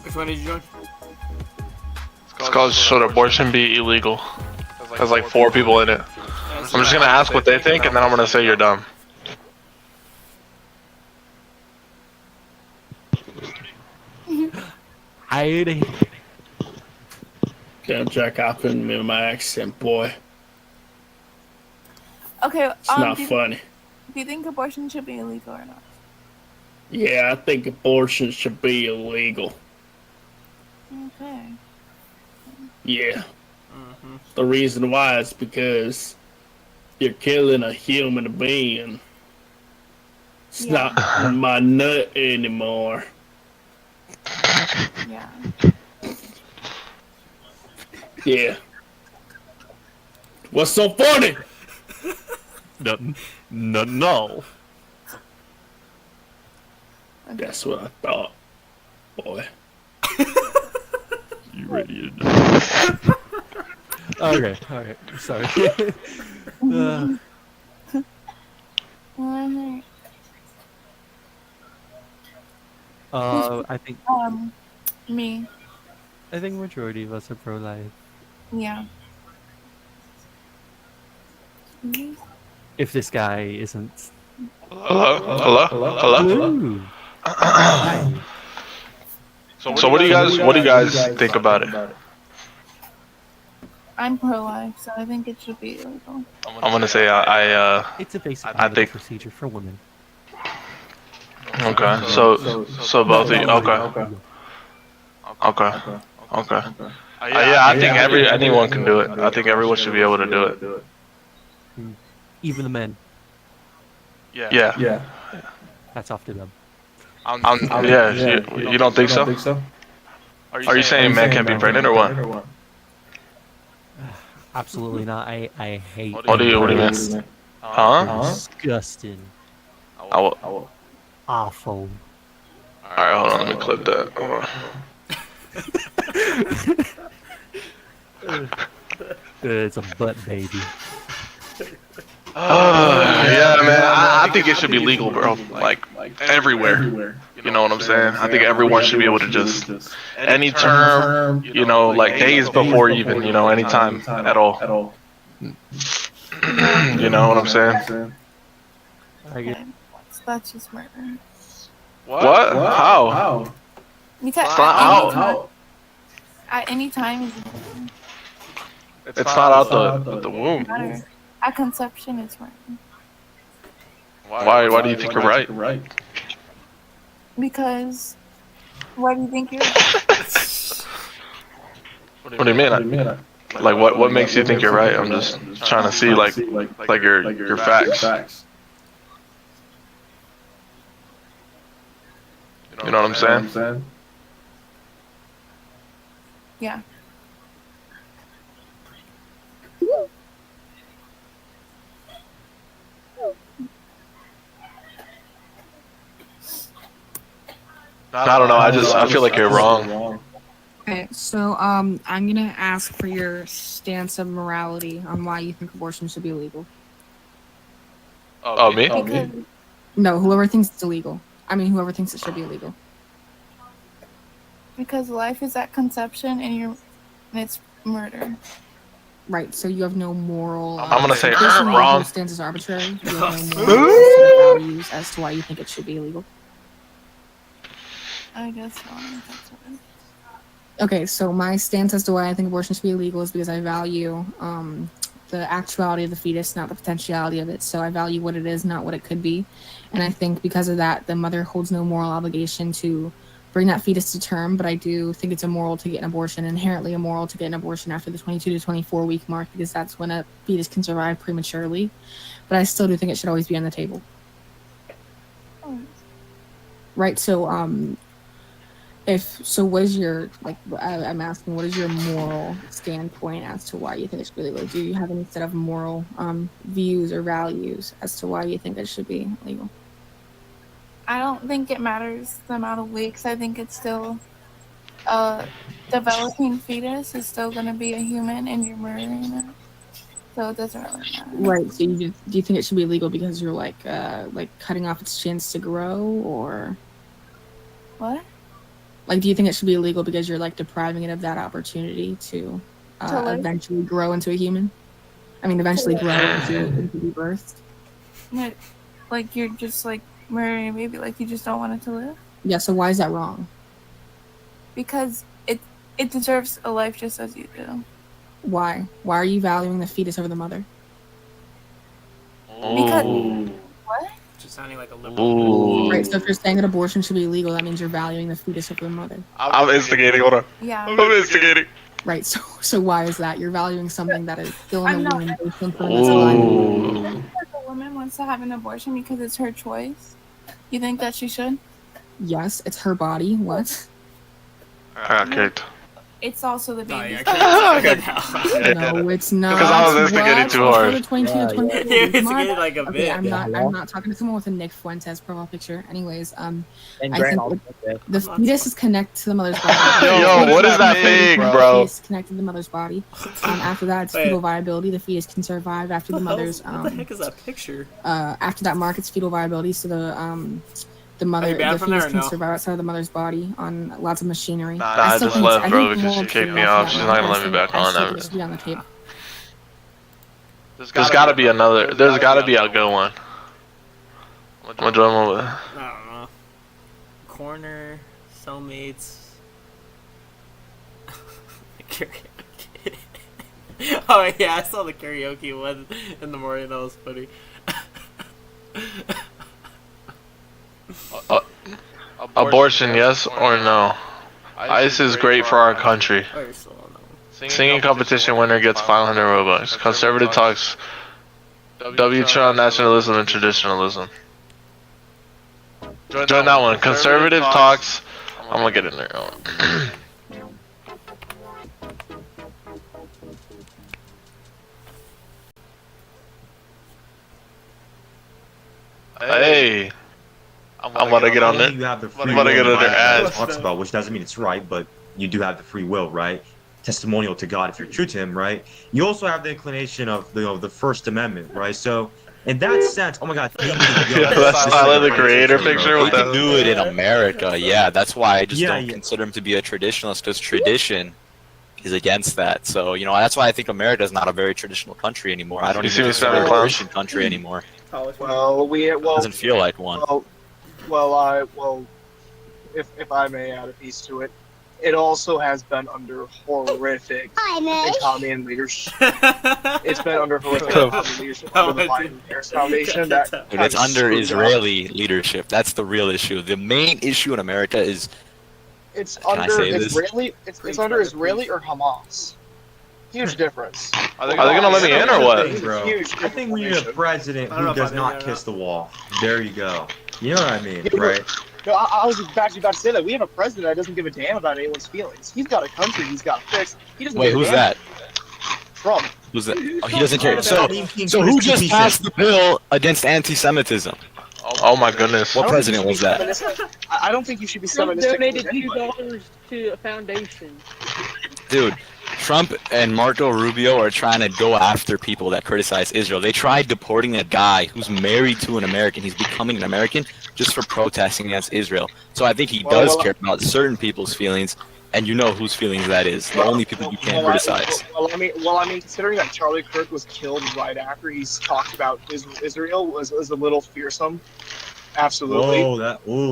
Which one did you join? It's called Should Abortion Be Illegal? There's like 4 people in it. I'm just gonna ask what they think, and then I'm gonna say you're dumb. Heidi. Can't jack up in me with my accent, boy. Okay, It's not funny. Do you think abortion should be illegal or not? Yeah, I think abortion should be illegal. Okay. Yeah. The reason why is because you're killing a human being. It's not my nut anymore. Yeah. Yeah. What's so funny? No. That's what I thought, boy. You ready? Okay, alright. Sorry. I think Me. I think majority of us are pro-life. Yeah. If this guy isn't. Hello? Ooh. So what do you guys think about it? I'm pro-life, so I think it should be illegal. I'm gonna say It's a basic I think procedure for women. okay. So both of you. Okay. Yeah, I think anyone can do it. I think everyone should be able to do it. Even the men. Yeah. That's off to them. You don't think so? Are you saying men can't be pregnant or what? Absolutely not. I hate. What do you mean? Huh? Disgusting. Awful. Awful. Alright, hold on. Let me clip that. It's a butt baby. Yeah, man. I think it should be legal, bro. Like everywhere. You know what I'm saying? I think everyone should be able to just any term, like days before even, any time at all. You know what I'm saying? Okay. So that's just murder. What? How? Because It's not out. at any time is murder. It's not out the womb. Matter. At conception, it's murder. Why do you think you're right? Because why do you think you're? What do you mean? Like what makes you think you're right? I'm just trying to see like your facts. You know what I'm saying? Yeah. I don't know. I feel like you're wrong. Okay, so I'm gonna ask for your stance of morality on why you think abortion should be illegal. Oh, me? No, whoever thinks it's illegal. I mean, whoever thinks it should be illegal. Because life is at conception, and it's murder. Right. So you have no moral. I'm gonna say basically, wrong. Your stance is arbitrary. You have no moral values as to why you think it should be illegal. I guess wrong. That's what it is. Okay, so my stance as to why I think abortion should be illegal is because I value the actuality of the fetus, not the potentiality of it. So I value what it is, not what it could be. And I think because of that, the mother holds no moral obligation to bring that fetus to term. But I do think it's immoral to get an abortion, inherently immoral to get an abortion after the 22 to 24 week mark, because that's when a fetus can survive prematurely. But I still do think it should always be on the table. Right, so what is your, I'm asking, what is your moral standpoint as to why you think it should be legal? Do you have any set of moral views or values as to why you think it should be legal? I don't think it matters the amount of weeks. I think it's still a developing fetus is still going to be a human, and you're murdering it. So it doesn't really matter. Right. So do you think it should be legal because you're like cutting off its chance to grow, or what? Like, do you think it should be illegal because you're like depriving it of that opportunity to live? eventually grow into a human? I mean, eventually grow into be birthed. Like you're just like murdering a baby, like you just don't want it to live. Yeah. So why is that wrong? Because it deserves a life just as you do. Why? Why are you valuing the fetus over the mother? Because Ooh. what? Just sounding like a liberal. Ooh. Right. So if you're saying that abortion should be illegal, that means you're valuing the fetus over the mother. I'm instigating. Hold on. Yeah. I'm instigating. Right. So why is that? You're valuing something that is still in I'm a not- woman based on something that's alive. Ooh. If a woman wants to have an abortion because it's her choice, you think that she should? Yes, it's her body. What? I got kicked. It's also the No, baby's. yeah, Okay. No, it's not. Because I was instigating What? too hard. It's 22 to 23. You Come on. instigated like a Okay, bit. I'm not talking to someone with a Nick Fuentes profile picture. Anyways, And I Grant think also. the fetus is connected to the mother's body. Yo, what is that thing, The bro? fetus is connected to the mother's body. After that, it's Wait. fetal viability. The fetus can survive after the mother's. What the heck is that picture? After that mark, it's fetal viability. So the mother, banned the from there fetus or can no? survive outside of the mother's body on lots of machinery. Nah, I still just think- left, I bro, think because moral she kicked me should off. be She's not gonna I let me still- back I on still ever. think it should be on the tape. There's gotta be another. There's gotta be a good one. I'm gonna join one with. I don't know. Corner, cellmates. Karaoke. Oh yeah, I saw the karaoke one in the morning. That was funny. Abortion, yes or no? ICE is great for our country. Oh, you're still on that one. Singing competition winner gets 500 Robux. Conservative talks. WTO nationalism and traditionalism. Join that one. Conservative talks. I'm gonna get in there. Hey, I'm about to get on there. You have the I'm free about to will get on the their Bible ass. talks about, which doesn't mean it's right, but you do have the free will, right? Testimonial to God if you're true to Him, right? You also have the inclination of the First Amendment, right? So, in that sense, oh my God, thank you. Yeah, that's Tyler, the creator picture He with can that. do it in America, yeah. That's why I just Yeah, don't yeah. consider him to be a traditionalist, because tradition is against that. So, that's why I think America is not a very traditional country anymore. I don't You see even me consider it spamming a clowns? Christian country anymore. Well, It doesn't feel like one. well, if I may add a piece to it, it also has been under horrific Italian leadership. It's been under horrific Italian leadership under the Biden-Harris Foundation. That Dude, it's has under screwed up. Israeli leadership. That's the real issue. The main issue in America is It's Can I under say this? Israeli. It's under Israeli or Hamas. Huge difference. Are they gonna let me in or what? It's a Bro, huge I think we need a difference. president I don't know who if does I not do kiss the wall. There you go. You know what I mean, right? No, I was actually about to say that we have a president that doesn't give a damn about anyone's feelings. He's got a country he's got to fix. He doesn't wait, give a who's damn. that? Trump. Who's that? Oh, he doesn't care. So So who just passed the bill against anti-Semitism? Oh my goodness. What president was that? I don't think you should be Trump feministic donated with anybody. $2 to a foundation. Dude, Trump and Marco Rubio are trying to go after people that criticize Israel. They tried deporting a guy who's married to an American. He's becoming an American just for protesting against Israel. So I think he does care about certain people's feelings, and you know whose feelings that is. The only people you can't criticize. Well, I mean, considering that Charlie Kirk was killed right after he's talked about Israel was a little fearsome. Absolutely.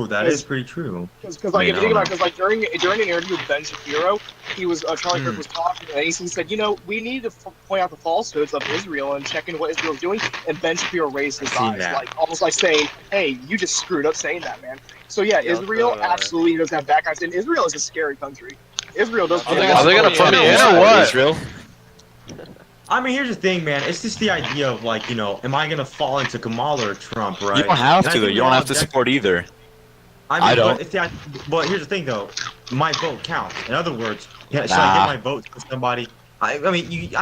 That is pretty true. Because like if you think about it, because like during an interview with Ben Shapiro, he was Charlie Kirk was talking and he said, we need to point out the falsehoods of Israel and check in what Israel's doing. And Ben Shapiro raised his eyes, that. like almost like saying, "Hey, you just screwed up saying that, man." So yeah, Israel absolutely does have bad guys, and Israel is a scary country. Israel does. Are they gonna put me in or what? Israel? I mean, here's the thing, man. It's just the idea of like, am I gonna fall into Kamala or Trump, right? You don't have And I to. think You we don't all have to object- support either. I don't. But here's the thing, though. My vote counts. In other words, should I give Nah. my vote to somebody? I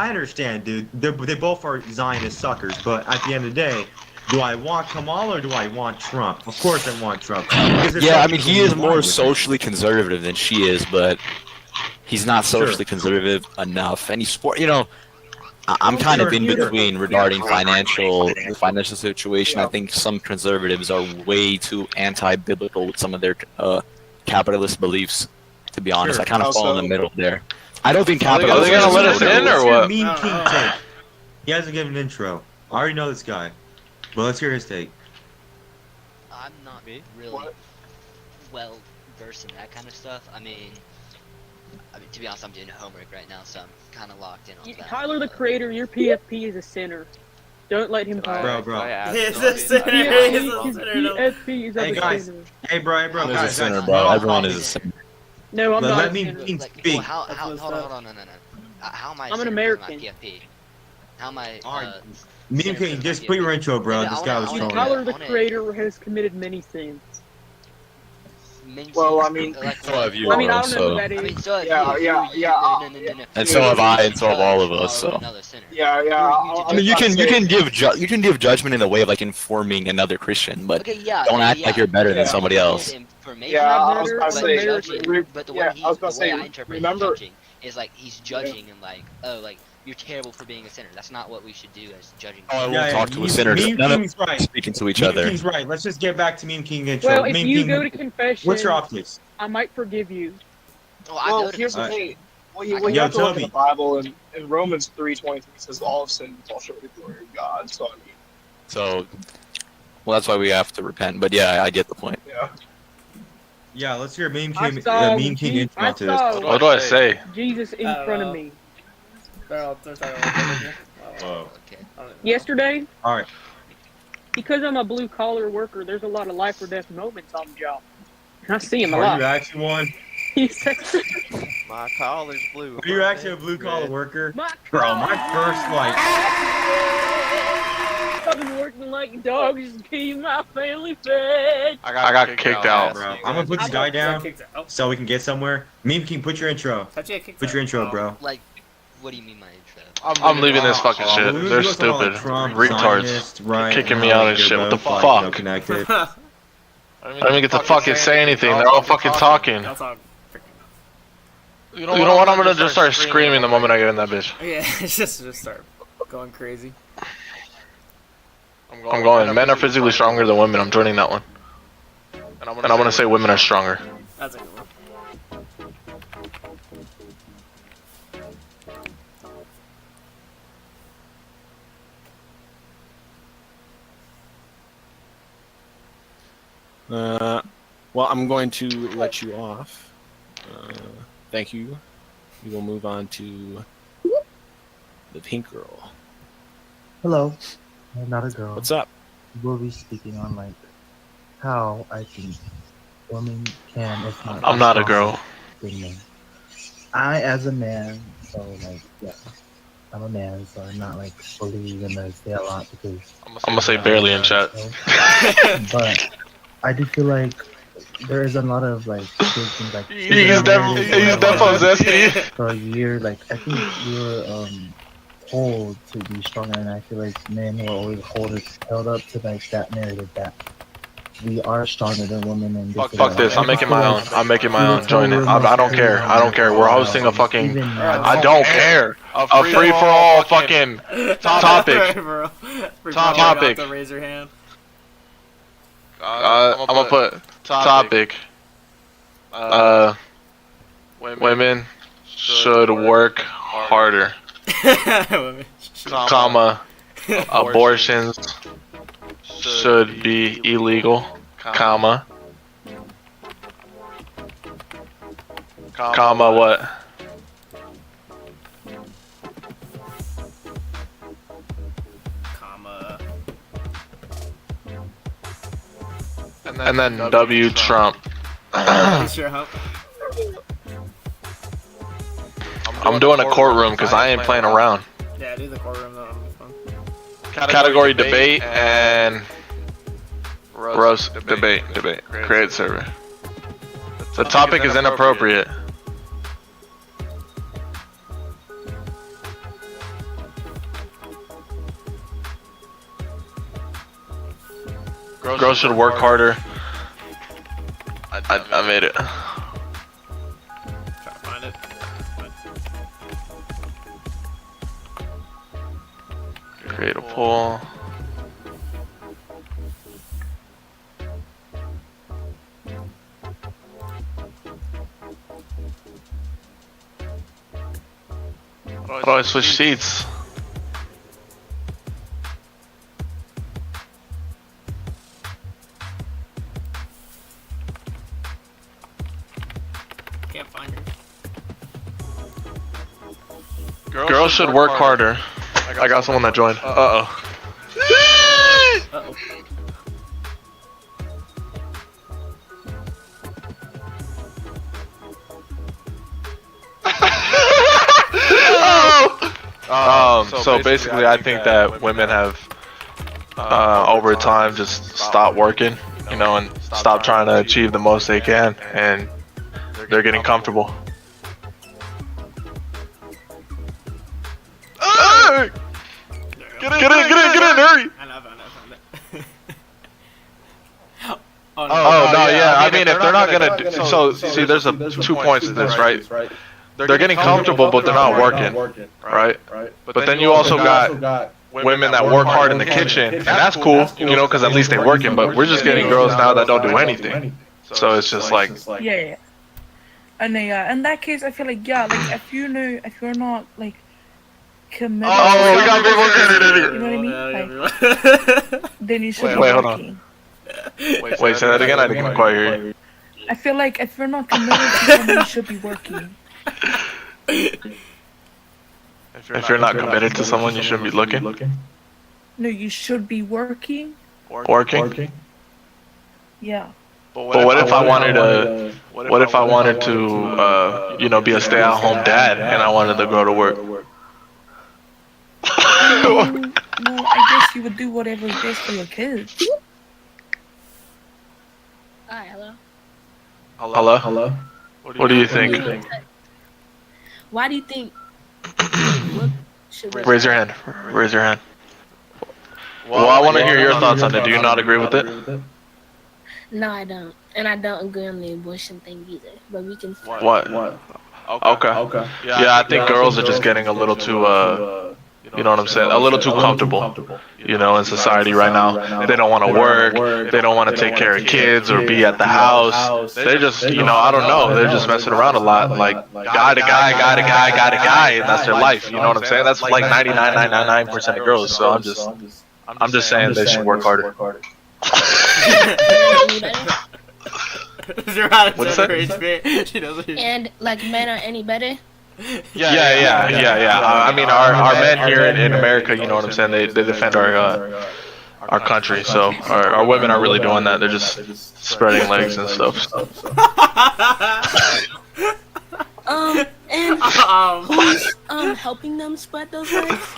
understand, dude. They both are Zionist suckers, but at the end of the day, do I want Kamala or do I want Trump? Of course, I want Trump. Because there's Yeah, I some mean, people he who is align more with it. socially conservative than she is, but he's not socially Sure. conservative enough. And he's I'm kind of in between regarding the financial situation. I think some conservatives are way too anti-biblical with some of their capitalist beliefs. To be honest, Sure. I kind of fall in the Also- middle there. I don't think Are they capitalism. gonna let us is- in or Let's hear what? Meme I King don't know. take. He hasn't given an intro. I already know this guy, but let's hear his take. I'm not really What? well versed in that kind of stuff. I mean, to be honest, I'm doing homework right now, so I'm kind of locked in on that. Tyler, the creator, your PFP is a sinner. Don't let him talk. Bro. He's a sinner. He's a His sinner. PFP is Hey, of a guys. sinner. Hey, bro, Everyone is a guys, sinner, guys, bro. no, Everyone no, is a sinner. No, I'm Let not. me- a sinner. King Like, speak. well, how, That's hold what's on, up. hold on, no. How am I? a I'm an sinner because of my American. PFP. How am I? Alright. Sinner Meme because King, of just my put your PFP? intro, bro. Yeah, This I guy wanna- was I wanna- trolling. Tyler, the on it. creator, has committed many sins. Well, I mean- like, So have you, I mean, bro, I don't know so. who that I is. mean, so have Yeah, you. yeah, You- yeah, No. And so have I, and so have all of us. Follow So. another sinner. Yeah. I mean, you can give judgment in the way of like informing another Christian, but Okay, yeah. don't act yeah. like you're better than Yeah. somebody else. Information, Yeah, I was Better about to on say. American. but the yeah, way he, I was the about to way say. I interpret Remember, judging is like he's judging and like, oh, like you're terrible for being a sinner. That's not what we should do as judging. Oh, I people. won't talk to a sinner. Meme None of King's right. speaking to each Meme other. King's right. Let's just get back to Meme King intro. Well, if Meme you King, go to confession, what's your optics? I might forgive you. Oh, I well, go to here's the confession. thing. Well, you Yo, have to look Toby. at the Bible, and in Romans 3:23 says all of sin fall short of the glory of God. So I mean, So, well, that's why we have to repent. But yeah, I get the point. yeah. Yeah, let's hear Meme I King. saw Meme King Je- intro I to this. saw What do I say? Jesus in I don't front of know. me. Whoa. Okay. Yesterday, All right. because I'm a blue collar worker, there's a lot of life or death moments on the job. And I see them a Are you lot. actually one? He says, My collar's blue. Are you actually a blue collar worker? my Bro, my first like. I've been working like dogs to keep my family fed. I got kicked out. Bro, I'm gonna put this guy down Kicked out. so we can get somewhere. Meme King, put your intro. How'd you get kicked Put out? your intro, Oh. bro. Like, what do you mean my intro? I'm leaving this fucking Oh, shit. we They're go talking about, stupid. like, Trump, Retards. Zionist, right, Kicking me how, out like, and shit. they're What the both, like, fuck? connected. I don't even get to fucking say anything. They're all fucking talking. That's all. You know what? I'm gonna just start screaming the moment I get in that bitch. Yeah, it's just start going crazy. I'm going. Men are physically stronger than women. I'm joining that one. And I'm gonna say women are stronger. That's a good one. Well, I'm going to let you off. Thank you. We will move on to the pink girl. Hello, I'm not a girl. What's up? We'll be speaking on like how I think women can, if not. I'm not a girl. than men. I, as a man, so like yeah, I'm a man, so I'm not like believe in the say a lot because I'm gonna say barely in chat. but I do feel like there is a lot of like big things like He's definitely zesty. for a year. Like I think we were told to be stronger, and I feel like men were always held up to like that narrative that we are stronger than women. And Fuck this. I'm making my own. I'm making my own. Join it. I don't care. I don't care. We're hosting a fucking. I don't care. A free for all fucking topic. Topic. Raise your hand. I'm gonna put topic. Women should work harder. Women Comma. Abortions should be illegal. Comma. Comma what? Comma. And then W Trump. Sure hope. I'm doing a courtroom because I ain't playing around. Yeah, do the courtroom though. That'll be fun. Category debate and roast debate. Create server. The topic is inappropriate. Girls should work harder. I made it. Try to find it. Create a poll. How do I switch seats? Can't find her. Girls should work harder. I got someone that joined. Uh-oh. Uh-oh. So basically, I think that women have, over time, just stopped working, you know, and stopped trying to achieve the most they can, and they're getting comfortable. Hey! Get in, hurry! I found it. Oh, no, yeah, I mean, if they're not gonna do, so, see, there's 2 points to this, right? They're getting comfortable, but they're not working, right? But then you also got women that work hard in the kitchen, and that's cool, you know, because at least they're working, but we're just getting girls now that don't do anything. So it's just like... Yeah. And in that case, I feel like, yeah, like, if you're not, like, committed... Oh, we got people committed. You know what I mean? Like, then you should be Wait, hold working. on. Wait, say that again? I didn't quite hear you. I feel like if you're not committed to someone, you should be working. If you're not committed to someone, you shouldn't be looking. No, you should be working. Working? Yeah. But what if I wanted to? What if I wanted to, you know, be a stay-at-home dad, and I wanted to go to work? No, I guess you would do whatever is best for your kids. Alright, hello. Hello? What do you think? Why do you think? Raise your hand. Raise your hand. Well, I want to hear your thoughts on it. Do you not agree with it? No, I don't, and I don't agree on the abortion thing either. But we can. What? Okay. Yeah, I think girls are just getting a little too, you know what I'm saying? A little too comfortable, you know, in society right now. They don't want to work. They don't want to take care of kids or be at the house. They just, you know, I don't know. They're just messing around a lot. Like, guy to guy, and that's their life. You know what I'm saying? That's like 99.99% of girls. So I'm just saying they should work harder. What's that? She doesn't. And like men are any better? Yeah. I mean, our men here in America, you know what I'm saying? They defend our country. So our women are really doing that. They're just spreading legs and stuff. And who's helping them spread those legs?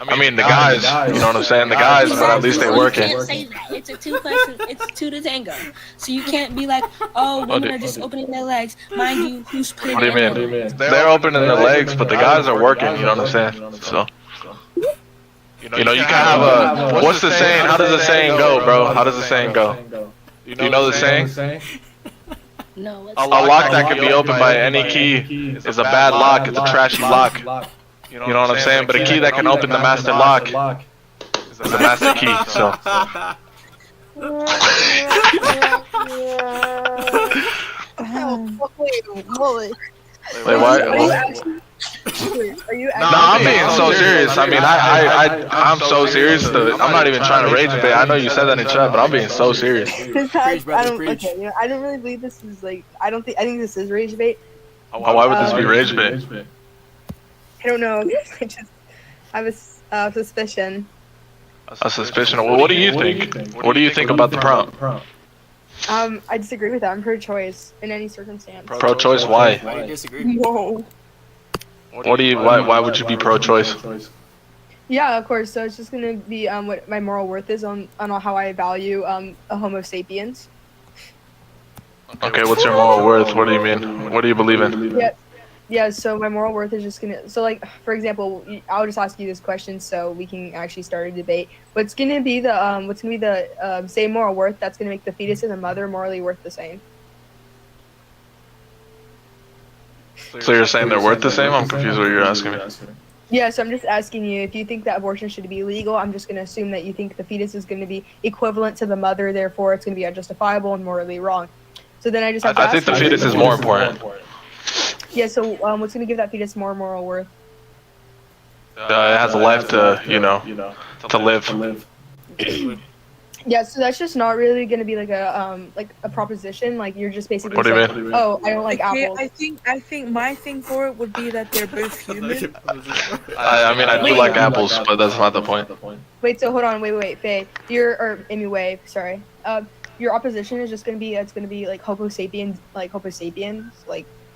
I mean, the guys, you know what I'm saying? The guys, but at least they working. You can't say that. It's a two-person. It's two to tango. So you can't be like, oh, women are just opening their legs. Mind you, who's putting? What do you mean? They're opening their legs, but the guys are working. You know what I'm saying? So, you know, you can have a. What's the saying? How does the saying go, bro? How does the saying go? Do you know the saying? No. A lock that can be opened by any key is a bad lock. It's a trashy lock. You know what I'm saying? But a key that can open the master lock is the master key. So. Wait, what? Are you No, I'm being so serious. I mean, I'm so serious. I'm not even trying to rage a bit. I know you said that in chat, but I'm being so serious. I don't really believe this is like. I think this is rage bait. Why would this be rage bait? I don't know. I have a suspicion. A suspicion? Well, what do you think? What do you think about the prompt? I disagree with that. I'm pro-choice in any circumstance. Pro-choice? Why? Why do you disagree? Whoa. What do you? Why would you be pro-choice? Yeah, of course. So it's just gonna be what my moral worth is on how I value a Homo sapiens. Okay, what's your moral worth? What do you mean? What do you believe in? Yeah, so my moral worth is just gonna, so like, for example, I'll just ask you this question so we can actually start a debate. What's gonna be the same moral worth that's gonna make the fetus and the mother morally worth the same? So you're saying they're worth the same? I'm confused what you're asking me. Yeah, so I'm just asking you, if you think that abortion should be illegal, I'm just gonna assume that you think the fetus is gonna be equivalent to the mother, therefore it's gonna be unjustifiable and morally wrong. So then I just have to ask I think the fetus is more important. Yeah. So what's gonna give that fetus more moral worth? It has a life to, to live. Yeah, so that's just not really gonna be like a proposition. Like you're just basically What do you saying, mean? oh, I don't like Okay, apples. I think my thing for it would be that they're both human. I mean, I do like apples, but that's not the point. Wait, so hold on, wait, Faye. Or Amy Wave, sorry. Your opposition is just gonna be like Homo sapiens, like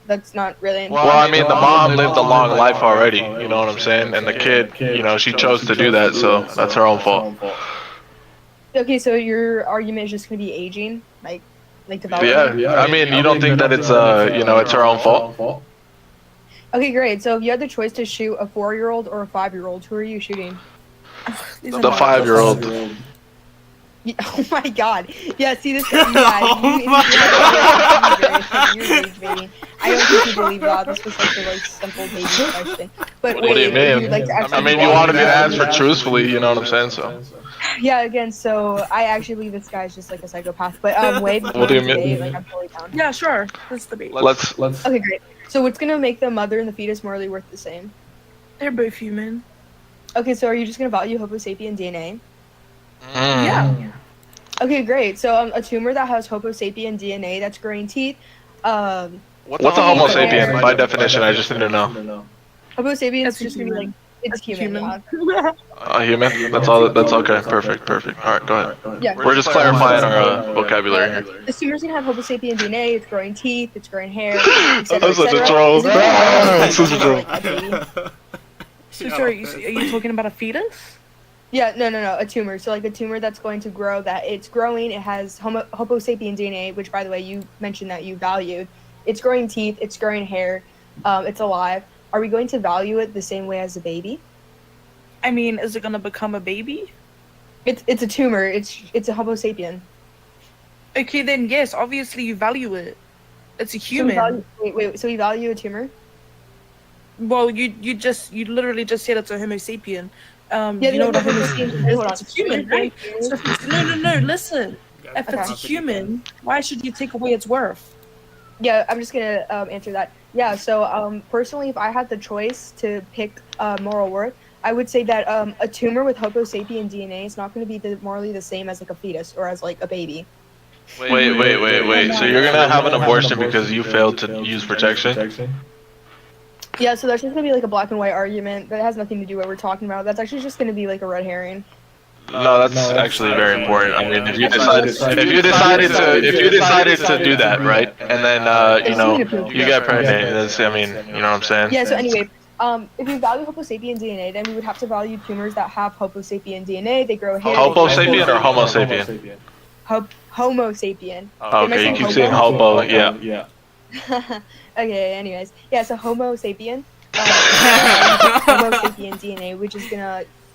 that's not really. Well, I mean, the mom lived a long life already, you know what I'm saying? And the kid, she chose to do that, so that's her own fault. Okay, so your argument is just gonna be aging, like development. Yeah, I mean, you don't think that it's it's her own fault? Okay, great. So if you had the choice to shoot a 4-year-old or a 5-year-old, who are you shooting? The 5-year-old. Yeah, oh my god. Yeah, see this. Yeah, you're rage baiting. I don't think you believe that. This was such a simple baby question. But What do you mean? I mean, you wanted me to answer truthfully, you know what I'm saying? So. Yeah, again, so I actually believe this guy's just like a psychopath. But Wade, What do you mean? like I'm totally down. Yeah, sure. Let's debate. Let's. Okay, great. So what's gonna make the mother and the fetus morally worth the same? They're both human. Okay, so are you just gonna value Homo sapien DNA? Yeah. Okay, great. So a tumor that has Homo sapien DNA that's growing teeth. What's a Homo sapien? By definition, I just need to know. Homo sapien is just gonna be like it's human. Yeah. A human? That's all. That's okay. Perfect. All right, go ahead. Yeah. We're just clarifying our vocabulary here. The tumor's gonna have Homo sapien DNA. It's growing teeth. It's growing hair. That's such a troll. Such a troll. So sorry, are you talking about a fetus? Yeah, no, a tumor. So like a tumor that's going to grow, that it's growing, it has Homo sapien DNA, which by the way, you mentioned that you valued. It's growing teeth, it's growing hair, it's alive. Are we going to value it the same way as a baby? I mean, is it gonna become a baby? It's a tumor, it's a Homo sapien. Okay, then yes, obviously you value it. It's a human. So you value a tumor? Well, you literally just said it's a Homo sapien. Yeah, you know what a Homo sapien sapien is? It's a human, right? So no, listen. If it's a human, why should you take away its worth? Yeah, I'm just gonna answer that. Yeah, so personally, if I had the choice to pick moral worth, I would say that a tumor with Homo sapien DNA is not going to be morally the same as like a fetus or as like a baby. Wait. So you're gonna have an abortion because you failed to use protection? Yeah, so that's just gonna be like a black and white argument that has nothing to do with what we're talking about. That's actually just gonna be like a red herring. No, that's actually very important. I mean, if you decided to do that, right, and then you get pregnant, that's, I mean, you know what I'm saying? Yeah. So anyway, if we value Homo sapien DNA, then we would have to value tumors that have Homo sapien DNA. They grow hair. Homo sapien or Homo sapien? Homo sapien. Okay, you keep saying Homo, yeah. Okay, anyways. Yeah, so Homo sapien. Homo sapien DNA,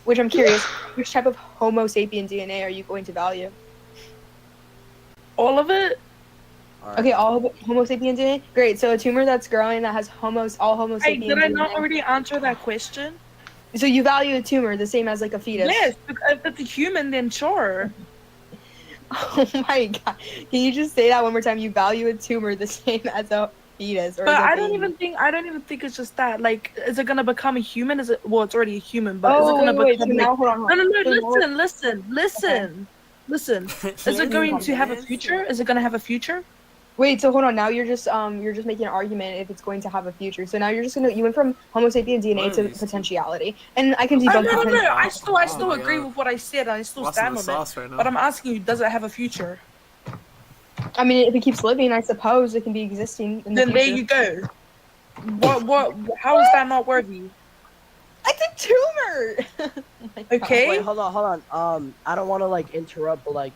which I'm curious, which type of Homo sapien DNA are you going to value? All of it? Okay, all Homo sapien DNA? Great, so a tumor that's growing that has all Homo sapien DNA. Did I not already answer that question? So you value a tumor the same as like a fetus? Yes, if it's a human, then sure. Oh my god. Can you just say that one more time? You value a tumor the same as a fetus or but I don't even think it's just that. Like, is it gonna become a human? It's already a human, but is it gonna become so now, hold on. No, listen. Is it going to have a future? Is it gonna have a future? Wait, so hold on. Now you're just making an argument if it's going to have a future. So now you went from Homo sapien DNA to potentiality, and I can debunk. No. I still agree with what I said. I still stand on it. Right, but I'm asking you, does it have a future? I mean, if it keeps living, I suppose it can be existing. In then the there you go. What? How is that not worthy? It's a tumor. Okay. Wait, hold on. I don't want to like interrupt, but like,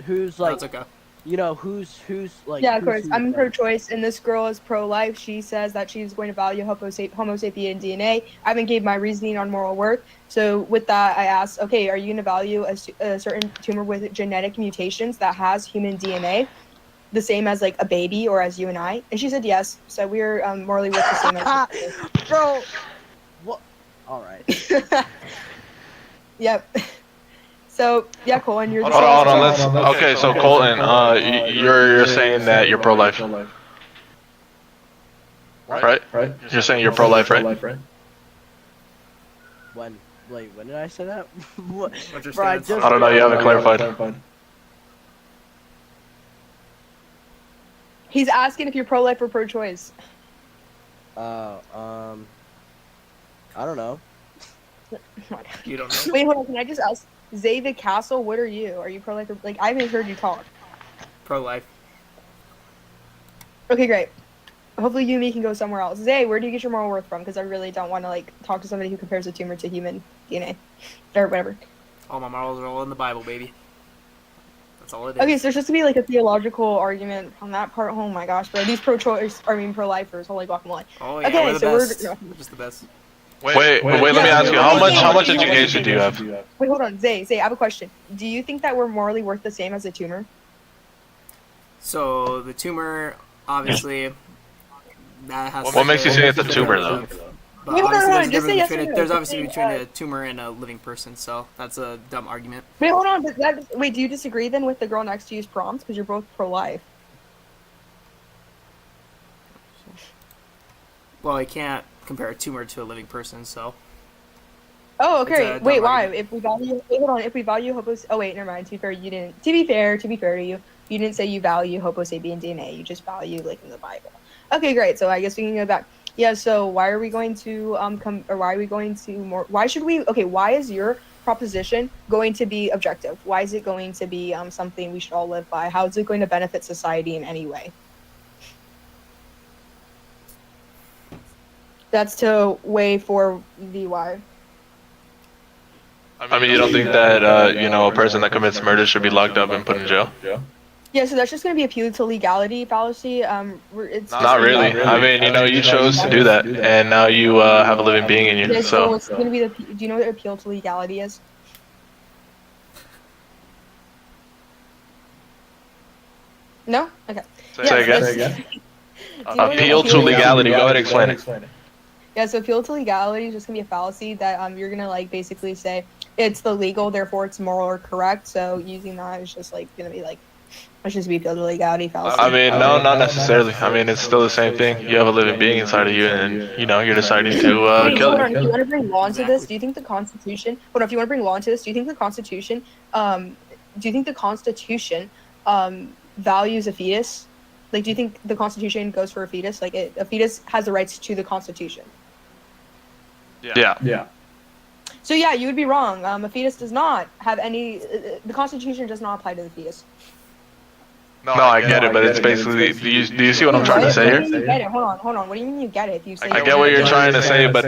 who's like, That's okay. Who's like? Yeah, of course. I'm pro-choice, and this girl is pro-life. She says that she's going to value Homo sapien DNA. I haven't gave my reasoning on moral worth. So with that, I asked, okay, are you going to value a certain tumor with genetic mutations that has human DNA, the same as like a baby or as you and I? And she said yes. So we're morally worth the same as. Bro, what? All right. Yep. So yeah, Colin, you're. Hold on. Okay, so Colton, you're saying that you're pro-life. Right? You're saying you're pro-life, right? When? Wait, when did I say that? What? What's your Bro, I stance? just I don't know. You haven't clarified. He's asking if you're pro-life or pro-choice. I don't know. You don't know? Wait, hold on. Can I just ask, Zayvik Castle? What are you? Are you pro-life or like? I haven't heard you talk. Pro-life. Okay, great. Hopefully you and me can go somewhere else. Zay, where do you get your moral worth from? Because I really don't want to like talk to somebody who compares a tumor to human DNA or whatever. All my morals are all in the Bible, baby. That's all it is. Okay, so there's just to be like a theological argument on that part. Oh my gosh, bro, these pro-choice, I mean pro-lifers, holy guacamole. Oh yeah, Okay, we're the so best. We're just the best. Wait. Let me ask you. How much education do you have? Wait, hold on, Zay, I have a question. Do you think that we're morally worth the same as a tumor? So the tumor, obviously, that has. What makes you say it's a tumor, though? But Wait, hold obviously on, there's a just say yes difference or no. there's Just obviously say, between a tumor and a living person, so that's a dumb argument. Wait, hold on, but wait, do you disagree then with the girl next to you's prompts? Because you're both pro-life. Well, I can't compare a tumor to a living person, so. Oh, It's okay. a dumb Wait, why? argument. If we value, wait, hold on. If we value oh wait, never mind. To be fair, you didn't. To be fair to you, you didn't say you value Homo sapien DNA. You just value like in the Bible. Okay, great. So I guess we can go back. Yeah. So why are we going to why are we going to more? Why should we? Okay. Why is your proposition going to be objective? Why is it going to be something we should all live by? How is it going to benefit society in any way? That's to weigh for the why. I mean, you don't think that a person that commits murder should be locked up and put in jail? Yeah, so that's just going to be appealed to legality fallacy. It's Not really. I mean, you chose to do that, and now you have a living being in you. Yeah, So it's going to be do you know what appeal to legality is? No? Okay. say again. Appeal to legality. Go ahead, and explain it. Yeah, so appeal to legality is just gonna be a fallacy that you're gonna like basically say it's the legal, therefore it's moral or correct. So using that is just like gonna be like it's just be appeal to legality fallacy. I mean, no, not necessarily. I mean, it's still the same thing. You have a living being inside of you, and you're deciding to Wait, kill hold on. it. If you want to bring law into this, do you think the Constitution? Hold on. If you want to bring law into this, do you think the Constitution? Do you think the Constitution values a fetus? Like, do you think the Constitution goes for a fetus? Like, a fetus has the rights to the Constitution. Yeah. So yeah, you would be wrong. A fetus does not have any. The Constitution does not apply to the fetus. No, I get it, but it's basically. Do you see what I'm trying to say What do you mean you here? get it? Hold on. What do you mean you get it? If you say I get what you're trying to say, but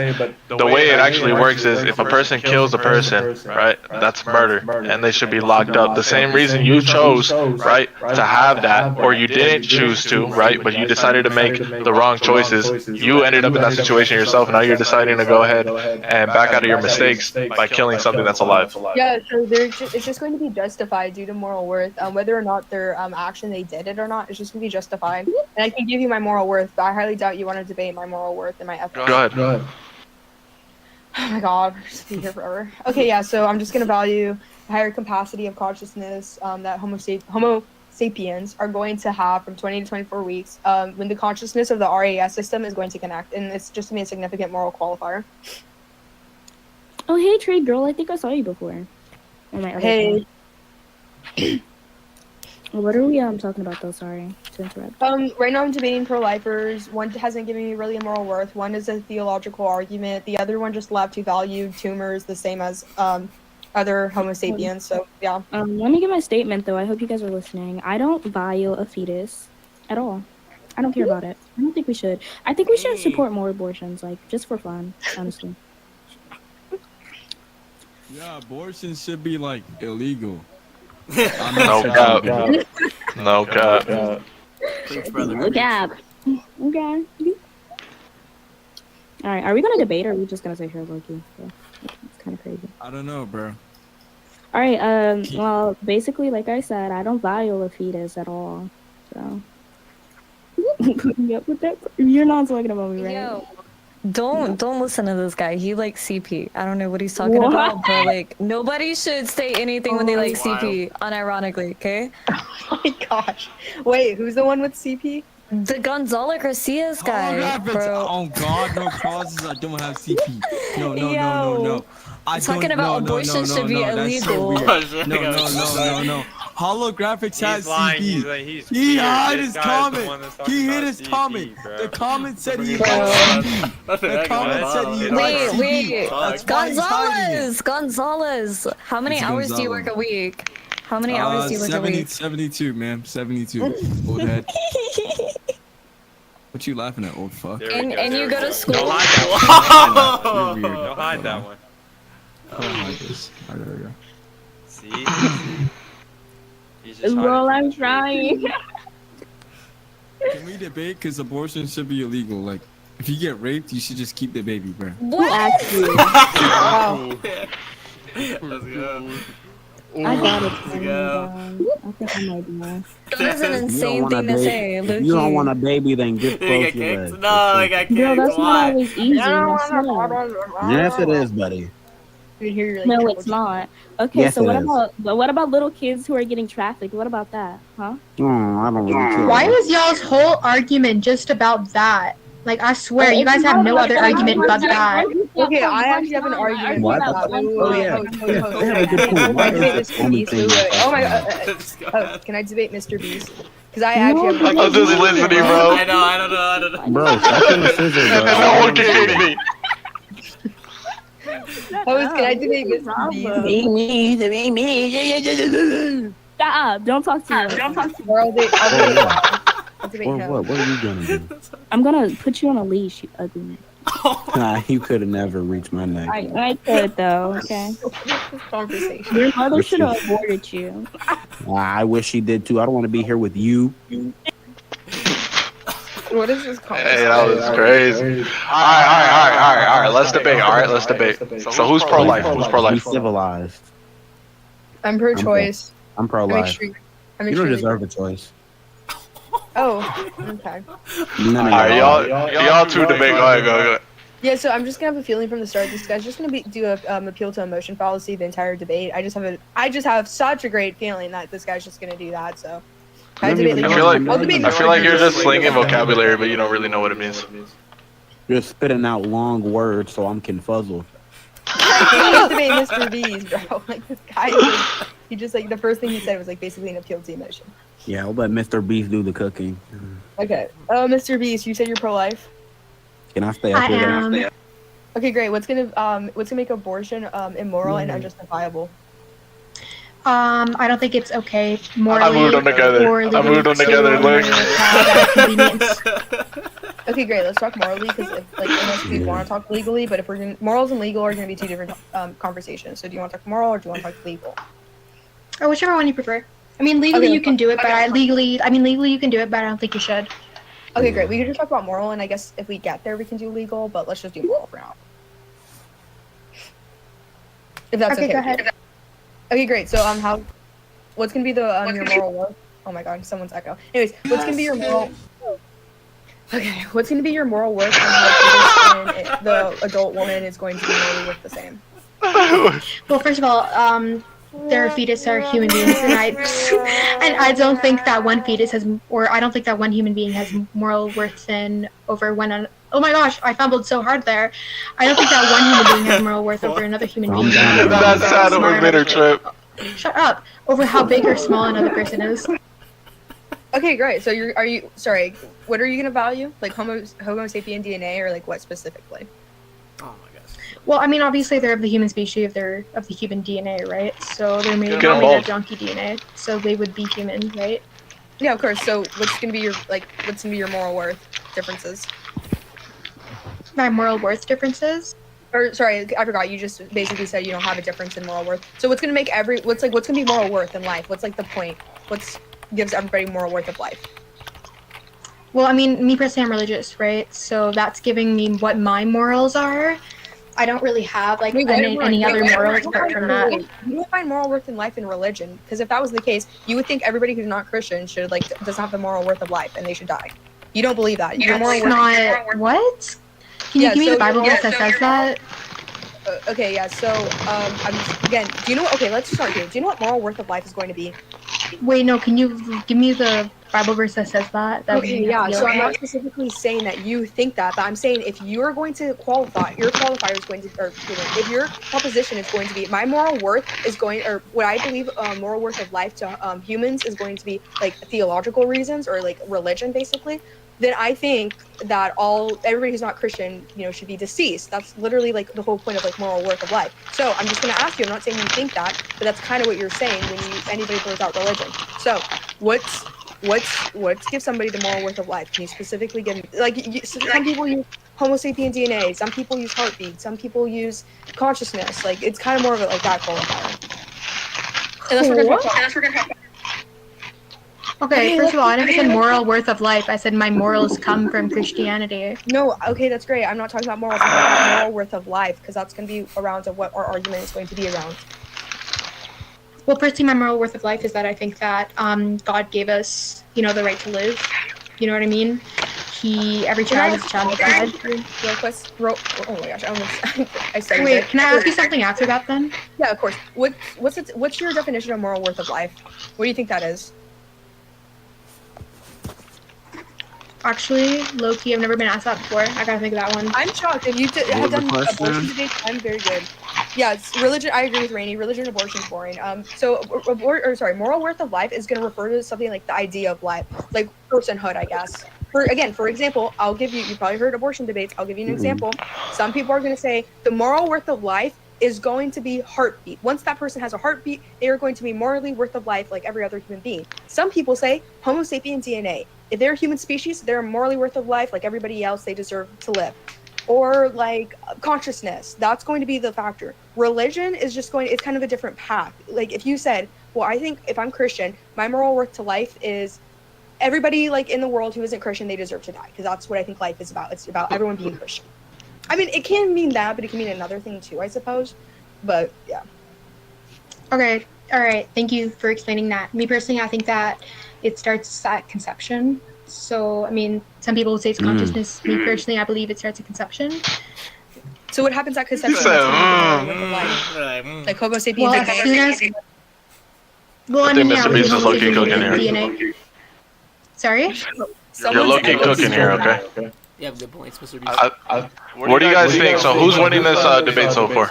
the way it actually works is if a person kills a person, right, that's murder, and they should be locked up. The same reason you chose, right, to have that, or you didn't choose to, right, but you decided to make the wrong choices. You ended up in that situation yourself, and now you're deciding to go ahead and back out of your mistakes by killing something that's alive. Yeah, so it's just going to be justified due to moral worth. Whether or not their action they did it or not, it's just going to be justified. And I can give you my moral worth, but I highly doubt you want to debate my moral worth and my ethics. Go ahead. Oh my god, I'll just be here forever. Okay, yeah, so I'm just going to value the higher capacity of consciousness that Homo sapiens are going to have from 20 to 24 weeks when the consciousness of the RAS system is going to connect. And it's just going to be a significant moral qualifier. Oh, hey, Trade Girl. I think I saw you before. On my other Hey. phone. What are we talking about, though? Sorry to interrupt. Right now I'm debating pro-lifers. One hasn't given me really a moral worth. One is a theological argument. The other one just left to value tumors the same as other Homo sapiens. So yeah. Let me get my statement, though. I hope you guys are listening. I don't value a fetus at all. I don't care about it. I don't think we should. I think we should support more abortions, like just for fun, honestly. Yeah, abortion should be like illegal. No cap. No cap. No cap. Okay. All right. Are we gonna debate, or are we just gonna sit here low-key? So, it's kind of crazy. I don't know, bro. All right. Well, basically, like I said, I don't value a fetus at all. So. Yep, with that. You're not talking about me, right? Yo, don't listen to this guy. He likes CP. I don't know what he's talking about, but like nobody should say anything when they like CP, unironically. Okay. Oh my gosh. Wait, who's the one with CP? The Gonzalo Garcias guy, Holographics. bro. Oh God, no crosses. I don't have CP. No. Talking don't, about no, abortion should be That's so illegal. weird. No. Holographics has CP. He hid his comment. He hid his comment. The comment said he likes CP. The comment said he likes CP. That's why he's hiding it. Gonzalez. How many It's hours do you work a week? How many hours do you work a week? 72, man. 72. Old head. What you laughing at, old fuck? And you go to school? Don't hide that one. You're weird. Don't hide that one. Don't hide this. Alright, there we go. See? He's just Well, hiding I'm trying. Can we debate? Because abortion should be illegal. Like, if you get raped, you should just keep the baby, bro. What? Wow. Let's go. I got it. Let's go. I think I might be more. That's an insane thing to say, If Luke. you don't want a baby, then just You close get your kicked? legs. No, I got kicked. Girl, that's Why? not always easy. I swear. Yes, it is, buddy. No, it's not. Okay, Yes, so it is. what about little kids who are getting trafficked? What about that? Huh? Oh, I don't really care. Why was y'all's whole argument just about that? Like, I swear, you guys have no other argument but that. Okay, I actually have an argument. What? Oh, yeah. They have a good point. Why is this only thing? Oh my god. Can I debate Mr. Beast? Because I actually have I'm just listening, bro. I don't know. Bro, stop in the scissors, bro. No one can hear me. Can I debate Mr. Beast? Debate me. Stop! Don't talk to me. Don't talk to me. I'll debate Or him. what? What are you gonna do? I'm gonna put you on a leash, you ugly man. Nah, you could have never reached my neck. I could though. Okay. Conversation. Your mother should have aborted you. I wish she did too. I don't want to be here with you. What is this conversation? Hey, that was crazy. All right. Let's debate. All right, let's debate. So who's pro-life? Who's Be pro-life? civilized. I'm pro-choice. I'm pro-life. I'm You don't extremely. deserve a choice. Oh, okay. No. All right, y'all two debate. Go ahead. Yeah, so I'm just gonna have a feeling from the start. This guy's just gonna do a appeal to emotion fallacy the entire debate. I just have such a great feeling that this guy's just gonna do that. So I feel like you're just slinging vocabulary, but you don't really know what it means. You're spitting out long words, so I'm confuzzled. I can't debate Mr. B's, bro. Like this guy, he just like the first thing he said was like basically an appeal to emotion. Yeah, I'll let Mr. Beast do the cooking. Okay. Mr. Beast, you said you're pro-life. Can I stay up here? Okay, great. What's gonna make abortion immoral and unjustifiable? I don't think it's okay morally I moved them together. or legally I moved them together, to look. have that convenience. Okay, great. Let's talk morally because unless we want to talk legally, but if we're gonna, morals and legal are going to be two different conversations. So do you want to talk moral or do you want to talk legal? Or whichever one you prefer. I mean, legally Okay, you can do it, but okay. legally you can do it, but I don't think you should. Okay, great. We can just talk about moral, and I guess if we get there, we can do legal. But let's just do moral for now. If that's okay. Okay, go ahead. Okay, great. So what's gonna be the your moral worth? Oh my god, someone's echo. Anyways, what's gonna be your moral? Okay, what's gonna be your moral worth and how the adult woman is going to be morally worth the same? Well, first of all, their fetus are human beings, and I don't think that one fetus has, or I don't think that one human being has moral worth than over one. Oh my gosh, I fumbled so hard there. I don't think that one human being has moral worth over another human being. That's sad of a bitter trip. Shut up. Over how big or small another person is. Okay, great. So sorry, what are you gonna value? Like Homo sapien DNA or like what specifically? Well, I mean, obviously they're of the human species, they're of the human DNA, right? So they're made Get of involved. donkey DNA, so they would be human, right? Yeah, of course. So what's gonna be your moral worth differences? My moral worth differences? Or sorry, I forgot. You just basically said you don't have a difference in moral worth. So what's gonna make what's gonna be moral worth in life? What's like the point? Gives everybody moral worth of life? Well, I mean, me personally, I'm religious, right? So that's giving me what my morals are. I don't really have like any other morals apart from that. You don't find moral worth in life in religion, because if that was the case, you would think everybody who's not Christian should doesn't have the moral worth of life and they should die. You don't believe that. Your moral That's worth. not what? Can you give me the Bible verse that says that? Okay, yeah. So, again, do you know? Okay, let's start here. Do you know what moral worth of life is going to be? Wait, no. Can you give me the Bible verse that says that? That Okay, we have yeah. to be So I'm okay? not specifically saying that you think that, but I'm saying if you're going to qualify, your qualifier is going to, or if your proposition is going to be, my moral worth is going, or what I believe moral worth of life to humans is going to be like theological reasons or like religion, basically. Then I think that everybody who's not Christian, should be deceased. That's literally like the whole point of like moral worth of life. So I'm just going to ask you. I'm not saying you think that, but that's kind of what you're saying when anybody throws out religion. So what's give somebody the moral worth of life? Can you specifically give some people use Homo sapien DNA, some people use heartbeat, some people use consciousness. Like it's kind of more of like that qualifier. Unless we're gonna talk about Okay, first of all, I never said moral worth of life. I said my morals come from Christianity. No, okay, that's great. I'm not talking about morals. I'm talking about moral worth of life because that's going to be around to what our argument is going to be around. Well, personally, my moral worth of life is that I think that God gave us, the right to live. You know what I mean? Every child is a child of God. Real quick, oh my gosh, I said. Wait, can I ask you something after that then? Yeah, of course. What's your definition of moral worth of life? What do you think that is? Actually, low-key, I've never been asked that before. I gotta think of that one. I'm shocked. If you have done abortion debates, I'm very good. Yeah, it's religion. I agree with Rainey. Religion and abortion is boring. Moral worth of life is going to refer to something like the idea of life, like personhood, I guess. For example, I'll give you probably heard abortion debates. I'll give you an example. Some people are going to say the moral worth of life is going to be heartbeat. Once that person has a heartbeat, they are going to be morally worth of life like every other human being. Some people say Homo sapien DNA. If they're a human species, they're morally worth of life like everybody else. They deserve to live. Or like consciousness, that's going to be the factor. Religion is just it's kind of a different path. Like if you said, well, I think if I'm Christian, my moral worth to life is everybody like in the world who isn't Christian, they deserve to die. Because that's what I think life is about. It's about everyone being Christian. I mean, it can mean that, but it can mean another thing too, I suppose. But yeah. Okay, all right. Thank you for explaining that. Me personally, I think that it starts at conception. So, I mean, some people would say it's consciousness. Me personally, I believe it starts at conception. So what happens at conception? Like Homo sapiens. Well, as soon as... Well, I think Mr. Beast is low-key cooking here. DNA. Sorry? You're low-key cooking here, okay? You have good points, Mr. Beast. What do you guys think? So who's winning this debate so far?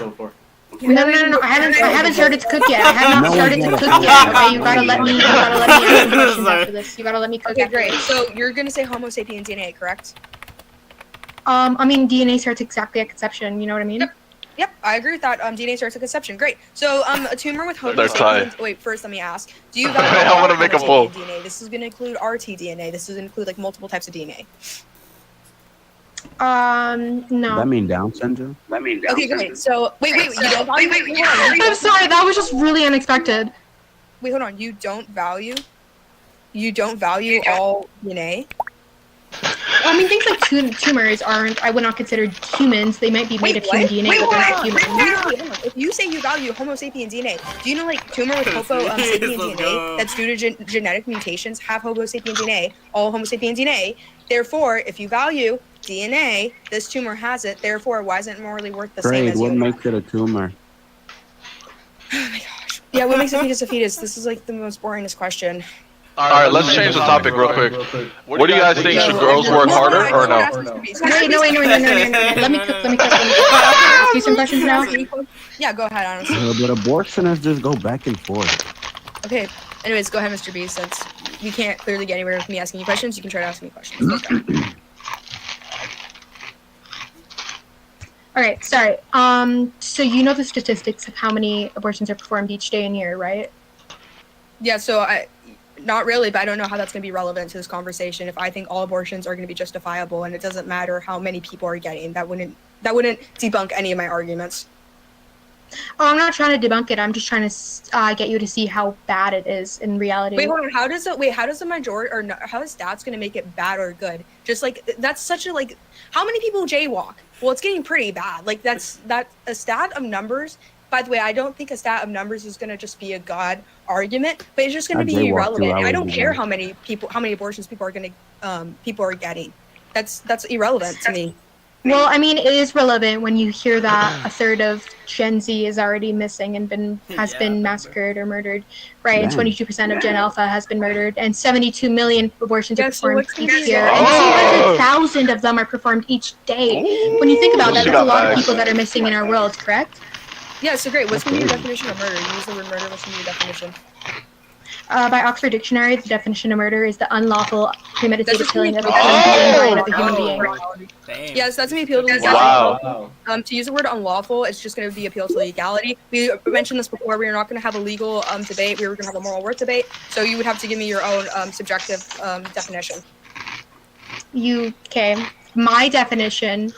No. I haven't started to cook yet. I have not started to cook yet. Okay, you gotta let me ask questions after this. You gotta let me cook. Okay, great. So you're gonna say Homo sapien DNA, correct? I mean, DNA starts exactly at conception. You know what I mean? Yep, I agree with that. DNA starts at conception. Great. So, a tumor with Homo sapiens. Wait, first let me ask. Do you value I want to make a poll. DNA? This is gonna include RT-DNA. This is gonna include like multiple types of DNA. No. That mean Down syndrome? Okay, great. So, wait. You don't value. I'm sorry. That was just really unexpected. Wait, hold on. You don't value all DNA. I mean, things like tumors aren't. I would not consider humans. They might be made of human DNA, but they're not human. If you say you value Homo sapien DNA, do you know like tumor with Homo sapien DNA that's due to genetic mutations have Homo sapien DNA, all Homo sapien DNA? Therefore, if you value DNA, this tumor has it. Therefore, why isn't it morally worth the same as you? What makes it a tumor? Oh my gosh. Yeah, what makes a fetus a fetus? This is like the most boringest question. Alright, let's change the topic real quick. What do you guys think? Should girls work harder or no? Wait, no. Let me cook. Ask you some questions now. Yeah, go ahead, honestly. But abortionists just go back and forth. Okay. Anyways, go ahead, Mr. B. Since you can't clearly get anywhere with me asking you questions, you can try to ask me questions. All right, sorry. So you know the statistics of how many abortions are performed each day and year, right? Yeah, so not really, but I don't know how that's going to be relevant to this conversation. If I think all abortions are going to be justifiable and it doesn't matter how many people are getting, that wouldn't debunk any of my arguments. Oh, I'm not trying to debunk it. I'm just trying to get you to see how bad it is in reality. Wait, hold on. How does the majority, or no, how is stats going to make it bad or good? Just like that's such a like. How many people jaywalk? Well, it's getting pretty bad. Like that's a stat of numbers. By the way, I don't think a stat of numbers is going to just be a god argument, but it's just going to be irrelevant. I don't care how many abortions people are getting. That's irrelevant to me. Well, I mean, it is relevant when you hear that a third of Gen Z is already missing and has been massacred or murdered, right? And Damn. 22% of Gen Alpha has been murdered, and 72 million abortions are Yeah, so performed what's gonna be each the- year, and Oh. 200,000 of them are performed each day. When you think about that, She that's a got lot of bags. people that are missing in our world, correct? Yeah, so great. What's gonna be your definition of murder? You use the word murder. What's gonna be your definition? By Oxford Dictionary, the definition of murder is the unlawful, premeditated That's killing of a just human me. being by another human Oh. being. Damn. Yes, that's gonna be appealed to Wow. To use the word unlawful, it's just going to be appealed to legality. We mentioned this before. We are not going to have a legal debate. We were going to have a moral worth debate. So you would have to give me your own subjective definition. Okay. My definition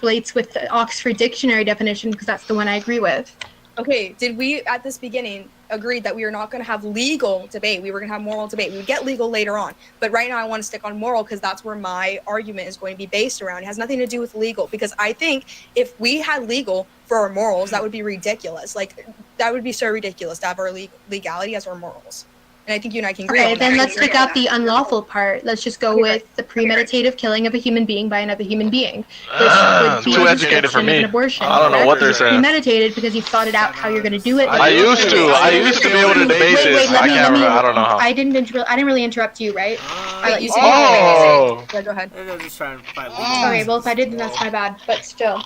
relates with the Oxford Dictionary definition because that's the one I agree with. Okay, did we at this beginning agree that we are not going to have legal debate? We were going to have moral debate. We would get legal later on. But right now I want to stick on moral because that's where my argument is going to be based around. It has nothing to do with legal because I think if we had legal for our morals, that would be ridiculous. Like, that would be so ridiculous to have our legality as our morals. And I think you and I can agree Okay, on then that. let's take out the unlawful part. Let's just go with the premeditative killing of a human being by another human being, which would be Too the educated for description of me. an abortion. I don't know what they're saying. Premeditated because you thought it out how you're going to do it. I used to be able to debate this. I can't remember. I don't know how. I didn't really interrupt you, right? I let you say. Oh. Yeah, go ahead. They're just trying to fight. Okay, well if I did, then that's my bad. But still,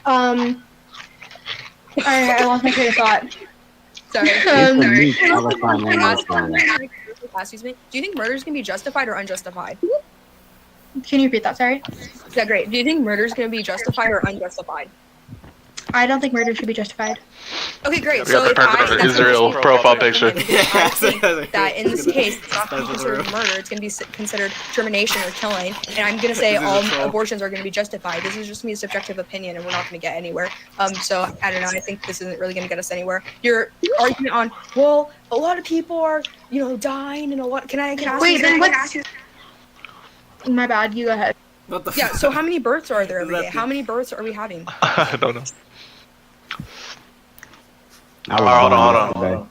I lost my train of thought. Sorry. Sorry. Excuse me. Do you think murder is going to be justified or unjustified? Can you repeat that? Sorry. Yeah, great. Do you think murder is going to be justified or unjustified? I don't think murder should be justified. Okay, great. We got the perfect Israel profile picture. I think that in this case, it's not going to be considered murder. It's going to be considered termination or killing. And I'm going to say all abortions are going to be justified. This is just me a subjective opinion, and we're not going to get anywhere. So I don't know. I think this isn't really going to get us anywhere. Your argument on, well, a lot of people are, dying, and a lot. Can I ask Wait, you? then what's? My bad. You go ahead. Yeah. So how many births are there every day? How many births are we having? I don't know. Hold on.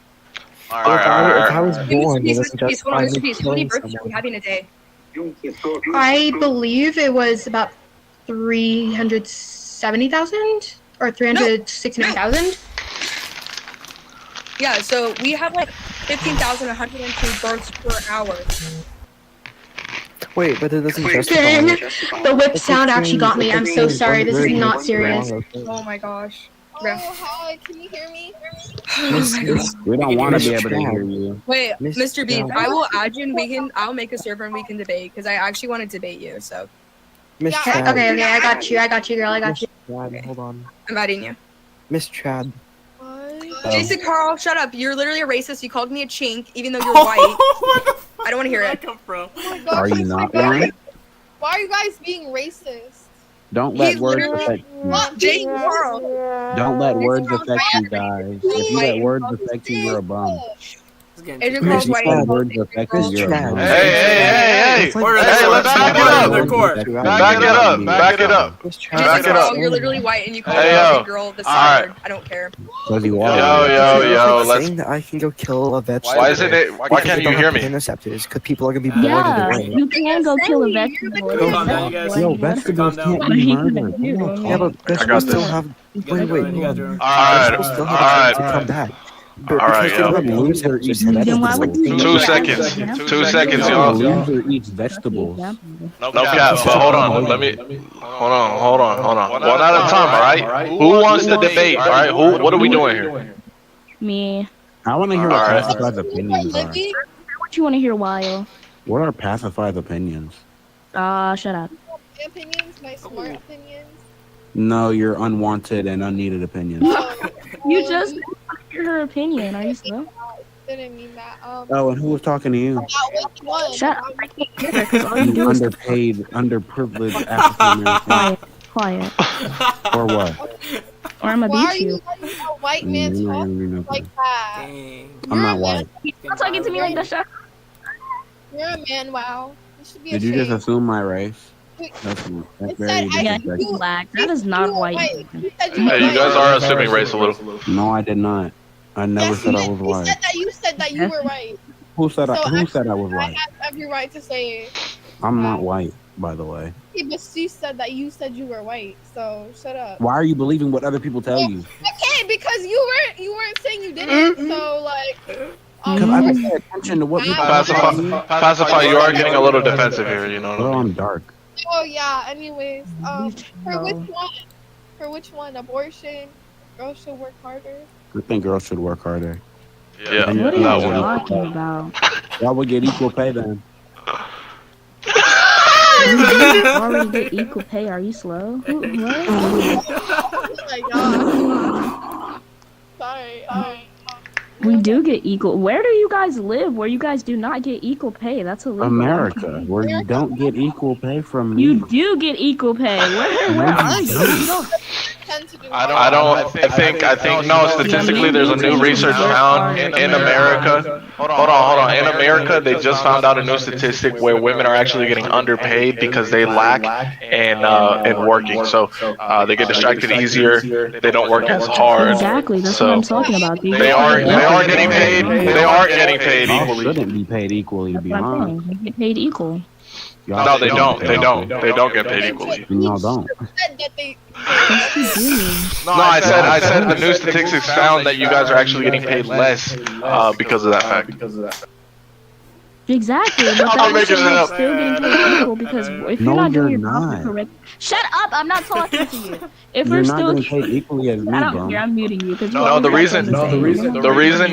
If I was born, it doesn't Hold justify on, me Mr. Beast, how many killing births are we someone. having a day? I believe it was about 370,000 or 369,000. Yeah, so we have like 15,102 births per hour. Wait, but it doesn't justify Dang, it. the whip sound actually got me. I'm so sorry. This is not serious. Oh my gosh. Oh, hi, can you hear me? We don't want to be able to hear you. Wait, Mr. Beast, I will add you and I'll make a server and we can debate because I actually want to debate you, so. Miss Okay, Chad. okay, I got you, girl. I got Miss you. Chad, hold on. I'm adding you. Miss Chad. Jason Carl, shut up. You're literally a racist. You called me a chink even though you're white. I don't want to hear it. Are you not one? Why are you guys being racist? Don't let words affect you. Jason Carl. Don't let words affect you, guys. If you let words affect you, you're a bum. Agent Carl's white. Let words affect you, you're a bum. Hey, let's back it up. Back it up. Jason Carl, you're literally white and you call me a girl this word. I don't care. Because you are. Yo, let's. Saying that I can go kill a vegetable. Why can't you hear me? Interceptors, because people are gonna be bored Yeah, of the way. you can go kill a vegetable. Yo, vegetables can't be murdered. Yeah, but vegetables still have. Wait. Vegetables still have a chance to come back. Alright, yo. Loser eats vegetables. 2 seconds. 2 seconds, y'all. Loser eats vegetables. No cap, but hold on. Hold on. One at a time, alright? Who wants to debate, alright? What are we doing here? Me. I want to hear what Pacified's opinions are. What you want to hear, Wile? What are Pacified's opinions? Shut up. My opinions, my smart opinions. No, your unwanted and unneeded opinions. You just want to hear her opinion. Are you slow? Didn't mean that. Oh, and who was talking to you? Which one? Shut up. I can't hear her because all you You do is underpaid, underprivileged African American. quiet. Or what? Or I'm gonna Why are beat you you. letting a white man You talk ain't nothing. like that? I'm not white. Stop talking to me like that, shut You're a man, wow. You should be Did you just ashamed. assume my race? It That's said very I- Yeah, disrespectful. he's black. That is not white. You said you were Hey, you white. guys are assuming race a little. No, I did not. I never Yes, said I you was did. white. You said that you were white. Who said So I was I white? have every right to say it. I'm not white. by the way. Yeah, but she said that you said you were white, so shut up. Why are you believing what other people tell you? Okay, because you weren't saying you didn't, so like. Because I don't pay attention to what people tell me. Pacify, you are getting a little defensive here, you know what I Bro, mean? I'm dark. Oh yeah. Anyways, for which one? For which one? Abortion. Girls should work harder. I think girls should work harder. Yeah. And What are y'all you would- talking about? Y'all would get equal pay then. Already get equal pay? Are you slow? What? Oh my god. Sorry. We do get equal. Where do you guys live? Where you guys do not get equal pay? That's illegal. America, where you don't get equal pay from me. You do get equal pay. Where are you? You don't. I think no, statistically there's a new research found in America. Hold on. In America, they just found out a new statistic where women are actually getting underpaid because they lack in working. So they get distracted easier. They don't work as hard. Exactly. That's what I'm talking about. They are getting paid. They are getting paid Y'all equally. shouldn't be paid equally, to be That's what I'm honest. saying. They get paid equal. No, they don't. They don't get paid equally. Y'all don't. Said that they. No, I said the new statistics found that you guys are actually getting paid less because of that fact. Exactly. But I'm that's making it up. still getting paid equal because if you're No, not doing you're your job not. correct. Shut up! I'm not talking to you. If You're we're not still. getting paid equally as me, I don't bro. care. I'm muting you because No, the reason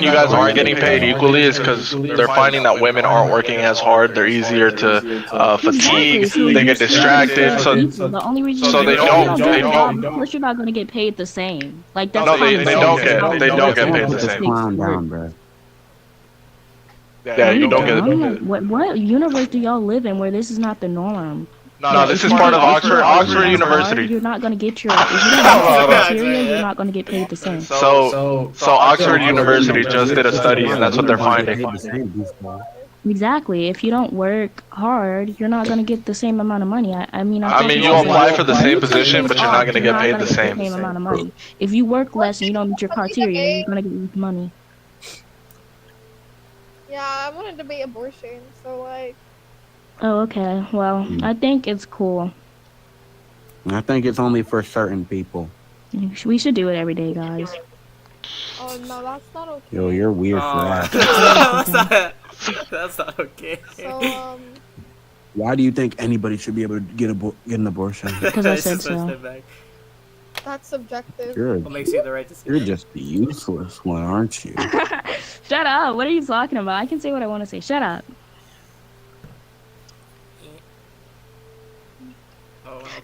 you guys aren't getting paid equally is because they're finding that women aren't working as hard. They're easier to fatigue. They get distracted. So the only reason so they don't. do your job, of course you're not going to get paid the same. Like that's No, they common don't sense. get they don't get paid Put the this same. clown down, bro. Yeah, you don't get it. What universe do y'all live in where this is not the norm? No, this is part of Oxford University. You're not going to get your. If you don't have the criteria, you're not going to get paid the same. So Oxford University just did a study, and that's what they're finding. Exactly. If you don't work hard, you're not going to get the same amount of money. I mean, you apply for the same position, but you're not going to get paid the same. Amount of money. If you work less and you don't meet your criteria, you're going to get less money. Yeah, I want to debate abortion, so like. Oh, okay. Well, I think it's cool. I think it's only for certain people. We should do it every day, guys. Oh no, that's not okay. Yo, you're weird for that. That's not okay. So Why do you think anybody should be able to get an abortion? Because I said so. that's subjective. What makes you the right decision? You're just the useless one, aren't you? Shut up. What are you talking about? I can say what I want to say. Shut up.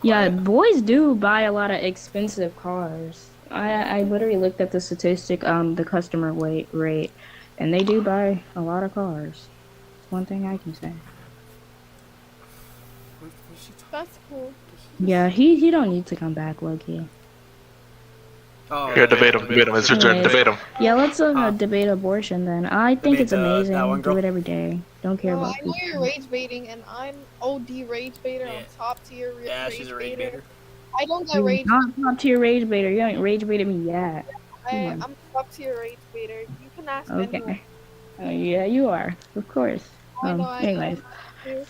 Yeah, boys do buy a lot of expensive cars. I literally looked at the statistic, the customer rate, and they do buy a lot of cars. It's one thing I can say. That's cool. Yeah, he don't need to come back, low-key. Here, debate him. It's your turn. Debate him. Yeah, let's debate abortion then. I think Debate it's amazing. that one Do girl. it every day. Don't care No, about I know people. you're rage baiting, and I'm OD rage baiter. I'm top tier Yeah, rage she's a rage baiter. baiter. I don't get You're rage. not top tier rage baiter. You ain't rage baited me yet. I'm top tier rage baiter. You can ask anyone. Okay. Oh, yeah, you are. Of course. I know, I Anyways. know.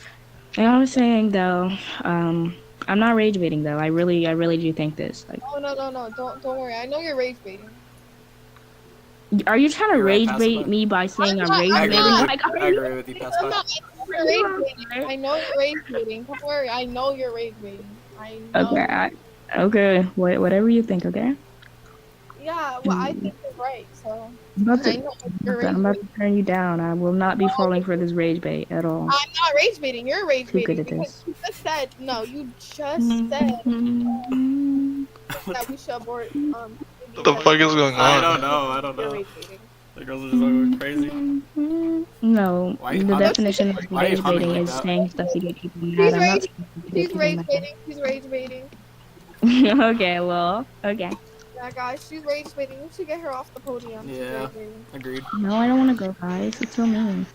And I'm saying though, I'm not rage baiting though. I really do think this. Like, Oh no, don't worry. I know you're rage baiting. are you trying to You're right, rage bait Pascal. me by saying I'm rage I baiting? agree with you, I'm Pascal. not. You're rage baiting. I know you're rage baiting. Don't worry. I know you're rage baiting. I know. Okay. Okay. Whatever you think. Okay. Yeah. Well, I think you're right. So. I'm about I know you're I'm about to turn you down. I will not be falling for this rage bait at all. I'm not rage baiting. You're rage Too good baiting at because this. you just said no. You just said that we should abort. What the fuck is going on? I don't know. You're rage baiting. The girls are just going crazy. No, Why you the humming? definition of Why you rage humming baiting like is that? saying stuff to get people mad. He's I'm not rage. saying stuff to get He's people rage mad. baiting. He's rage baiting. Okay, well, okay. Yeah, guys, she's rage baiting. We should get her off the podium. She's Yeah, rage baiting. agreed. No, I don't want to go, guys. It's so mean.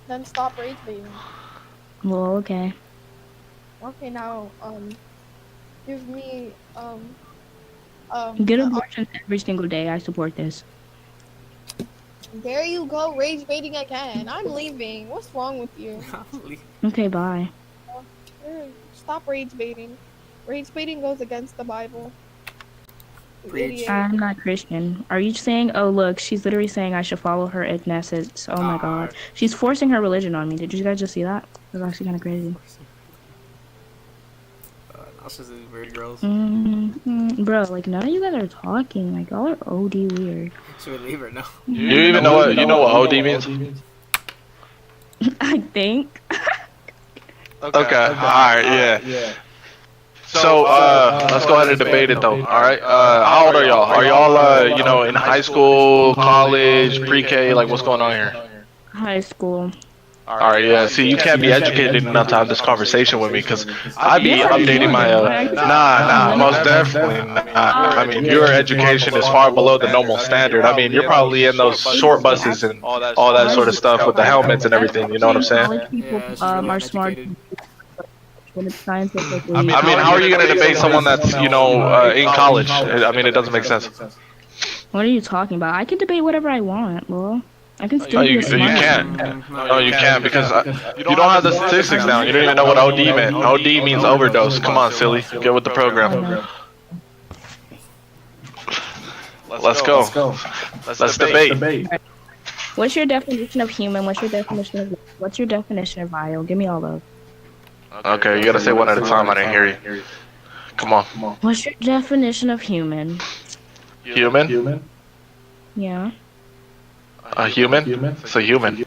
Then stop rage baiting. Well, okay. Okay, now give me Get abortions every single day. I support this. There you go, rage baiting again. I'm leaving. What's wrong with you? Okay, bye. You're Stop rage baiting. Rage baiting goes against the Bible. You idiot. I'm not Christian. Are you saying, oh, look, she's literally saying I should follow her Agnesis. Oh my god. She's forcing her religion on me. Did you guys just see that? It was actually kind of crazy. Now she's these weird girls. Bro, like, none of you guys are talking. Like, y'all are OD weird. Should we leave her? No. You even know what OD means? I think. Okay. Alright, yeah. So, let's go ahead and debate it though. Alright. How old are y'all? Are y'all, in high school, college, pre-K? Like, what's going on here? High school. Alright, yeah. See, you can't be educated enough to have this conversation with me, because I be updating my, Nah, most definitely not. I mean, your education is far below the normal standard. I mean, you're probably in those short buses and all that sort of stuff with the helmets and everything, you know what I'm saying? College people are smart. When it's scientifically. I mean, how are you going to debate someone that's, in college? I mean, it doesn't make sense. What are you talking about? I can debate whatever I want, bro. I can still be you smart. can't. No, you can't, because you don't have the statistics down. You don't even know what OD meant. OD means overdose. Come on, silly. Get with the program. Let's go. Let's debate. What's your definition of human? What's your definition of vile? Give me all those. Okay, you gotta say one at a time. I didn't hear you. Come on. What's your definition of human? Human? Yeah. A human? It's a human.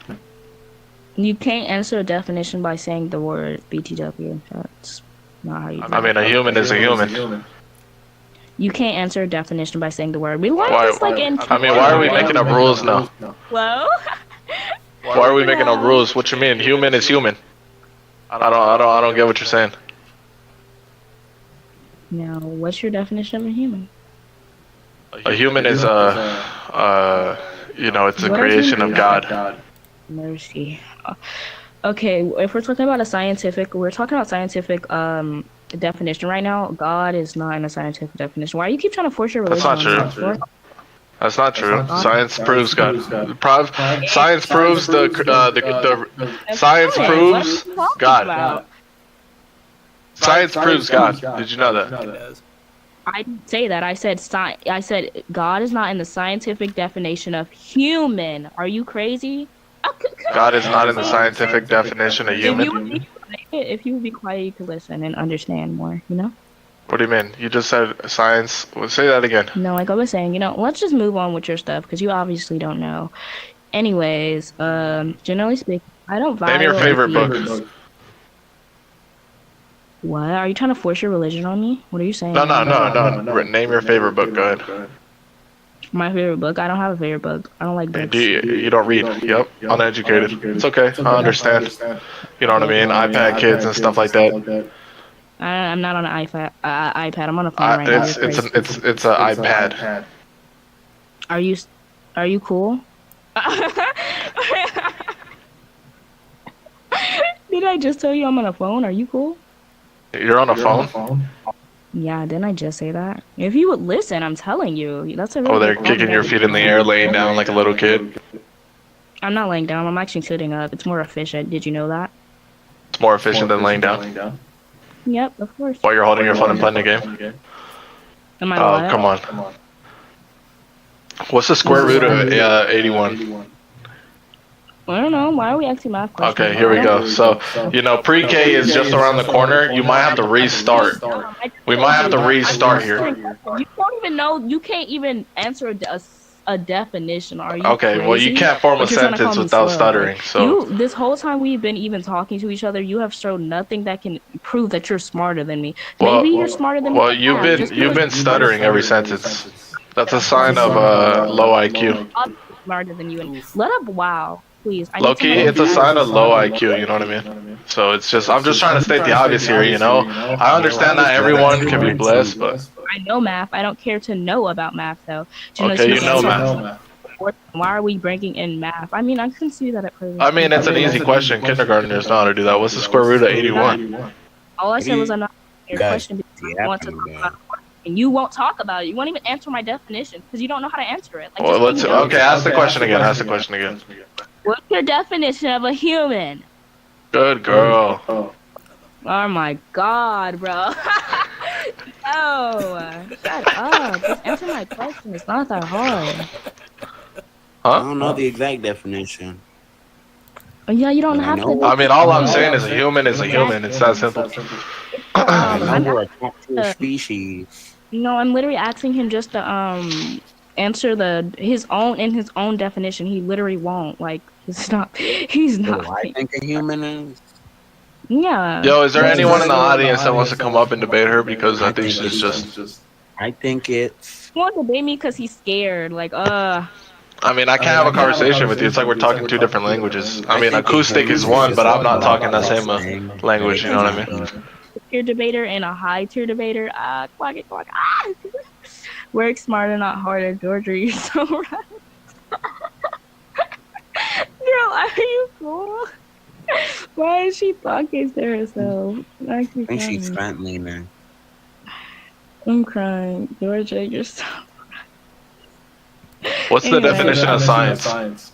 You can't answer a definition by saying the word BTW. That's not how you do it. I mean, a human is a human. You can't answer a definition by saying the word. We learned this like in. I mean, why are we making up rules now? Hello? Why are we making up rules? What you mean? Human is human. I don't get what you're saying. Now, what's your definition of a human? A human is it's a creation of God. Mercy. Okay, if we're talking about we're talking about scientific definition right now. God is not in a scientific definition. Why do you keep trying to force your religion? That's not true. That's not true. Science proves God. Science proves Science proves God. Science proves God. Did you know that? I didn't say that. I said God is not in the scientific definition of human. Are you crazy? God is not in the scientific definition of human. If you would be quiet, you could listen and understand more. You know. What do you mean? You just said science. Well, say that again. No, like I was saying, let's just move on with your stuff because you obviously don't know. Anyways, generally speaking, I don't value. Name your favorite book. What? Are you trying to force your religion on me? What are you saying? No. Name your favorite book. Go ahead. My favorite book? I don't have a favorite book. I don't like books. You don't read? Yep. Uneducated. It's okay. I understand. You know what I mean? iPad kids and stuff like that. I'm not on an iPad. I'm on a phone right now. It's an iPad. Are you cool? Did I just tell you I'm on a phone? Are you cool? You're on a phone? Yeah, didn't I just say that? If you would listen, I'm telling you. That's a really they're kicking your feet in the air, laying down like a little kid? I'm not laying down. I'm actually sitting up. It's more efficient. Did you know that? It's more efficient than laying down? Yep, of course. While you're holding your phone and playing the game? Am I come on. What's the square root of 81? I don't know. Why are we asking math questions? Okay, here we go. So, pre-K is just around the corner. You might have to restart. We might have to restart here. You don't even know. You can't even answer a definition. Are you okay, crazy? Well, you can't form a sentence without stuttering. So this whole time we've been even talking to each other, you have shown nothing that can prove that you're smarter than me. Maybe you're smarter than me. Well, you've been stuttering every sentence. That's a sign of low IQ. I'm smarter than you. And let up. Wow. Please. Low-key, it's a sign of low IQ, you know what I mean? So I'm just trying to state the obvious here, I understand not everyone can be blessed, but... I know math. I don't care to know about math, though. Okay, you know math. Why are we breaking in math? I mean, I can see that at first. I mean, it's an easy question. Kindergartners know how to do that. What's the square root of 81? All I said was I'm not your question because I want to talk about it. And you won't talk about it. You won't even answer my definition because you don't know how to answer it. Okay, ask the question again. What's your definition of a human? Good girl. Oh my god, bro. No, shut up. Just answer my question. It's not that hard. Huh? I don't know the exact definition. Yeah, you don't But I have know. to. I mean, all I'm saying is a human is a human. It's that simple. I know I'm we're a top tier species. No, I'm literally asking him just to answer his own definition. He literally won't. Like he's What not. do I think a human is? Yeah. Yo, is there anyone in the audience that wants to come up and debate her? Because I think she's just. I think it's. He won't debate me because he's scared. Like, I mean, I can't have a conversation with you. It's like we're talking two different languages. I mean, acoustic is one, but I'm not talking that same language. You know what I mean? tier debater and a high tier debater. Quack it, quack. Work smarter, not harder. Georgia, you're so right. Girl, are you cool? Why is she talking to herself? I think she's friendly now. I'm crying. Georgia, you're so What's the definition of science?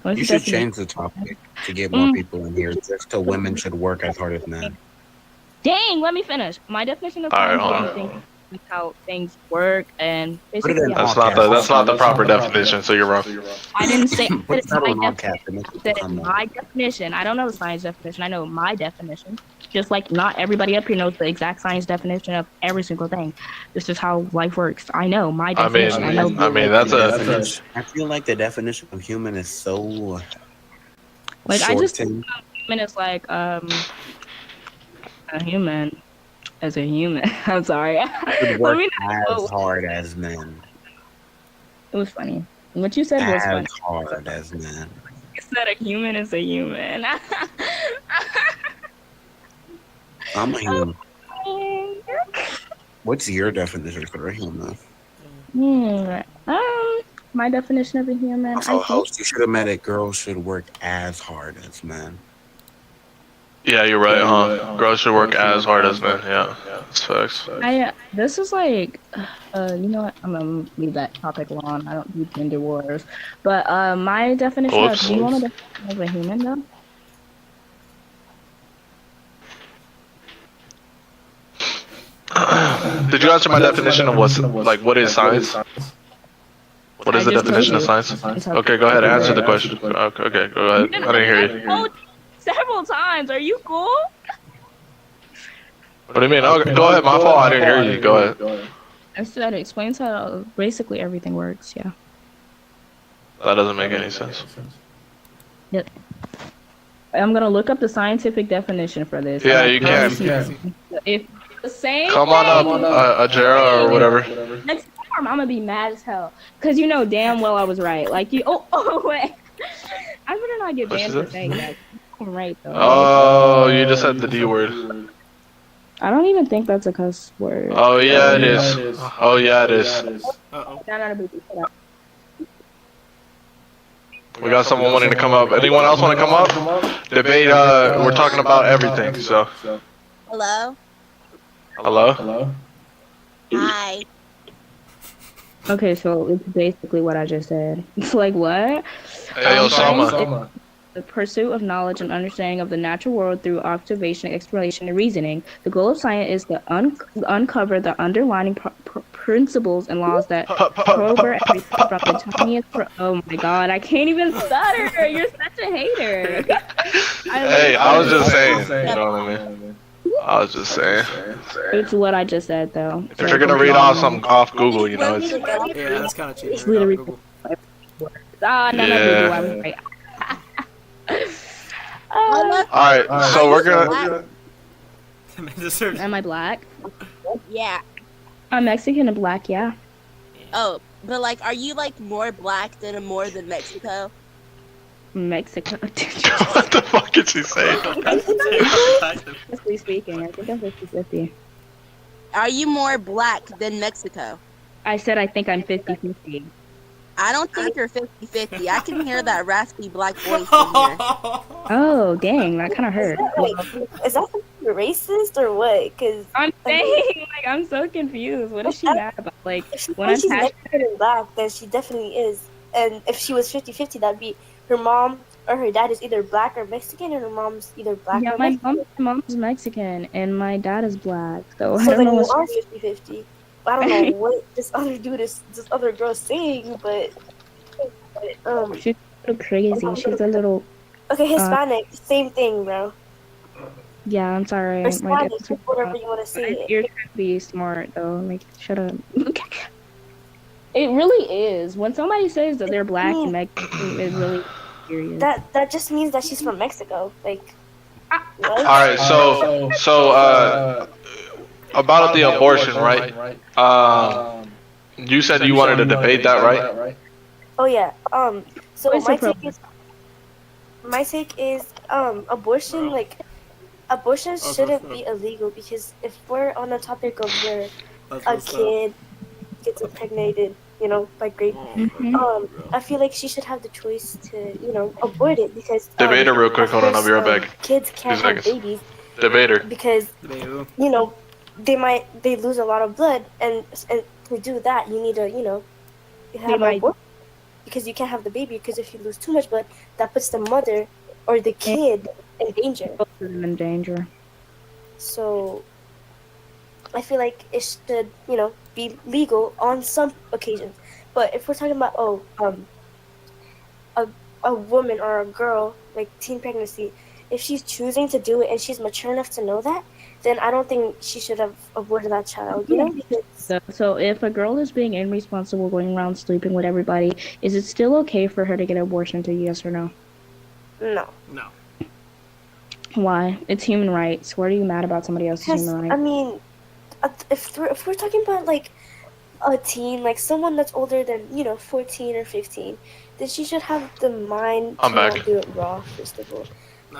You should change the topic to get more people in here. Just so women should work as hard as men. Dang, let me finish. My definition of science is how things work and basically that's not the proper definition, so you're wrong. I didn't say my definition. I don't know the science definition. I know my definition. Just like not everybody up here knows the exact science definition of every single thing. This is how life works. I know my definition. I mean that's definition. I feel like the definition of human is so like I just think human is like a human as a human. I'm sorry. Work as hard as men. It was funny. What you said was funny. As hard as men. You said a human is a human. I'm a human. What's your definition for a human? My definition of a human. Also, host, you should have met it. Girls should work as hard as men. Yeah, you're right, huh? Girls should work as hard as men. Yeah, that's facts. This is like, you know what? I'm gonna leave that topic alone. I don't do gender wars, but my definition of do you want a definition of a human though? Did you answer my definition of what is science? What is the definition of science? Okay, go ahead. Answer the question. Okay, go ahead. I didn't hear you. Several times. Are you cool? What do you mean? Okay, go ahead. My fault. I didn't hear you. Go ahead. I said it explains how basically everything works. Yeah. That doesn't make any sense. Yep. I'm gonna look up the scientific definition for this. Yeah, you can. If the same. Come on up, Ajera or whatever. Next time, I'm gonna be mad as hell, cause you know damn well I was right. Like you. Oh wait. I better not get banned for saying that. I'm right though. Oh, you just said the D word. I don't even think that's a cuss word. Oh yeah, it is. Oh yeah, it is. We got someone wanting to come up. Anyone else want to come up? Debate. We're talking about everything. So. Hello. Hello. Hi. Okay, so it's basically what I just said. It's like what? Hey, Osama. The pursuit of knowledge and understanding of the natural world through observation, exploration, and reasoning. The goal of science is to uncover the underlying principles and laws that probe everything from the tiniest. Oh my god, I can't even stutter. You're such a hater. Hey, I was just saying. You know what I mean? I was just saying. It's what I just said, though. If you're gonna read off some off Google, you know it's. Yeah, that's kind of cheating. It's literally. No, Google. I'm right. Alright, so we're gonna. Am I black? Yeah. I'm Mexican and black, yeah. Oh, but like, are you like more black than Mexico? Mexico. What the fuck did she say? Honestly speaking, I think I'm 50-50. Are you more black than Mexico? I said I think I'm 50-50. I don't think you're 50-50. I can hear that raspy black voice from here. Oh, dang, that kind of hurt. Wait, is that racist or what? Cause I'm saying, like, I'm so confused. What is she mad about? Like, when she's Mexican and black, then she definitely is. And if she was 50-50, that'd be her mom or her dad is either black or Mexican, and her mom's either black Yeah, or my Mexican. mom's Mexican and my dad is black, so I So don't then know you what's. are 50-50. I don't know what this other girl is saying, but She's a little crazy. She's a little. okay, Hispanic, same thing, bro. Yeah, I'm sorry. Or My Spanish, dad's. whatever you want to say it. You're trying to be smart though. Like, shut up. It really is. When somebody says that they're black and Mexican, it really is serious. That just means that she's from Mexico. Like, what? All right, so about the abortion, right? You said you wanted to debate that, right? Oh yeah. So What's my the take is abortion, like abortion shouldn't be illegal, because if we're on the topic of where a kid gets impregnated, by grape, I feel like she should have the choice to, abort it, because Debater, real quick. of Hold on, I'll course, be right back. kids can't 2 have seconds. babies Debater. because they lose a lot of blood, and to do that you need to you have an abortion, because you can't have the baby, because if you lose too much blood, that puts the mother or the kid in danger. Both of them in danger. So I feel like it should, be legal on some occasions. But if we're talking about a woman or a girl, like teen pregnancy, if she's choosing to do it and she's mature enough to know that, then I don't think she should have aborted that child, because So if a girl is being irresponsible, going around sleeping with everybody, is it still okay for her to get an abortion? To yes or no? No. Why? It's human rights. What are you mad about somebody else's human rights? I mean, if we're talking about like a teen, like someone that's older than 14 or 15, then she should have the mind to not do it raw. First of all,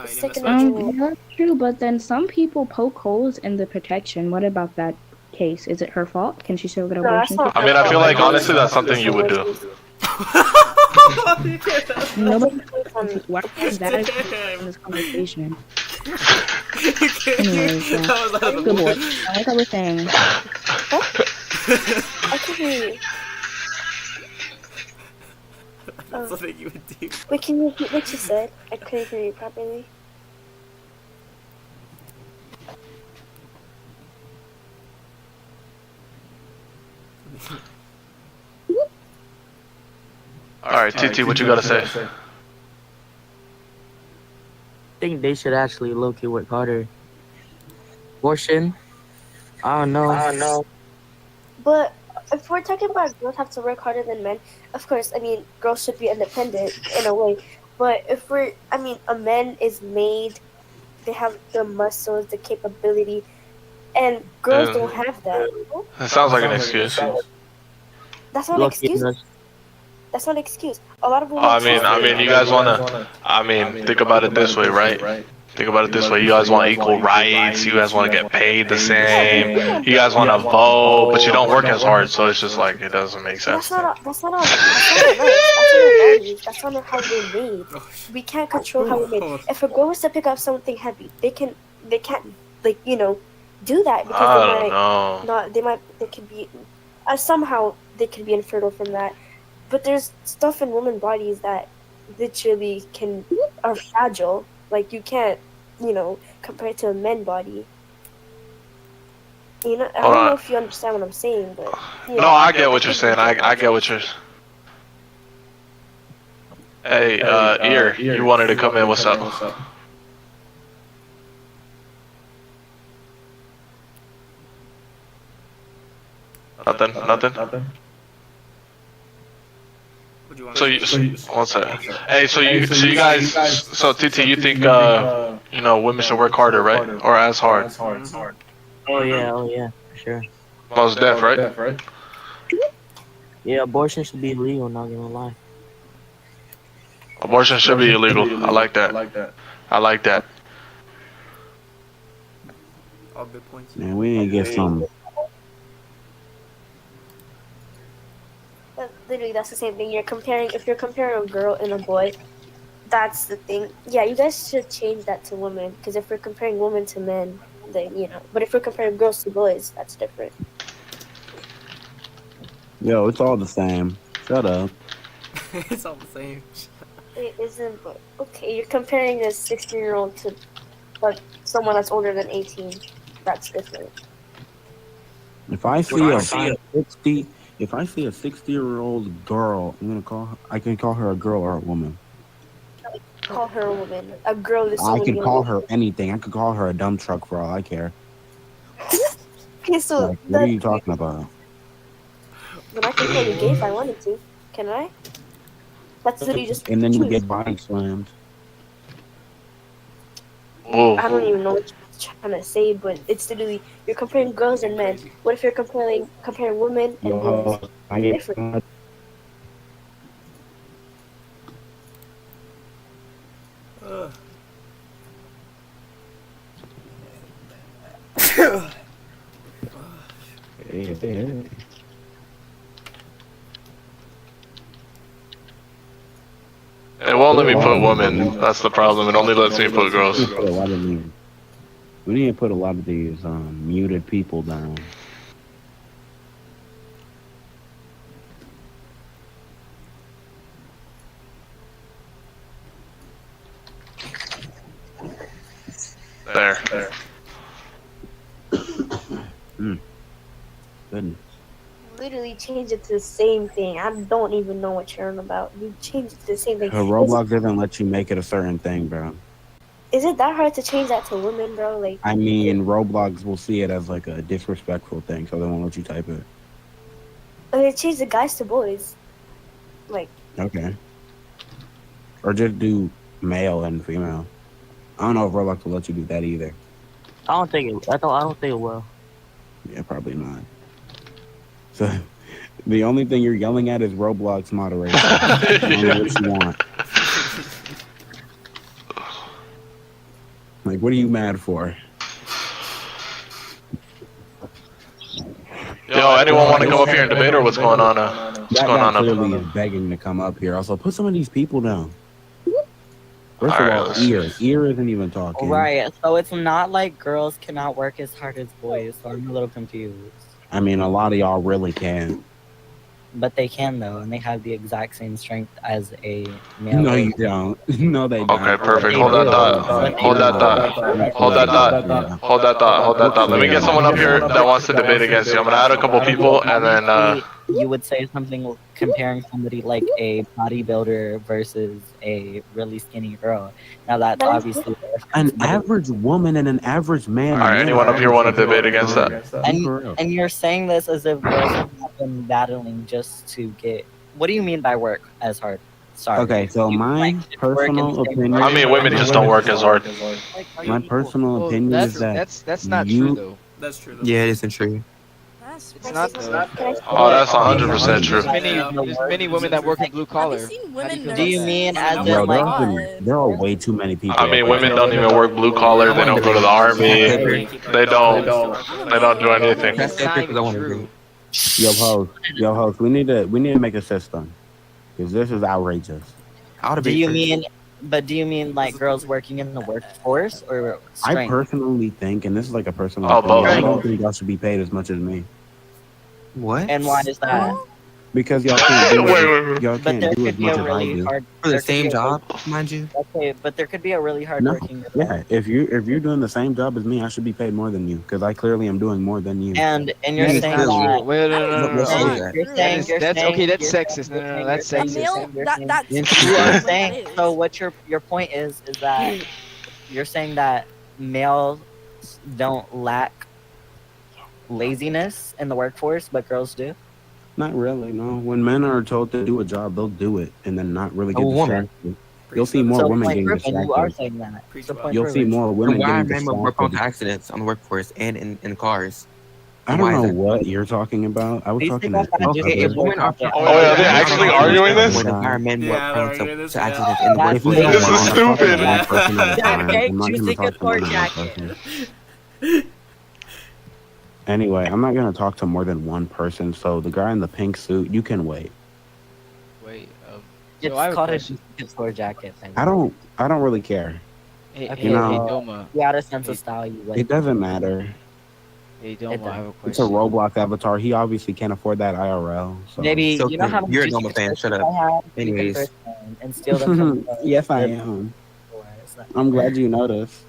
second of all, That's true, but then some people poke holes in the protection. What about that case? Is it her fault? Can she still get an abortion? I mean, I feel like honestly that's something you would do. Nobody. Why is that in this conversation? Anyways, yeah. Good boy. Like I was saying. I can hear you. That's something you would do. Wait, can you repeat what you said? I couldn't hear you properly. Alright, TT, what you gotta say? I think they should actually look at what Carter. Abortion. I don't know. But if we're talking about girls have to work harder than men, of course, I mean, girls should be independent in a way. But if a man is made, they have the muscles, the capability, and girls don't have that. That sounds like an excuse. That's not an excuse. That's not an excuse. A lot of women. I mean, you guys wanna. I mean, think about it this way, right? Think about it this way. You guys want equal rights. You guys want to get paid the same. You guys want to vote, but you don't work as hard. So it's just like it doesn't make sense. That's not our rights. That's not our values. That's not how we're made. We can't control how we're made. If a girl was to pick up something heavy, they can't do that, because they could be somehow they could be infertile from that. But there's stuff in women bodies that literally are fragile. Like you can't, compare it to a men's body. I don't know if you understand what I'm saying, but no, I get what you're saying. I get what you're. Hey, Ear, you wanted to come in. What's up? Nothing. What's that? Hey, so you guys, so TT, you think women should work harder, right, or as hard? Oh yeah, for sure. Most deaf, right? Yeah, abortion should be illegal. Not gonna lie. Abortion should be illegal. I like that. All good points. Man, we need to get some. Literally, that's the same thing. If you're comparing a girl and a boy, that's the thing. Yeah, you guys should change that to women, because if we're comparing women to men, then But if we're comparing girls to boys, that's different. Yo, it's all the same. Shut up. It's all the same. It isn't, but okay. You're comparing a 16-year-old to like someone that's older than 18. That's different. If I see a 60, if I see a 60-year-old girl, I can call her a girl or a woman. Call her a woman. A girl is I someone can younger. call her anything. I could call her a dump truck for all I care. Okay, so Like, what are you talking about? then I can call you gay if I wanted to. Can I? That's literally just And then you choose. get body slammed. I don't even know what you're trying to say, but it's literally you're comparing girls and men. What if you're comparing women and boys? Different. Hey. It won't let me put women. That's the problem. It only lets me put girls. We need to put a lot of these muted people down. There. Goodness. Literally change it to the same thing. I don't even know what you're on about. You change it to the same thing. Roblox doesn't let you make it a certain thing, bro. Is it that hard to change that to women, bro? Like, I mean, Roblox will see it as like a disrespectful thing, so they won't let you type it. they change the guys to boys. Like, Okay. Or just do male and female. I don't know if Roblox will let you do that either. I don't think it will. Yeah, probably not. So, the only thing you're yelling at is Roblox moderation. I don't know what you want. Like, what are you mad for? Yo, anyone want to come up here and debate, or what's going on? What's going on? Clearly is begging to come up here. Also, put some of these people down. First of all, Ear isn't even talking. Right, so it's not like girls cannot work as hard as boys, so I'm a little confused. I mean, a lot of y'all really can. But they can, though, and they have the exact same strength as a male. No, you don't. No, they don't. Okay, perfect. Hold that thought. Hold that thought. Hold that thought. Hold that thought. Hold that thought. Let me get someone up here that wants to debate against you. I'm gonna add a couple people, and then you would say something comparing somebody like a bodybuilder versus a really skinny girl. Now that's obviously an average woman and an average man. All right, anyone up here want to debate against that? And you're saying this as if girls have been battling just to get. What do you mean by work as hard? Sorry. Okay, so my personal opinion. I mean, women just don't work as hard. My personal opinion is that that's not true though. That's true. Yeah, it isn't true. It's not though. Oh, that's 100% true. There's many women that work in blue collar. Do you mean as in Bro, like? there are way too many people. I mean, women don't even work blue collar. They don't go to the army. They don't do anything. That's not even true. Yo, host, we need to make a system because this is outrageous. Do you mean like girls working in the workforce or I strength? personally think, and this is like a personal opinion, I don't think y'all should be paid as much as me. What? And why is that? Because y'all can't do y'all But can't there do as could be much a as I really do. hard For the same job, mind you. Okay, but there could be a really hard No, working. yeah. If you're doing the same job as me, I should be paid more than you because I clearly am doing more than you. And you're saying that. Wait, no. That's okay. That's sexist. No, that's sexist. You are saying. So what your point is that you're saying that males don't lack laziness in the workforce, but girls do. Not really, no. When men are told to do a job, they'll do it and then not really get woman. distracted. You'll see more women getting distracted. You are saying that. You'll see more women Why are getting men more prone to distracted. accidents on the workforce and in cars? I don't know what you're talking about. I was talking to If women are are they actually arguing this? Why are men more prone to accidents in the If you workforce? don't This is want to talk stupid. about one person at a time, Jack, I'm not choose gonna a talk good to more word, than one Jack. person. Anyway, I'm not gonna talk to more than one person. So the guy in the pink suit, you can wait. Wait, It's so I have a called a question. store jacket thing. I don't really care. Hey, Okay, Doma. you got a sense of style. You like. It doesn't matter. Hey, Doma, I have a It's a question. Roblox avatar. He obviously can't afford that IRL. So. Maybe So you know how you're a much Doma fan. Shut I up. have? Anyways, and steal them from Yes, I am. I'm glad you noticed.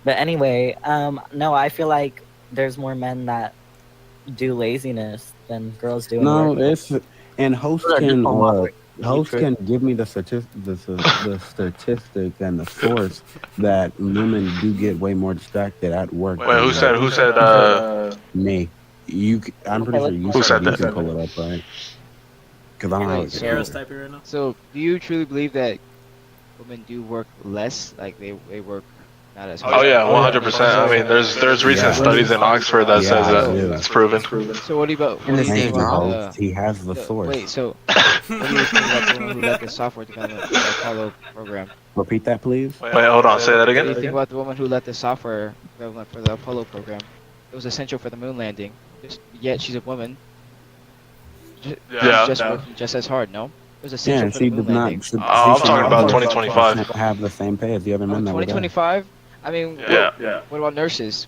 But anyway, no, I feel like there's more men that do laziness than girls do. No, work. it's and hosts can give me the statistic and the source that women do get way more distracted at work. Wait, who said? Me? I'm pretty sure you said that. You can pull it up, right? Because I don't know. Sarah's typing right now. So, do you truly believe that women do work less? Like they work not as hard? Oh yeah, 100%. I mean, there's recent studies in Oxford that says that it's proven. So what about In the same job? He has the source. Wait, so what do you think about the woman who let the software develop the Apollo program? Repeat that, please. Wait, hold on. Say that What do again. you think about the woman who let the software develop for the Apollo program? It was essential for the moon landing. Yet she's a woman. Yeah. Just working just as hard, no? It was Yeah, essential and for she the moon did not. landing. I'm talking about 2025. Have the same pay as the other men that were there. 2025? I mean, Yeah. what about nurses?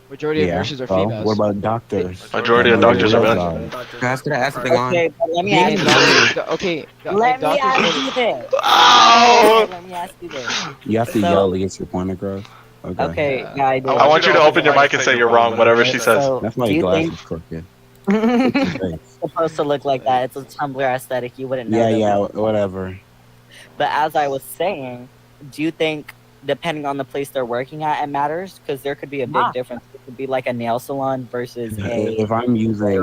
Majority of nurses are well, females. what about doctors? Majority of doctors are men. Guys, can I ask something on? Okay, but let me Okay, ask you doctors, okay, Let me doctors ask you this. Oh! Let me ask you this. You have to yell to get your point across. Okay, yeah, I do. I want you to open your mic and say you're wrong, whatever she says. So, That's why do your you glass think is crooked. it's supposed to look like that? It's a Tumblr aesthetic. You wouldn't know. Yeah, that. whatever. But as I was saying, do you think, depending on the place they're working at, it matters? Because there could be a big difference. It could be like a nail salon versus a. If I'm using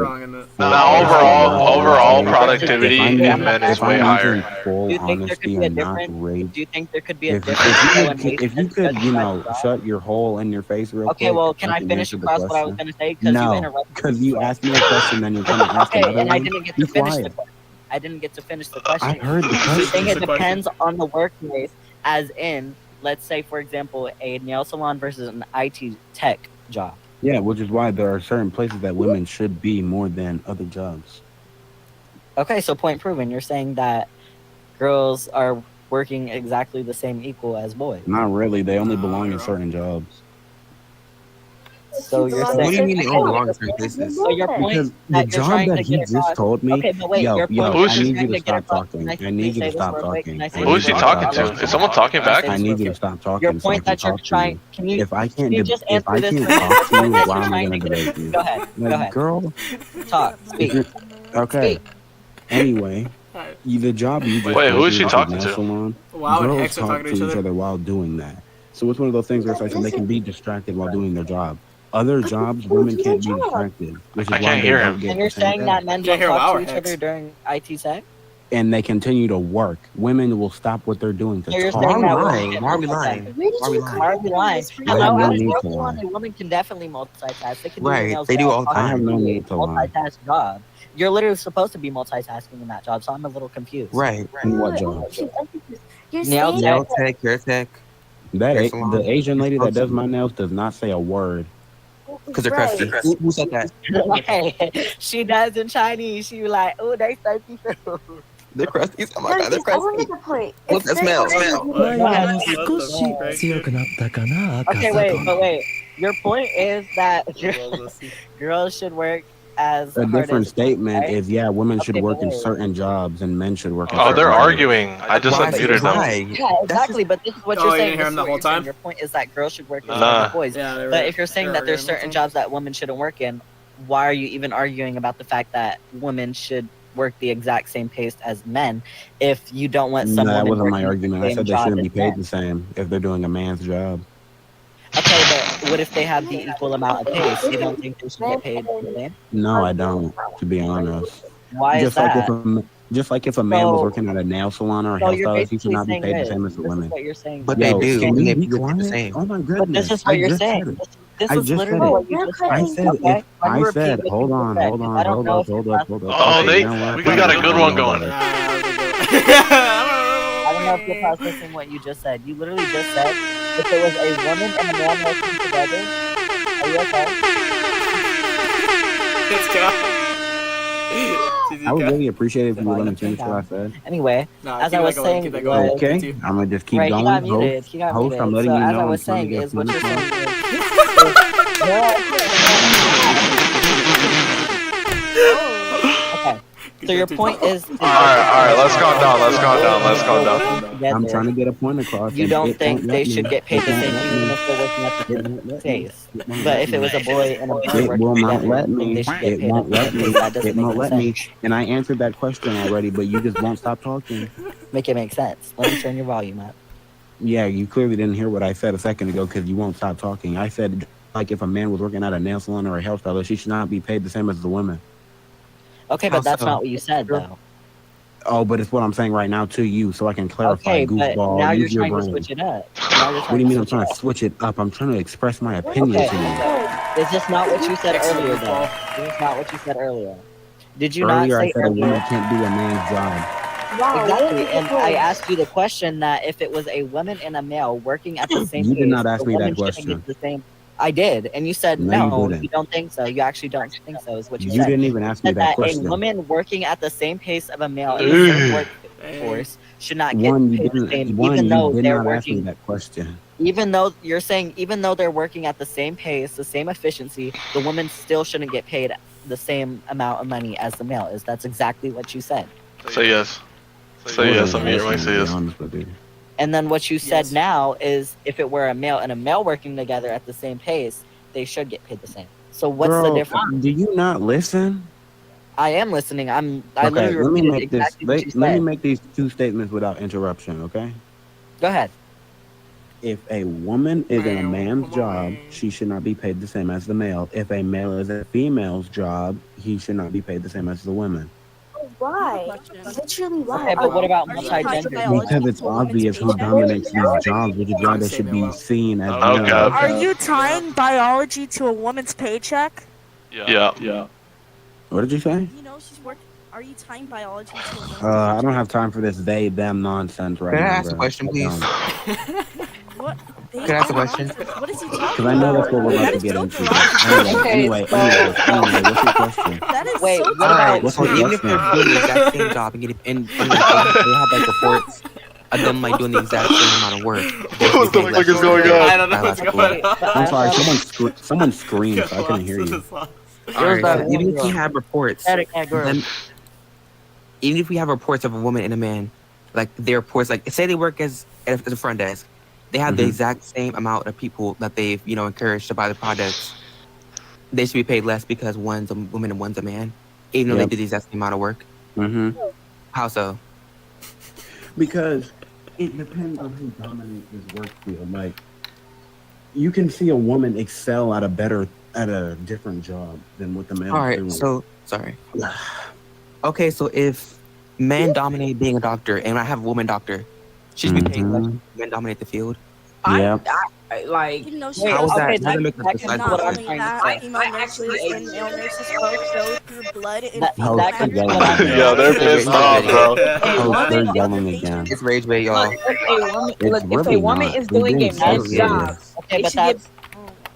overall productivity in men is way higher. Full Do you think there could honesty be a and not difference? rage. Do you think there could be a If difference? you could, shut your hole in your face real quick. Okay, well, can I can finish answer the across what I was question. going to say? Because you No, interrupted. because you asked me a question, then you're going to ask Okay, another and one. I didn't get Be to finish the quiet. question. I didn't get to finish the question. I heard the Do you question. think it depends on the workplace? As in, let's say, for example, a nail salon versus an IT tech job. Yeah, which is why there are certain places that women should be more than other jobs. Okay, so point proven. You're saying that girls are working exactly the same equal as boys. Not really. They only belong in certain jobs. So you're saying. What do you mean they only belong in certain places? So your point Because is the that you're job trying that to he get just across. told me. Okay, but wait, yo, your point Who's I he- need you to get stop across. talking. Can I need you say to this stop real quick? talking. Can I say Who is this he real talking quick? to? Is someone talking back? I need you to stop talking. Your so I point can that you're talk to trying. you. Can you? If I can't, Can you just if I answer this can't for me? talk to you, That's why what am I you're gonna trying to debate you? Go ahead. Like, Go ahead. girl. Talk. Speak. Okay. Anyway, the job you just Wait, who told is me she was talking nail to? salon, Wow, and girls Hex are talk talking to to each each other. other while doing that. So it's one of those things where it's like they can be distracted while doing their job. Other jobs, women can't be distracted, which is I why can't they hear don't him. get And the you're same saying pay. that men Can't don't hear talk our to each Hex. other during IT tech? And they continue to work. Women will stop what they're doing to So you're talk. saying that women lying? can Why are we multitask. lying? Where did Why are we you lying? come Why are up we with lying? this? I have Hello, no as need a to woman, lie. a woman can definitely multitask. They can do Right, nails they do job, all the I have time. no possibly need to lie. multitask job. You're literally supposed to be multitasking in that job, so I'm a little confused. Right. In what Oh, job? she's unconscious. You're Nail saying Nail that tech, hair tech, That hair the salon. Asian lady that Supposed to does be. my nails does not say a word. Because they're right. crusty. Who said that? Hey, she does in Chinese. She be like, oh, they spicy food. They're crusty. Oh my god, they're Marcus, I want to crusty. make a point. What's that smell? Smell. Go ahead. 少し強くなったかな、 Okay, wait, but wait. Your point is that girls should work as A hard different as statement right? is, yeah, women should Okay, work but in wait. certain jobs and men should work in Oh, certain they're jobs. arguing. I just Why? unmuted them. Why? Yeah, exactly. But this is what Oh, you're you saying. didn't hear This him is the what whole you're saying. time? Your point is that girls should work as Nah. hard as boys. Yeah, they were, But if you're saying they that were there's arguing the certain whole time. jobs that women shouldn't work in, why are you even arguing about the fact that women should work the exact same pace as men if you don't want No, someone that wasn't my working argument. the I same said they job shouldn't as be paid men? the same if they're doing a man's job. Okay, but what if they have the equal amount of pace? You don't think they should get paid the same? No, I don't, to be honest. Why is Just like that? just like if a man was So- working at a nail salon or a So hair you're stylist, he should basically not be saying paid the this. same as a This is woman. what you're saying. But Yo, they do. can And we they be get the quiet? same. Oh my But goodness! this is what I you're just saying. said it. This I is just literally said it. what you just said. I said Okay? if I repeat said, what hold you on, just said, hold 'cause on, I don't hold know up, if hold you're up, hold up. Oh, Okay, they. you know what? We got a good one going. I don't know if you're processing what you just said. You literally just said if it was a woman and a man working together. Are you okay? Let's go. I would really appreciate it if you would let me finish what I said. Anyway, Nah, as keep I that was going, saying, keep that going. was- Okay, I'm gonna just keep right, going. he got muted. Host, He got host, muted. I'm letting So you as know I I'm was trying to saying get is what you're saying finish is. Okay. So your point is, all right, let's calm down. Let's calm down. Let's calm down. I'm trying to get a point across. You and don't it think won't they let should me. get paid It the won't same let even me. if they're working at the It same won't let me. place? It won't But let if it me. was a boy and a girl It working will not together, let then me. they should get It paid won't at the let same me. place. That doesn't It make won't any let me. sense. And I answered that question already, but you just won't stop talking. Make it make sense. Let me turn your volume up. Yeah, you clearly didn't hear what I said a second ago because you won't stop talking. I said, like, if a man was working at a nail salon or a hairstylist, she should not be paid the same as the women. Okay, but that's not what you said, though. Oh, but it's what I'm saying right now to you, so I can clarify. Okay, but Goofball, now you're use your trying to brain. switch it up. Now you're What do you trying mean to I'm switch trying it to up. switch it up? I'm trying to express my opinion Okay. to you. Is this not what you said earlier, though? This is not what you said earlier. Did you Earlier, not I say said a woman earlier? can't do a man's job. Wow, Exactly, what and is I this? asked you the question that if it was a woman and a male working at the same You did pace, not ask the me that woman shouldn't question. get the same. I did, and you said No, you no, you didn't. don't think so. You actually don't think so, is what you You said. didn't even You ask me said that that a question. woman working at the same pace of a male in the same workforce should not get One, you paid the didn't. same, One, even you though did they're not ask me working. that question. Even though you're saying, even though they're working at the same pace, the same efficiency, the woman still shouldn't get paid the same amount of money as the male. That's exactly what you said. Say yes. Say yes. I'm here. Say yes. Honest with you. And then what you said now is if it were a male and a male working together at the same pace, they should get paid the same. So what's the Girl, difference? do you not listen? I am listening. I Okay, literally let me repeated make this. exactly what you Let me said. make these two statements without interruption. Okay. Go ahead. If a woman is in a man's job, she should not be paid the same as the male. If a male is a female's job, he should not be paid the same as the women. Why? Literally, why? Okay, but what about Are you multi-gender? Because it's obvious who dominates these jobs, which is why they should be seen as Okay. male. Are you tying biology to a woman's paycheck? Yeah. What did you say? You know she's working. Are you tying biology to a woman's I don't have time for this they them nonsense right Can I now. ask a bro. question, please? What? Can I ask a question? What is he talking Because I know that's what we're about to get into. Anyway, what's your question? That is Wait, so what about What's So your even if they're question? doing the exact same job and getting and like they have like reports of them like doing the exact same amount of work. What the fuck is going on? I don't know what's going on. I'm sorry, someone screamed, so I couldn't hear you. Alright, even if we have reports, Static Cat Girl. then, even if we have reports of a woman and a man, like their reports, like say they work as a front desk, they have the exact same amount of people that they've encouraged to buy the products. They should be paid less because one's a woman and one's a man, even though they did the exact same amount of work. How so? Because it depends on who dominates this work field. Like, you can see a woman excel at a different job than what the man. All right, so sorry. Okay, so if men dominate being a doctor, and I have a woman doctor, she should be paid less. Men dominate the field. Yeah. Like, you know, she How is goes- that? Okay, How does it make that us can decide what this? I'm trying to say. female nurses and male nurses both go through blood and That fecal can be what matter. I'm saying. Yo, they're pissed off, bro. They're yelling again. It's rage bait, y'all. Look, if a woman, It's look, if really a woman not. is They're doing being a man's so job, serious. Okay, they but should get. that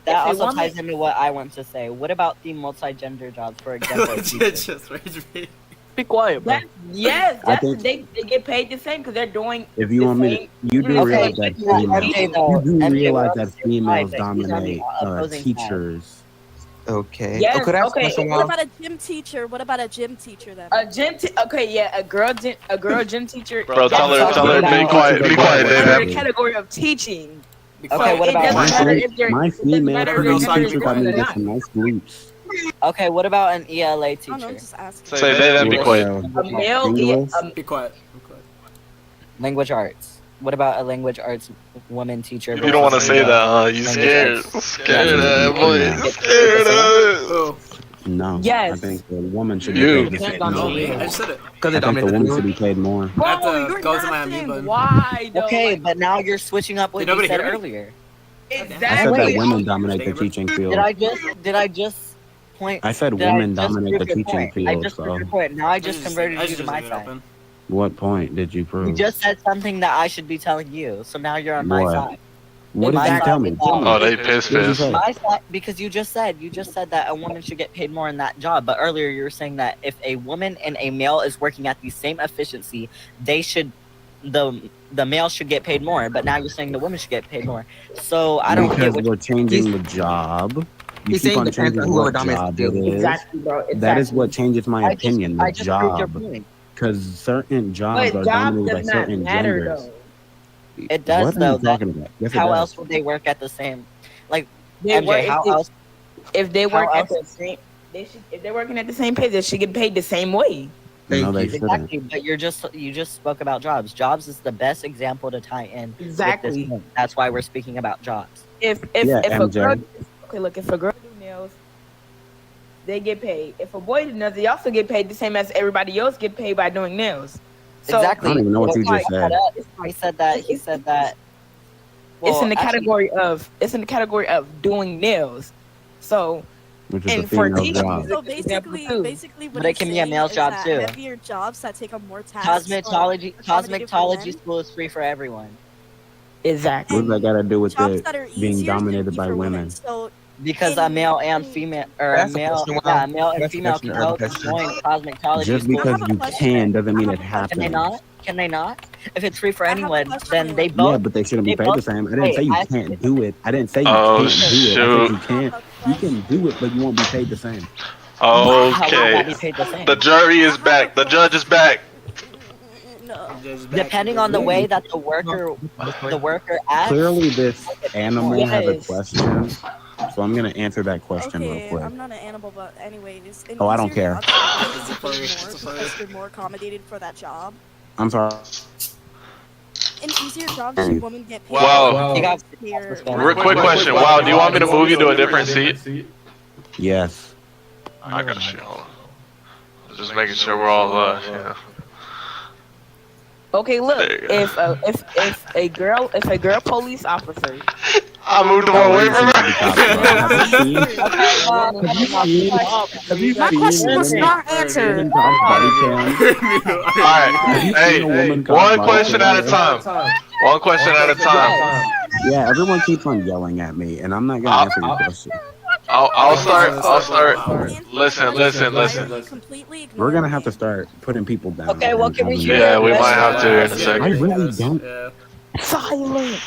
if a also woman- ties into what I want to say. What about the multi-gender jobs, for example? a teacher? Just rage bait. Be quiet, bro. Yes, I that's, think- they get paid the same because they're doing. If you the want me same- to, you do Okay, realize that but MJ females, though, you do MJ, realize we're on that the same females side, but he's on the dominate opposing side. teachers. Okay. Yes, Oh, could I ask a okay. question, What y'all? about a gym teacher? What about a gym teacher then? A gym, okay, yeah, a girl gym teacher. Bro, tell her, About- be quiet, Under the David. category of teaching. Okay, what it about doesn't matter if they're. My it doesn't female matter if female they're teacher got me gender to or get not. some nice glutes. Okay, what about an ELA I don't know, teacher? I'm just asking. Say they then be quiet. A male, English? Be quiet. Be quiet. Language arts. What about a language arts woman teacher? You don't want to say that, huh? You Language scared. arts. Scared of Yeah. that, boy. Yeah. Scared of Oh, No. Yes. I think the woman should be You. paid the same. no, me. I just said it. Because I they think the dominate the woman field. should be paid more. I have Bro, to you're go not to my saying amoeba. why though. Okay, like, but now you're switching up what Did you nobody said hear me? earlier. I said exactly. that women dominate the teaching field. Did I just point? I said did I women just dominate prove the your teaching point? I field. just proved So, your point. Now I just I converted you just to my leave it side. open. what point did you prove? You just said something that I should be telling you, so now you're on my What? side. What did My you side tell me? is Tell me. Oh, they pissed. What did you say? My side, because you just said that a woman should get paid more in that job. But earlier you were saying that if a woman and a male is working at the same efficiency, they should the male should get paid more. But now you're saying the woman should get paid more. So I don't Because get what we're changing the job. You He's keep saying on depends changing on whoever what dominates job the it field. is. Exactly, bro. Exactly. That is what changes my opinion. The I just proved your job, point. because certain jobs But are job dominated by does not certain matter genders. though. It does What are though. you talking about? Yes, it How does. else would they work at the same? Like They MJ, work how else? if they How work at else? the same. They should if they're working at the same pay, they should get paid the same way. No, they shouldn't. Exactly, but you just spoke about jobs. Jobs is the best example to tie in. with Exactly. this point. That's why we're speaking about jobs. If Yeah, a MJ. girl okay, look, if a girl do nails, they get paid. If a boy do nails, they also get paid the same as everybody else get paid by doing nails. So Exactly. I don't even know what you That's why just said. He said that. He said that. it's in the actually, category of doing nails. So Which is a and for female teachers, job. it's So an example too. basically, what But it he's can be a saying male's is job that too. heavier jobs that take up more tasks. Cosmetology accommodated for cosmetology men. school is free for everyone. Exactly. What does that got to do with Jobs it that are being easier tend to dominated be by for women? So Because a male and female, or a That's a male, question, yeah, wow. a male and That's a female question, can or a both question. join cosmetology Just school. because you can doesn't mean it Can they happens. not? Can they not? If it's free for I have a anyone, question. then they both. Yeah, but they shouldn't be they paid both- the same. I didn't wait, say you I- can't do it. I didn't say you Oh, can't do it. I said shoot. you can't. You can do it, but you won't be paid the same. How would that Okay. be paid the same? The jury is back. The judge is back. No. Depending on the way that the worker acts. Clearly, this animal has a Yes. question, so I'm gonna answer that question real Okay, quick. I'm not an animal, but anyways. an Oh, I don't easier care. job should be paid more because you're more accommodated for that job. I'm sorry. In easier jobs, should women get paid Wow. more You got- because Real quick question. Wow, do you want me to move you to a different seat? Yes. I got you. Hold on. Just making sure we're all yeah. Okay, look, There you go. if a girl police officer I moved him away from her. Have you My seen question was women- not answered. women cop body cams? Alright. Have you Hey, seen a woman cop one body question cam? at a time. One question at a time. Yeah, everyone keeps on yelling at me, and I'm not gonna answer your question. I'll start. Listen. completely We're gonna have to start putting people down. Okay, well, can we hear Yeah, we might have to in a I second. really don't. Silence.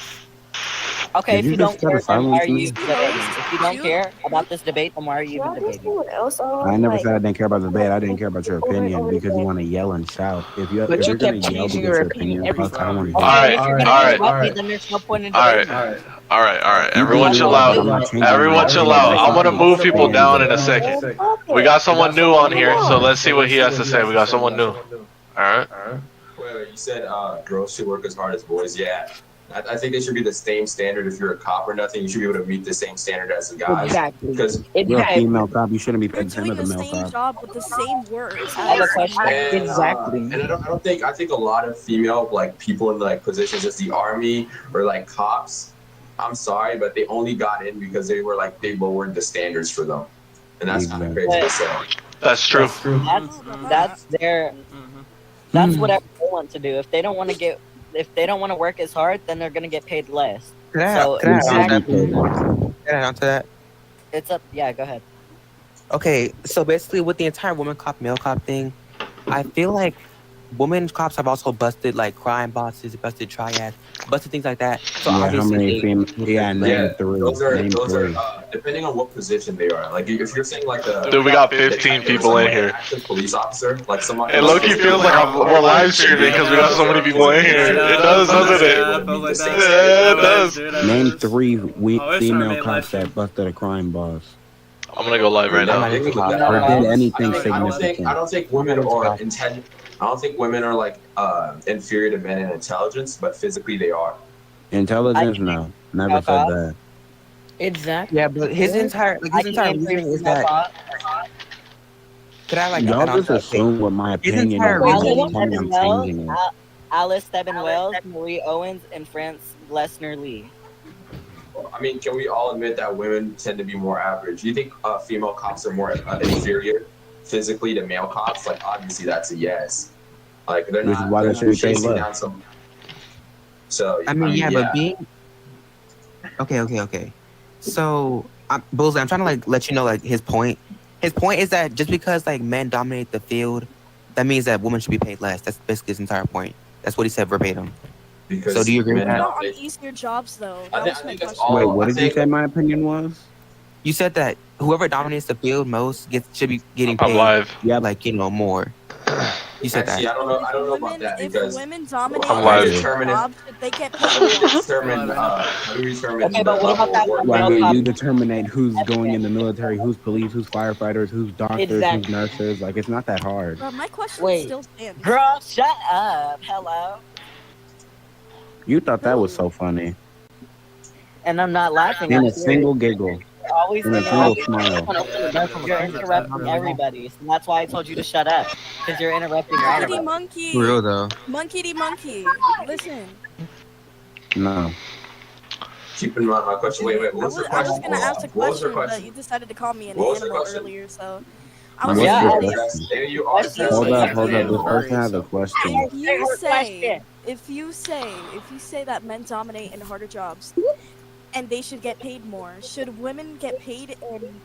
Okay, Did if you you just don't try care, to then why are silence you me? even debating? If you don't care about this debate, then why are you even Y'all just debating? anyone else on? I never like, said I didn't care about the debate. I didn't care about your opinion because you want to yell and shout. If But you're you gonna kept yell changing because your your opinion opinion sucks, I don't want to Okay, hear Alright, it. if you're gonna alright. interrupt me, then there's no point in Alright. debating. Alright. You Everyone can chill yell, out. but I'm not changing my Everyone chill opinion. out. I'm gonna move people Opinion. down in a second. We got someone new on here, so let's see what he has to say. We got someone new. Alright. Wait, you said girls should work as hard as boys. Yeah. I think they should be the same standard. If you're a cop or nothing, you should be able to meet the same standard as the guys. Exactly. Because You're a female cop. You shouldn't be You're paid the same doing as the a male same cop. job with the same work. I have a question. Exactly. And I don't think I think a lot of female like people in like positions as the army or like cops. I'm sorry, but they only got in because they lowered the standards for them, and that's kind of crazy to say. That's true. That's their. That's whatever they want to do. If they don't want to work as hard, then they're gonna get paid less. Can I So add on to exactly, that? Can I add on to that? it's up. Yeah, go ahead. Okay, so basically with the entire woman cop, male cop thing, I feel like women cops have also busted like crime bosses, busted triads, busted things like that. So Yeah, how obviously many they- female? Yeah, name three. Those are Name three. depending on what position they are. Like if you're saying like a Dude, we got 15 people in here. active police officer, like someone. It low-key feels like we're live streaming because we got so many people in here. It does, doesn't it? Yeah, it does. Name three Oh, it's female already cops live that busted a crime boss. I'm gonna go live right now. Or did anything significant. I don't think women are intelligent. I don't think women are like inferior to men in intelligence, but physically they are. Intelligence? No, never said that. Exactly. Yeah, but his entire reasoning is that. Could I like Y'all add on just to assume what my his opinion entire is. reasoning? and tell me I'm changing it. Alice Stebbin Wells, Marie Owens, and France Glessner Lee. I mean, can we all admit that women tend to be more average? Do you think female cops are more inferior physically to male cops? Like, obviously, that's a yes. Like, they're Which is not, why they're they should not be paid chasing less. down some. So, I mean, yeah, but being okay. So, Bullseye, I'm trying to like let you know like his point. His point is that just because like men dominate the field, that means that women should be paid less. That's basically his entire point. That's what he said verbatim. Because so do you agree with men that? Not on easier jobs though. I That think- was I my think that's question. all- Wait, what I did you think- say my opinion was? You said that whoever dominates the field most should be getting paid. I'm live. Yeah, like more. You said Actually, that. I don't know about that If because women dominate I'm how do live. you determine jobs, should they get paid how do more? you determine Okay, the but what about level that of work? one male Right, top? you determine who's going in the military, who's police, who's firefighters, who's doctors, Exactly. who's nurses. Like it's not that hard. Bro, my question Wait. still stands. Girl, shut up. Hello. You thought that was so funny. And I'm not laughing. In I'm a serious. single giggle. You're always In a single smile. You're interrupting everybody, and that's why I told you to shut up. Because you're interrupting Monkey everybody. monkey. For real though. Monkey monkey. Listen. No. Keep in mind my question. Wait. What was the I was question? gonna ask a What was your question, but question? you decided to call me an What was the animal question? earlier, so I What's was your curious. question? You are Hold up. This person has a question. If you say that men dominate in harder jobs and they should get paid more, should women get paid in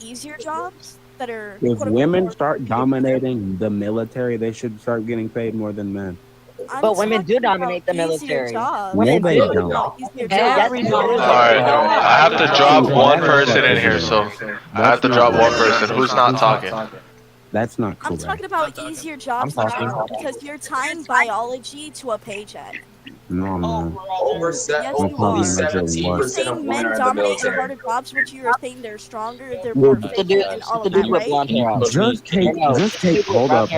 easier jobs that are If quote-unquote, women more start dominating the military, they should start getting paid more than men. But women do dominate the military. No, they don't. Everybody. Alright, I have to drop one person in here, so I have to drop one person. Who's not talking? That's not I'm correct. talking about easier jobs I'm in talking. general because you're tying biology to a paycheck. No, I'm not. Over Yes, you I'm talking are. about your Seventeen work. You're percent of saying women men are in the dominate in military. harder jobs, which you're saying they're stronger, they're Well, more efficient, and all of that, right? Just take. Hold up.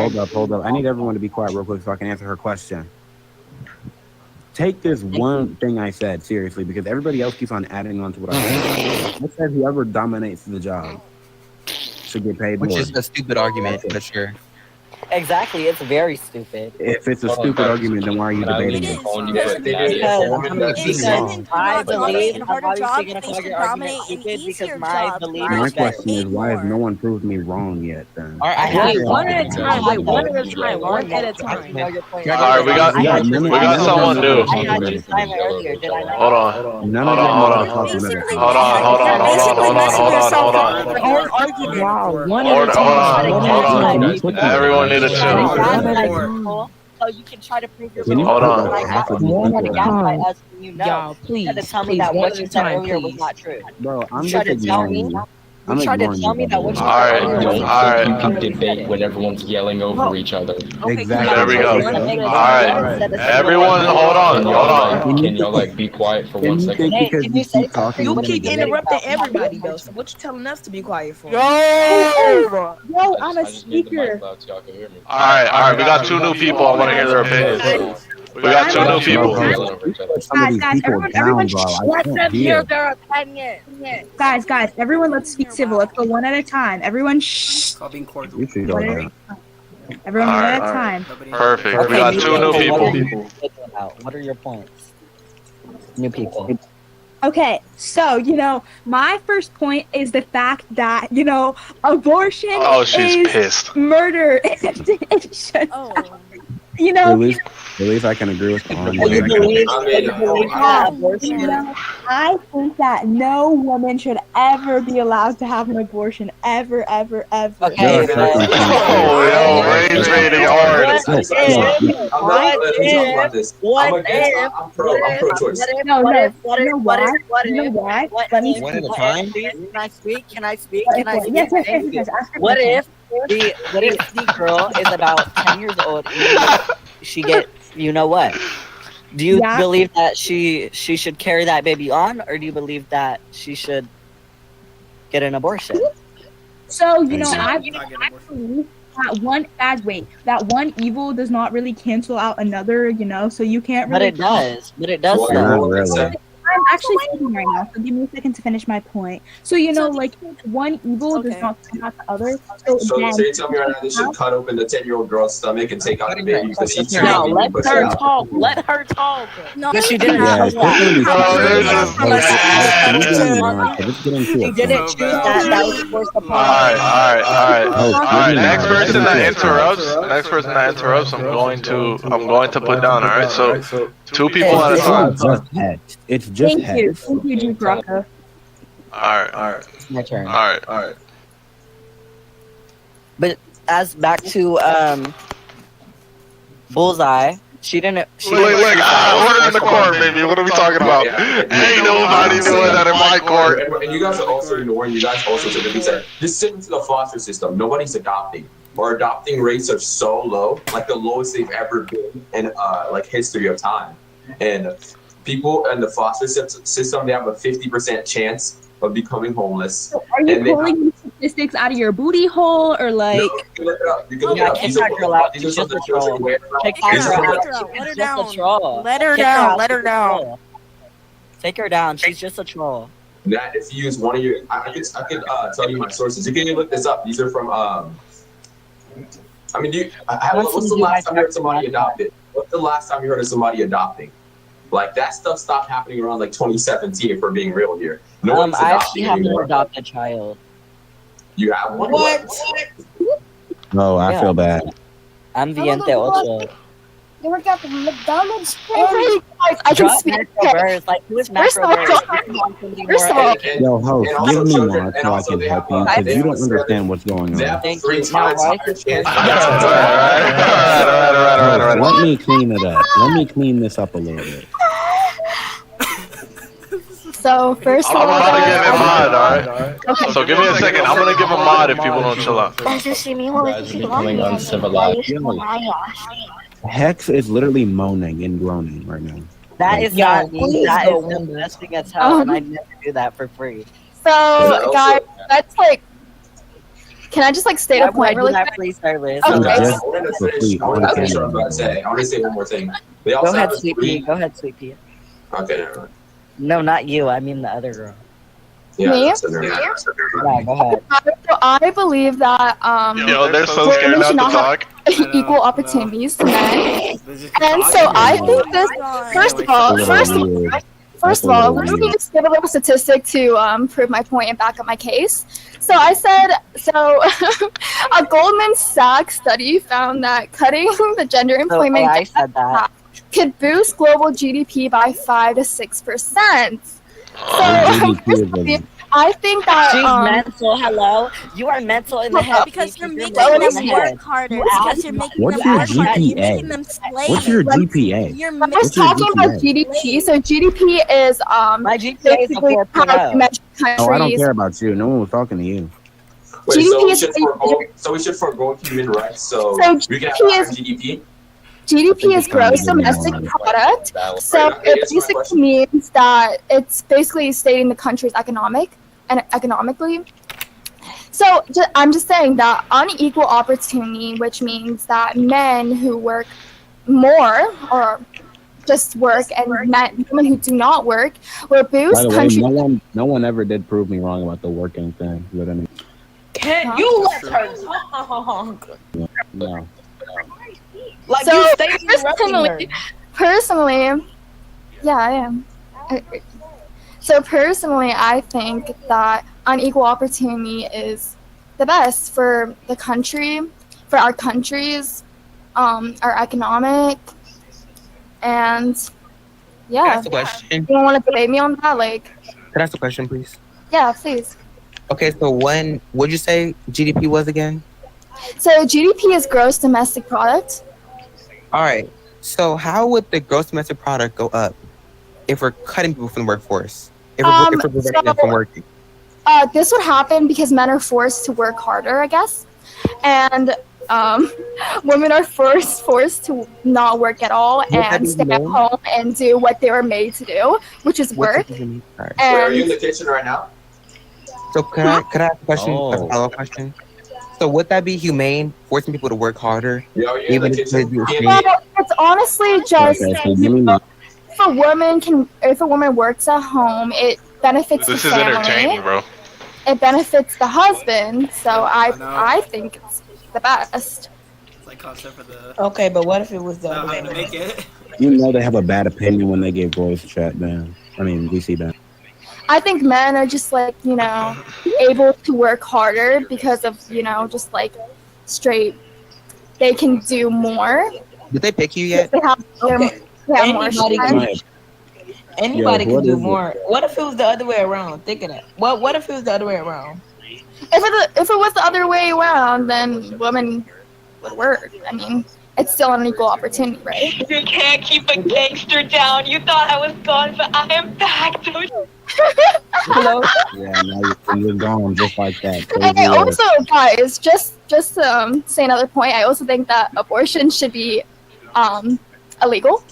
I need everyone to be quiet real quick so I can answer her question. Take this one thing I said seriously because everybody else keeps on adding on to what I said. I said whoever dominates the job should get paid Which more. is a stupid argument, but sure. Exactly, it's very stupid. If it's a stupid argument, then why are you debating it? Because I believe in I'm harder obviously jobs, gonna they call should your argument dominate in stupid because easier my jobs. belief My is better. question is why has no one proved me wrong yet? Then. Wait, one at a time. Wait, one at a time. One at a time. Alright, we got someone new. I had you sign it earlier, did I not? Hold on. None Hold of them on. are talking about it. Hold on. Everyone need to chill. So you can try to prove your Can you Hold put, on. like, half of these You try to people down? gaslight us when you know. Y'all, please, You tried to tell me please, that one what at you a said time, earlier was please. not true. Bro, I'm You tried just to tell me. ignoring you. You I'm tried to ignoring tell me you. that what you Alright, said earlier was alright. You can debate when everyone's yelling over each other. Exactly. There we go. Alright. Everyone, hold on. Can y'all like be quiet for Then 1 you second? think because you keep talking, You I'm gonna keep get it? interrupting everybody though. So what you telling us to be quiet for? Yo, I'm a I just need the mic speaker. loud so y'all can hear me. Alright. We got two new people. I want to hear their opinions. We got two new people. Some of these people down, bro. I can't hear. their opinion. Guys, everyone let's speak civil. Let's go one at a time. Everyone shh. Call being cordial. You should go there. Everyone one at a time. Perfect. We got two new people. What are your points? New people. Okay, so my first point is the fact that abortion Oh, she's is pissed. murder. At least I can agree with Ron. I think that no woman should ever be allowed to have an abortion, ever. Okay. Rage rating hard. I'm pro-choice. No. One at a time? Can I speak? Yes, ask your What question. if the girl is about 10 years old and she gets, you know what? Do you believe that she should carry that baby on, or do you believe that she should get an abortion? So, I believe that one evil does not really cancel out another, so you can't really... But it does. Not really. I'm actually speaking right now, so give me a second to finish my point. So, one evil does not come out the other. So you're telling me right now they should cut open the 10-year-old girl's stomach and take out the baby because she's too No, young let to push her it out? talk. Let her talk. No, But she didn't Yeah, choose it's She didn't choose that. That was forced upon her. Alright. Next person that interrupts, I'm going to put down. Alright, so 2 people at a time. It's just Thank you, Duke Rocco. Alright. My turn. Alright. But as back to Bullseye, She didn't. She Look, didn't. order in the court, baby. What are we talking about? Ain't nobody doing that in my court. And you guys are also ignoring. You guys also typically say just sit into the foster system. Nobody's adopting. Our adopting rates are so low, like the lowest they've ever been in like history of time. And people in the foster system, they have a 50% chance of becoming homeless. Are you pulling statistics out of your booty hole or like? No, you can look it up. You can look it up. These are some of the children where. Let her down. Let her down. Let her down. Take her down. She's just a troll. That if you use one of your, I could tell you my sources. You can even look this up. These are from I mean, what's the last time you heard somebody adopted? What's the last time you heard of somebody adopting? Like that stuff stopped happening around like 2017. If we're being real here, no one's I adopting actually have anymore. an adopted child. You have one? What? Oh, I Yeah. feel bad. I'm Viente Ocho. They work at the McDonald's. Hey, guys, I can Drop speak. macro birds. Like, who is First macro of birds? all, first of all, Yo, host, and give me also more so I can help you they because you have don't understand what's going They on. have Thank 3 you. Now, times why higher is chance. Host, let me clean it up. Let me clean this up a little bit. so first of I'm all, about to give him mod, alright? Okay. So give me a second. I'm gonna give him mod if people don't chill out. You guys are becoming uncivilized. Hex is literally moaning and groaning right now. That is Yeah, not me. please That go is the Windows. best thing as hell, and I never do that for free. So guys, that's like. Can I just like state Why a would I point do really that quick? free service? Okay. Just I want to for finish. free. I want to finish what I'm about to say. I want to say one more thing. They Go also ahead, have a Sweet free. Pea. Go ahead, Sweet Pea. Okay, never mind. No, not you. I mean the other girl. Yeah, Me? that's never mind. Yeah, go ahead. So I believe that Yo, they're so scared women not should to not talk. have equal opportunities to men. They just And talk so and I you're think this. First of all, let me just give a little statistic to prove my point and back up my case. So I said, a Goldman Sachs study found that cutting the gender employment I gap said that. could boost global GDP by 5 to 6%. So personally, I think that She's mental. Hello, you are mental in the head. Because you're You're making mental in them the work head. harder. You Because asked you're me- making What's them your work harder. You're GPA? making them slaves. What's your GPA? You're we're What's your talking about GPA? GDP. So GDP is My GPA is a basically how 4.0. you measure Oh, I don't countries. care about you. No one was talking to you. Wait, GDP so we is should forgo. So we should forgo human rights. So we can have GDP higher is- GDP. GDP is it's time to gross give me domestic one. product. So Right, it here's my basically question. means that it's basically stating the country's economically. So I'm just saying that unequal opportunity, which means that men who work more or just work and women who do not work will By boost the way, country. no one ever did prove me wrong about the working thing. But I mean, Can you let her talk? no. Like So you stay interrupting her. personally, yeah, I am. So personally, I think that unequal opportunity is the best for the country, for our countries, our economic, and yeah. Can I ask a question? You don't want to debate me on that? Like, Can I ask a question, please? yeah, please. Okay, so when what'd you say GDP was again? So GDP is gross domestic product. All right. So how would the gross domestic product go up if we're cutting people from the workforce? If we're preventing them from working? This would happen because men are forced to work harder, I guess, and women are forced to not work at all and stay at home and do what they were made to do, which is work. Wait, are you in the kitchen right now? So can I ask a question? Oh. A follow-up question. So would that be humane, forcing people to work harder, Yeah, are you in even the if they kitchen? do Well, it's honestly just Okay, so give me my. if a woman works at home, it benefits This the is family. entertaining, bro. It benefits the husband, so I think it's the best. It's like concept for the. Okay, but what if it was the Know other how way to around? make it. You know they have a bad opinion when they get voice chat down. I mean, VC down. I think men are just like, able to work harder because of, just like straight, they can do more. Did they pick you yet? They have, Okay. they have more Anybody time. Anybody Yo, what can do is it? more. What if it was the other way around? Think of that. What if it was the other way around? If it was the other way around, then women would work. I mean, it's still an equal opportunity, right? You can't keep a gangster down. You thought I was gone, but I am back. Hello? Yeah, now you're gone just like that. And I Crazy work. also, guys, just to say another point, I also think that abortion should be illegal.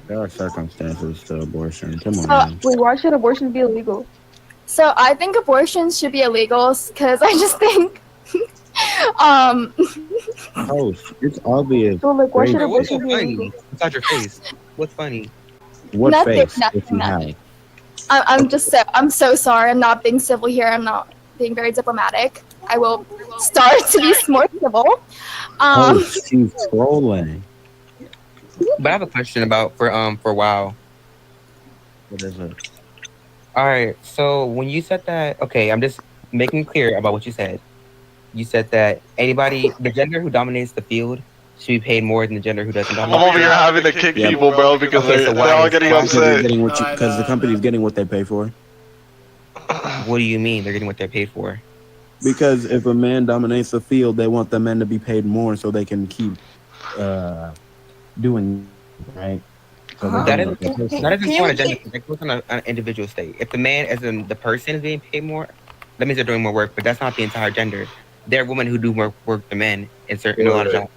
There are circumstances to abortion. Come on, So, man. Wait, why should abortion be illegal? So I think abortion should be illegal because I just think, Oh, it's obvious. So, like, why should Crazy. abortion be funny? illegal? Inside your face. What's funny? What Nothing, face? nothing, If you nothing. have. I'm so sorry. I'm not being civil here. I'm not being very diplomatic. I will start to be more civil. Oh, she's trolling. But I have a question about for WoW. What is it? All right. So when you said that, okay, I'm just making clear about what you said. You said that the gender who dominates the field, should be paid more than the gender who doesn't I'm dominate. over here having to kick Yeah. people, bro, because Okay, so they're why all is- getting why- upset. Because the company's getting what they pay for. What do you mean they're getting what they're paid for? Because if a man dominates the field, they want the men to be paid more so they can keep doing right. So That is they- not even on a gender. That goes on an individual state. If the man, as in the person, is being paid more, that means they're doing more work. But that's not the entire gender. There are women who do more work than men in certain a lot of jobs.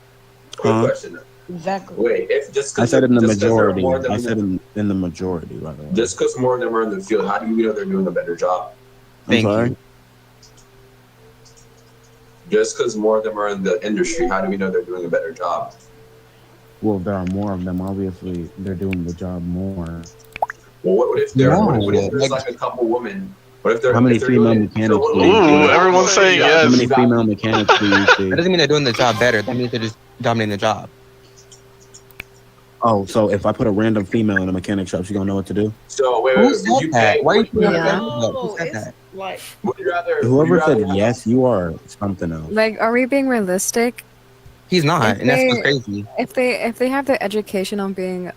Quick question. Exactly. Wait, if just I said in the just 'cause there are majority. more than- I said in the majority, by the way. Just because more of them are in the field, how do you know they're doing a better job? I'm sorry. Just because more of them are in the industry, how do we know they're doing a better job? Well, there are more of them. Obviously, they're doing the job more. Well, what if there? No. What if there's like a couple women? What if they're? How many if they're female doing it- mechanics so- do you see? Ooh, everyone's saying How yes. many female mechanics do you see? That doesn't mean they're doing the job better. That means they're just dominating the job. Oh, so if I put a random female in a mechanic shop, she gonna know what to do? So wait, Who wait, said would you that? pay? Why are you Would you putting rather? that? Who said that? Like, Would you rather? Whoever said yes, you are something else. Like, are we being realistic? He's not, If and that's they- what's crazy. If they have the education on being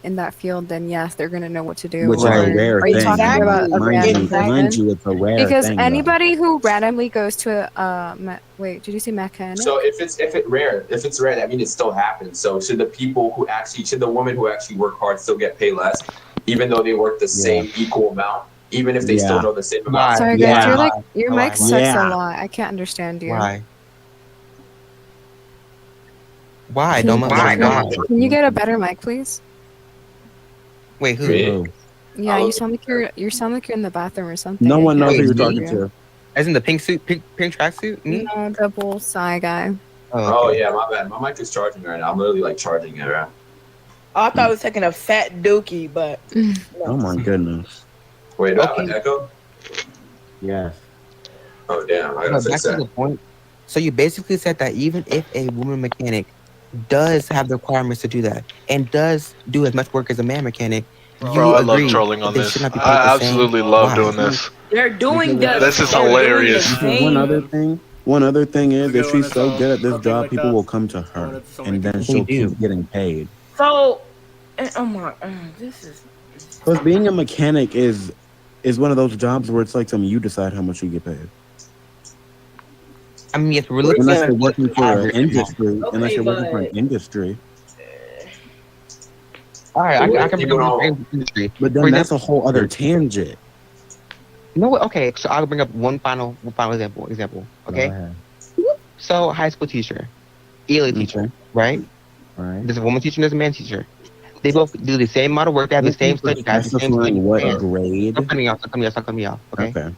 in that field, then yes, they're gonna know what to do. Which is Or a rare are you thing. talking about a random Mind person? you, it's a rare Because thing. though. anybody who randomly goes to wait, did you say mechanic? So if it's rare, that means it still happens. So should the women who actually work hard still get paid less, even though they work the same equal amount, even if they still Yeah. know the same amount? Sorry guys, Yeah. your Why? mic sucks Yeah. a lot. I can't understand you. Why? Why? Can Don't you- why? Can you get a better mic, please? Wait, who? Who? Yeah, you sound like you sound like you're in the bathroom or something. No one I knows can't who you're understand talking you. to. As in the pink suit, pink tracksuit? Me? No, the bullseye guy. Oh yeah, my bad. My mic is charging right now. I'm literally like charging it right. I thought I was taking a fat dookie, but Oh my goodness. Wait, do I have an echo? Yes. Oh damn, I gotta No, back fix to that. the point. So you basically said that even if a woman mechanic does have the requirements to do that and does do as much work as a man mechanic, Bro, you I love agree trolling that on they this. should not be paid I the same? absolutely love Why? doing this. they're doing the. This is they're doing the hilarious. Because same- one other thing is, Okay, if when she's it's so all- good at this something job, like people that. will come to her, When it's so and many then people. she'll They do. keep getting paid. So, oh my, this is. Because being a mechanic is one of those jobs where it's like something you decide how much you get paid. I mean, if we're looking Unless at you're working for an average, industry, unless Okay, you're working for an but- industry, all right, I can bring You up know- one industry. but then For that's a example- whole other tangent. You know what? Okay, so I'll bring up one final example. Okay, Go ahead. so high school teacher, ELA teacher, right? All right. There's a woman teacher and there's a man teacher. They both do the same amount of work. They have the same study guides, the same study Specifying what plans. grade? Stop cutting me off. Okay? Okay.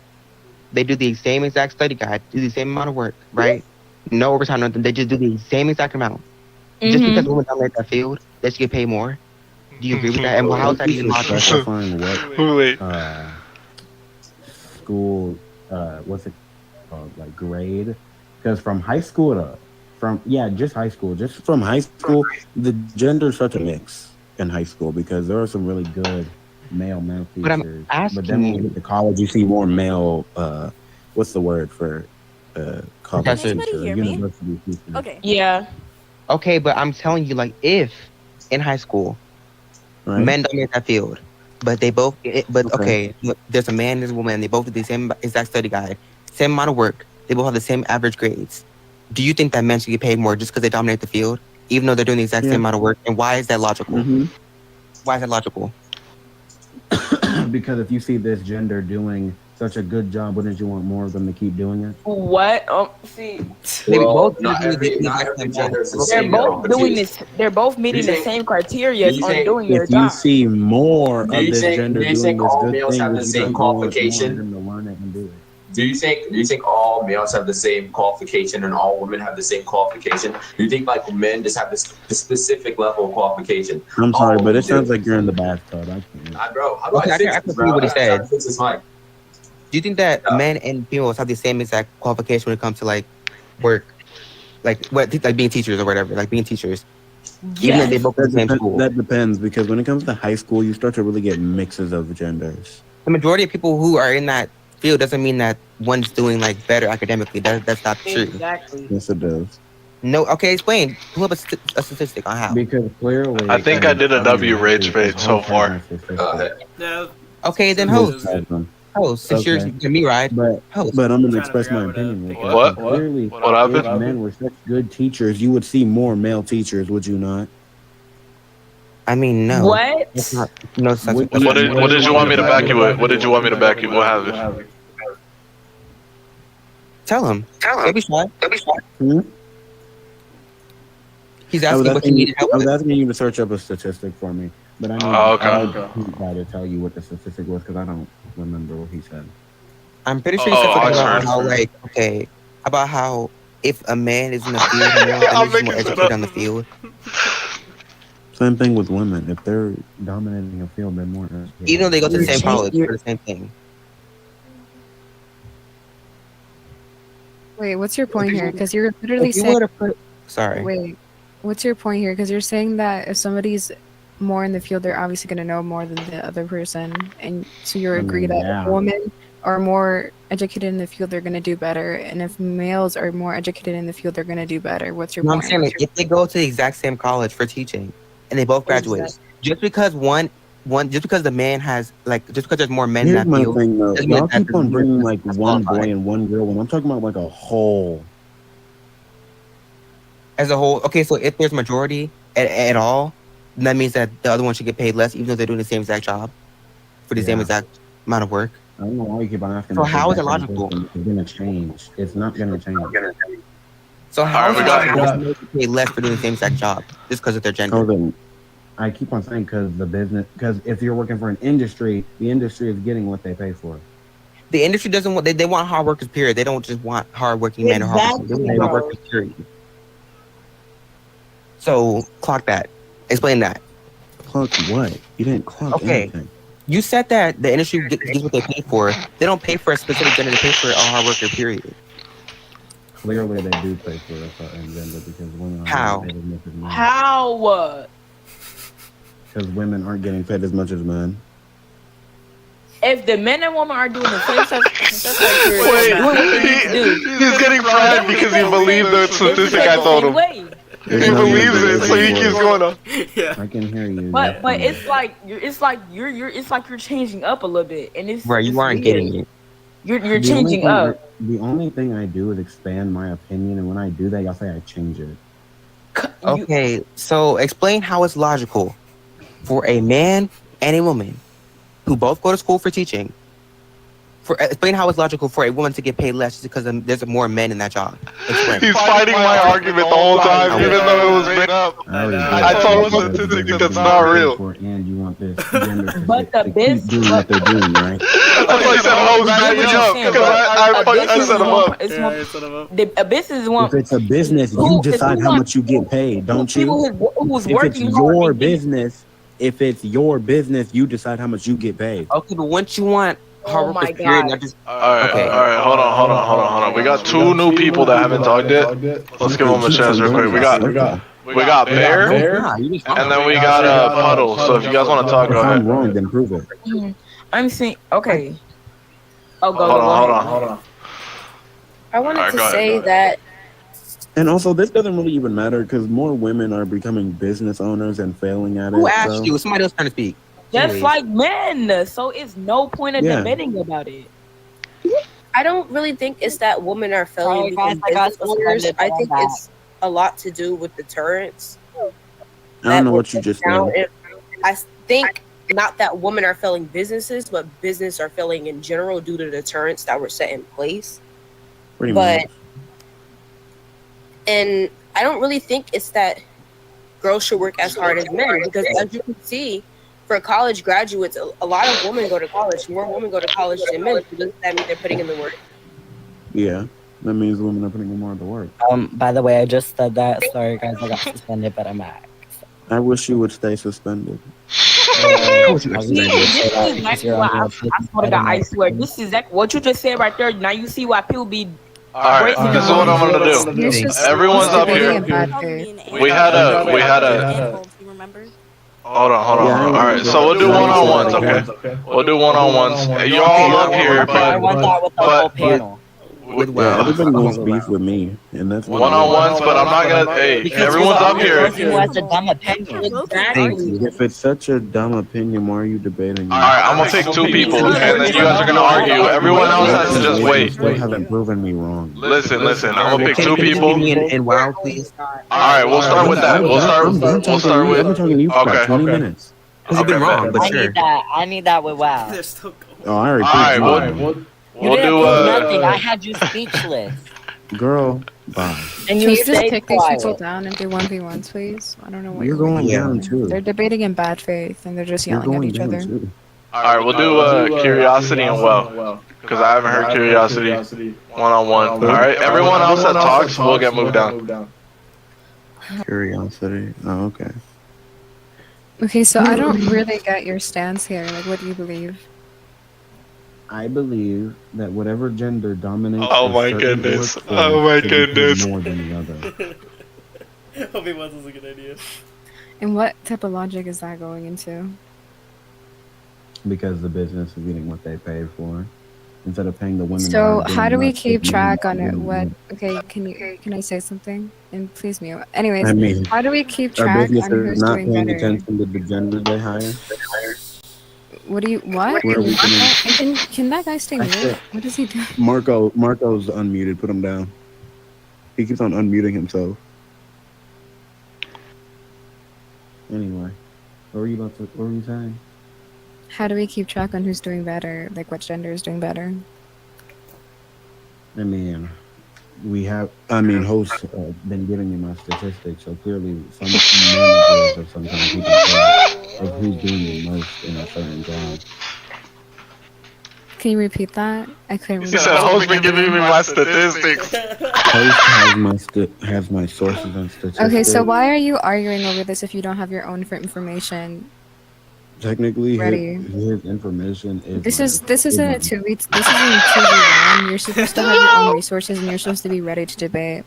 They do the same exact study guide, do the same amount of work, right? No overtime, nothing. They just do the same exact amount. Just Mhm. because women dominate that field, they should get paid more. Do you agree with that? And how is that even logical? Specifying what Wait. school, what's it called, like grade? Because from high school just high school, the gender's such a mix in high school because there are some really good male But I'm teachers. asking But then when you you- get to college, you see more male. What's the word for college Professors. Can anybody teacher, hear me? university teacher? Okay. Yeah. Okay, but I'm telling you, like, if in high school, Right? men dominate that field, but they both, but Okay. okay, look, there's a man and there's a woman, and they both do the same exact study guide, same amount of work, they both have the same average grades. Do you think that men should get paid more just because they dominate the field? even though they're doing the exact Yeah. same amount of work? And why is that logical? Mhm. Why is that logical? Because if you see this gender doing such a good job, wouldn't you want more of them to keep doing it? What? See, Well, not every gender is the same. they're both doing this. They're both meeting the same criteria on doing their If you job. see more of Do you this think- gender do you doing think this all good males thing, have would the you same not want more of qualification? them to learn it and do it? Do you think all males have the same qualification and all women have the same qualification? Do you think like men just have this specific level of qualification? I'm sorry, All but it women sounds do. like you're in the bathtub. I can't. Bro, how do Okay, I I fix can this, see bro? what he I gotta said. fix this mic. Do you think that men and females have the same exact qualification when it comes to like work, like being teachers or whatever, like being teachers? Even if they both go to the same school. That depends, because when it comes to high school, you start to really get mixes of genders. The majority of people who are in that field doesn't mean that one's doing like better academically. That's not true. Exactly. Yes, it does. No, okay, explain. Pull up a statistic on how. Because clearly, I think I did a W rage face so far. Yeah. Okay, then Most host. of them. Host, since you're giving me right. But Host. but I'm gonna express my opinion. Real quick. What? Clearly, What happened? if men were such good teachers, you would see more male teachers, would you not? I mean, no. What? That's not, no, that's What did you want me to back you with? What did you want me to back you? What happened? Tell him. Don't be shy. Hmm? He's I was asking what you asking, needed help I was with. asking you to search up a statistic for me, but I need I try to tell you what the statistic was because I don't remember what he said. I'm pretty sure you said something about how, like, okay, about how if a man is in the field more, then they're just more educated on the field. Same thing with women. If they're dominating a field, they're more educated. Even though they go to the same college for the same thing. Wait, what's your point here? Because you're literally If you saying. were to put, sorry. Wait, what's your point here? Because you're saying that if somebody's more in the field, they're obviously going to know more than the other person, and so you agree that if women are more educated in the field, they're going to do better, and if males are more educated in the field, they're going to do better. What's your No, I'm point? saying like, if they go to the exact same college for teaching, and they both graduate, just because just because the man has just because there's more men Here's in that my field, thing though. doesn't mean Y'all that keep on the bringing like that's one boy qualified. and one girl when I'm talking about like a whole. As a whole, okay, so if there's majority at all, that means that the other one should get paid less, even though they're doing the same exact job for the same exact amount of work. I don't know why you keep on asking. So this how is it exact logical? question. It's gonna change. It's not gonna change. So how is Alright, it we got- logical for males to pay less for doing the same exact job just because of their gender? So then, I keep on saying because if you're working for an industry, the industry is getting what they pay for. The industry doesn't want they want hard workers, period. They don't just want hardworking men or hard workers. They want hard workers, period. So clock that. Explain that. Clock what? You didn't clock anything. You said that the industry gets what they pay for. They don't pay for a specific gender. They pay for a hard worker, period. Clearly, they do pay for a certain gender because women aren't How? getting paid as much as men. How? Because women aren't getting paid as much as men. If the men and women are doing the same stuff, He's getting fried because he believed the statistic I told him. He believes it, so he keeps going on. Yeah. I can hear you. But it's like you're changing up a little bit, and it's Right, you it's aren't weird. getting it. You're The only changing thing up. The only thing I do is expand my opinion, and when I do that, y'all say I change it. Okay, so explain how it's logical for a man and a woman who both go to school for teaching. Explain how it's logical for a woman to get paid less just because there's more men in that job. Explain. He's fighting my argument the whole time, even though it was made up. I told him the statistic that's not real. And you want this gender But the keep business, doing what they're doing, right? That's why I said hoes back me up, because I set him up. A business is one. If it's a business, you decide how much you get paid, don't you? Who's If it's working your hard. business, you decide how much you get paid. Okay, but once you want hard workers, period, not just Alright, hold on. We got two new people that haven't talked yet. Let's give them a chance real quick. We got Bear, and then we got Puddle. So if you guys want to talk, If go I'm ahead. wrong, then prove it. I'm saying okay. Oh, go. Hold on. I wanted Alright, to go ahead, say go ahead. that And also, this doesn't really even matter because more women are becoming business owners and failing at it. who asked so- you? Somebody else trying to speak. Just Anyways. like men, so it's no point in Yeah. debating about it. I don't really think it's that women are failing Sorry, guys, because I got business owners. suspended I for think that. it's a lot to do with deterrence. I don't know what you just said. I think not that women are failing businesses, but business are failing in general due to deterrents that were set in place. Pretty much. And I don't really think it's that girls should work as hard as men, because as you can see, for college graduates, a lot of women go to college. More women go to college than men. So doesn't that mean they're putting in the work? Yeah, that means women are putting in more of the work. By the way, I just said that. Sorry, guys, I got suspended, but I'm back. I wish you would stay suspended. This is exactly why I swear to God, I swear. This is exactly what you just said right there. Now you see why people be. Alright, this is what I'm gonna do. Everyone's up here. We had a. Hold on. Alright, so we'll do one-on-ones, okay? We'll do one-on-ones. You're all up here, but everybody wants beef with me, and that's one-on-ones. But I'm not gonna. Hey, everyone's up here. That's a dumb opinion. If it's such a dumb opinion, why are you debating? Alright, I'm gonna pick 2 people, and then you guys are gonna argue. Everyone else has to just wait. You haven't proven me wrong. Listen. I'm gonna pick 2 people. And wow, please. Alright, we'll start with that. We'll start with. I've been talking to you for about 20 minutes. Because you've been wrong, but sure. I need that with WoW. Oh, I already we'll do nothing. I had you speechless. Girl, bye. And you just take these people down and do 1v1s, please? I don't know what you're going down too. They're debating in bad faith and they're just yelling at each other. Alright, we'll do curiosity and well. Because I haven't heard curiosity one-on-one. Alright, everyone else that talks will get moved down. Curiosity. Oh, okay. Okay, so I don't really get your stance here. Like, what do you believe? I believe that whatever gender dominates. Oh my goodness! Oh my goodness! More than the other. Obi-Wan's is a good idea. And what type of logic is that going into? Because the business is getting what they pay for, instead of paying the women. So how do we keep track on it? What? Okay, can I say something? And please mute. Anyways, I mean, how do we keep track on who's not doing paying better? attention to the gender they hire. What do you what? Can that guy stay muted? What does he do? Marco's unmuted. Put him down. He keeps on unmuting himself. Anyway, what were you saying? How do we keep track on who's doing better? Like what gender is doing better? I mean, hosts have been giving me my statistics, so clearly some managers have sometimes keeping track of who's doing the most in a certain job. Can you repeat that? I couldn't remember. He said, "Host been giving me my statistics." Host has my sources and statistics. Okay, so why are you arguing over this if you don't have your own information? Technically, ready? His information is. This isn't a 2v. This isn't a 2v1. You're supposed to have your own resources, and you're supposed to be ready to debate.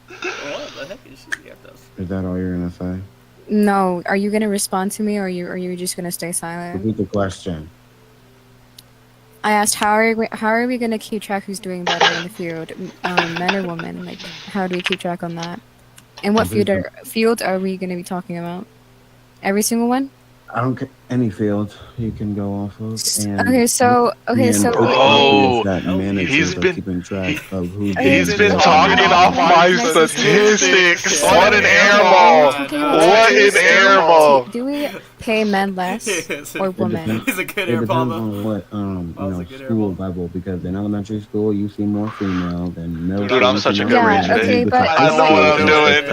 What the heck is she get those? Is that all you're gonna say? No. Are you gonna respond to me, or are you just gonna stay silent? Repeat the question. I asked how are we gonna keep track who's doing better in the field, men or women? Like, how do we keep track on that? And what field are we gonna be talking about? Every single one? I don't care any field you can go off of. And he's been keeping track of who. He's been talking off my statistics. What an airball! What an airball! Do we pay men less or women? He's a good It airball depends on what school level, because in elementary school you see more female than male. Dude, I'm such a good Yeah, okay, but I know what I'm doing.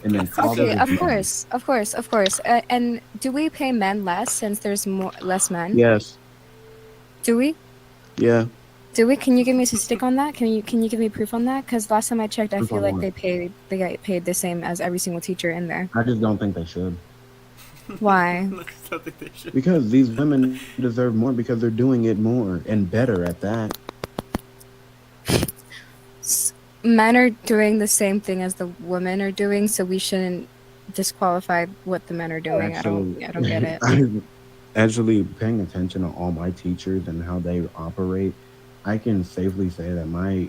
And then okay, of course. And do we pay men less since there's less men? Yes. Do we? Yeah. Do we? Can you give me a statistic on that? Can you give me proof on that? Because last time I checked, I feel like they get paid the same as every single teacher in there. I just don't think they should. Why? Because these women deserve more because they're doing it more and better at that. Men are doing the same thing as the women are doing, so we shouldn't disqualify what the men are doing. Actually, I don't get it. Actually, paying attention to all my teachers and how they operate, I can safely say that my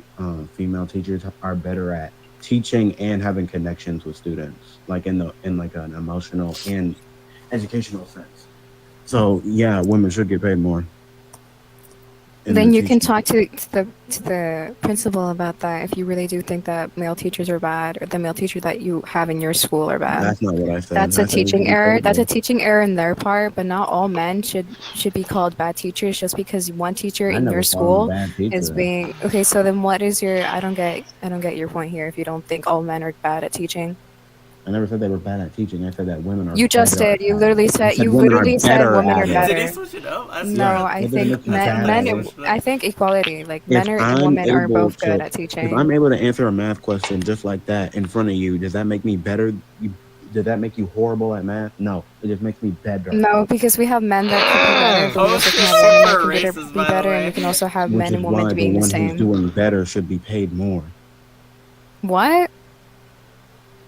female teachers are better at teaching and having connections with students, like in like an emotional and educational sense. So yeah, women should get paid more. Then you can talk to the principal about that if you really do think that male teachers are bad or the male teacher that you have in your school are bad. That's not what I said. That's I a said we teaching should be error. paid That's a more. teaching error in their part, but not all men should be called bad teachers just because one teacher I in never your called him a school bad teacher. is being okay. So then, what is your? I don't get your point here. If you don't think all men are bad at teaching, I never said they were bad at teaching. I said that women are. you just better did. You at literally it. I said. You women are literally said better women are at it. better. Did he switch it up? No, I That doesn't think make me bad at it. I think equality. Like If men and I'm women are able both good to, at teaching. if I'm able to answer a math question just like that in front of you, does that make me better? Does that make you horrible at math? No, it just makes me better. No, because we have men that could be better, but we also can have women that can be better, and we can also have Which men is and women why the being the one who's same. doing better should be paid more. What?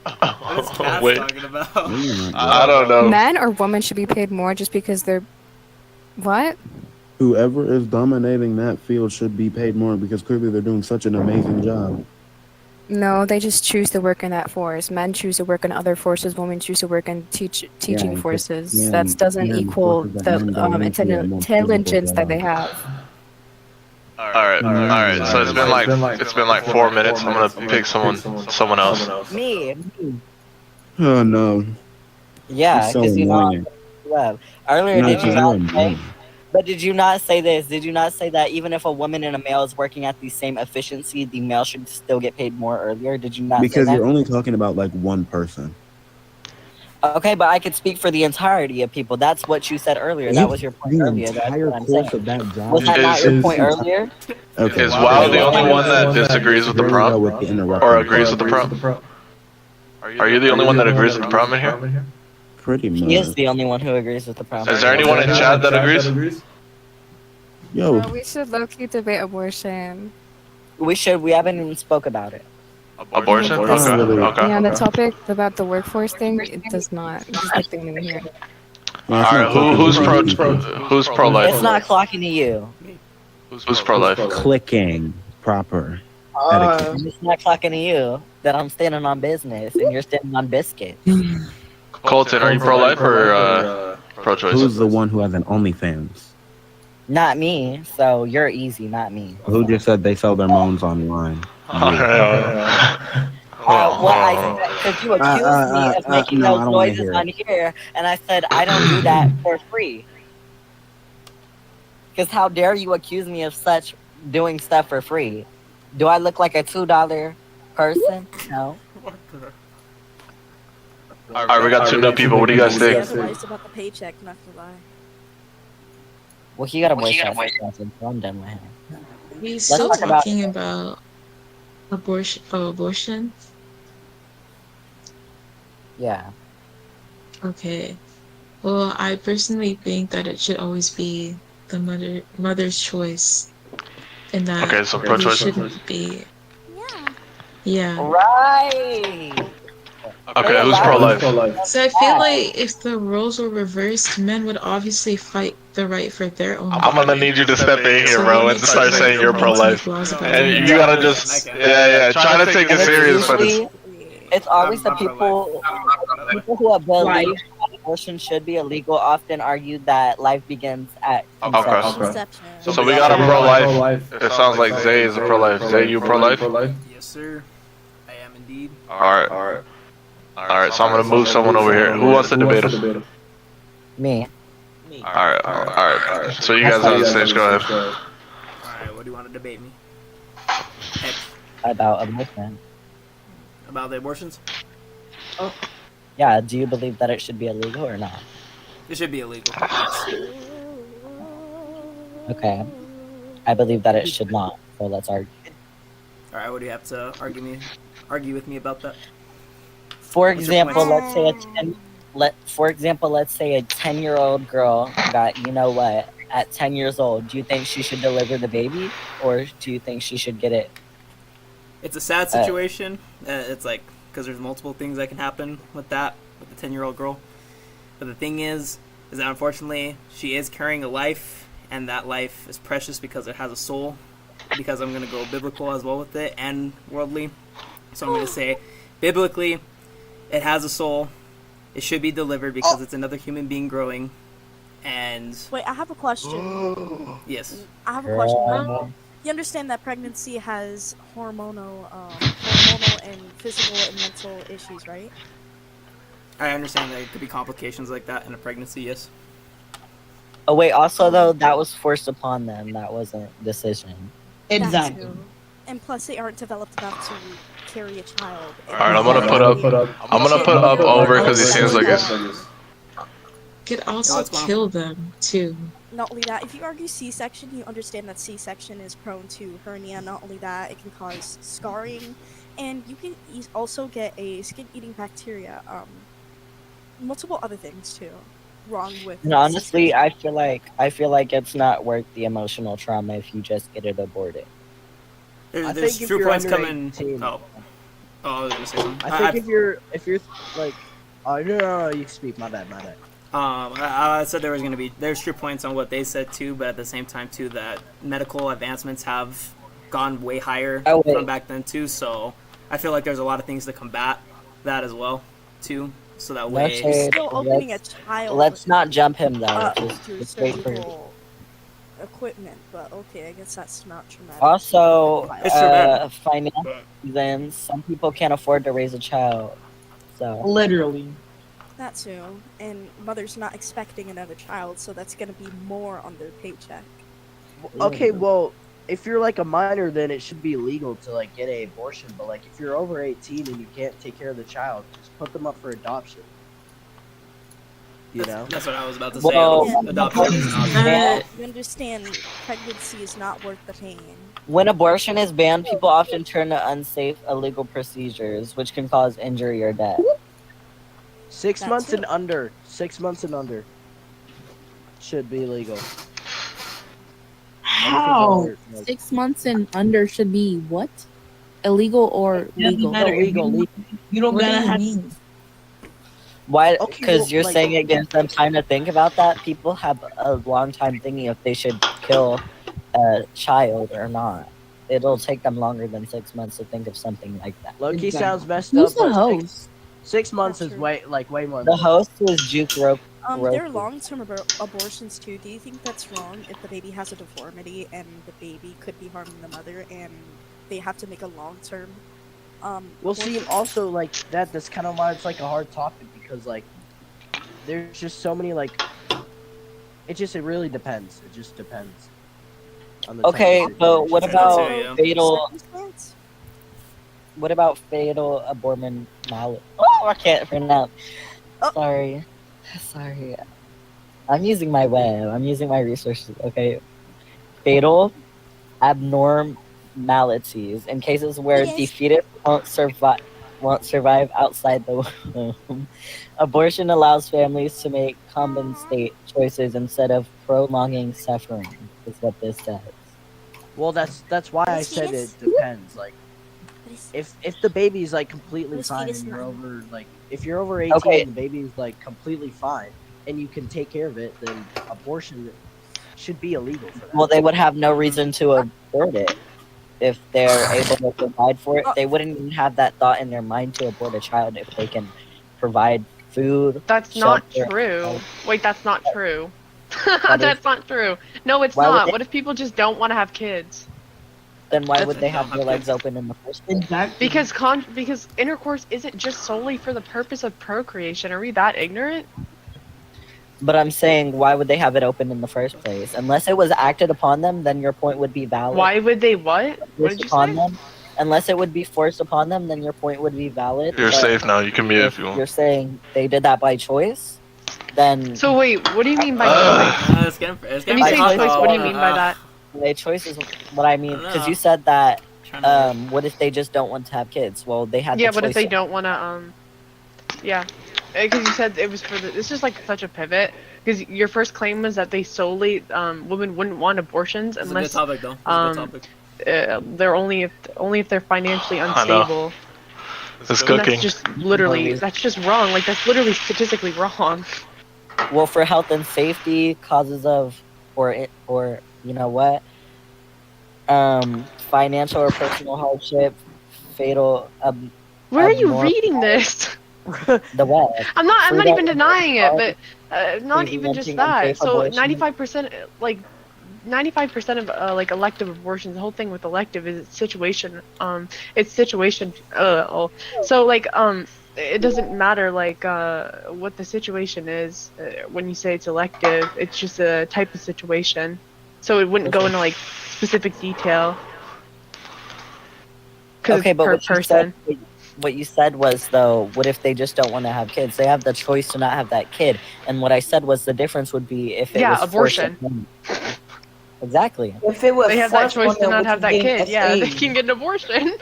What is Cass Wait. talking about? I don't know. Men or women should be paid more just because they're. What? Whoever is dominating that field should be paid more because clearly they're doing such an amazing job. No, they just choose to work in that force. Men choose to work in other forces. Women choose to work in teaching Yeah, forces. yeah, that doesn't yeah, equal forces that the men go into are more intelligence that they physical have. All right. So it's been like 4 minutes. I'm gonna pick someone else. Me. Oh no. Yeah, You're so because you know annoying. love. Earlier, No, did you you're not annoying. say? But did you not say this? Did you not say that even if a woman and a male is working at the same efficiency, the male should still get paid more earlier? Did you not Because say that? you're only talking about like one person. Okay, but I could speak for the entirety of people. That's what you said earlier. That was your point The earlier. That's entire what I'm course saying. of that job. Was that not your point earlier? Okay. Is WoW the only one that disagrees with the Here we go prompt with the interruption. or agrees with the prompt? Are you the only one that agrees with the prompt in here? Pretty much. He is the only one who agrees with the prompt. Is there anyone in chat that agrees? Yo. We should low-key debate abortion. We should. We haven't even spoke about it. Abortion? Okay. Yeah, the topic about the workforce thing, it does not. This is the thing over here. All right. Who's pro life? It's not clocking to you. Who's pro life? Clicking proper. It's not clocking to you that I'm standing on business and you're standing on biscuit. Colton, are you pro life or pro choice? Who's the one who has an OnlyFans? Not me. So you're easy, not me. Who just said they sell their moans online? Because you accused me of making no, I those don't wanna noises hear on here, and I said I don't do that for free. Because how dare you accuse me of such doing stuff for free? Do I look like a $2 person? No. All right, we got two new people. What do you guys think? It's about the paycheck, not to lie. Well, he got a voice so I'm done with him. We Let's still talk about- talking about abortion. Yeah. Okay. Well, I personally think that it should always be the mother's choice, and that Okay, so pro-choice. shouldn't be. Yeah. Right. Okay, who's pro life? So I feel like if the roles were reversed, men would obviously fight the right for their own. I'm gonna need you to step in here, bro, and start saying you're pro life. And you gotta just, try to take it serious, but it's. It's always the people who believe abortion should be illegal often argue that life begins at conception. Okay. So we got a pro life. It sounds like Zay is a pro life. Zay, you pro life? Yes, sir. I am indeed. Alright. Alright, so I'm gonna move someone over here. Who wants to debate us? Me. Alright. So you guys on the stage, go ahead. Alright, what do you want to debate me? About abortion. About the abortions? Yeah, do you believe that it should be illegal or not? It should be illegal. Yes. Okay. I believe that it should not, so let's argue. Alright, what do you have to argue with me about that? For What's your example, point? let's say a 10-year-old girl got, you know what, at 10 years old. Do you think she should deliver the baby, or do you think she should get it? It's a sad situation. It's like, because there's multiple things that can happen with that, with the 10-year-old girl. But the thing is that unfortunately, she is carrying a life, and that life is precious because it has a soul. Because I'm going to go biblical as well with it, and worldly. So I'm going to say, biblically, it has a soul. It should be delivered because it's another human being growing. And Wait, I have a question. yes, I have a question. You understand that pregnancy has hormonal and physical and mental issues, right? I understand that it could be complications like that in a pregnancy. Yes. Oh wait, also though, that was forced upon them. That wasn't decision. That too. And plus, they aren't developed enough to carry a child. All right, I'm gonna put up over because he seems like it's. Could also kill them too. Not only that, if you argue C-section, you understand that C-section is prone to hernia. Not only that, it can cause scarring, and you can also get a skin-eating bacteria. Multiple other things too. Wrong with. And honestly, I feel like it's not worth the emotional trauma if you just get it aborted. There's true points coming. Oh, I was gonna say something. I think if you're like, oh no, you speak. My bad. I said there's true points on what they said too, but at the same time too that medical advancements have gone way higher from back then too. So I feel like there's a lot of things to combat that as well too. So that way, still opening a child. Let's not jump him though. Just wait for equipment, but okay, I guess that's not traumatic. Also, financial reasons. Some people can't afford to raise a child. So literally. That too, and mother's not expecting another child, so that's gonna be more on their paycheck. Okay, well, if you're like a minor, then it should be illegal to like get an abortion. But like, if you're over 18 and you can't take care of the child, just put them up for adoption. You know? That's what I was about to say. Adoption is not. You understand, pregnancy is not worth the pain. When abortion is banned, people often turn to unsafe, illegal procedures, which can cause injury or death. 6 months and under. 6 months and under should be legal. How? 6 months and under should be what? Illegal or legal? Legal. You don't gotta have. Why? Because you're saying it gives them time to think about that. People have a long time thinking if they should kill a child or not. It'll take them longer than 6 months to think of something like that. Loki sounds messed Who's up. the host? 6 months is way more. The host was Juke Rope. There are long-term abortions too. Do you think that's wrong if the baby has a deformity and the baby could be harming the mother and they have to make a long-term? Well, see, also like that's kind of why it's like a hard topic because like there's just so many like it really depends. It just depends. On the Okay, but what about fatal? What about fatal abortion mallet? Oh, I can't pronounce. Sorry. I'm using my web. I'm using my resources. Okay. Fatal abnormalities in cases where the fetus won't survive outside the womb. Abortion allows families to make compensate choices instead of prolonging suffering. Is what this says. Well, that's why I said it depends. Like, if the baby's like completely fine and you're over if you're over 18 and the baby's like completely fine and you can take care of it, then abortion should be illegal for that. Well, they would have no reason to abort it if they're able to provide for it. They wouldn't even have that thought in their mind to abort a child if they can provide food. That's not true. Wait, that's not true. That's not true. No, it's not. What if people just don't want to have kids? Then why would they have their legs open in the first place? Because intercourse isn't just solely for the purpose of procreation. Are we that ignorant? But I'm saying, why would they have it open in the first place? Unless it was acted upon them, then your point would be valid. Why would they what? What did you say? Them, unless it would be forced upon them, then your point would be valid. You're safe now. You can mute if you want. You're saying they did that by choice? Then. So wait, what do you mean by choice? When you say choice, what do you mean by that? By choice is what I mean, because you said that. What if they just don't want to have kids? Well, they had. Yeah, what if they don't want to? Yeah, because you said it was for the. It's just like such a pivot. Because your first claim was that they solely women wouldn't want abortions unless. It's a good topic, though. It's a good topic. They're only if they're financially unstable. It's cooking. That's just literally. That's just wrong. Like that's literally statistically wrong. Well, for health and safety causes of, or you know what, financial or personal hardship, fatal. Where are you reading this? The what? I'm not Freedom even denying it, but not even just preventing that. unsafe So abortion. 95%, like 95% of like elective abortions, the whole thing with elective is situation. It's situation. So like it doesn't matter like what the situation is when you say it's elective. It's just a type of situation. So it wouldn't go into like specific detail. Okay, It's but per what person. what you said was though, what if they just don't want to have kids? They have the choice to not have that kid. And what I said was the difference would be if it Yeah, was forced abortion. upon them. Exactly. If it was They have that forced choice on to them, not which have is that getting kid. Yeah, they SA. can get an abortion.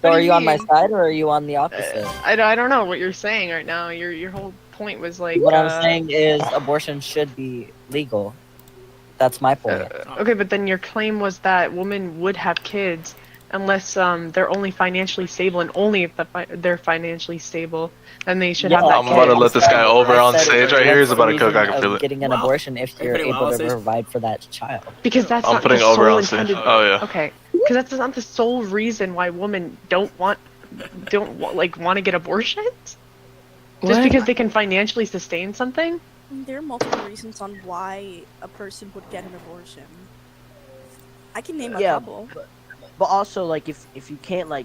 So What do are you on my mean? side or are you on the opposite? I don't know what you're saying right now. Your whole point was like. What I'm saying is abortion should be legal. That's my point. Okay, but then your claim was that women would have kids unless they're only financially stable, and only if they're financially stable, then they should have that I'm about to let this guy over on stage right here. He's about to cook. I can feel it. Getting an abortion if you're able to provide for that child. Because that's I'm not putting the over sole on stage. intended. Oh yeah. Okay, because that's not the sole reason why women don't want to get abortions. Just because they can financially sustain something. There are multiple reasons on why a person would get an abortion. I can name a couple. But also, like, if you can't, like,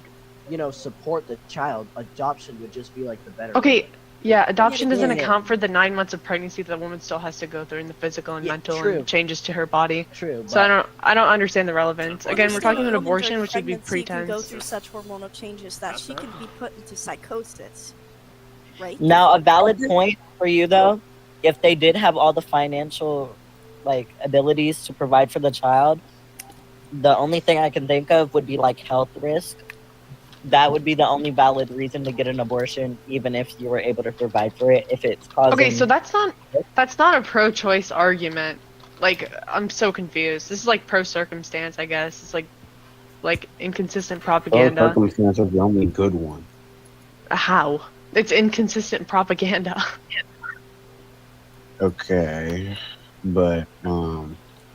you know, support the child, adoption would just be like the better. Okay, yeah, adoption Yeah, doesn't yeah. account for the 9 months of pregnancy that the woman still has to go through in the physical and mental true. and changes to her body. True. So I don't understand the relevance. Again, we're talking about abortion, which would be pregnancy can go pretense. through such hormonal changes that she can be put into psychosis. Right? Now, a valid point for you though, if they did have all the financial, like, abilities to provide for the child, the only thing I can think of would be like health risk. That would be the only valid reason to get an abortion, even if you were able to provide for it. If it's causing. Okay, so that's not a pro-choice argument. Like, I'm so confused. This is like pro-circumstance, I guess. It's like inconsistent Those propaganda. circumstances are the only good one. How? It's inconsistent propaganda. Okay, but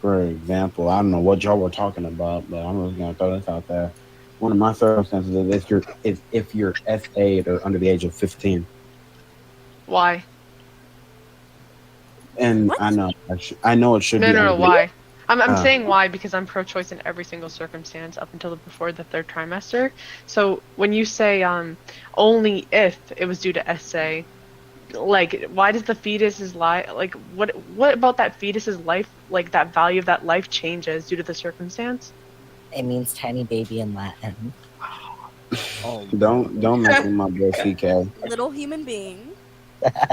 for example, I don't know what y'all were talking about, but I'm just gonna throw this out there. One of my circumstances is if you're SA or under the age of 15, Why? and I know it should be. No, under the- why? I'm Uh, saying why because I'm pro-choice in every single circumstance up until before the 3rd trimester. So when you say only if it was due to SA, like why does the fetus's life, like what about that fetus's life, like that value of that life changes due to the circumstance? It means tiny baby in Latin. Don't mess with my boy CK. Little human being.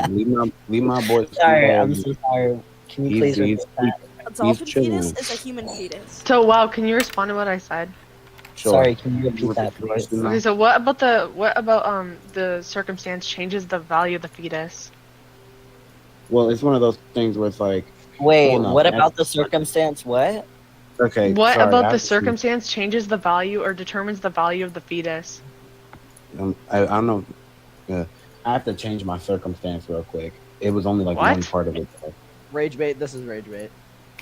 leave my boy. Sorry, CK. I'm so sorry. Can you please repeat that? A dolphin chilling. fetus is a human fetus. So wow, can you respond to what I said? Sure. Sorry, can you repeat that, please? Okay, so what about the circumstance changes the value of the fetus? Well, it's one of those things where it's like. Wait, hold on, what about the circumstance? What? Okay. What sorry, about I the have to- circumstance changes the value or determines the value of the fetus? I don't know. I have to change my circumstance real quick. It was only like What? one part of it. Rage bait. This is rage bait.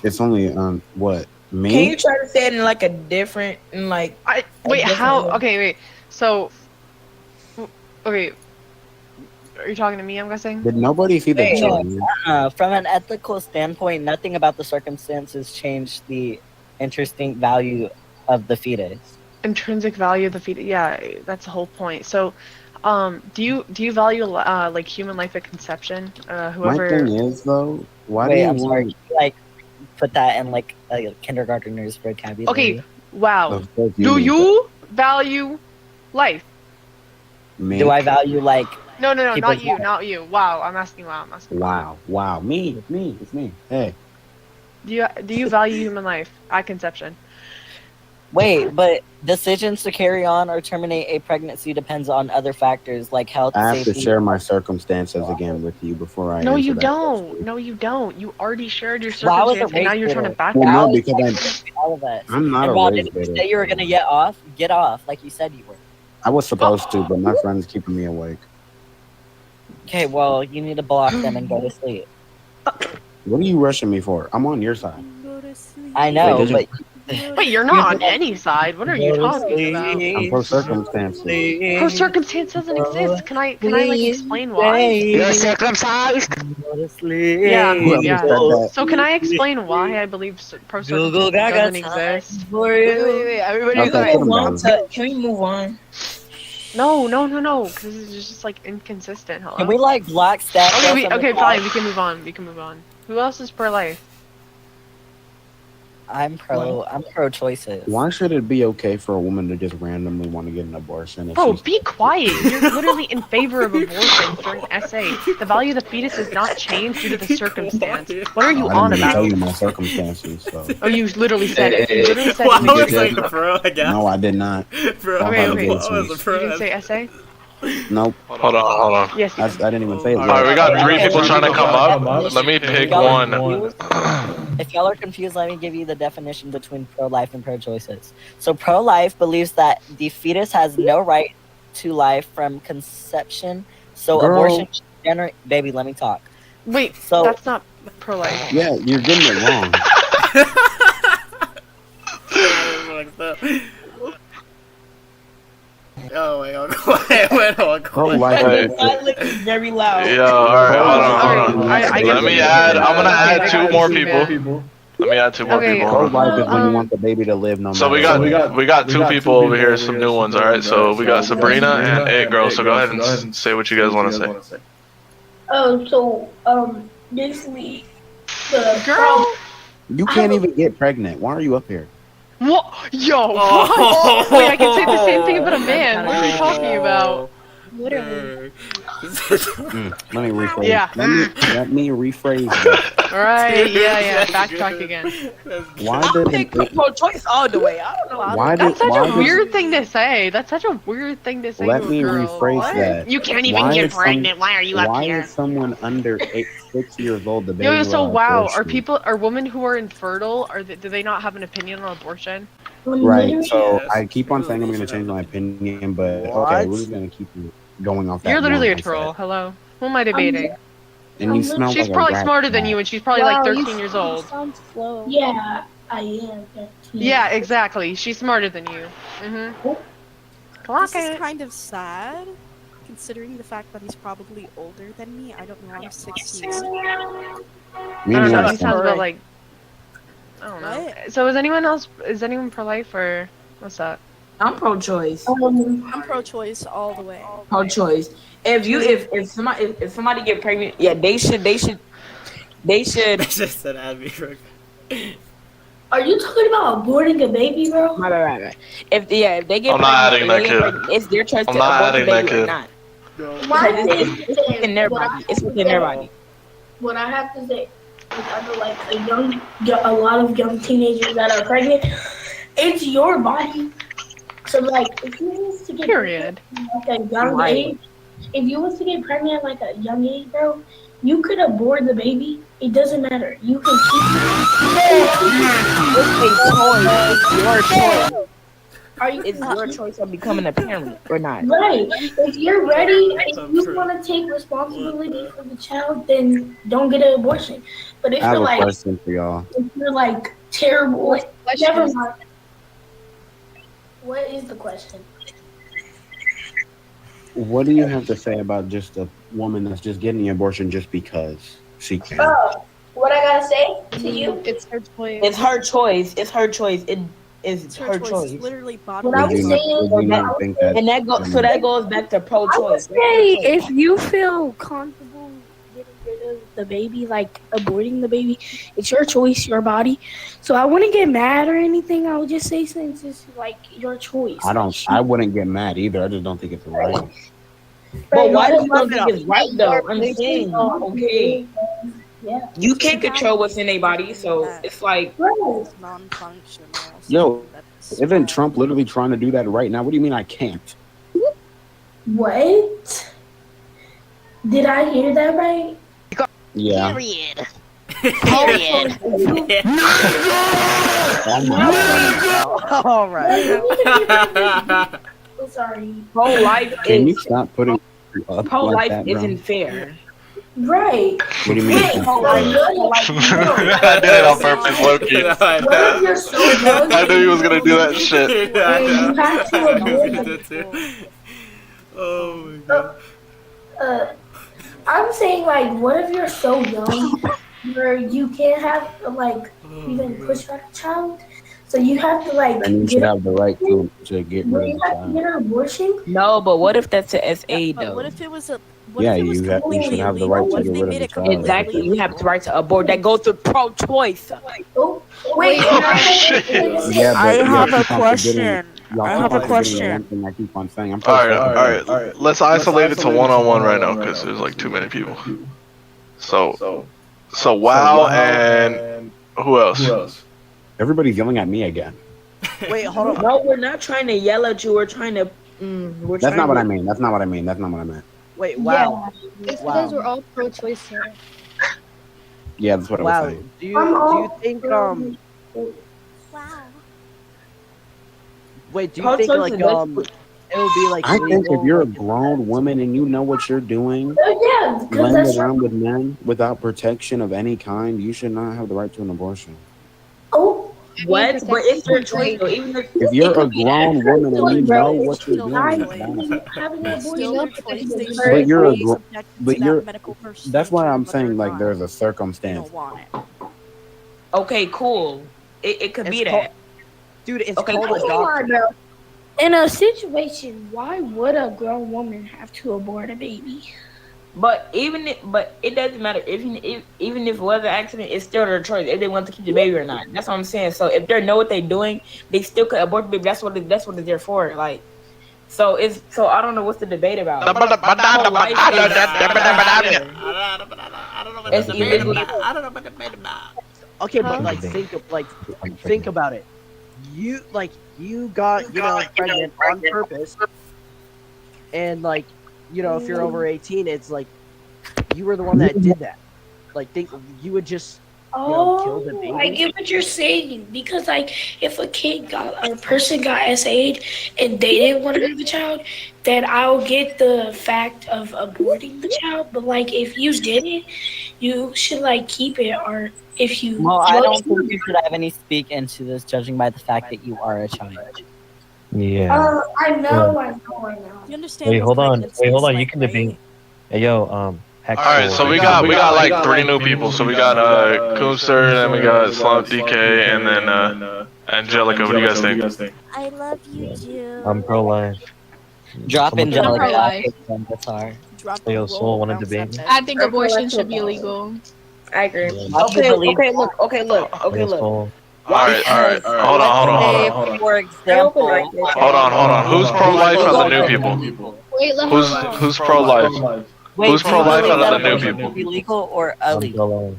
It's only what me? Can you try to say it in like a different, Wait, different how? way? Okay, wait. So, okay, are you talking to me? I'm guessing. Did nobody see the Wait, chart? from an ethical standpoint, nothing about the circumstances changed the interesting value of the fetus. Intrinsic value of the fetus. Yeah, that's the whole point. So, do you value like human life at conception? My Whoever. thing is though, why do Wait, you I'm sorry. want? Can you, like, put that in like a kindergartner's vocabulary? Okay. Wow. Of course Do need you value life? me. Do I value like? No, not people's you, life? not you. Wow, I'm asking. Wow, I'm asking. Wow, me, it's me. Hey, Do you value human life at conception? Wait, but decisions to carry on or terminate a pregnancy depends on other factors like health, I have safety. to share my circumstances again with you before I. No, answer you that don't. question. No, you don't. You already shared your Well, I was a circumstance, and now race you're trying to baiter. back Well, out. no, because all of us. I'm not and a Rob, race didn't you baiter. say you were gonna get off? Get off, like you said you were. I was supposed to, but my friend's keeping me awake. Okay, well, you need to block them and go to sleep. What are you rushing me for? I'm on your side. I know, Wait, but Wait, you're not on any side. What are you talking about? I'm pro circumstances. Pro circumstance doesn't exist. Can I like explain why? You're circumcised. Yeah, Whoever yeah. said that. So can I explain why I believe pro Google circumstance Gaga doesn't exist? Wait. Everybody, Okay, can put we him move on down. can we move on? No. Because it's just like inconsistent. Hello. Can we like black stat? Okay, fine. We can move on. Who else is pro life? I'm pro choices. Why should it be okay for a woman to just randomly want to get an abortion? If Bro, she's- be quiet. You're literally in favor of abortion for an essay. The value of the fetus does not change due to the circumstance. What are you I on didn't even tell you about? my circumstances. So. Oh, you literally said it. You literally said Well, it. I was like the pro, I guess. No, I did not. Bro, Okay. what was the pro? You didn't say essay? Nope. Hold on. Yes. I didn't even say it. All right, we got 3 people trying to come up. Let me pick one. If y'all are confused, let me give you the definition between pro-life and pro-choices. So pro-life believes that the fetus has no right to life from conception. So Girl. abortion should generate. Baby, let me talk. Wait, So that's not pro life. Yeah, you're getting it wrong. Oh my god, quiet. Pro-life. Silence is very loud. Yo, alright, hold on. Let me add. I'm gonna add 2 more people. Let me add 2 more people. Pro-life is when you want the baby to live no matter. So we got 2 people over here, some new ones. All right, so we got Sabrina and It Girl. So go ahead and say what you guys want to say. Basically, the Girl. You can't even get pregnant. Why are you up here? What? Yo. What? Wait, I can say the same thing about a man. What are you talking about? Literally. Let me rephrase. Yeah. Let me rephrase that. Alright, yeah. Backtrack again. Why I did pick pro choice all the way. I don't know. Why That's did- such why a does- weird thing to say. That's such a weird thing to say Let to me a girl. rephrase What? that. You can't even Why get is some- pregnant. Why are you up Why here? is someone under 6 years old the baby? Yo, so will wow, abortion? are women who are infertile, do they not have an opinion on abortion? Right. So I keep on saying I'm going to change my opinion, but okay, we're just going to keep going off that. You're literally a one troll. Hello. Who am I debating? And you smell She's like a probably rat smarter than cat. you, and she's probably like 13 years old. Sounds slow. Yeah, I am. Yeah, exactly. She's smarter than you. This is kind of sad, considering the fact that he's probably older than me. I don't know. I'm 16. Me I don't and know. you He sounds are about like. I don't know. So is anyone pro life or what's that? I'm pro choice. I'm pro-choice all the way. Pro choice. If somebody get pregnant, yeah, they should. Just said Abby. Are you talking about aborting a baby, bro? Right. If they get I'm not adding that pregnant, kid. it's their choice I'm to not abort the adding that baby or kid. not. My Because it's within their body. It's within their body. What I have to say, I know like a lot of young teenagers that are pregnant. It's your body. So like, if you was to get Period. pregnant at a young Right. age, if you was to get pregnant at like a young age, bro, you could abort the baby. It doesn't matter. You can keep it. It's your choice of becoming a parent or not. Right. If you're ready, if you want to take responsibility for the child, then don't get an abortion. But if I have you're a like, question for y'all. if you're like terrible, never mind. What is the question? What do you have to say about just a woman that's just getting the abortion just because she can? Oh, what I gotta say to you? It's her choice. It's her choice. It's her choice. It is It's her choice. It's literally body. What I was saying, And that goes back to pro choice. Hey, if you feel comfortable getting rid of the baby, like aborting the baby, it's your choice, your body. So I wouldn't get mad or anything. I would just say since it's like your choice. I wouldn't get mad either. I just don't think it's right. But why do you don't think it's right though? I'm saying, okay, yeah, you can't control what's in their body, so it's like non-functional. Yo, isn't Trump literally trying to do that right now? What do you mean I can't? What? Did I hear that right? Yeah. Period. All right. Sorry. pro life Can you is stop putting her up pro like life that, bro? isn't fair. Right. What do you mean? Wait, I did it on purpose, Loki. what if you're so young? I knew he was gonna do that shit. And you have to abort Oh my god. I'm saying, like, what if you're so young where you can't have, like, even push back a child? So you have to, like, Then you should have the right to get rid of you the have to child. get an abortion? No, but what if that's an SA But though? what if it was a what Yeah, if it was you should have the completely right illegal? to What get if they rid of made the it child. completely Exactly. You have the illegal? right to abort. That goes to pro-choice. Oh, wait. Yeah, I but have y'all a keep on forgetting. question. Y'all I keep have a on forgetting the question. one thing I keep on saying. I'm All pro right, choice. all right. Let's isolate it to one-on-one right now because there's like too many people. So Wow and who else? Everybody's yelling at me again. Wait, hold on. No, we're not trying to yell at you. We're trying to. We're That's trying not what to, I mean. That's not what I mean. That's not what I meant. Wait, wow. It's Wow. because we're all pro-choice here. Yeah, that's what I was Wow. saying. Do you think Wow. Wait, do you think like it would be like I think if legal, you're a like, grown woman and you know what you're doing, Yeah, because laying that's around with men without protection of any kind, you should not have the right to an abortion. what? But it's your choice though. Even If you're a grown woman and you know what you're Still doing, their it's choice. bad. It's still their choice. They But should you're a be gr- subjected but to that you're medical procedure. that's why I'm whether or saying like not there's a they circumstance. don't want it. okay, cool. It could be called- that. Dude, it's Okay, called cool. adoption. In a situation, why would a grown woman have to abort a baby? But it doesn't matter. Even if it was an accident, it's still their choice if they want to keep the baby or not. That's what I'm saying. So if they know what they're doing, they still could abort the baby. That's what it's there for. Like, so I don't know what's the debate about. It's illegal. Okay, but like think about it. You got pregnant on purpose, and like if you're over 18, it's like you were the one that did that. Like think you would just kill the baby. I get what you're saying because, like, if a person got SA'd and they didn't want to have a child, then I'll get the fact of aborting the child. But like, if you did it, you should like keep it, or if you. Well, I don't think you should have any speak into this, judging by the fact that you are a child. Yeah. I know. You understand? Wait, hold on. pregnancy is, You like, can debate. Hey, yo, Hex. All right, so we got like 3 new people. So we got Coomster, then we got Slump DK, and then Angelica. What do you guys think? I love you, Jill. I'm pro-life. Drop Someone- Angelica. pro-life. Guitar. Hey, yo, Soul, want to debate? I think abortion should be illegal. I agree. Yeah. Okay, look. Hey, Soul. Alright. Hold on. For example, Hold on. Who's pro-life of the new people? Wait, let Who's pro-life? wait, Who's do you pro-life believe out that of the new abortion people? should be legal or illegal?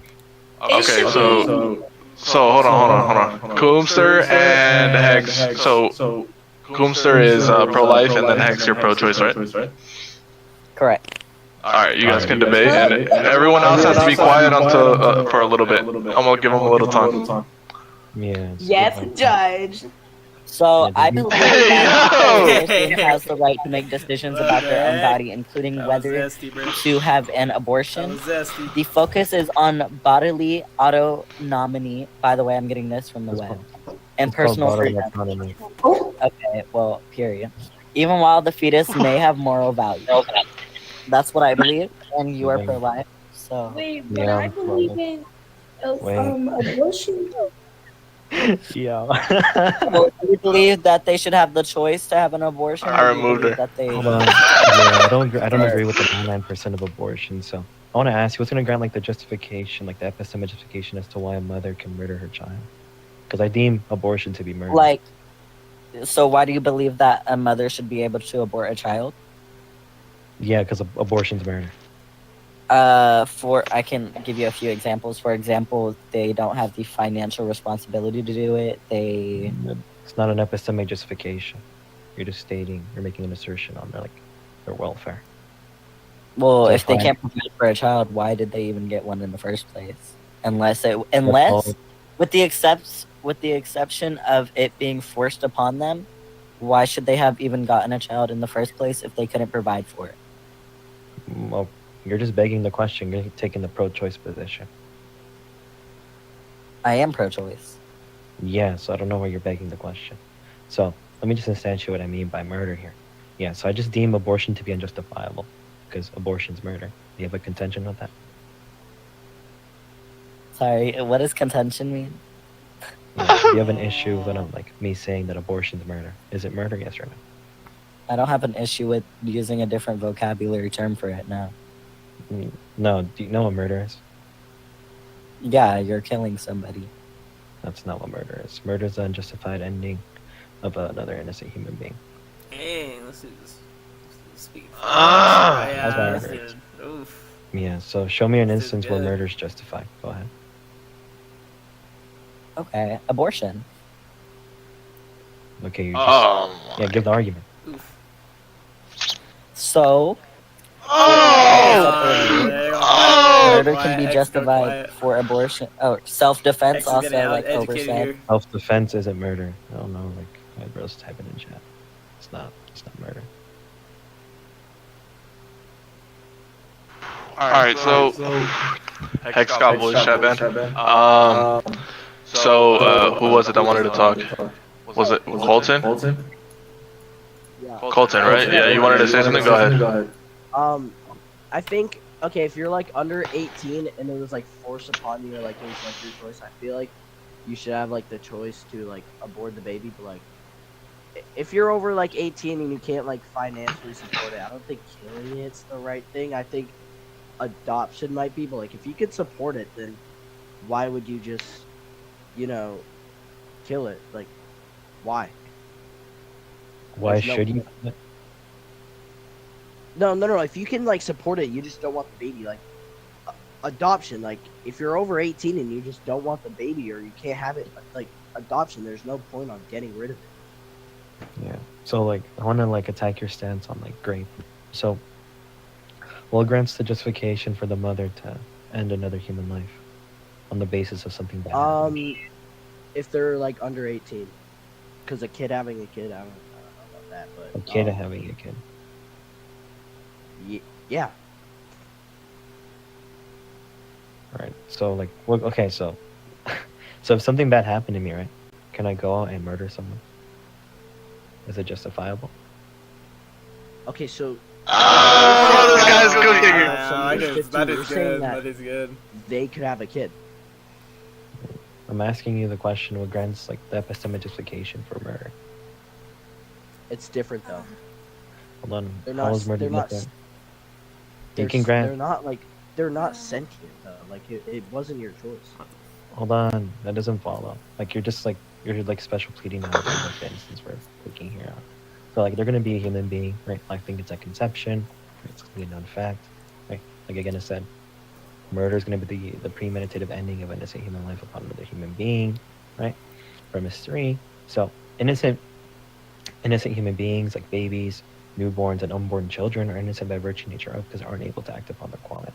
Okay, so hold on. Coomster and Hex. So Coomster is pro-life, and then Hex, you're pro-choice, right? Correct. Alright, you guys can debate, and everyone else has to be quiet until for a little bit. I'm gonna give them a little time. Yeah. Yes, Judge. So I believe that Hey. a person has the right to make decisions about their own body, including whether to have an abortion. The focus is on bodily autonomy. By the way, I'm getting this from the web. And personal freedom. Okay, well, period. Even while the fetus may have moral value. That's what I believe, and you are pro-life. So. Wait, but I believe in abortion. Yeah. Well, do you believe that they should have the choice to have an abortion? I removed her. That they... Hold on. Yeah, I don't agree with the 99% of abortion. So I want to ask you, what's going to grant like the justification, like the epistemic justification as to why a mother can murder her child? Because I deem abortion to be murder. Like, so why do you believe that a mother should be able to abort a child? Yeah, because abortion's murder. I can give you a few examples. For example, they don't have the financial responsibility to do it. It's not an epistemic justification. You're just you're making an assertion on their welfare. Well, So if they fine. can't provide for a child, why did they even get one in the first place? Unless with the exception of it being forced upon them, why should they have even gotten a child in the first place if they couldn't provide for it? Well, You're just begging the question. You're taking the pro-choice position. I am pro-choice. Yeah, so I don't know why you're begging the question. So let me just instantiate what I mean by murder here. Yeah, so I just deem abortion to be unjustifiable because abortion's murder. Do you have a contention with that? Sorry, what does contention mean? Yeah, do you have an issue with me saying that abortion's murder? Is it murder, yes or no? I don't have an issue with using a different vocabulary term for it now. No, do you know what murder is? Yeah, you're killing somebody. That's not what murder is. Murder is the unjustified ending of another innocent human being. Hey, let's do this. Speak. That's what I heard. Oof. Yeah, so show me an instance where murder is justified. Go ahead. Okay, abortion. Okay, you just... Yeah, give the argument. Oof. So... Murder can be justified for abortion. Oh, self-defense also, like Cobra said. Self-defense isn't murder. I don't know, like, my bro's typing in chat. It's not murder. Alright, so Hex got voice chat ban. So who was it that wanted to talk? Was it Colton? Yeah. Colton, right? Yeah, you wanted to say something? Go ahead. I think, okay, if you're like under 18 and it was like forced upon you, or like it was like your choice, I feel like you should have like the choice to like abort the baby. But like, if you're over like 18 and you can't like financially support it, I don't think killing it's the right thing. I think adoption might be, but like if you could support it, then why would you just, you know, kill it? Like, why? Why should you? No. If you can like support it, you just don't want the baby. Like adoption, like if you're over 18 and you just don't want the baby or you can't have it, like adoption, there's no point on getting rid of it. Yeah. So like, I want to like attack your stance on like grape. So, well, grants the justification for the mother to end another human life on the basis of something bad. If they're like under 18, because a kid having a kid, I don't know about that, but a kid having a kid. Yeah. Right. So like, well, okay, so if something bad happened to me, right? Can I go out and murder someone? Is it justifiable? Okay, so this guy's cooking. That is good. They could have a kid. I'm asking you the question: what grants like the epistemic justification for murder? It's different though. Hold on. They're How not. is murder They're not. different? You can grant. They're not like. They're not sentient though. Like it wasn't your choice. Hold on. That doesn't follow. Like you're special pleading now, like the instance we're taking here out. So like they're gonna be a human being, right? I think it's a conception. It's a known fact, right? Like again, I said, murder is gonna be the premeditative ending of an innocent human life upon another human being, right? Premise 3. So innocent human beings like babies, newborns, and unborn children are innocent by virtue of nature of because they aren't able to act upon their quality.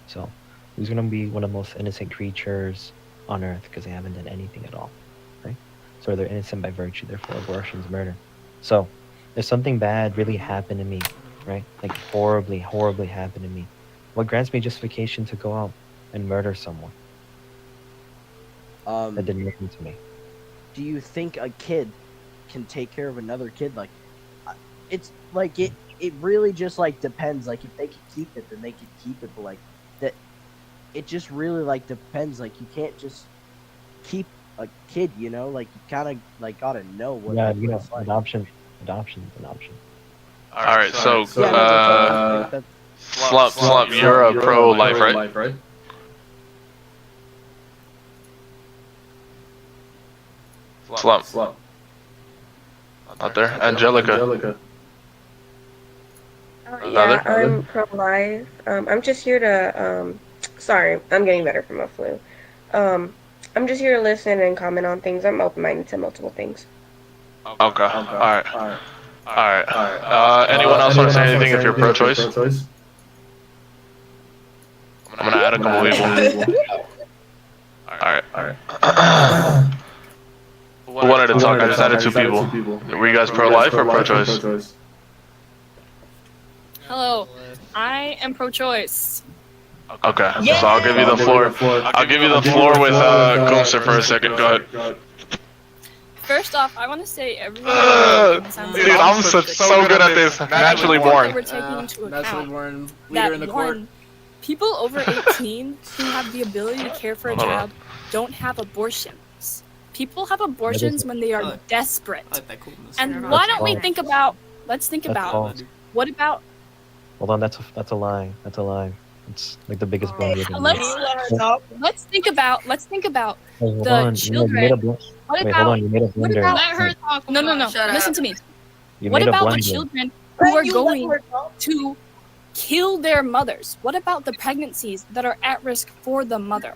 So who's gonna be one of the most innocent creatures on earth because they haven't done anything at all, right? So they're innocent by virtue, therefore abortion's murder. So if something bad really happened to me, right? Like horribly happened to me, what grants me justification to go out and murder someone? That didn't happen to me. Do you think a kid can take care of another kid? Like, it's like it really just like depends. Like if they can keep it, then they can keep it. But like that, it just really like depends. Like you can't just keep a kid, you know, like you kind of like gotta know what. Yeah, you know, adoption's an option. All right, so Slump, you're a pro-life, right? Slump. Out there, Angelica. Yeah, I'm pro-life. I'm just here to. Sorry, I'm getting better from my flu. I'm just here to listen and comment on things. I'm open-minded to multiple things. Okay. All right. Anyone else want to say anything if you're pro-choice? I'm gonna add a couple people. All right. Who wanted to talk? I just added 2 people. Were you guys pro-life or pro-choice? Hello. I I am pro-choice. Okay, so I'll give you the floor. I'll give you the floor with Gunster for a second. Go ahead. First off, I want to say everyone. Dude, I'm so good at this. Naturally born. That we're taking into Naturally account born leader in the court. one, people over 18 who have the ability to care for a child don't have abortions. People have abortions when they are desperate. And why don't we think about? Let's think That's about. false. What about? Hold on, that's a lie. That's a lie. It's like the biggest blunder you've Let's think about Hold the on, children. you made a blunder. What Wait, about? hold on, you made a What blunder. about? Let her talk. No. Listen to me. You What made a about the blunder. children who are going to kill their mothers? What about the pregnancies that are at risk for the mother?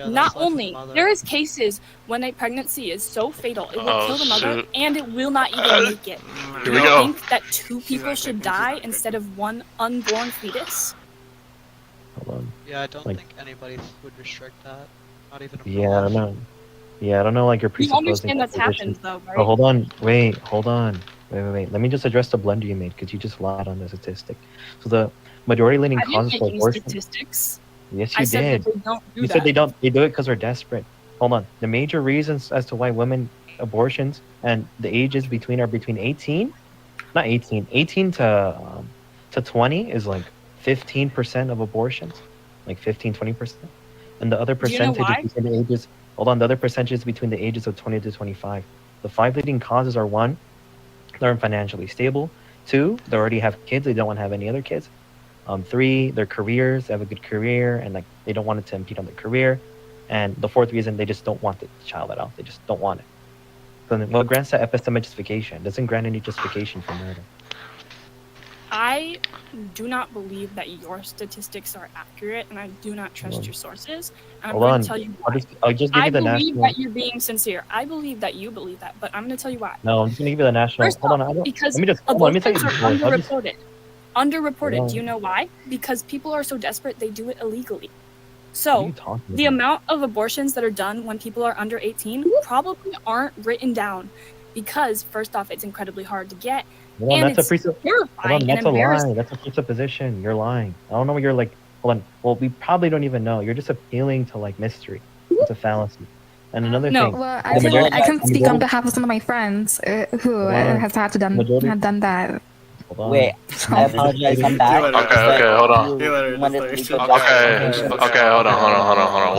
Not only, there is cases when a pregnancy is so fatal, it will kill the mother shoot. and it will not even make it. Here Do we you go. think that two people should die instead of one unborn fetus? Hold on. Yeah, I don't Like- think anybody would restrict that. Not even a Yeah, I don't know. Yeah, I don't know. Like you're You presupposing. understand that's position. happened though, right? Oh, hold on. Wait. Hold on. Wait. Let me just address the blunder you made because you just lied on the statistic. So the majority leading I didn't causes make for any abortion. statistics. Yes, I you said did. that they don't do You that. said they don't. They do it because they're desperate. Hold on. The major reasons as to why women abortions and the ages between are between 18, not 18, 18 to 20 is like 15% of abortions, like 15-20%, and the other Do you know percentage why? is between the ages. Hold on. The other percentage is between the ages of 20 to 25. The 5 leading causes are: 1, they're financially stable; 2, they already have kids, they don't want to have any other kids; 3, their careers, they have a good career and like they don't want it to impede on their career; and the 4th reason, they just don't want the child at all. They just don't want it. So then, what grants that epistemic justification? Doesn't grant any justification for murder. I do not believe that your statistics are accurate, and I do not trust Hold on. your sources. And I'm Hold going on. to tell you I'll why. just give I you the believe national. that you're being sincere. I believe that you believe that, but I'm going to tell you why. No, I'm just gonna give you the national. First Hold on. off, I don't, because let me just. Hold on, let me tell you abortions are the source. I'll just, underreported. Hold Underreported. on. Do you know why? Because people are so desperate, they do it illegally. What are So you talking the about? amount of abortions that are done when people are under 18 probably aren't written down because, first off, it's incredibly hard to get, Hold on, and that's a it's Hold terrifying on, and that's a lie. embarrassing. That's a presupposition. You're lying. I don't know what you're like. Hold on. Well, we probably don't even know. You're just appealing to like mystery. It's a fallacy. And another No. thing. Well, the I can majority- I can the speak on majority- behalf of some of my friends who Hold on. has had to Majority- have done that. Hold on. Wait, I apologize. I'm back. Okay, hold on. You wanted to leave the Okay, hold on.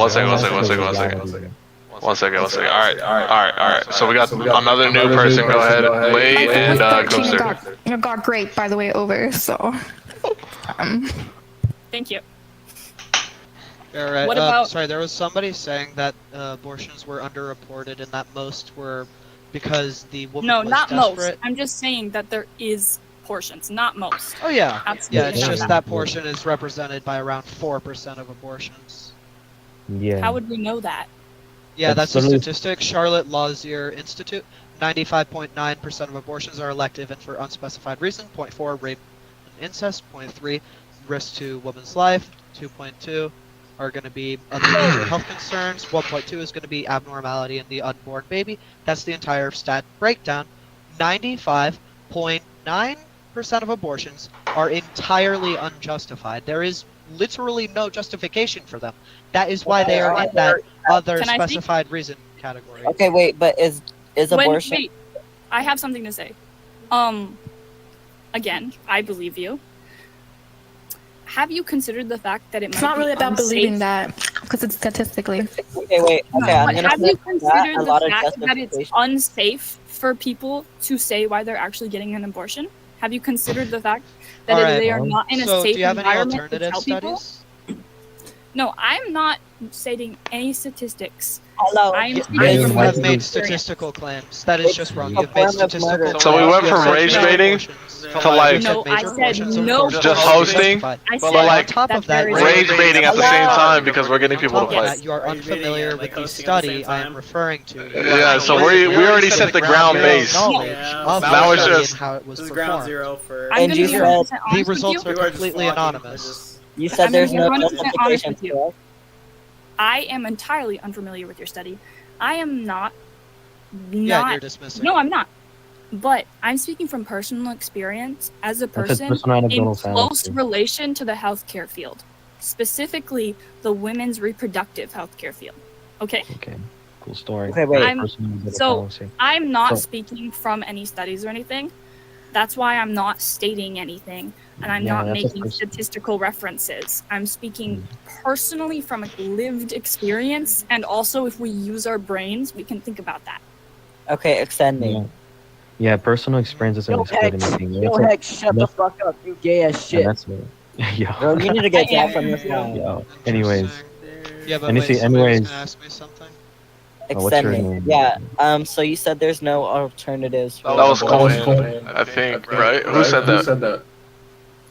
One second. All right. So we got another new person. Go ahead, Lay and Gunster. Got great, by the way, over. So, Thank you. All right. What about- Sorry, there was somebody saying that abortions were underreported and that most were because the woman No, was not desperate. most. I'm just saying that there is portions, not most. Oh yeah. Absolutely Yeah, it's not. just that portion is represented by around 4% of abortions. Yeah. How would we know that? Yeah, that's a literally- statistic. Charlotte Lozier Institute. 95.9% of abortions are elective and for unspecified reason. 0.4 rape and incest. 0.3 risk to woman's life. 2.2 are going to be other major health concerns. 1.2 is going to be abnormality in the unborn baby. That's the entire stat breakdown. 95.9% of abortions are entirely unjustified. There is literally no justification for them. That is why they are in that other Can I speak? specified reason category. Okay, wait, but is abortion? Wait, I have something to say. Again, I believe you. Have you considered the fact that it might it's not be really about unsafe? believing that because it's statistically. Okay, wait. Okay, I'm But gonna have put you that considered a the lot of fact that it's justification. unsafe for people to say why they're actually getting an abortion? Have you considered the fact that All right. they are not in a So, safe do you have any environment to alternative tell people? studies? No, I'm not stating any statistics. Hello. I am You speaking have from made experience. statistical claims. That is just wrong. a You've made form of statistical murder. claims. So we went You have from said rage major baiting portions. to like You said No, I major said portions of no abortions just are hosting, justified. I but said like on top that of that, there is rage baiting at the same time because we're getting people to on top of fight. that, you are unfamiliar with the study I am referring to. Yeah, so we already set the ground base. Knowledge Yeah. of Now the it's study just- and how it was This is performed. ground zero for. I'm And gonna you be said 100% The honest with results you. are People are just completely flocking. anonymous. You said I'm there's gonna no be 100% honest justification with you. for it. I am entirely unfamiliar with your study. I am not. Yeah, Not. you're dismissing. No, I'm not. But I'm speaking from personal experience as a That's a person personal in anecdotal close fallacy. relation to the healthcare field, specifically the women's reproductive healthcare field. Okay. Okay. Cool story. Okay, wait. I'm not So- speaking from any studies or anything. That's why I'm not stating anything, and I'm Yeah, not that's a making pers- statistical references. I'm speaking personally from a lived experience, and also if we use our brains, we can think about that. Okay, extending. Yeah. Yeah, personal experience doesn't Yo, exclude Hex, anything. yo, That's a- Hex, shut the that's- fuck up, you gay ass Yeah, shit. that's it. Yo. Bro, you need to get that from this guy. Yo. Anyways. Yeah, but And you wait, see, somebody was anyways. gonna ask me something. Oh, what's your Extending. name? Yeah. So you said there's no alternatives. That was Cohen, I think, right? Who said that?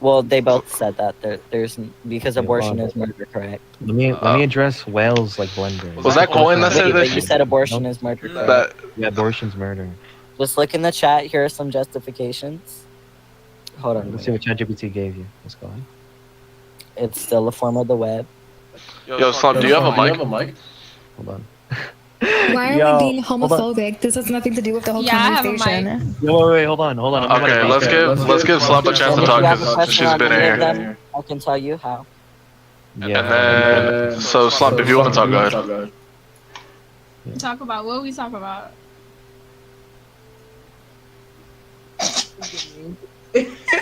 Well, they both said that there's because Yeah, abortion well, is murder, correct? Let me address Wales like blender. Was that Cohen that said But this? you said abortion is murder, correct? Yeah, abortion's murder. Just look in the chat. Here are some justifications. Hold on. Let's see what ChatGPT gave you. Let's go ahead. It's still a form of the web. Yo, Slum, do you have a mic? Hold on. Why are Yo, we being hold on. homophobic? This has nothing to do with the whole Yeah, I have a conversation. Yo, wait, hold on. I'm Okay, gonna- let's give Slump a chance to And if talk you have a because question she's on been any of here. them, I can tell you how. Yeah. And then, so Slump, if you want to talk, go ahead. Talk about what we talk about.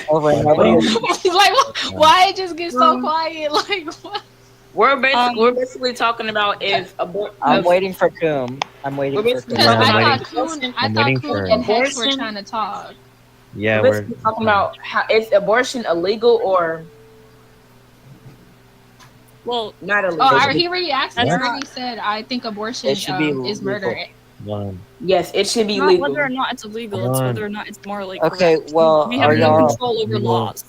Over and over. Like, why it just get so quiet? Like, what? We're basically talking about if I'm waiting for Coom. I'm waiting for Coom. Yeah, I'm I waiting- thought I'm Coon waiting for- and Hex were Abortion. trying to talk. Yeah, we're we're basically talking about how is abortion illegal or Well, not Oh, illegal. he already asked. That's He not- already said. I think abortion It should be is murder. legal. one. Yes, it should be Not legal. whether or not it's illegal, Hold it's on. whether or not it's morally Okay, correct. well, We have are no y'all- control over laws.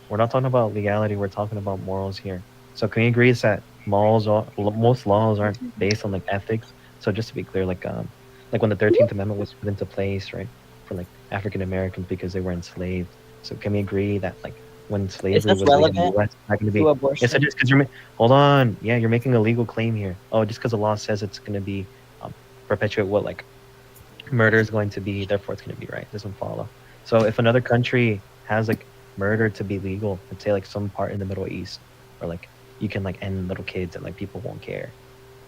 We're not talking about legality. We're talking about morals here. So can we agree that most laws aren't based on like ethics? So just to be clear, like when the 13th Amendment was put into place, right, for like African Americans because they were enslaved. So can we agree that like when slavery Is this was legal in relevant the US, it's not going to be? to abortion? Yes, just because hold on, yeah, you're making a legal claim here. Oh, just because the law says it's going to be perpetuate what like murder is going to be, therefore it's going to be right. It doesn't follow. So if another country has like murder to be legal, let's say like some part in the Middle East, or like you can like end little kids and like people won't care,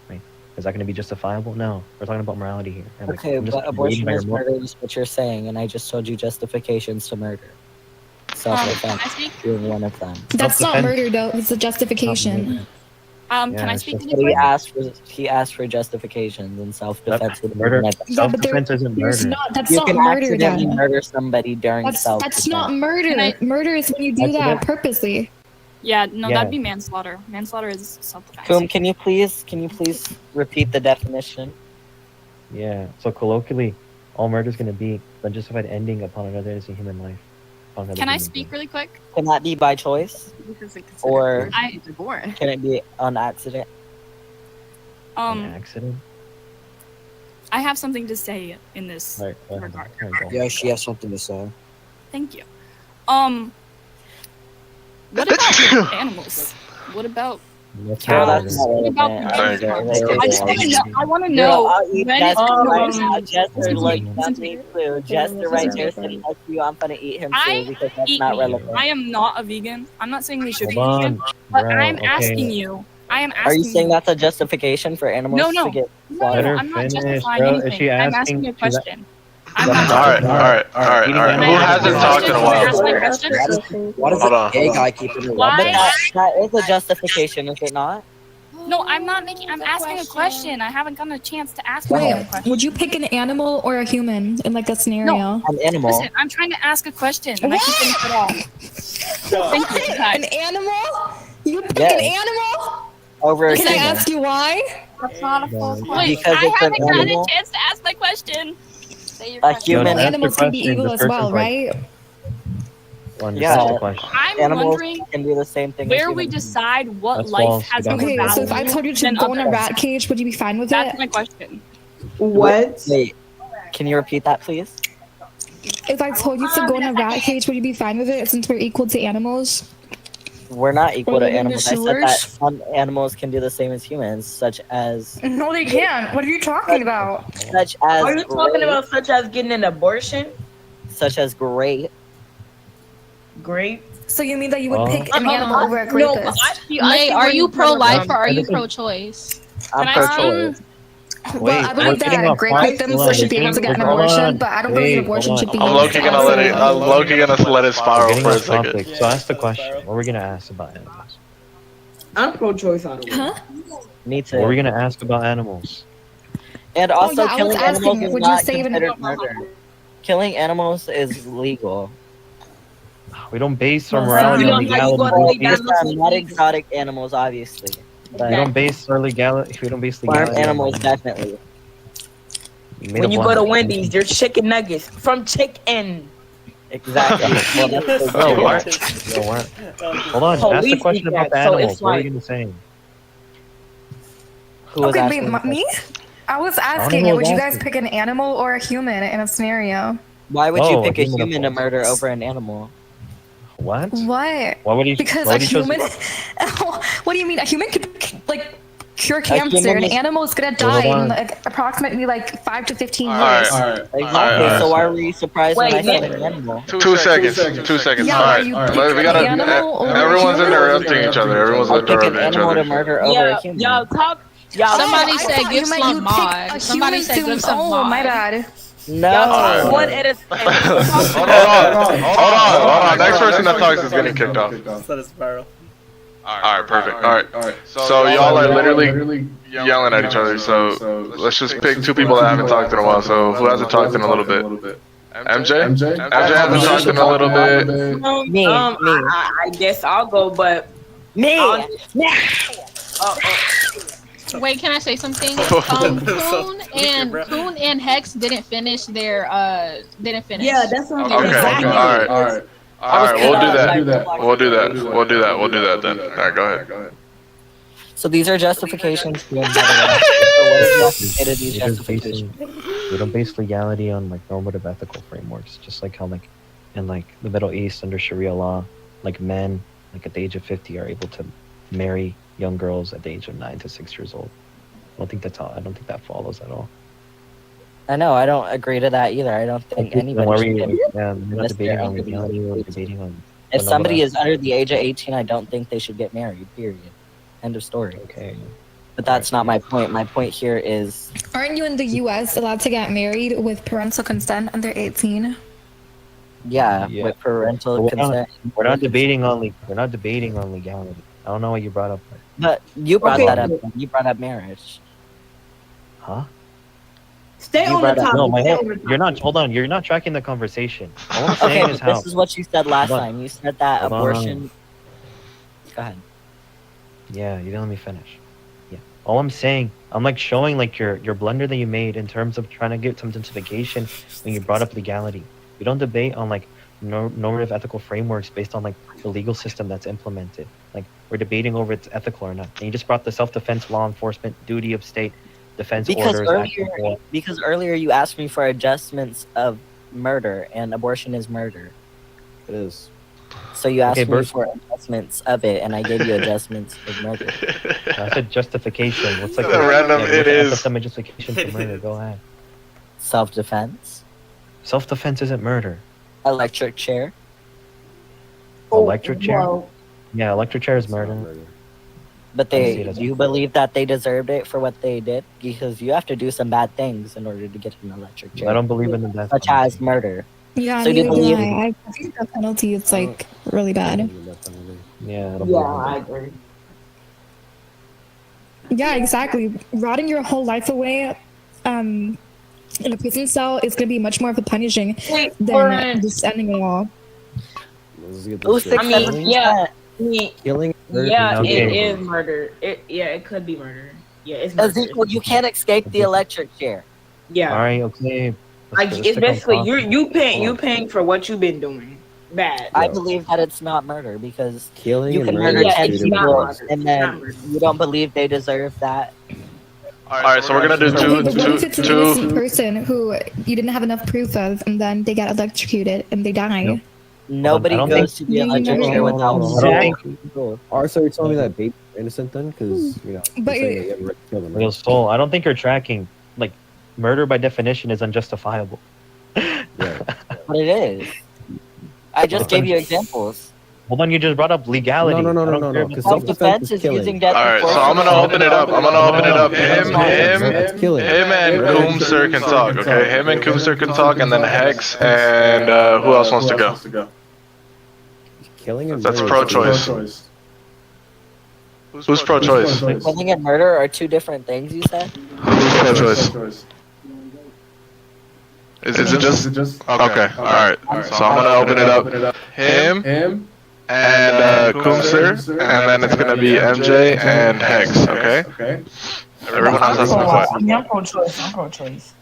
right? Is that going to be justifiable? No, we're talking about morality here. And, like, Okay, I'm just but abortion reading is my remote- murder is what you're saying, and I just told you justifications to murder. Self-defense I speak? being one of them. That's not murder, though. It's a justification. Can Yeah, I it's speak just- really quick? He asked for justifications, and self-defense would be Murder. one of them. Yeah, but Self-defense isn't there's murder. not. That's You not can murder. accidentally Then murder somebody during that's self-defense. not murder. Murder is when you do that purposely. Yeah, no, Yeah. that'd be manslaughter. Manslaughter is self-defense. Coom, can you please repeat the definition? Yeah. So colloquially, all murder is going to be the unjustified ending upon another innocent human life. upon another Can I human speak really quick? Can that be by choice, or I can it be on accident? accident. I have something to say in this Right, go ahead. regard. All right, go. Yeah, she has something to say. Thank you. What about animals? What about That's Girl, not that's murder. not what about relevant. the Alright, animals? I just want to know. I want to Girl, know I'll eat when Jester it's right. Jester look nothing clue. Jester right there sitting next to you. I'm gonna eat him too because that's eat not meat. relevant. I am not a vegan. I'm not saying we should be Hold vegan, on, but bro, I'm okay. asking you. I am asking Are you saying that's a justification for animals No, to get No, slaughtered? I'm not Finish, justifying bro. Is anything. she I'm asking- asking a she's a- question. All right. Who hasn't talked in a while? Why does Hold a on. gay guy keep it Why? But that is a justification, is it not? No, I'm not making. I'm asking a question. I haven't gotten a chance to ask my own Wait, question. would you pick an animal or a human in like that scenario? An animal. Listen, I'm trying to ask a question, and I keep getting cut off. Thank you. An animal? You pick Yes. an animal? Over a Can I human. ask you why? That's not a full Because Wait, it's I an haven't gotten animal. a chance to ask my question. Say your A question. human. Animals can be evil as well, right? One, Yeah. just a question. I'm Animals wondering can do the same thing. where as we humans. decide what That's life false. has You more don't- Okay, value so if I told you to than go in a others. rat cage, would you be fine with That's it? my question. What? Wait, can you repeat that, please? If I told you to go in a rat cage, would you be fine with it since we're equal to animals? We're not equal to Or in the animals. I said that sewers? some animals can do the same as humans, such as No, they can't. What are you talking about? such as Are you talking rape. about such as getting an abortion? such as grape. Grape. So you mean that you would Well- pick an animal over a No, rapist? May, are you pro-life or are you Everything- pro-choice? I'm Can I pro-choice. Well, I believe that grape victims should be able to get an abortion, but I don't believe abortion should be. I'm low-key gonna let it. I'm low-key gonna let it We're spiral getting for a off topic. second. So ask the question. What are we gonna ask about animals? I'm pro-choice out of it. Huh? Me too. What are we gonna ask about animals? And also, yeah, I was killing asking, animals is would you not save an- considered murder. Killing animals is legal. We don't base our Well, morality on legality. Based on not exotic animals, obviously. But We don't base our legality. We don't base farm legality. on animals, that. definitely. We made When a you go to blunder. Wendy's, there's chicken nuggets from chicken. Exactly. Well, that's the Yo, goal. what? Yo, what? Hold on. Ask the Police question eat about the that, so animals. it's What are you like- gonna say? Who was Okay, wait, asking the me? I was don't asking, know would who's you guys asking. pick an animal or a human in a scenario? Why would you Oh, pick a human, of human to course. murder over an animal? What? What? Why would you? Because why a would you choose- human. What do you mean? A human could like cure human cancer. An is- animal is gonna Hold die in on. like approximately like 5 to 15 Alright, years. Exactly. Alright. So why were you surprised when I Wait, said no. an animal? 2 seconds. 2 seconds. Yeah, All are right. you We gotta. picking an animal or a Everyone's human? interrupting each other. Everyone's I'll pick an interrupting each animal to other. murder over Yeah, a human. y'all talk. Y'all Somebody I said thought give you meant some you'd pick mod. a Somebody human said to- give some Oh, mod. my bad. No. Y'all talk Alright. one at a time. Hold on. Next person that talks is getting kicked off. Just let it spiral. Alright, perfect. Alright. So y'all are literally yelling at each other. So let's just pick 2 people that haven't talked in a while. So who hasn't talked in a little bit? MJ? MJ hasn't talked in a little bit. Me. I guess I'll go, but Me. Wait, can I say something? So Coon and Hex didn't finish their didn't finish. Yeah, that's what I'm Okay. saying. Alright. Alright. We'll do that then. Alright, go ahead. So these are justifications for murder. So what is left to say to these We're just justifications? we don't base legality on like normative ethical frameworks, just like how like in like the Middle East under Sharia law, like men like at the age of 50 are able to marry young girls at the age of 9 to 6 years old. I don't think that follows at all. I know, I don't agree to that either. I don't think anybody Why should we, get we're not unless debating they're on under the legality, age of we're 18. debating on If the somebody normative- is under the age of 18, I don't think they should get married, period. End of story. Okay. But that's not my point. My point here is Aren't you in the U.S. allowed to get married with parental consent under 18? yeah, Yeah. with parental We're consent. we're not debating on legality. I don't know what you brought up. But you brought Okay. that up. You brought up marriage. Huh? Stay You on the brought up- topic. No, Stay on the you're not. Hold on. You're not tracking the conversation. All I'm saying Okay, is but how. this is what you said last Hold on. time. You said that Hold on. abortion. Go ahead. Yeah, you didn't let me finish. Yeah. All I'm saying, I'm like showing like your blunder that you made in terms of trying to get some justification when you brought up legality. We don't debate on like normative ethical frameworks based on like the legal system that's implemented. Like we're debating over it's ethical or not. And you just brought the self-defense, law enforcement, duty of state, defense Because orders. act of war. earlier you asked me for adjustments of murder, and abortion is murder. It is. So you asked Okay, me Bert. for adjustments of it, and I gave you adjustments of murder. That's a justification. What's like A random what's it the is. FSM justification for murder? Go ahead. Self-defense, Self-defense isn't murder. electric chair. Electric chair? Well, Yeah, electric chair is murder. But I see they, it as you believe that they deserved it for what they did? Because you have to do some bad things in order to get an electric chair. I don't believe in the death Such as murder. Yeah, So do you neither do believe- I think the penalty is like really bad. Yeah, I don't yeah, believe in I that. agree. Yeah, exactly. Rotting your whole life away in a prison cell is going to be much more of a punishing than just ending a law. Oh, 6, I mean, 7%. yeah. I mean, Killing. yeah, Okay. it is murder. It could be murder. Yeah, it's murder. Ezekiel, you can't escape the electric chair. Yeah. All right, okay. Like Let's it's stick on basically topic. you paying for what you've been doing. Bad. I believe that it's not murder because Killing you and can murder murder is 10 two it's different people not things. murder. and It's not then murder. you don't believe they deserve that. Alright, so we're gonna do Okay, two, but what if it's an two. innocent person who you didn't have enough proof of, and then they get electrocuted and they die? Nope. Nobody I don't goes think- to the electric No, chair no, without I don't think. Or so you're telling me that babies are innocent then? Because you know, But you're saying that you have a right to kill them. Real soul. I don't think you're tracking. Like, murder by definition is unjustifiable. Yeah. what it is. I just gave you examples. Hold on, you just brought up legality. No. Because self-defense is killing. All right, so I'm gonna open it up. Him and Coomster can talk. Okay, him and Coomster can talk, and then Hex and who else wants to go? Killing and That's murder is pro-choice. Who's pro-choice? Killing and murder are two different things, you said? Who's pro-choice? Is it just? Okay, alright. So I'm gonna open it up. Him and Coomster, and then it's gonna be MJ and Hex, okay? Everyone else has to be quiet. I'm pro-choice.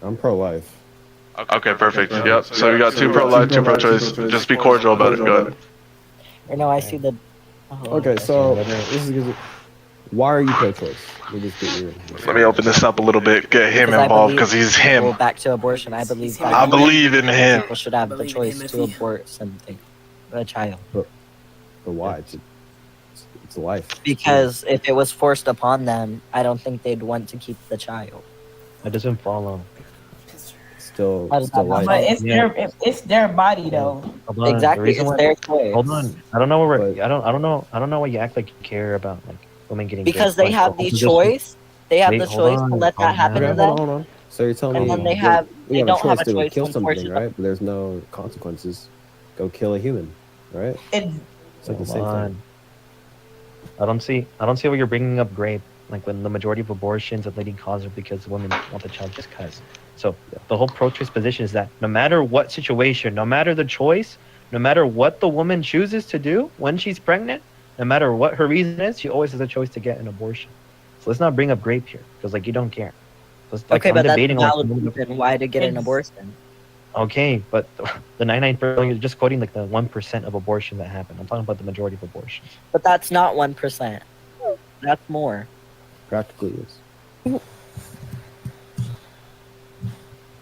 I'm pro-life. Okay, perfect. Yep. So we got two pro-life, two pro-choice. Just be cordial about it. Go ahead. Or no, I see the. Okay, so this is why are you pro-choice? Let me open this up a little bit. Get him involved because he's him. Well, back to abortion. I believe. I believe in him. People should have the choice to abort something, a child. But why? It's a life. Because if it was forced upon them, I don't think they'd want to keep the child. That doesn't follow. Still life. But it's their body though. Hold on, Exactly, it's their choice. Hold on, I don't know where we're. I don't know why you act like you care about like women getting. Because raped. they have the choice. They have the choice to let that happen to them. Hold on. So you're telling And me then they have. They don't have a to choice kill to enforce something, it. right? But there's no consequences. Go kill a human, right? It's like the same thing. I don't see what you're bringing up rape. Like when the majority of abortions and leading causes are because women want the child just cause. So the whole pro-choice position is that no matter what situation, no matter the choice, no matter what the woman chooses to do when she's pregnant, no matter what her reason is, she always has a choice to get an abortion. So let's not bring up rape here because like you don't care. Okay, but that's a valid reason why to get an abortion. Okay, but the 99%, you're just quoting like the 1% of abortion that happen. I'm talking about the majority of abortions. But that's not 1%. That's more. Practically is. Well.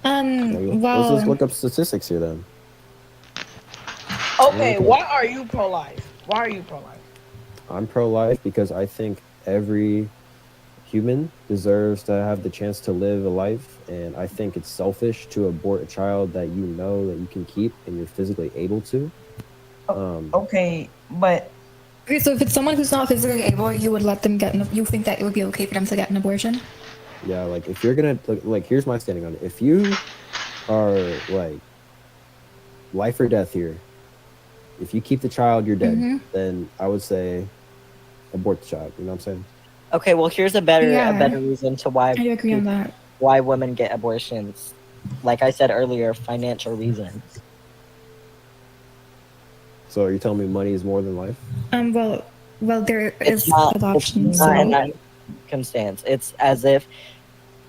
Let's just look up statistics here then. Okay, why are you pro-life? I'm pro-life because I think every human deserves to have the chance to live a life, and I think it's selfish to abort a child that you know that you can keep and you're physically able to. Okay, but Okay, so if it's someone who's not physically able, you would let them you think that it would be okay for them to get an abortion? Yeah, like if you're gonna like here's my standing on it. If you are like life or death here, if you keep the child, you're dead. Mhm. Then I would say abort the child. You know what I'm saying? Okay, well here's a better reason to why I do agree on that. why women get abortions. Like I said earlier, financial reasons. So are you telling me money is more than life? Well, there It's is not, adoption. it's not in that circumstance. It's as if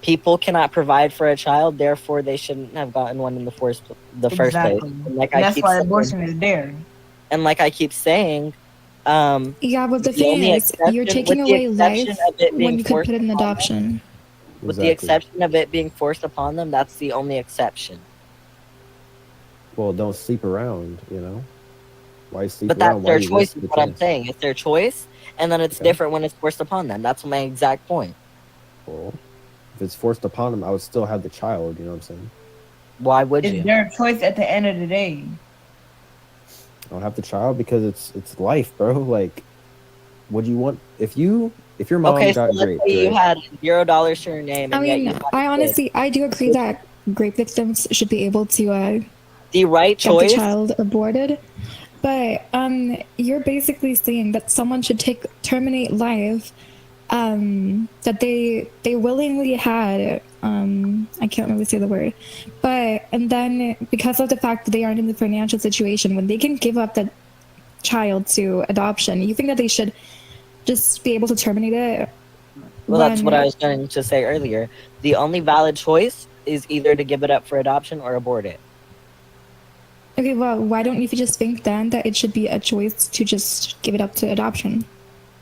people cannot provide for a child, therefore they shouldn't have gotten one in the first place. And like that's why abortion is there. And like I keep saying, yeah, but the thing is, you're taking away life when you could put it in adoption. With the exception of it being forced upon them, that's the only exception. Well, don't sleep around, you know? Why sleep But around? that's their choice, is what I'm saying. It's their choice, and then it's different when it's forced upon them. That's my exact point. Well, if it's forced upon them, I would still have the child, you know what I'm saying? Why would you? It's their choice at the end of the day. I don't have the child because it's life, bro. Like, what do you want? If your mom Okay, so got let's raped, say you right? had $0 to your name. I And yet mean, you had I a honestly, I do agree that rape victims should be able to the right get choice. the child aborted. But you're basically saying that someone should terminate life that they willingly had. I can't really say the word, and then because of the fact that they aren't in the financial situation when they can give up the child to adoption, you think that they should just be able to terminate it? Well, that's what I was going to say earlier. The only valid choice is either to give it up for adoption or abort it. Okay, well, why don't you just think then that it should be a choice to just give it up to adoption?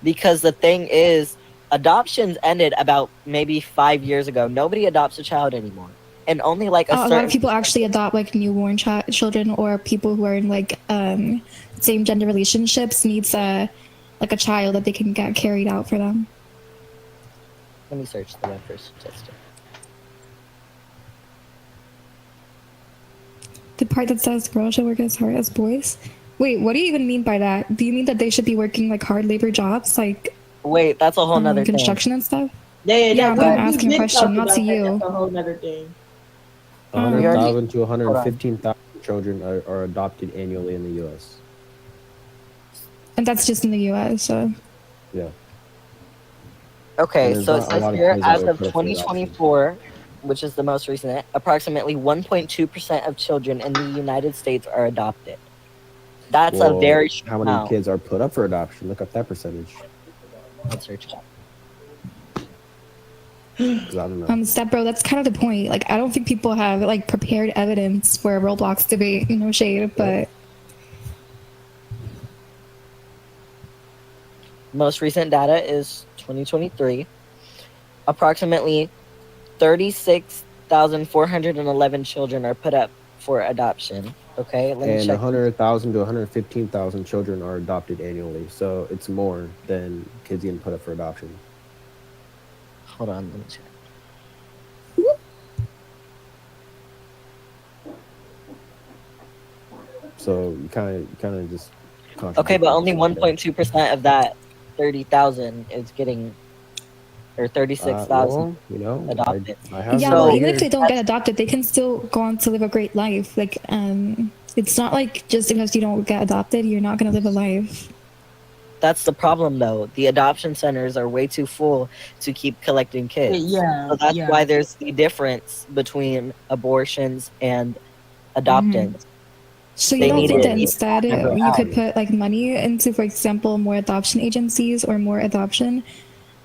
Because the thing is, adoptions ended about maybe 5 years ago. Nobody adopts a child anymore. And only like A lot of people actually adopt like newborn children, or people who are in like same gender relationships needs like a child that they can get carried out for them. Let me search the web for statistics. the part that says girls should work as hard as boys. Wait, what do you even mean by that? Do you mean that they should be working like hard labor jobs, like Wait, that's a whole nother thing. construction and stuff? Yeah, but I'm we've asking a been question, talking not about to that. you. That's a whole nother thing. 100,000 to 115,000 children are adopted annually in the U.S. And that's just in the U.S. So. Yeah. Okay, And there's so it not a says lot of here, kids that as are of put up for adoption. 2024, which is the most recent, approximately 1.2% of children in the United States are adopted. That's a Well, very how many amount. kids are put up for adoption? Look up that percentage. Let's search that. 'Cause I don't know. Step bro, that's kind of the point. Like, I don't think people have like prepared evidence for a Roblox debate. No shade, but Most recent data is 2023. Approximately 36,411 children are put up for adoption. Okay, let me And check. 100,000 to 115,000 children are adopted annually. So it's more than kids getting put up for adoption. Hold on, let me check. So you kind of just. Okay, but only 1.2% of that 30,000 is getting, or 36,000 well, you know, adopted. I have yeah, well, even if they don't get adopted, they can still go on to live a great life. Like, it's not like just because you don't get adopted, you're not gonna live a life. That's the problem, though. The adoption centers are way too full to keep collecting kids. Yeah, so that's yeah. why there's the difference between abortions and adoptions. So you don't think that instead you could put like money into, for example, more adoption agencies or more adoption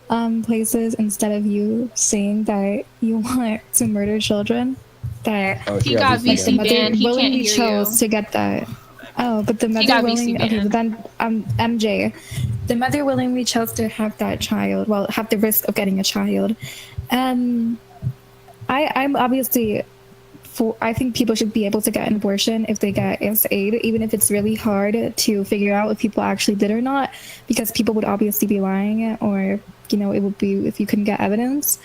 places instead of you saying that you want to murder children? That He got VC banned. He can't willingly hear chose you. to get that. Oh, but the He mother got VC willingly. Okay, banned. but then MJ, the mother willingly chose to have that child. Well, have the risk of getting a child. I'm obviously. I think people should be able to get an abortion if they get aid, even if it's really hard to figure out if people actually did or not, because people would obviously be lying, or it would be if you couldn't get evidence.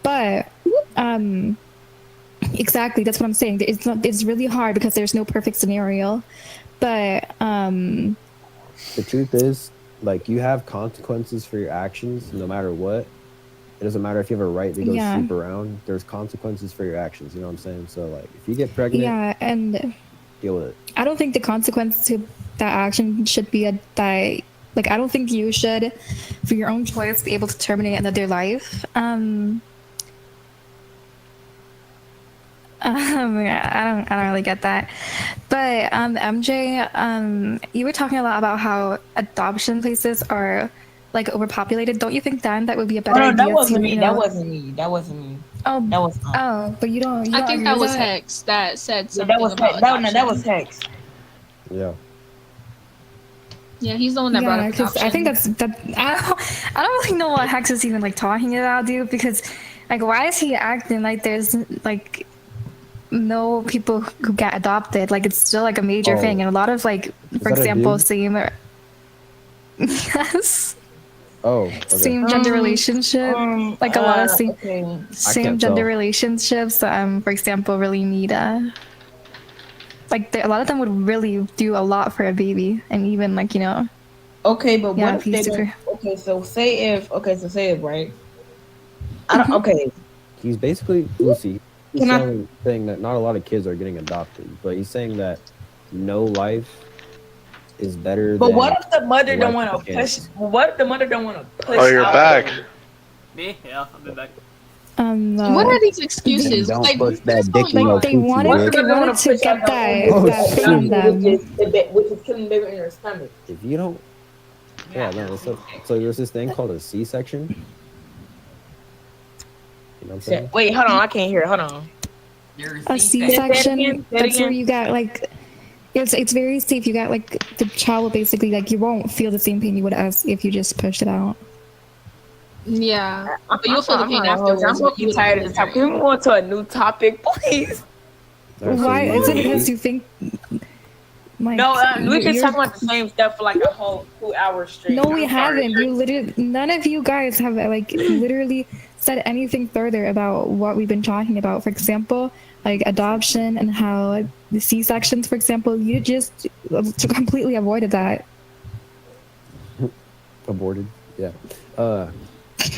But exactly, that's what I'm saying. It's really hard because there's no perfect scenario. But the truth is, like, you have consequences for your actions no matter what. It doesn't matter if you have a right to go sleep around. There's consequences for your actions. You know what I'm saying? So, like, if you get pregnant, and deal with it. I don't think the consequence to that action should be that. Like, I don't think you should, for your own choice, be able to terminate another life. I don't really get that. But MJ, you were talking a lot about how adoption places are like overpopulated. Don't you think then that would be a better idea? That wasn't me. You That know... wasn't me. That wasn't me. Oh, that was. But you don't. I think that was Hex that said something about adoption. That was Hex. Yeah. Yeah, he's the one that brought up adoption. I think I don't really know what Hex is even like talking about, dude. Because like, why is he acting like there's like no people who get adopted? Like, it's still like a major thing, and a lot of like, for example, same. Yes. Oh. Okay. Same gender relationship. Like a lot of same gender relationships. For example, really need a. Like a lot of them would really do a lot for a baby, and even like Okay, but yeah, what if they don't? Okay, so say if right. I don't. Okay. He's basically Lucy. He's saying that not a lot of kids are getting adopted, but he's saying that no life is better. But what if the mother don't want to push? What if the mother don't want to push? Oh, you're back. Me? Yeah, I've been back. What are these excuses? Like, they wanted to get that from them. Which is killing baby in your stomach. If you don't, no. So there's this thing called a C-section. You know what I'm saying? Wait, hold on, I can't hear. Hold on. A C-section. That's where you got like. It's very safe. You got like the child will basically like you won't feel the same pain you would as if you just pushed it out. Yeah, but you'll feel the pain afterwards. I'm getting tired of this topic. Can we move on to a new topic, please? Why? Is it because you think? Like, no, we just talking about the same stuff for like a whole 2 hours straight. No, we haven't. You literally, none of you guys have like literally said anything further about what we've been talking about. For example, like adoption and how the C-sections, for example, you just completely avoided that. Aborted. Yeah.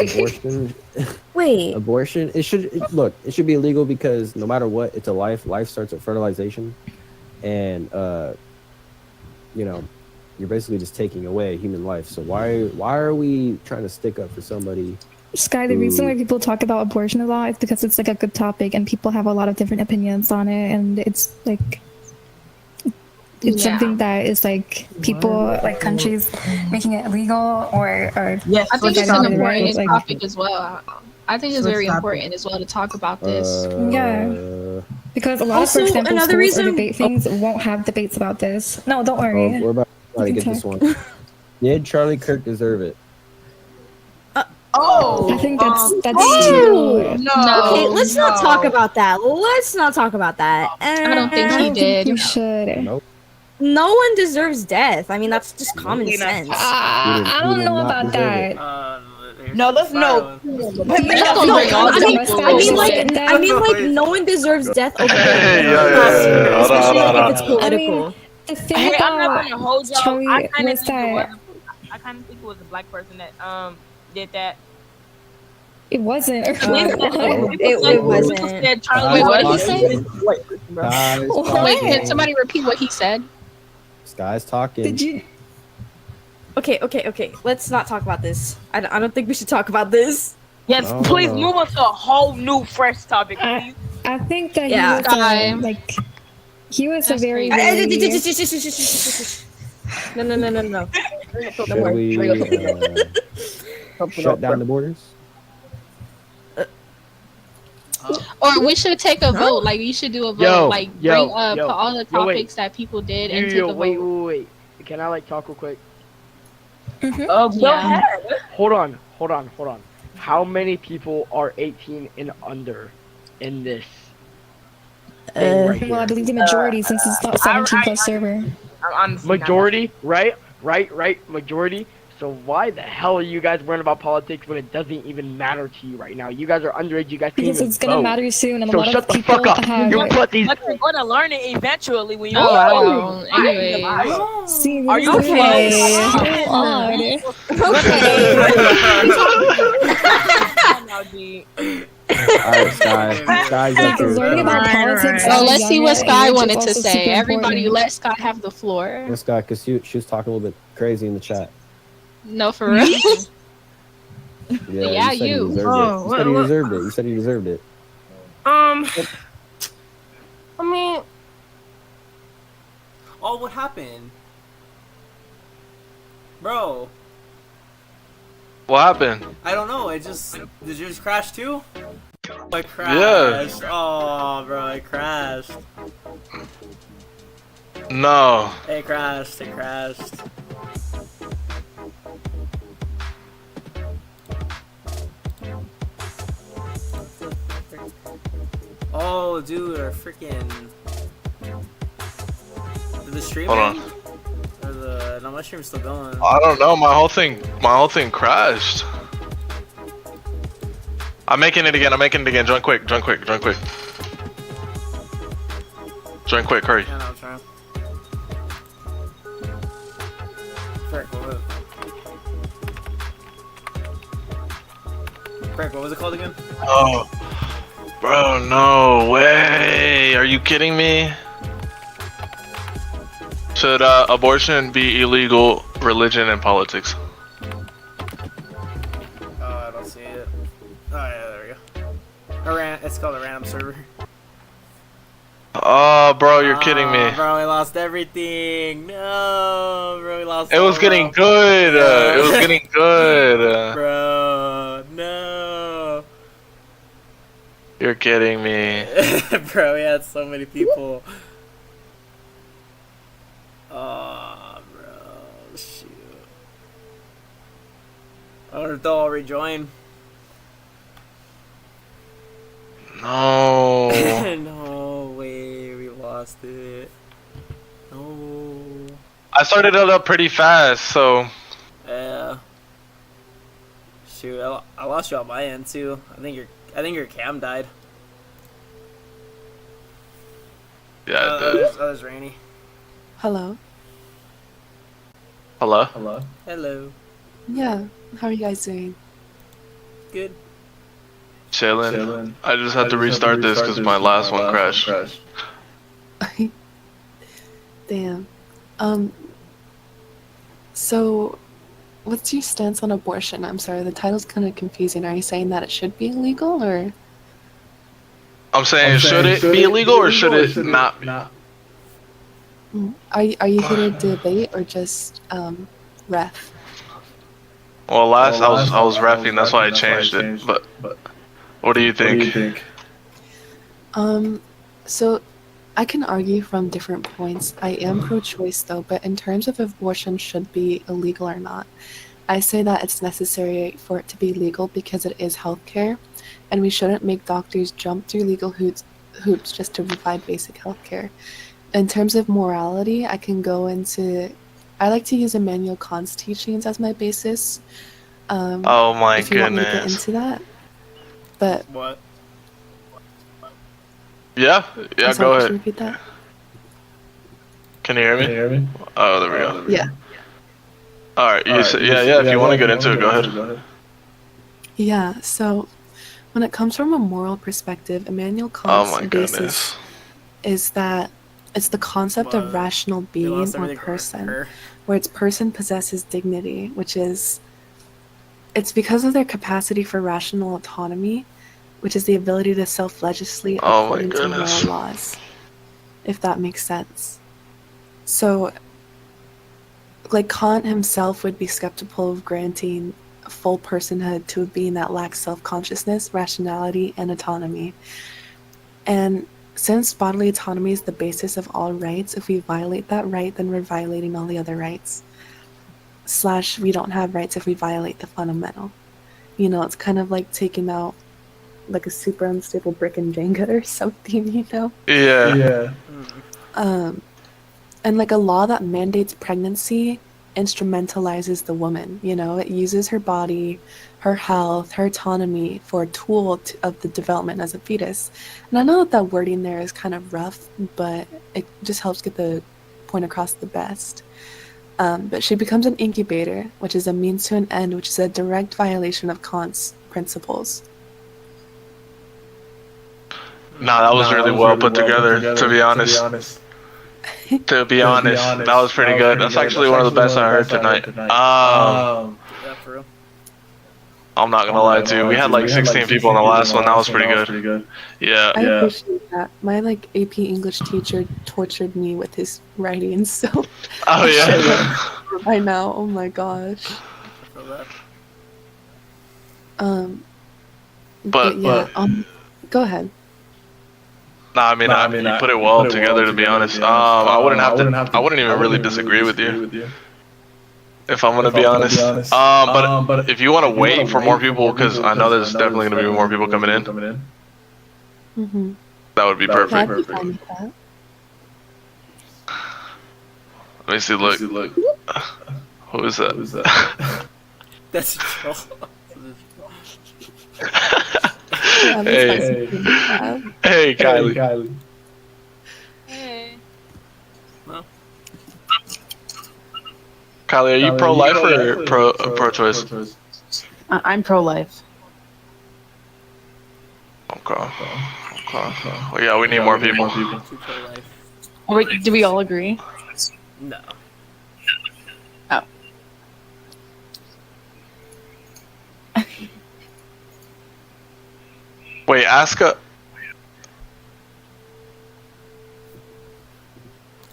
Abortion. Wait. Abortion. It should look. It should be illegal because no matter what, it's a life. Life starts at fertilization, and you know, you're basically just taking away human life. So why are we trying to stick up for somebody? Sky, the reason why people talk about abortion a lot is because it's like a good topic and people have a lot of different opinions on it, and it's like it's something that is like people like countries making it illegal or Yes, I think it's an important like, topic as well. I think it's very important as well to talk about this. Yeah, because a lot Also, of, for example, another schools reason- or debate things won't have debates about this. No, don't worry. We're about to try to You get can this talk. one. Did Charlie Kirk deserve it? I think that's Oh, too. No, okay, let's not no. talk about that. Let's not talk about that. I don't think he did. You should. Nope. No one deserves death. I mean, that's just common sense. I don't know about that. No, let's no. I mean, like, no one deserves death over especially if it's political. The thing Hey, I'm not about gonna hold y'all. Charlie I kind was of that think it was a black person that did that. it wasn't. It wasn't. Said Charlie Wait, what did he was- say? Guys, Wait, can somebody repeat what he said? this guy's talking. Did you? Okay. Let's not talk about this. I don't think we should talk about this. Yes, No, please no. move on to a whole new, fresh topic, please. I think that Yeah. he was like he was a very. No. Should we shut down the borders? Or we should take a vote. Like we should do a vote. Yo, like yo, bring up yo, all the yo, topics that people did and take a vote. wait. Can I like talk real quick? Go Yeah. ahead. Hold on. How many people are 18 and under in this thing right Well, I here? believe the majority since it's not 17 plus server. Majority, right? Majority. So why the hell are you guys worrying about politics when it doesn't even matter to you right now? You guys are underage. You guys can't Because even it's gonna vote. matter soon, and a So lot shut of the people fuck up. have. You put these. But you're gonna learn it eventually when you. Oh, wow. Anyway. See, Are you okay? okay? Hold on. Alright, Sky's up Because learning here. about politics. So at a let's see young what Sky age is wanted to also say. super Everybody, important. let Sky have the floor. This guy, because she was talking a little bit crazy in the chat. No, for real. Yeah, Yeah, you. you. Said Oh, you deserved it. You said you deserved it. I mean, Oh, what happened? Bro, What happened? I don't know. Did yours crash too? I crashed. Oh, bro, I crashed. No. It crashed. Oh, dude, our freaking. The streaming? Hold on. Or the. No, my stream's still going. I don't know. My whole thing crashed. I'm making it again. Join quick. Join quick, hurry. Yeah, no, I'm trying. Craig, what was it called again? Oh. Bro, no way. Are you kidding me? Should abortion be illegal, religion, and politics? Oh, I don't see it. Oh, yeah, there we go. It's called a random server. Oh, bro, you're kidding me. Bro, we lost everything. No, bro, we lost It was getting good. It was getting good. Bro, no. You're kidding me. Bro, we had so many people. Oh, bro, shoot. I wonder if they'll all rejoin. No. No way, we lost it. No. I started it up pretty fast, so. Yeah. Shoot, I I lost you on my end too. I think your cam died. Yeah, it did. That was Rainy. Hello. Hello? Hello. Yeah. How are you guys doing? Good. Chilling. I just had to restart this because my last one crashed. Damn. So, what's your stance on abortion? I'm sorry, the title's kind of confusing. Are you saying that it should be illegal, or? I'm saying, should it be illegal or should it not be? Are you here to debate or just ref? Well, last I was reffing, that's why I changed it. But what do you think? So I can argue from different points. I am pro-choice though, but in terms of abortion should be illegal or not, I say that it's necessary for it to be legal because it is healthcare, and we shouldn't make doctors jump through legal hoops just to provide basic healthcare. In terms of morality, I can go into. I like to use Immanuel Kant's teachings as my basis. Oh my if you want me to get goodness. into that, but What? Yeah, I'm sorry, go could ahead. you repeat that? Can you hear me? Oh, there we go. Yeah. Alright, yeah, if you want to get into it, go ahead. Yeah, so when it comes from a moral perspective, Immanuel Oh Kant's my basis goodness. is that it's the concept of rational being lost or everything for person, her. where its person possesses dignity, which is it's because of their capacity for rational autonomy, which is the ability to self-legislate Oh my according to moral goodness. laws, if that makes sense. So, like Kant himself would be skeptical of granting full personhood to a being that lacks self-consciousness, rationality, and autonomy. And since bodily autonomy is the basis of all rights, if we violate that right, then we're violating all the other rights. / we don't have rights if we violate the fundamental. You know, it's kind of like taking out like a super unstable brick in Jenga or something, you know? Yeah. And like a law that mandates pregnancy instrumentalizes the woman, you know? It uses her body, her health, her autonomy for a tool of the development as a fetus. And I know that wording there is kind of rough, but it just helps get the point across the best. But she becomes an incubator, which is a means to an end, which is a direct violation of Kant's principles. Nah, that was really well put together, to be honest. To be honest, that was pretty good. That's actually one of the best I heard tonight. Yeah, for real. I'm not gonna lie to you. We had like 16 people in the last one. That was pretty good. Yeah. I appreciate that. My like AP English teacher tortured me with his writing, so Oh yeah. I know. Oh my gosh. But yeah. Go ahead. Nah, I mean, you put it well together. To be honest, I wouldn't even really disagree with you. If I'm gonna be honest. But if you want to wait for more people, because I know there's definitely gonna be more people coming in, Mm-hmm. that would be perfect. I'd be fine with that. Let me see. Look. Who is that? That's a troll. Hey, Kylie. Hey. Well. Kylie, are you pro-life or pro-choice? I'm pro-life. Okay. Well, yeah, we need more people. Wait, do we all agree? No. Oh. Wait, ask a.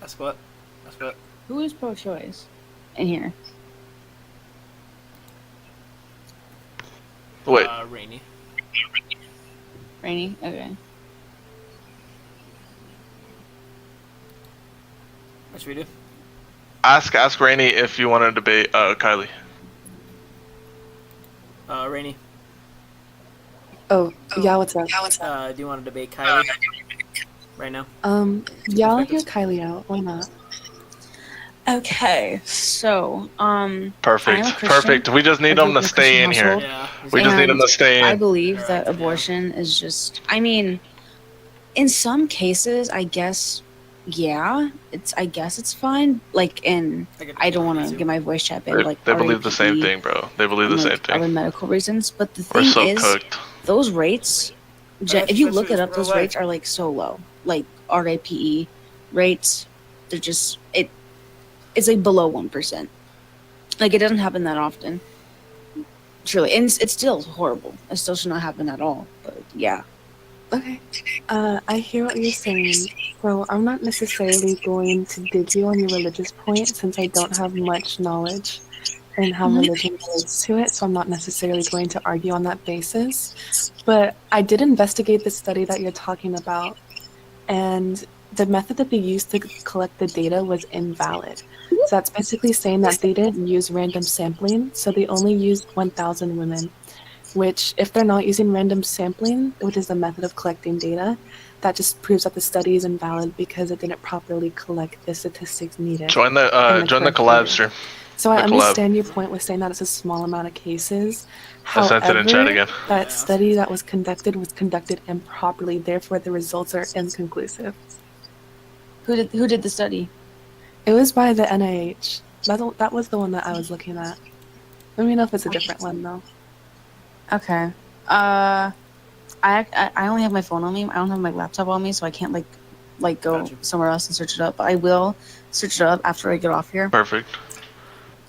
Ask what? Who is pro-choice in here? Wait. Rainy. Rainy? Okay. What should we do? Ask Rainy if you want to debate Kylie. Rainy. Oh, yeah, what's up? Do you want to debate Kylie right now? Yeah, I'll hear Kylie out. Why not? Okay, so I am a Perfect. Christian. Perfect. We just need I grew them up to in a stay Christian in here. household, We just need them and to stay I in. believe that abortion is just. I mean, in some cases, I guess, yeah, I guess it's fine. Like, in I don't want to get my voice chat banned, like They believe the same RAPE thing, bro. They believe and the same like thing. other medical reasons. But the We're thing so is, cooked. those rates, if you look it up, those rates are like so low. Like RAPE rates, they're just it's like below 1%. Like it doesn't happen that often. Truly, and it's still horrible. It still should not happen at all. But yeah. Okay. I hear what you're saying. So I'm not necessarily going to dig you on your religious point since I don't have much knowledge in how religion relates to it. So I'm not necessarily going to argue on that basis. But I did investigate the study that you're talking about, and the method that they used to collect the data was invalid. So that's basically saying that they didn't use random sampling, so they only used 1,000 women, which, if they're not using random sampling, which is the method of collecting data, that just proves that the study is invalid because it didn't properly collect the statistics needed. Join the correct collab period. stream. So I The collab. understand your point with saying that it's a small amount of cases. I sent it in chat again. That study that was conducted improperly, therefore the results are inconclusive. Who did the study? It was by the NIH. That was the one that I was looking at. Let me know if it's a different one though. Okay. I only have my phone on me. I don't have my laptop on me, so I can't like go somewhere else and search it up. But I will search it up after I get off here. Perfect.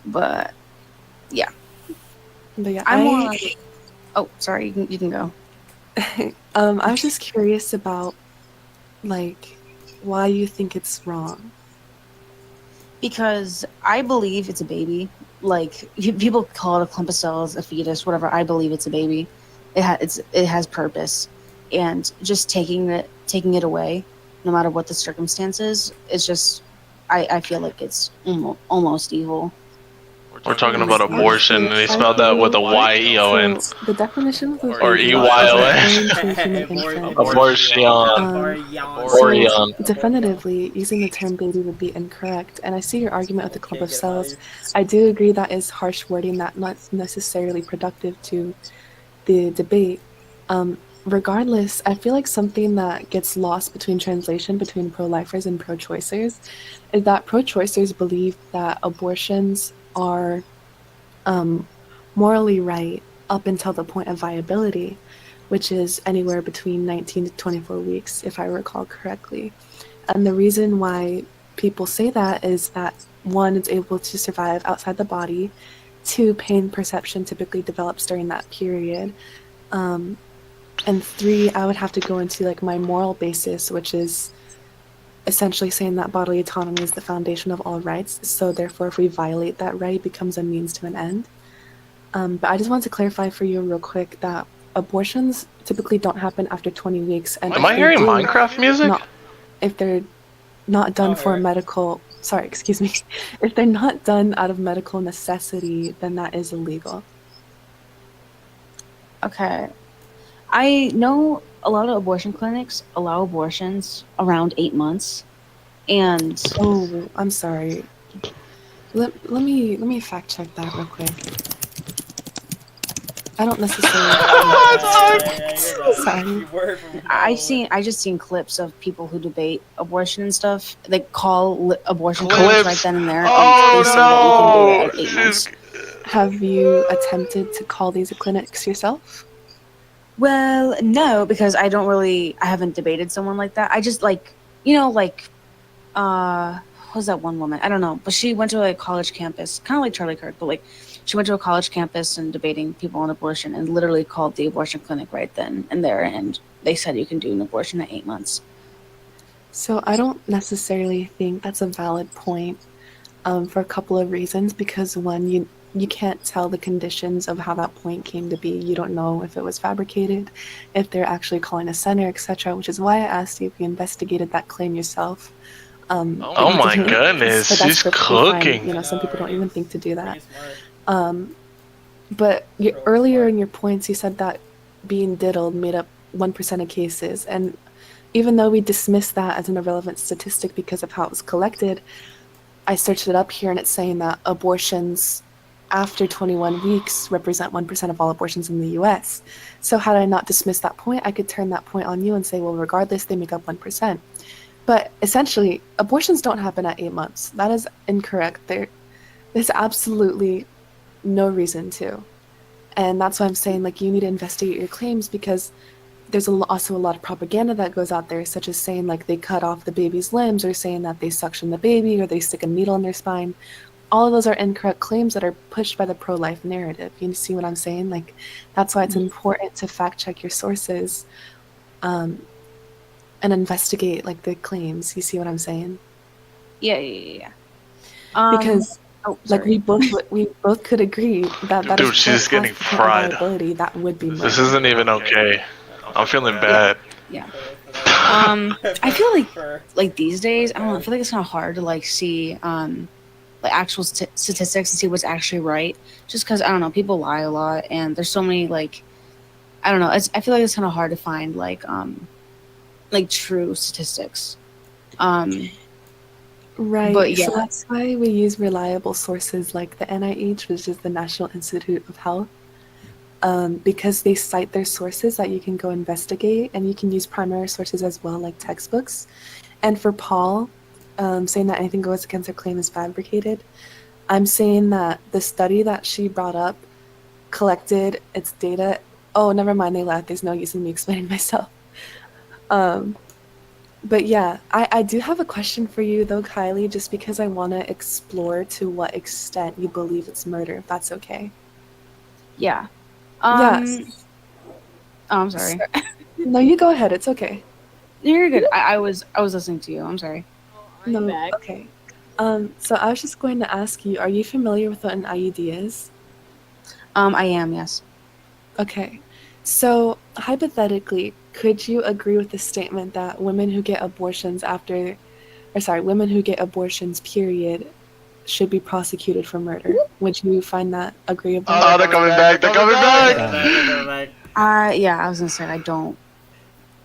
But yeah. But yeah, I'm more like. Oh, sorry. You can go. I was just curious about like why you think it's wrong. Because I believe it's a baby. Like people call it a clump of cells, a fetus, whatever. I believe it's a baby. It has purpose, and just taking it away, no matter what the circumstances, is just. I feel like it's almost evil. We're talking about abortion, and they spelled that with a Y-E-O-N. So the definition of Or E-Y-O-N. Abortion. So definitively, using the term baby would be incorrect. And I see your argument with the clump of cells. I do agree that is harsh wording, that not necessarily productive to the debate. Regardless, I feel like something that gets lost between translation between pro-lifers and pro-choicers is that pro-choicers believe that abortions are morally right up until the point of viability, which is anywhere between 19 to 24 weeks, if I recall correctly. And the reason why people say that is that, one, it's able to survive outside the body, two, pain perception typically develops during that period, and three, I would have to go into like my moral basis, which is essentially saying that bodily autonomy is the foundation of all rights. So therefore, if we violate that right, it becomes a means to an end. But I just want to clarify for you real quick that abortions typically don't happen after 20 weeks. And Am I hearing Minecraft music? If they're not done for medical, if they're not done out of medical necessity, then that is illegal. Okay. I know a lot of abortion clinics allow abortions around 8 months, and I'm sorry. Let me fact check that real quick. I don't necessarily. Sorry. I just seen clips of people who debate abortion and stuff. They call abortion clinics right then and there, and they say that you can do it at 8 months. Have you attempted to call these clinics yourself? Well, no, because I haven't debated someone like that. I just what was that one woman? I don't know, but she went to a college campus, kind of like Charlie Kirk, but like she went to a college campus and debating people on abortion, and literally called the abortion clinic right then and there, and they said you can do an abortion at 8 months. So I don't necessarily think that's a valid point, for a couple of reasons. Because one, you can't tell the conditions of how that point came to be. You don't know if it was fabricated, if they're actually calling a center, etc. Which is why I asked you if you investigated that claim yourself. Oh my goodness, she's cooking. Fine. Some people don't even think to do that. But earlier in your points, you said that being diddled made up 1% of cases, and even though we dismiss that as an irrelevant statistic because of how it was collected, I searched it up here and it's saying that abortions after 21 weeks represent 1% of all abortions in the US. So had I not dismissed that point, I could turn that point on you and say, well, regardless, they make up 1%. But essentially, abortions don't happen at 8 months. That is incorrect. There's absolutely no reason to. And that's why I'm saying, like, you need to investigate your claims, because there's also a lot of propaganda that goes out there, such as saying, like, they cut off the baby's limbs, or saying that they suction the baby, or they stick a needle in their spine. All of those are incorrect claims that are pushed by the pro-life narrative. You see what I'm saying? Like, that's why it's important to fact-check your sources, and investigate, like, the claims. You see what I'm saying? Yeah. Because like we both could agree that that Dude, is she's getting fried. liability. That would be murder. This isn't even okay. I'm feeling bad. Yeah. I feel like these days, I don't know, I feel like it's kind of hard to like see like actual statistics and see what's actually right, just because I don't know, people lie a lot, and there's so many like, I don't know, I feel like it's kind of hard to find like true statistics. Right. But yeah. So that's why we use reliable sources like the NIH, which is the National Institute of Health, because they cite their sources that you can go investigate, and you can use primary sources as well, like textbooks. And for Paul, saying that anything goes against her claim is fabricated, I'm saying that the study that she brought up collected its data. Oh, never mind, they laughed. There's no use in me explaining myself. But yeah, I do have a question for you though, Kylie, just because I want to explore to what extent you believe it's murder, if that's okay. Yeah. Yes. Oh, I'm sorry. No, you go ahead. It's okay. You're good. I was listening to you. I'm sorry. No, okay. So I was just going to ask you, are you familiar with what an IUD is? I am, yes. Okay. So hypothetically, could you agree with the statement that women who get abortions women who get abortions, period, should be prosecuted for murder? Would you find that agreeable? Oh, they're coming back. They're coming back. Yeah, I was gonna say I don't.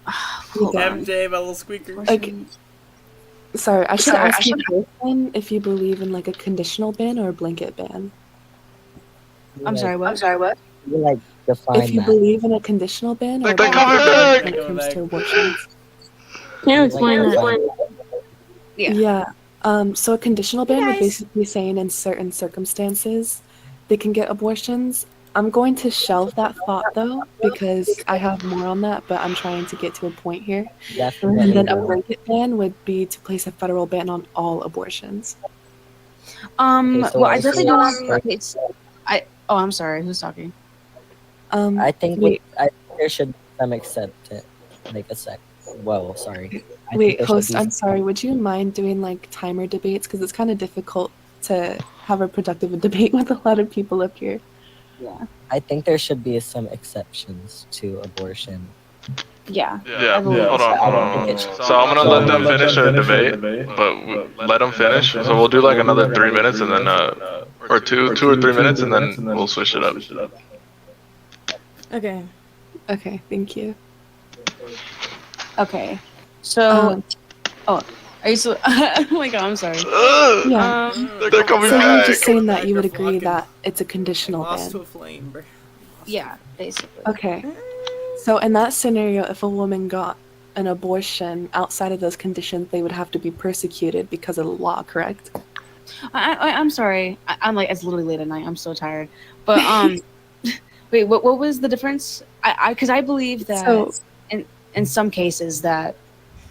MJ, my little squeaker. Like, sorry, I should ask you first if you believe in like a conditional ban or a blanket ban. I'm sorry, what? You like define If you that. believe in a conditional ban or a They're blanket coming ban back! when it comes to abortions. Can you explain that? Yeah. So a conditional ban would basically saying in certain circumstances they can get abortions. I'm going to shelve that thought though, because I have more on that, but I'm trying to get to a point here. Definitely. And then a blanket ban would be to place a federal ban on all abortions. Well, I definitely don't want. I'm sorry. Who's talking? I think wait. there should be some acceptance. Like a sec. Whoa, sorry. Wait, host, I'm sorry. Would you mind doing like timer debates? Because it's kind of difficult to have a productive debate with a lot of people up here. Yeah. I think there should be some exceptions to abortion. Yeah. Yeah. Hold on. So I'm gonna let them finish their debate, but let them finish. So we'll do like another 3 minutes, and then or two or 3 minutes, and then we'll switch it up. Okay. Okay, thank you. Okay. So. Are you so? Oh my god, I'm sorry. Yeah. They're coming so back. you're just saying that you would agree that it's a conditional Lost to ban. a flame, bro. Yeah, basically. Okay. So in that scenario, if a woman got an abortion outside of those conditions, they would have to be persecuted because of the law, correct? I'm sorry. I'm like, it's literally late at night. I'm so tired. But wait, what was the difference? Because I believe that in some cases that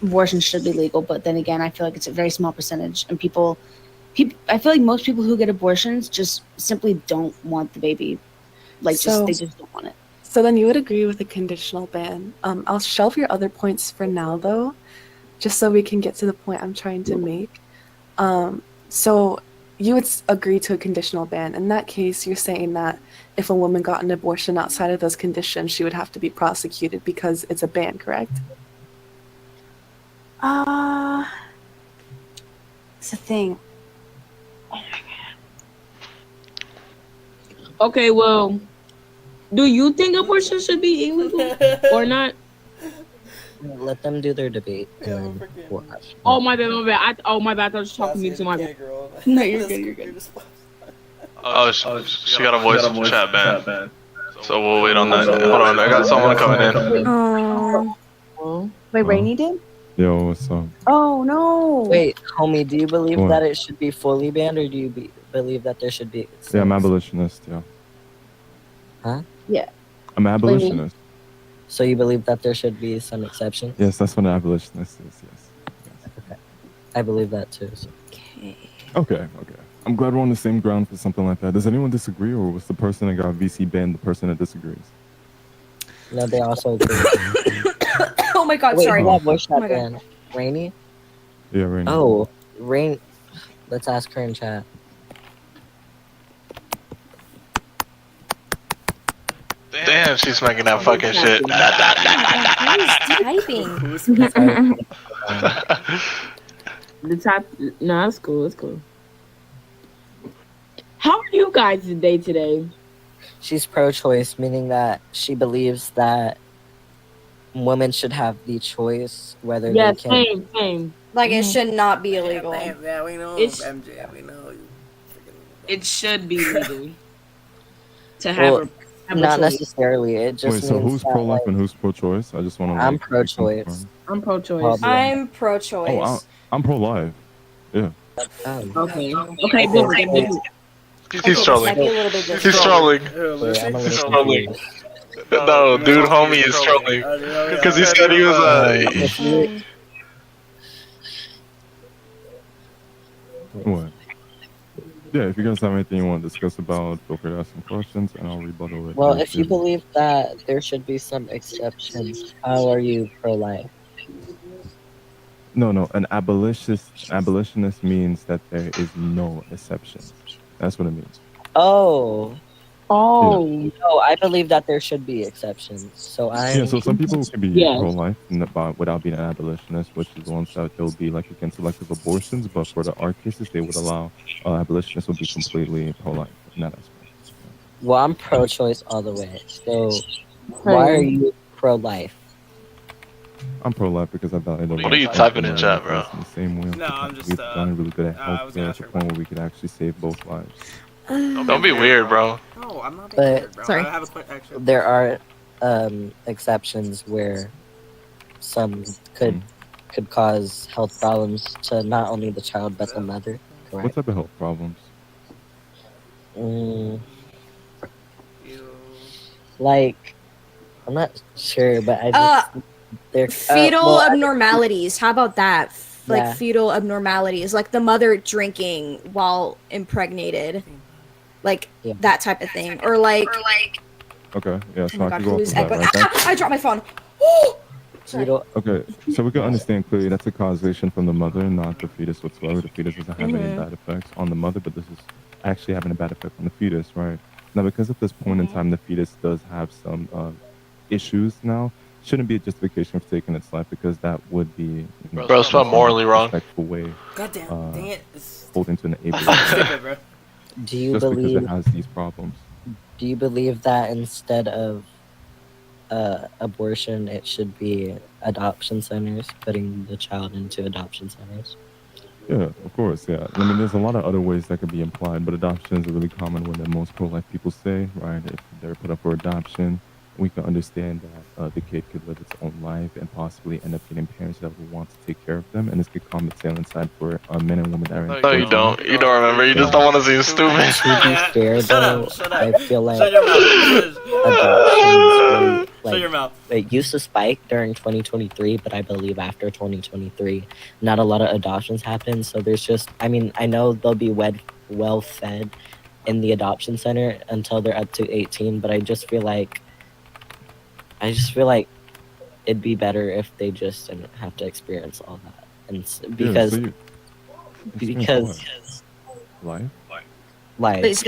abortion should be legal, but then again, I feel like it's a very small percentage, and people, I feel like most people who get abortions just simply don't want the baby, they just don't want it. So then you would agree with a conditional ban. I'll shelve your other points for now, though, just so we can get to the point I'm trying to make. So you would agree to a conditional ban. In that case, you're saying that if a woman got an abortion outside of those conditions, she would have to be prosecuted because it's a ban, correct? It's a thing. Okay, well, do you think abortion should be illegal or not? Let them do their debate. And then we'll ask. Oh my bad, my bad. Oh my bad. I was talking to me to my bad. No, you're good. You're good. Oh, she got a voice chat ban. So we'll wait on that. Hold on, I got someone coming in. Wait, Rainy did? Yo, what's up? Oh no. Wait, homie, do you believe What? that it should be fully banned, or do you believe that there should be? Yeah, I'm abolitionist, yeah. Huh? Yeah. I'm abolitionist. So you believe that there should be some exceptions? Yes, that's what an abolitionist is, yes. Okay. I believe that too. So. Okay. I'm glad we're on the same ground for something like that. Does anyone disagree, or was the person that got VC banned the person that disagrees? No, they also agree. Oh my god, Wait, sorry. who got voice Oh chat my god. banned? Rainy? Yeah, Rainy. Oh, Rain. Let's ask her in chat. Damn, she's making that fucking shit. The top. No, that's cool. That's cool. How are you guys today? She's pro-choice, meaning that she believes that women should have the choice whether Yeah, they can. same. Like it should not be illegal. Yeah, we know. It's- MJ, we know. It should be legal to have Well, a have a not choice. necessarily. It just Wait, so means who's that, pro-life like, and who's pro-choice? I just want to. I'm pro-choice. I'm pro-choice. I'm pro-choice. Oh, I'm pro-life. Yeah. Okay. Okay, good. He's trolling. He's trolling. He's trolling. No, dude, homie is trolling. Because he said he was What? Yeah, if you guys have anything you want to discuss about, feel free to ask some questions, and I'll rebuttal it. well, if you believe that there should be some exceptions, how are you pro-life? No, an abolitionist means that there is no exceptions. That's what it means. Oh. Oh. No, I believe that there should be exceptions. So Yeah, so some people can be Yes. pro-life without being an abolitionist, which is the ones that they'll be like against selective abortions, but for the art cases, they would allow abolitionists would be completely pro-life in that aspect. Well, I'm pro-choice all the way. So why are you pro-life? I'm pro-life because I value the What are you typing in chat, bro? In the same way, No, I'm just, we've done really good at I was healthcare gonna to ask the her point where we could actually save both lives. Don't be weird, bro. No, I'm not being But weird, bro. I have a quick action. there are exceptions where some could cause health problems to not only the child but the mother. What Correct. type of health problems? Like, I'm not sure, but I just they're Fetal well, abnormalities. How about that? Like Yeah. fetal abnormalities, like the mother drinking while impregnated, like that type of thing, or like. Okay, yeah, so Oh I my can god, go off who's of that, echoing? right? Ah, I dropped my phone. Sorry. Okay, so we can understand clearly that's a causation from the mother, not the fetus whatsoever. The fetus doesn't have any Mhm. bad effects on the mother, but this is actually having a bad effect on the fetus, right? Now, because at this point in time, the fetus does have some issues now, shouldn't be a justification for taking its life because that would be, you know, Bro, it's not morally wrong. respectful way, Goddamn, dang it. It's holding to an able. stupid, bro. Do you just because believe? it has these problems. Do you believe that instead of abortion, it should be adoption centers, putting the child into adoption centers? Yeah, of course, yeah. I mean, there's a lot of other ways that could be implied, but adoption is a really common one that most pro-life people say, right? If they're put up for adoption, we can understand that the kid could live its own life and possibly end up getting parents that will want to take care of them, and this could calm the tail inside for men and women that are in No, you don't. You don't remember. You just don't want to seem stupid. To be fair, though, I feel like Shut your mouth. adoptions were, Shut your mouth. it used to spike during 2023, but I believe after 2023, not a lot of adoptions happen. So there's just, I mean, I know they'll be well fed in the adoption center until they're up to 18, but I just feel like it'd be better if they just didn't have to experience all that, and because so life. Life.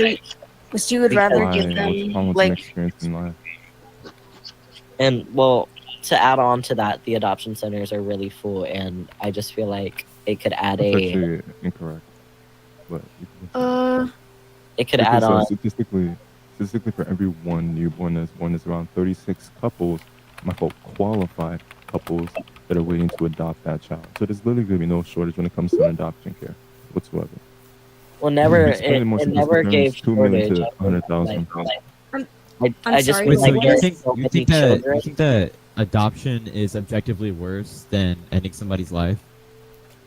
So you would rather Why? give What's them wrong with an like experience in life? And well, to add on to that, the adoption centers are really full, and I just feel like it could add That's a. actually incorrect. But It could because, add on. statistically, for every one newborn that's born, there's around 36 couples, qualified couples that are waiting to adopt that child. So there's literally going to be no shortage when it comes to adoption care whatsoever. Well, never. Explain It, in more it simplistic never terms, gave 2 million shortage. to 100,000. I just sorry, feel like what there's is- so you many think that children. you think that adoption is objectively worse than ending somebody's life?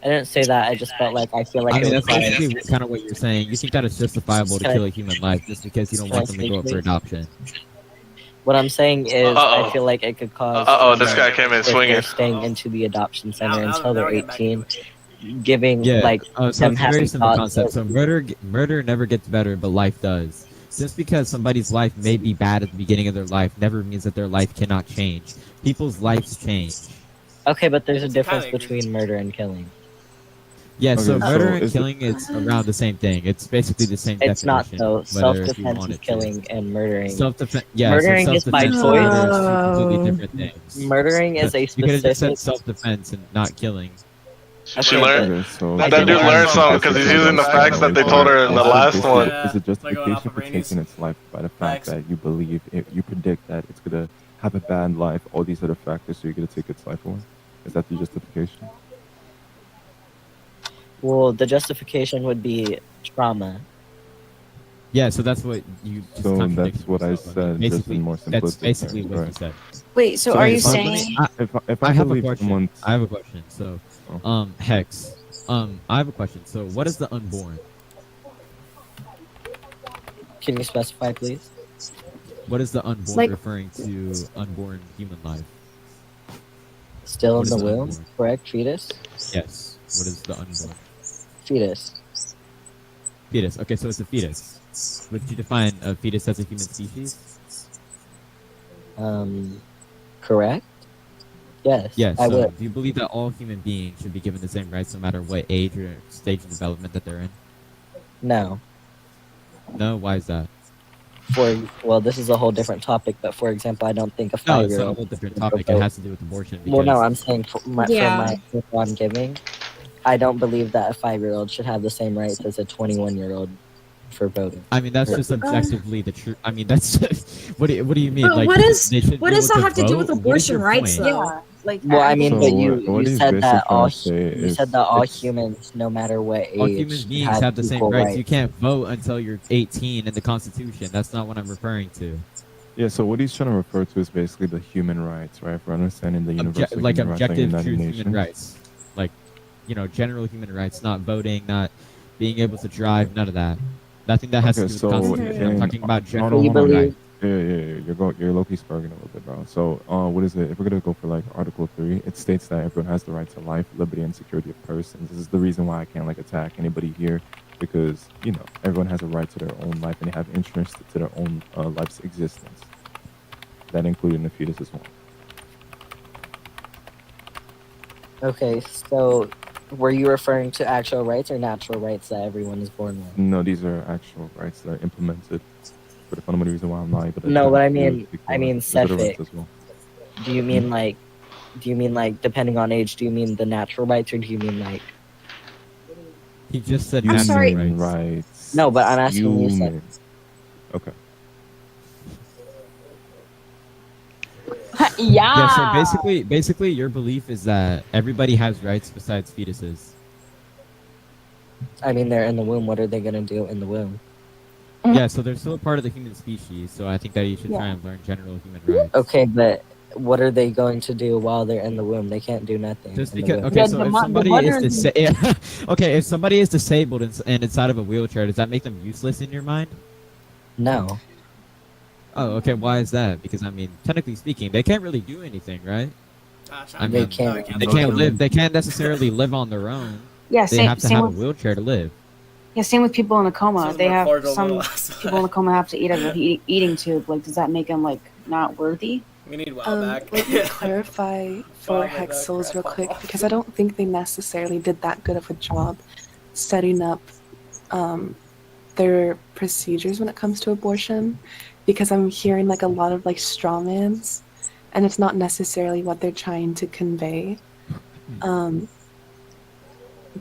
I didn't say that. I just felt like I feel like I mean, it that's was basically kind of what you're saying. You think that it's justifiable to Can I- kill a human life just because you don't can I want them to speak, go up for please? adoption. What I'm saying is, I feel like it could cause. This guy came in if they're swinging. staying into the adoption center Now until they're we're getting back 18, giving Yeah. like So them it's a very having simple thoughts. concept. So murder never gets better, but life does. Just because somebody's life may be bad at the beginning of their life never means that their life cannot change. People's lives change. Okay, but there's a difference between murder and killing. Yeah, so Okay, murder so and is killing, it's around the same thing. It's basically the same It's not definition. though. whether if you Self-defense want is it to. killing, and murdering. Self-defense. Yeah, Murdering so is by self-defense choice. and murder is two completely different things. Murdering is a You could have just said specific. self-defense and not killing. She learned. Okay, so That dude learned something because he's using the facts that they told her in the last one. Is it justification for taking its life by the fact that you believe you predict that it's gonna have a bad life, all these other factors, so you're gonna take its life away? Is that the justification? Well, the justification would be trauma. Yeah, so that's what you just So contradicted that's what I yourself on. said, just Basically, in more that's simplistic basically terms, what you right? said. Wait, so So are you if I- saying? If I have a believe question. someone's- I have a question. So, Hex, I have a question. So, what is the unborn? Can you specify, please? What is the unborn Like- referring to? Unborn human life. Still What in is the the womb, unborn? correct? Fetus. Yes. What is the unborn? Fetus. Fetus. Okay, so it's a fetus. Would you define a fetus as a human species? Correct. Yes. Yes. I So, would. do you believe that all human beings should be given the same rights, no matter what age or stage of development that they're in? No. No. Why is that? Well, this is a whole different topic, but for example, I don't think a No, it's not a 5-year-old. whole different topic. It has to do with abortion. Well, no, because- I'm saying for my example I'm giving, I don't believe that a 5-year-old should have the same rights as a 21-year-old for voting. I mean, that's just objectively the truth. I mean, that's what do you mean? But Like, what they should be does able that have to do with vote? What is abortion your rights, point? though? Like, Well, I mean, So but what you he's said basically that trying all to say you is said that all it's- humans, no matter what age, All human beings have the same equal rights. You can't vote until you're 18 in the Constitution. That's not what I'm referring to. Yeah, so what he's trying to refer to is basically the human rights, right? For understanding the universal Like human rights of the objective, United true Nations. human rights. Like, general human rights, not voting, not being able to drive, none of that. Nothing that has to do with the Constitution. I'm talking about general human rights. Yeah. You're low-key sparking a little bit, bro. So, what is it? If we're gonna go for like Article 3, it states that everyone has the right to life, liberty, and security of persons. This is the reason why I can't attack anybody here, because everyone has a right to their own life and they have interest to their own life's existence. That including the fetus as well. Okay, so were you referring to actual rights or natural rights that everyone is born with? No, these are actual rights that are implemented. For the fundamental reason why I'm not able to. No, attack but I you mean, is because I mean, there's other Cephik. rights as well. Do you mean like depending on age? Do you mean the natural rights, or do you mean like? He just said I'm natural sorry. Rights. No, but I'm asking you. Human. Okay. Yeah. So basically, your belief is that everybody has rights besides fetuses. I mean, they're in the womb. What are they gonna do in the womb? Yeah, so they're still a part of the human species. So I think that you should try and learn general human rights. Okay, but what are they going to do while they're in the womb? They can't do nothing. Just in the because, womb. okay, so if somebody is okay, if somebody is disabled and inside of a wheelchair, does that make them useless in your mind? No. Oh, okay. Why is that? Because I mean, technically speaking, they can't really do anything, right? I They mean, can't. they can't live. They can't necessarily live on their own. Yeah, they same- have to same have with- a wheelchair to live. Yeah, same with people in a coma. Sounds They more have cordial some than the last people in a coma have to eat out of an eating tube. Like, does that make them not worthy? We need a while back. Let me clarify for Hexels real quick, because I don't think they necessarily did that good of a job setting up their procedures when it comes to abortion, because I'm hearing a lot of straw mans, and it's not necessarily what they're trying to convey.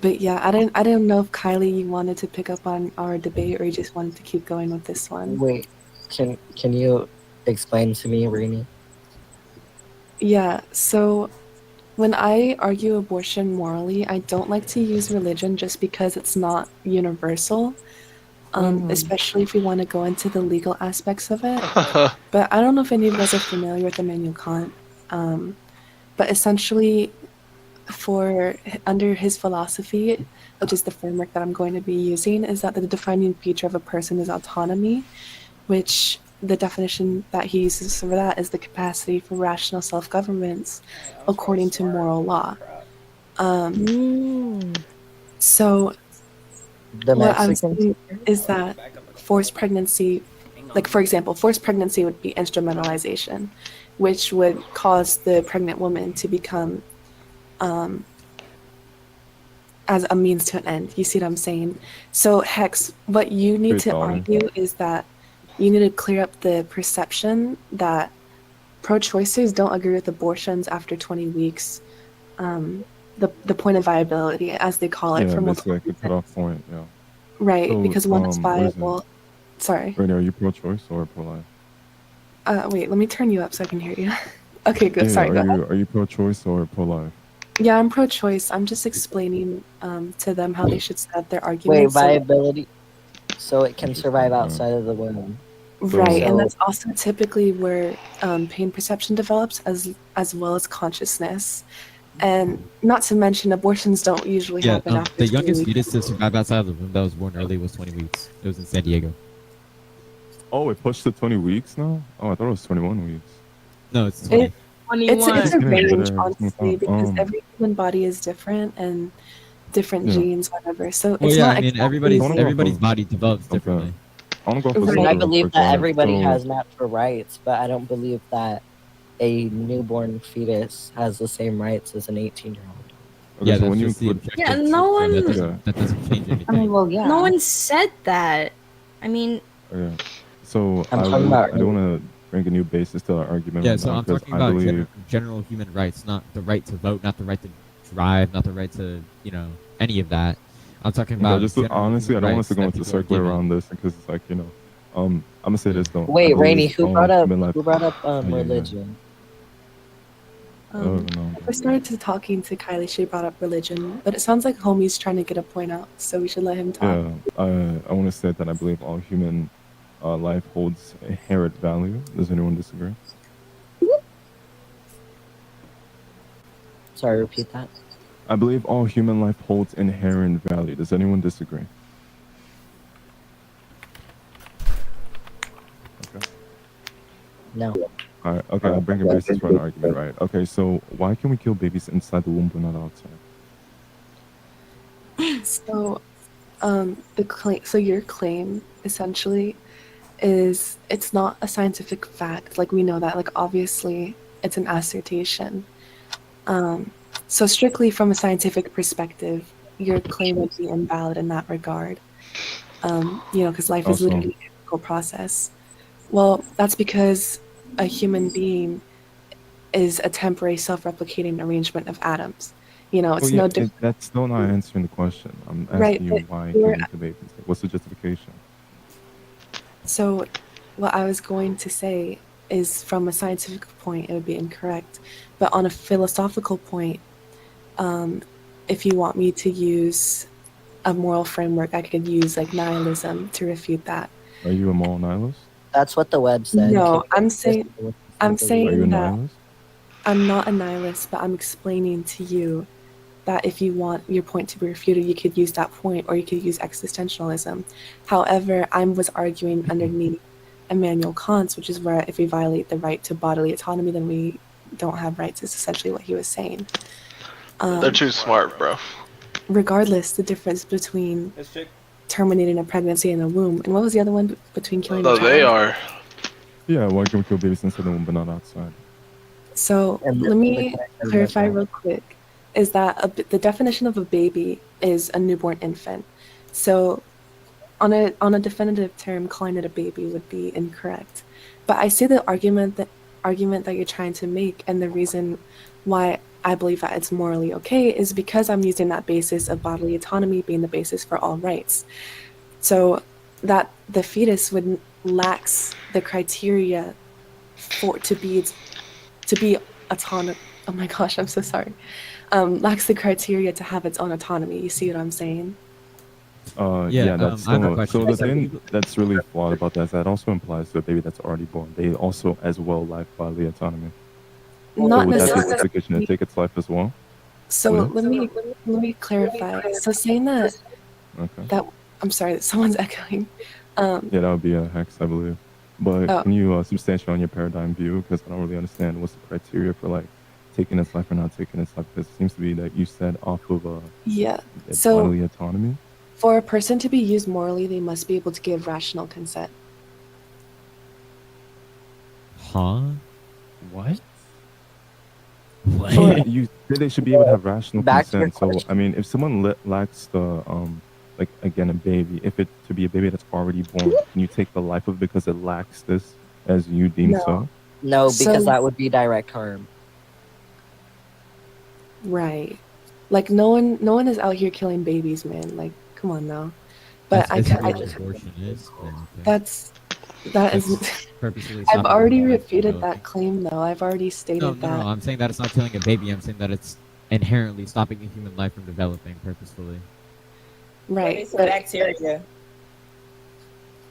But yeah, I don't know if Kylie, you wanted to pick up on our debate or you just wanted to keep going with this one. Wait, can you explain to me, Rainy? Yeah, so when I argue abortion morally, I don't like to use religion just because it's not universal, especially if we want to go into the legal aspects of it. But I don't know if any of you guys are familiar with Immanuel Kant. But essentially, under his philosophy, which is the framework that I'm going to be using, is that the defining feature of a person is autonomy, which the definition that he uses for that is the capacity for rational self-governance according to moral law. So The what I'm Mexicans? saying is that forced pregnancy, like for example, forced pregnancy would be instrumentalization, which would cause the pregnant woman to become as a means to an end. You see what I'm saying? So Hex, what you need to argue is that you need to clear up the perception that pro-choicers don't agree with abortions after 20 weeks. The point of viability, as they call it, Yeah, for basically multiple like a cutoff point. Yeah. right, So, because one is what is it? viable. Sorry. Right, are you pro-choice or pro-life? Wait, let me turn you up so I can hear you. Okay, good. Yeah, Sorry, go ahead. are you pro-choice or pro-life? Yeah, I'm pro-choice. I'm just explaining to them how they should set their Wait, arguments. viability. So it can survive outside of the womb. Right, and So- that's also typically where pain perception develops, as well as consciousness. And not to mention, abortions don't usually Yeah, happen after the 20 youngest weeks. fetus to survive outside of the womb that was born early was 20 weeks. It was in San Diego. Oh, it pushed to 20 weeks now? Oh, I thought it was 21 weeks. No, it's 20. It's a range, better. honestly, because every human body is different and different Yeah. genes, whatever. So Well, it's yeah, not I mean, exactly everybody's body develops differently. I want to go off I the mean, subject I real believe quick, that right? everybody So- has natural rights, but I don't believe that a newborn fetus has the same rights as an 18-year-old. Okay, Yeah, so that's when you just the include- objective Yeah, truth, no so one. that doesn't change anything. I mean, well, yeah. No one said that. I mean, Okay. So I'm I talking don't about- want to bring a new basis to our argument. Yeah, right so now, I'm because talking I about believe general human rights, not the right to vote, not the right to drive, not the right to, any of that. I'm talking about. just general honestly, I human don't want rights us to go that into people are circle given. around this because it's like I'm gonna say this though. Wait, I believe, Rainey, who brought up human life- yeah. religion? No. If I started to talking to Kylie, she brought up religion, but it sounds like homie's trying to get a point out, so we should let him talk. Yeah, I want to say that I believe all human life holds inherent value. Does anyone disagree? Sorry, repeat that. I believe all human life holds inherent value. Does anyone disagree? Okay. No. All right. Okay, I'll bring a basis for an argument, right? Okay, so why can we kill babies inside the womb but not outside? So, your claim essentially is it's not a scientific fact. Like we know that. Like obviously, it's an assertion. So strictly from a scientific perspective, your claim would be invalid in that regard. Because life is literally a chemical process. Well, that's because a human being is a temporary self-replicating arrangement of atoms. It's no different. That's still not answering the question. I'm asking Right, you but why you're- killing the babies. What's the justification? So, what I was going to say is from a scientific point, it would be incorrect. But on a philosophical point, if you want me to use a moral framework, I could use like nihilism to refute that. Are you a moral nihilist? That's what the web said. No, Can you I'm just saying listen to what I'm the saying Are you a that nihilist? I'm not a nihilist, but I'm explaining to you that if you want your point to be refuted, you could use that point, or you could use existentialism. However, I was arguing underneath Immanuel Kant's, which is where if we violate the right to bodily autonomy, then we don't have rights. Is essentially what he was saying. They're too smart, bro. Regardless, the difference between terminating a pregnancy in the womb and what was the other one between killing No, a child? they are. Yeah, why can we kill babies inside the womb but not outside? So let me clarify real quick, is that the definition of a baby is a newborn infant. So on a definitive term, calling it a baby would be incorrect. But I see the argument that you're trying to make, and the reason why I believe that it's morally okay is because I'm using that basis of bodily autonomy being the basis for all rights. So that the fetus would lacks the criteria to be Oh my gosh, I'm so sorry. Lacks the criteria to have its own autonomy. You see what I'm saying? Yeah, that's I have a so. question. So the thing that's really flawed about that is that also implies to a baby that's already born, they also as well lack bodily autonomy. Not So would that be necessarily. justification to take its life as well? So Would it? let me clarify. So saying that Okay. I'm sorry that someone's echoing. Yeah, that would be a hex, I believe. But Oh. can you substantiate on your paradigm view? Because I don't really understand what's the criteria for like taking its life or not taking its life. Because it seems to be that you said off of Yeah. So bodily autonomy. for a person to be used morally, they must be able to give rational consent. Huh? What? What? So you say they should be able to have rational Back to your consent. So I mean, if someone lacks the like again a baby, if it to be a baby that's already born, can you take the life of it because it lacks this as you deem so? No, because So- that would be direct harm. Right. Like no one is out here killing babies, man. Like come on now. But That's I basically just what abortion is. But okay. that is That's purposely I've stopping already people from refuted developing. that claim though. I've already stated No, that. I'm saying that it's not killing a baby. I'm saying that it's inherently stopping a human life from developing purposefully. Right. It's a But bacteria.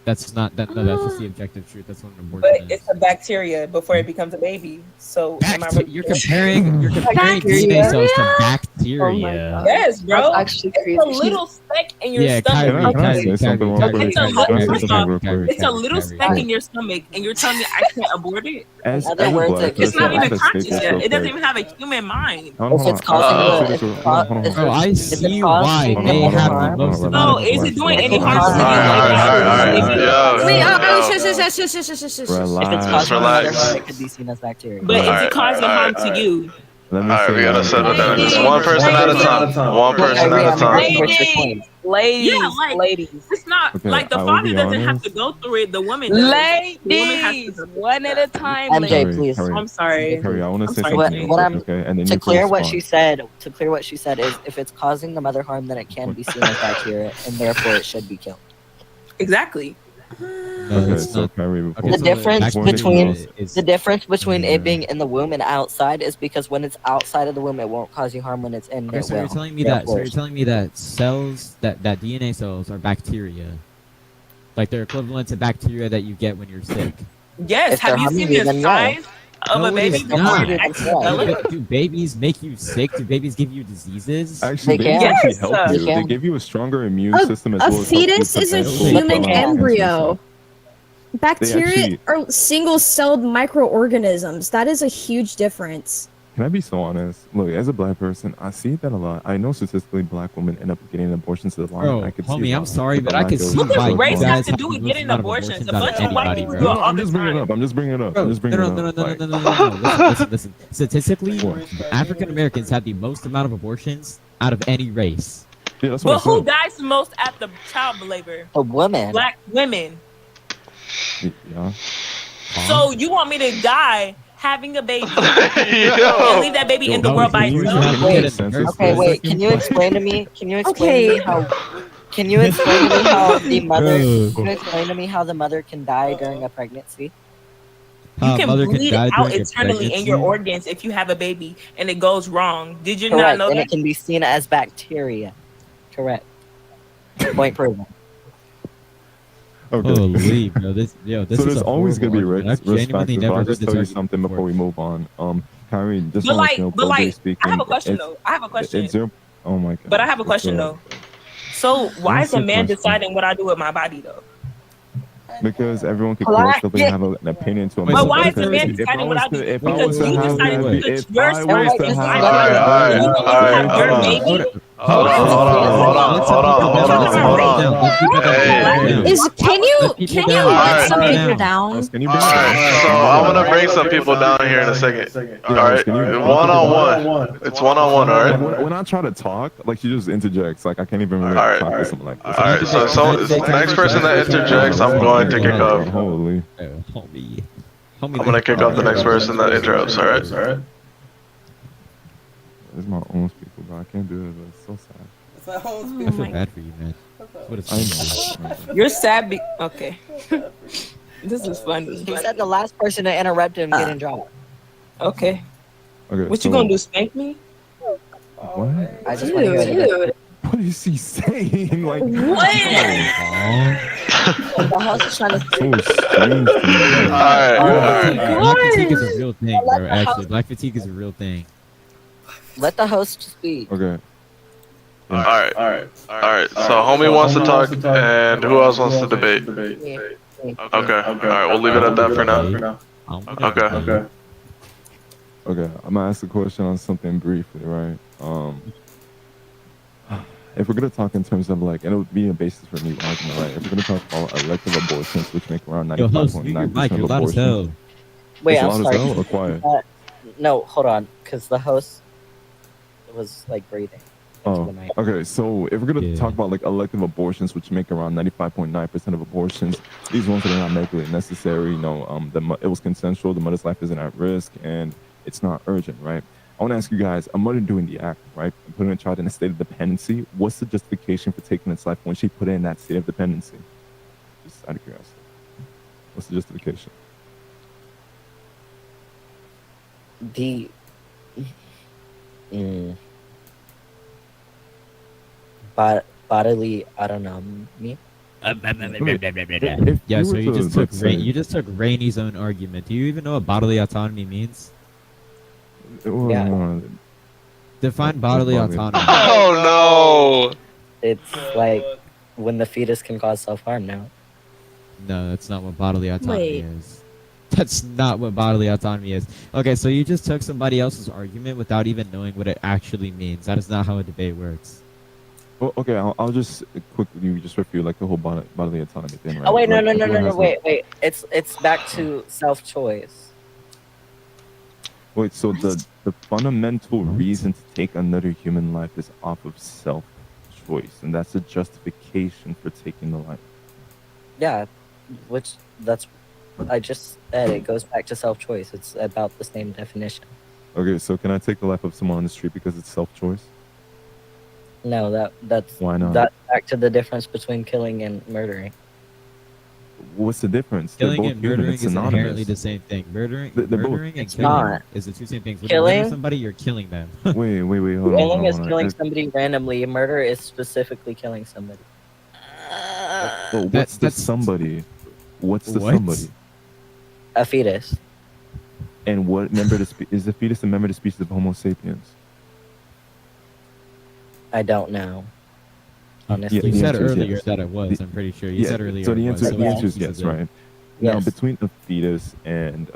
That's not that. No, that's just the objective truth. That's what an But abortion is. it's a bacteria before it becomes a baby. So am I You're comparing DNA cells to bacteria. Yes, bro. That's actually It's crazy. a little speck in your Yeah, stomach. Can I say something real quick? It's a Can I little, say first something off, real quick? it's a little speck in your stomach, and you're telling me I can't abort it? As other a words, black It's person, not I even have to state conscious this yet. real It doesn't quick. even have a human mind. Hold on, If hold it's on. causing I'll say the, this if real- it's hold on, ca- hold on, if hold on. Oh, I it's see causing why the they mother have the harm, most So amount of is it doing abortions. any If it's harm to causing you? the Like, mother harm, if you- Wait, Yo. if it's Relax. causing the mother Relax. harm, it could be seen as bacteria. But is Alright, it causing harm to you? Let me Alright, say we gotta one settle thing. down. Just one person at a time. One person at Kyrie, a I'm agreeing time. with your claim. Yeah, like it's not Okay, like the I will father be doesn't have honest. to go through it. The woman does. The woman has to Ladies, go through one at a that. time. MJ, ladies. please. I'm sorry. Harry, I want to I'm say sorry, something Jane. real What quick, I'm okay? And then to you can clear what she respond. said is if it's causing the mother harm, then it can be seen as bacteria, and therefore it should be killed. Exactly. No, Okay, it's so not. Kyrie, Okay, before The so difference before between anything else, is the difference between Yeah. it being in the womb and outside is because when it's outside of the womb, it won't cause you harm. When it's in, okay. it So will. you're telling me that. So Therefore, you're telling me that cells, that DNA cells, are bacteria, like they're equivalent to bacteria that you get when you're sick. Yes. If they're Have you harming seen you, the then yeah. size of No, a it baby is before not. it actually develops? Do babies make you sick? Do babies give you diseases? actually, They babies can. actually Yes. help They you. They can. give you a stronger immune system as A well as help you fetus is a prevent human They can. embryo. Bacteria actually- are single-celled microorganisms. That is a huge difference. Can I be so honest? Look, as a black person, I see that a lot. I know statistically black women end up getting abortions to the line. Bro, I could see homie, why. I'm sorry, With but the I lack could of see What does why growth race you hormones. have guys to have do the with most getting amount of abortions? abortions A out bunch of of white anybody, people bro. do it No, all I'm the just bringing it time. up. I'm just bringing it up. Bro, I'm just bringing it no, up. Like, listen. Statistically, African Americans have the most amount of abortions out of any race. yeah, that's what But who I said. dies the most at the child labor? A woman. Black women. Yeah. So you want me to die having a baby Yo. and leave that baby in the No, world by Can you itself? can you get a census? Okay, please? wait. Can you explain to me? Can you explain to Okay. me how? Can you explain to me how the mother? Bro. Can you explain to me how the mother can die during a pregnancy? You can Mother bleed die out during a eternally in your pregnancy? organs if you have a baby and it goes wrong. Did you not Correct, know and that? it can be seen as bacteria. Correct. Point proven. Okay. Holy, bro, this So is there's a always gonna be horrible argument. risk I've genuinely factors, but never I'll heard just this tell you argument something before we move on. Kyrie, just But want to let you know, but cordially speaking, I have a question it's- though. I have a question. It's your. Oh my god. But I have a question though. So why What's is a your man question? deciding what I do with my body though? Because everyone could Why? collectively have an opinion to a Wait, But matter. why is the Because man if I deciding what was I do? to, if I Because was to you have decided that, to put if your I sperm was to inside have my that, body, you believe you have your baby? Hold on. Is can you let some people down? Can you bring Alright, so I'm gonna bring some people down here in a second. Alright, one on one. It's one on one, alright? When I try to talk, like she just interjects. Like I can't even really Alright. talk to someone like this. Alright, so next person that interjects, I'm going to kick off. Holy. Homie. I'm gonna kick off the next person that interrupts, alright? It's my own people, bro. I can't do it, but it's so sad. I feel bad for you, man. What is I know. You're sad. Okay. This is funny. He said the last person to interrupt him getting dropped. Okay. Okay, What so, you gonna do? Spank me? What? I just want to hear the What is he saying? Like, The host is trying to so strange to me. Yo, Alright. black fatigue is a real thing, bro. Actually, black fatigue is a real thing. Let the host speak. Okay. Alright. So homie wants to talk, and who else wants to debate? Okay. Alright, we'll leave it at that for now. Okay. Okay, I'm gonna ask a question on something briefly, right? If we're gonna talk in terms of like, and it would be a basis for me argument, right? If we're gonna talk about elective abortions, which make around Yo, host, mute your 95.9% mic. of You're loud as abortions. hell. Wait, It's I'm loud sorry. as hell or quiet? No, hold on, because the host was like breathing. Oh, okay. So if we're gonna talk about like elective abortions, which make around 95.9% of abortions, these ones that are not medically necessary, you know, it was consensual, the mother's life isn't at risk, and it's not urgent, right? I want to ask you guys: a mother doing the act, right, and putting a child in a state of dependency. What's the justification for taking its life when she put it in that state of dependency? Just out of curiosity, what's the justification? Bodily autonomy. Yeah, so you just took Rainey's own argument. Do you even know what bodily autonomy means? Yeah. Define bodily autonomy. Oh no! It's like when the fetus can cause self-harm now. No, that's not what bodily autonomy Wait. is. That's not what bodily autonomy is. Okay, so you just took somebody else's argument without even knowing what it actually means. That is not how a debate works. Well, okay, I'll just quickly just review like the whole bodily autonomy thing, right? Oh wait, Like, no, everyone has, like- wait. It's back to self-choice. Wait, so the fundamental reason to take another human life is off of self-choice, and that's the justification for taking the life. Yeah, I just said it goes back to self-choice. It's about the same definition. Okay, so can I take the life of someone on the street because it's self-choice? No, that's Why not? That's back to the difference between killing and murdering. What's the difference? Killing They're and both human. murdering It's is synonymous. inherently the same thing. Murdering and It's killing not. is the two same things. When Killing- you murder somebody, you're killing them. Wait, hold on. Killing is hold on. killing somebody randomly. Murder is specifically killing somebody. Well, what's the somebody? What's the What? somebody? A fetus. And what member of the is the fetus a member of the species of Homo sapiens? I don't know. Honestly, Yeah, You the said answer is earlier yes. that it was. I'm pretty sure you said earlier. So the it answer, was. the answer is What yes, species is it? right? Now, Yes. between a fetus and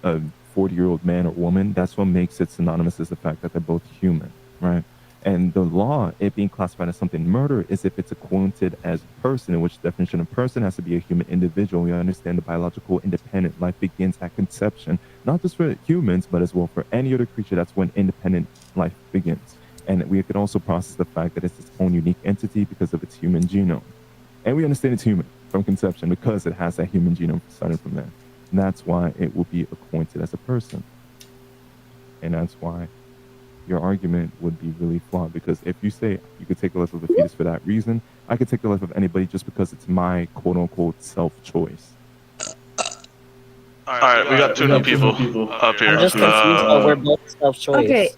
a 40-year-old man or woman, that's what makes it synonymous as the fact that they're both human, right? And the law, it being classified as something murder, is if it's accounted as person, in which the definition of person has to be a human individual. We understand the biological independent life begins at conception, not just for humans, but as well for any other creature. That's when independent life begins. And we can also process the fact that it's its own unique entity because of its human genome. And we understand it's human from conception because it has that human genome starting from there. And that's why it will be acquainted as a person. And that's why your argument would be really flawed, because if you say you could take the life of a fetus for that reason, I could take the life of anybody just because it's my quote-unquote self-choice. Alright, we got two new people up here. I'm just confused though. We're both self-choice. Okay,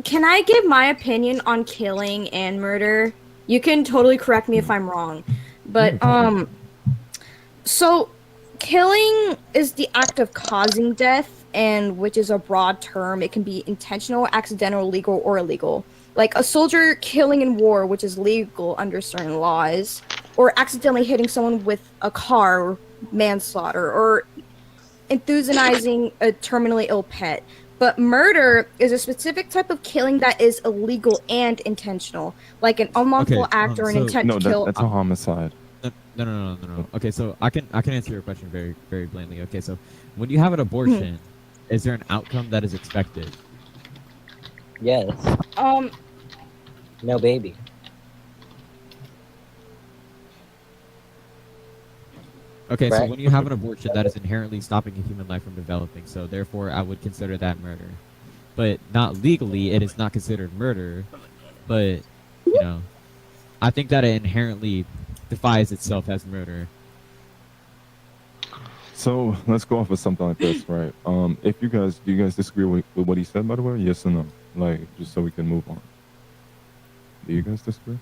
can I give my opinion on killing and murder? You can totally correct me if I'm wrong, but so killing is the act of causing death, and which is a broad term. It can be intentional, accidental, legal, or illegal. Like a soldier killing in war, which is legal under certain laws, or accidentally hitting someone with a car, manslaughter, or euthanizing a terminally ill pet. But murder is a specific type of killing that is illegal and intentional, like an unlawful act or an intent to kill. That's a homicide. No. Okay, so I can answer your question very, very blandly. Okay, so when you have an abortion, is there an outcome that is expected? Yes. No baby. Okay, so Right. when you have an abortion, that is inherently stopping a human life from developing. So therefore, I would consider that murder. But not legally, it is not considered murder. But you know, I think that it inherently defies itself as murder. So let's go off with something like this, right? If you guys, do you guys disagree with what he said, by the way? Yes or no? Like, just so we can move on. Do you guys disagree?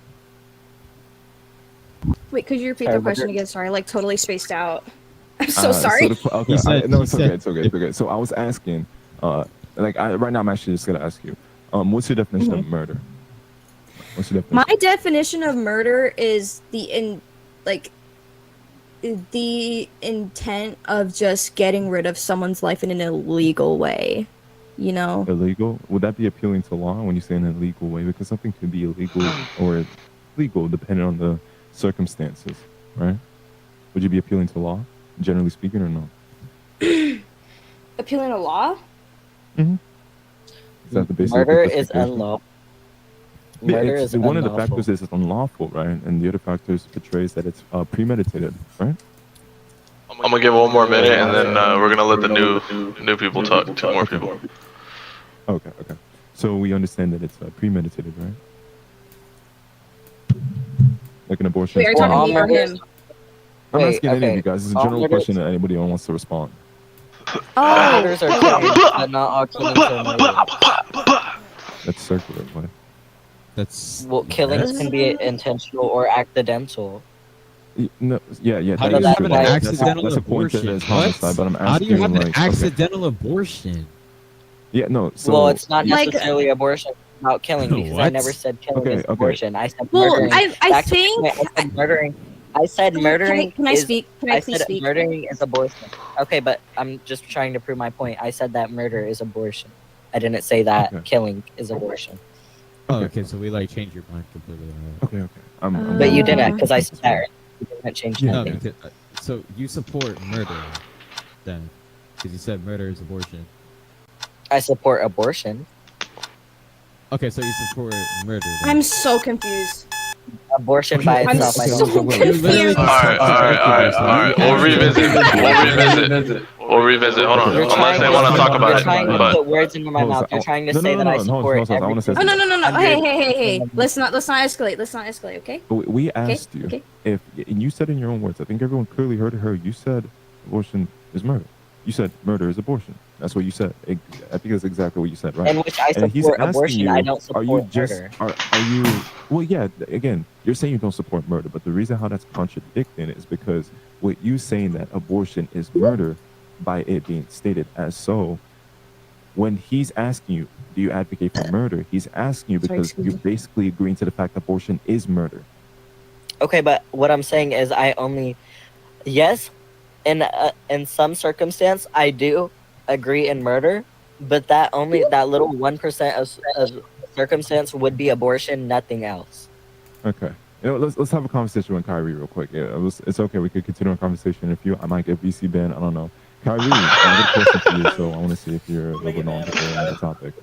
Wait, could you repeat Sorry, the question what- again? Sorry, like totally spaced out. I'm so sorry. Okay, He said- no, he it's said- okay, it's okay. So I was asking, right now I'm actually just gonna ask you, what's your definition of murder? What's your definition? My definition of murder is the intent of just getting rid of someone's life in an illegal way. You know? Illegal? Would that be appealing to law when you say in an illegal way? Because something could be illegal or legal depending on the circumstances, right? Would you be appealing to law, generally speaking, or no? Appealing to law? Is that the basis Murder of the is justification? unlawful. Yeah, Murder it's, is one of the unlawful. factors is it's unlawful, right? And the other factors portrays that it's premeditated, right? I'm gonna give one more minute, and then we're gonna let the new people talk. Two more people. Okay. So we understand that it's premeditated, right? Like an abortion. Wait, are you talking to me or him? I'm Wait, asking any of okay. you guys. It's a All general murders- question that anybody wants to respond. Oh, Murders are killings, but not all killings are murder. That's circular, what? That's Well, killings can be intentional or accidental. No, yeah. How that do you is have true. an That's accidental a point that abortion? is homicide, but I'm asking How do you have an like, okay. accidental abortion? Yeah, no. So Well, it's not Like- necessarily abortion. It's about killing because I What? never said killing Okay, is okay. abortion. I said Well, murdering. I Back to my think- point, I said murdering. I said murdering. Can I is- speak? Can I please said speak? murdering is abortion. Okay, but I'm just trying to prove my point. I said that murder is abortion. I didn't say that Okay. killing is abortion. Oh, okay, so we like changed your mind completely. Alright. Okay. I'm But you didn't, because I said that. You didn't change No, nothing. because, so you support murder, then? Because you said murder is abortion. I support abortion. Okay, so you support murder. Then. I'm so confused. Abortion by I'm itself. I so don't confused. Alright. We'll revisit. We'll revisit. Hold on. Unless they want to talk about You're it. trying to But put words into my mouth. You're trying to say that I support I want to say Oh no no no no! everything. Hey! Let's not escalate. Let's not escalate. Okay. We asked you okay. if, and you said in your own words, I think everyone clearly heard her. You said abortion is murder. You said murder is abortion. That's what you said. I think that's exactly what you said, right? In which I And he's support asking abortion. you, I don't are you support just murder. are you? Well, yeah. Again, you're saying you don't support murder, but the reason how that's contradicting is because what you saying that abortion is murder by it being stated as so. When he's asking you, do you advocate for murder? He's asking you because excuse you're me? basically agreeing to the fact that abortion is murder. Okay, but what I'm saying is I only, yes, in some circumstance I do agree in murder, but that only that little 1% of circumstance would be abortion, nothing else. Okay. Let's have a conversation with Kyrie real quick. Yeah, it's okay. We could continue a conversation. If you, I might get VC banned. I don't know. Kyrie, I have a question for you, so I want to see if you're a little bit knowledgeable on the topic.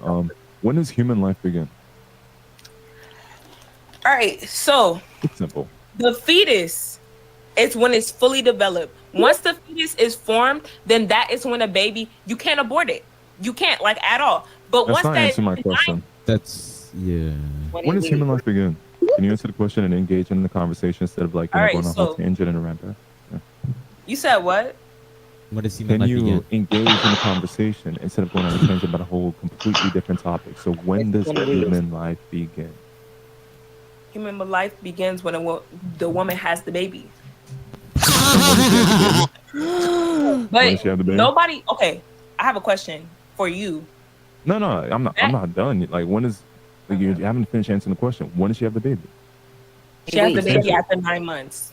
When does human life begin? All right, so It's simple. the fetus is when it's fully developed. Once the fetus is formed, then that is when a baby, you can't abort it. You can't, like, at all. But That's once not that answering my question. That's yeah. When does human life begin? Can you answer the question and engage in the conversation instead of like All right, going off a so- tangent and a rant back? you said what? What does human Can life you begin? engage in the conversation instead of going on a tangent about a whole completely different topic? So when does human life begin? Human life begins when the woman has the baby. When But does she have the baby? nobody. Okay, I have a question for you. No, I'm not done yet. Like when is like you haven't finished answering the question. When does she have the baby? She has the baby after 9 months.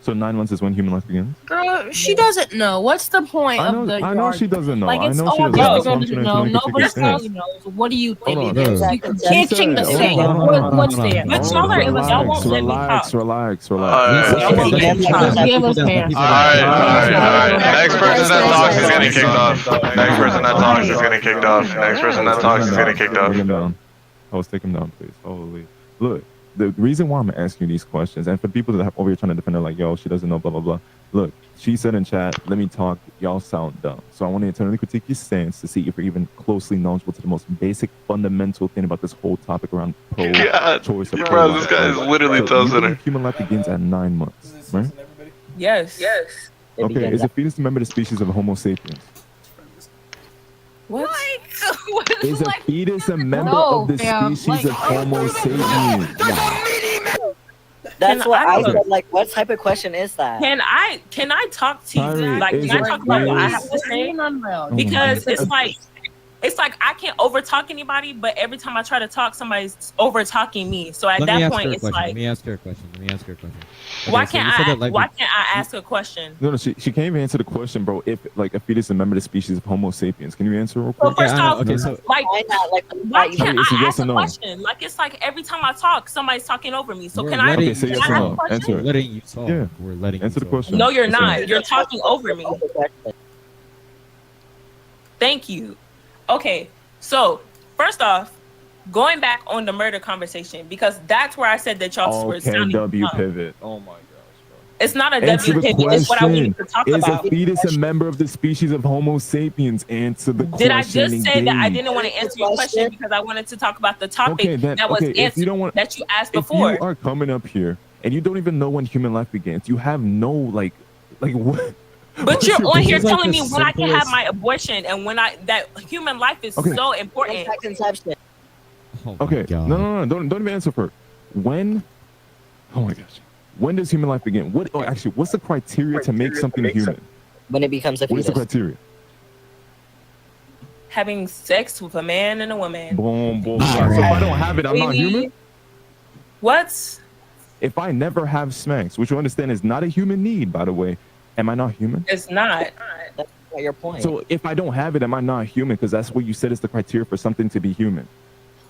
So 9 months is when human life begins? Girl, she doesn't know. What's the point I know- of the I know yard? she doesn't know. Like, I it's know she all doesn't know. That's why I'm going to trying to know. make her take a Nobody stance. really knows. What do you think? Hold on, You hold can't think the same. What's there? But y'all are y'all won't let me talk. Relax. Y'all won't let me talk. Give us hands. Alright. Next person that talks is getting kicked off. Next person that talks is getting kicked off. Next person that talks is getting kicked off. Take him down. Host, take him down, please. Holy. Look, the reason why I'm asking you these questions, and for the people that have over here trying to defend her, like, yo, she doesn't know, blah, blah, blah. Look, she said in chat, let me talk, y'all sound dumb. So I want to internally critique your stance to see if you're even closely knowledgeable to the most basic, fundamental thing about this whole topic around pro-choice. Yeah, bro, this guy is literally so toasting you her. believe human life begins at 9 months, right? Yes. begins is a fetus a member of the species of Homo sapiens? What? Is a fetus a member No, of the fam, species of Homo sapiens? That's Can what I I- said. Like, what type of question is that? Can I talk to you? Kyrie, Like, is can I a talk about what I fetus- have to say? my Because God. it's like I can't over talk anybody, but every time I try to talk, somebody's over talking me. So at Let me that ask point, her a it's question. like, Let me ask her a question. why Okay, so can't you said that, like, why can't I ask a question? No, she can't even answer the question, bro. If like a fetus is a member of the species of Homo sapiens, can you answer real So quick? first off, okay, so like, why Kyrie, can't it's a I yes ask or a no. question? Like, it's like every time I talk, somebody's talking over me. So we're can I? letting Okay, say you yes can I or ask a no. question? Answer it. letting you talk. Yeah. We're letting Answer the you talk. question. No, you're Yes or no. not. You're talking over me. Thank you. Okay, so first off, going back on the murder conversation, because that's where I said that y'all were Okay, sounding W dumb. pivot. Oh my gosh, bro. It's not a Answer W the pivot. It's what I question. wanted to talk Is about. a fetus a member of the species of Homo sapiens? Answer the Did I question. just say that I engage. didn't want to answer your question because I wanted to talk about the topic Okay, then. that was Okay, if you answered don't want, that you asked if before? you are coming up here and you don't even know when human life begins, you have no like what. But what's you're your on here business? telling me when I can have my abortion and when that human life is Okay. so important. Conception. Okay, no, don't even answer for it. When? Oh my gosh. When does human life begin? What? Oh, actually, what's the criteria to make something human? When it becomes a What is the fetus. criteria? Having sex with a man and a woman. Boom, boom. So if I don't have it, I'm not human. What? If I never have sex, which you understand is not a human need, by the way, am I not human? It's not. That's not your point. So if I don't have it, am I not human? Because that's what you said is the criteria for something to be human.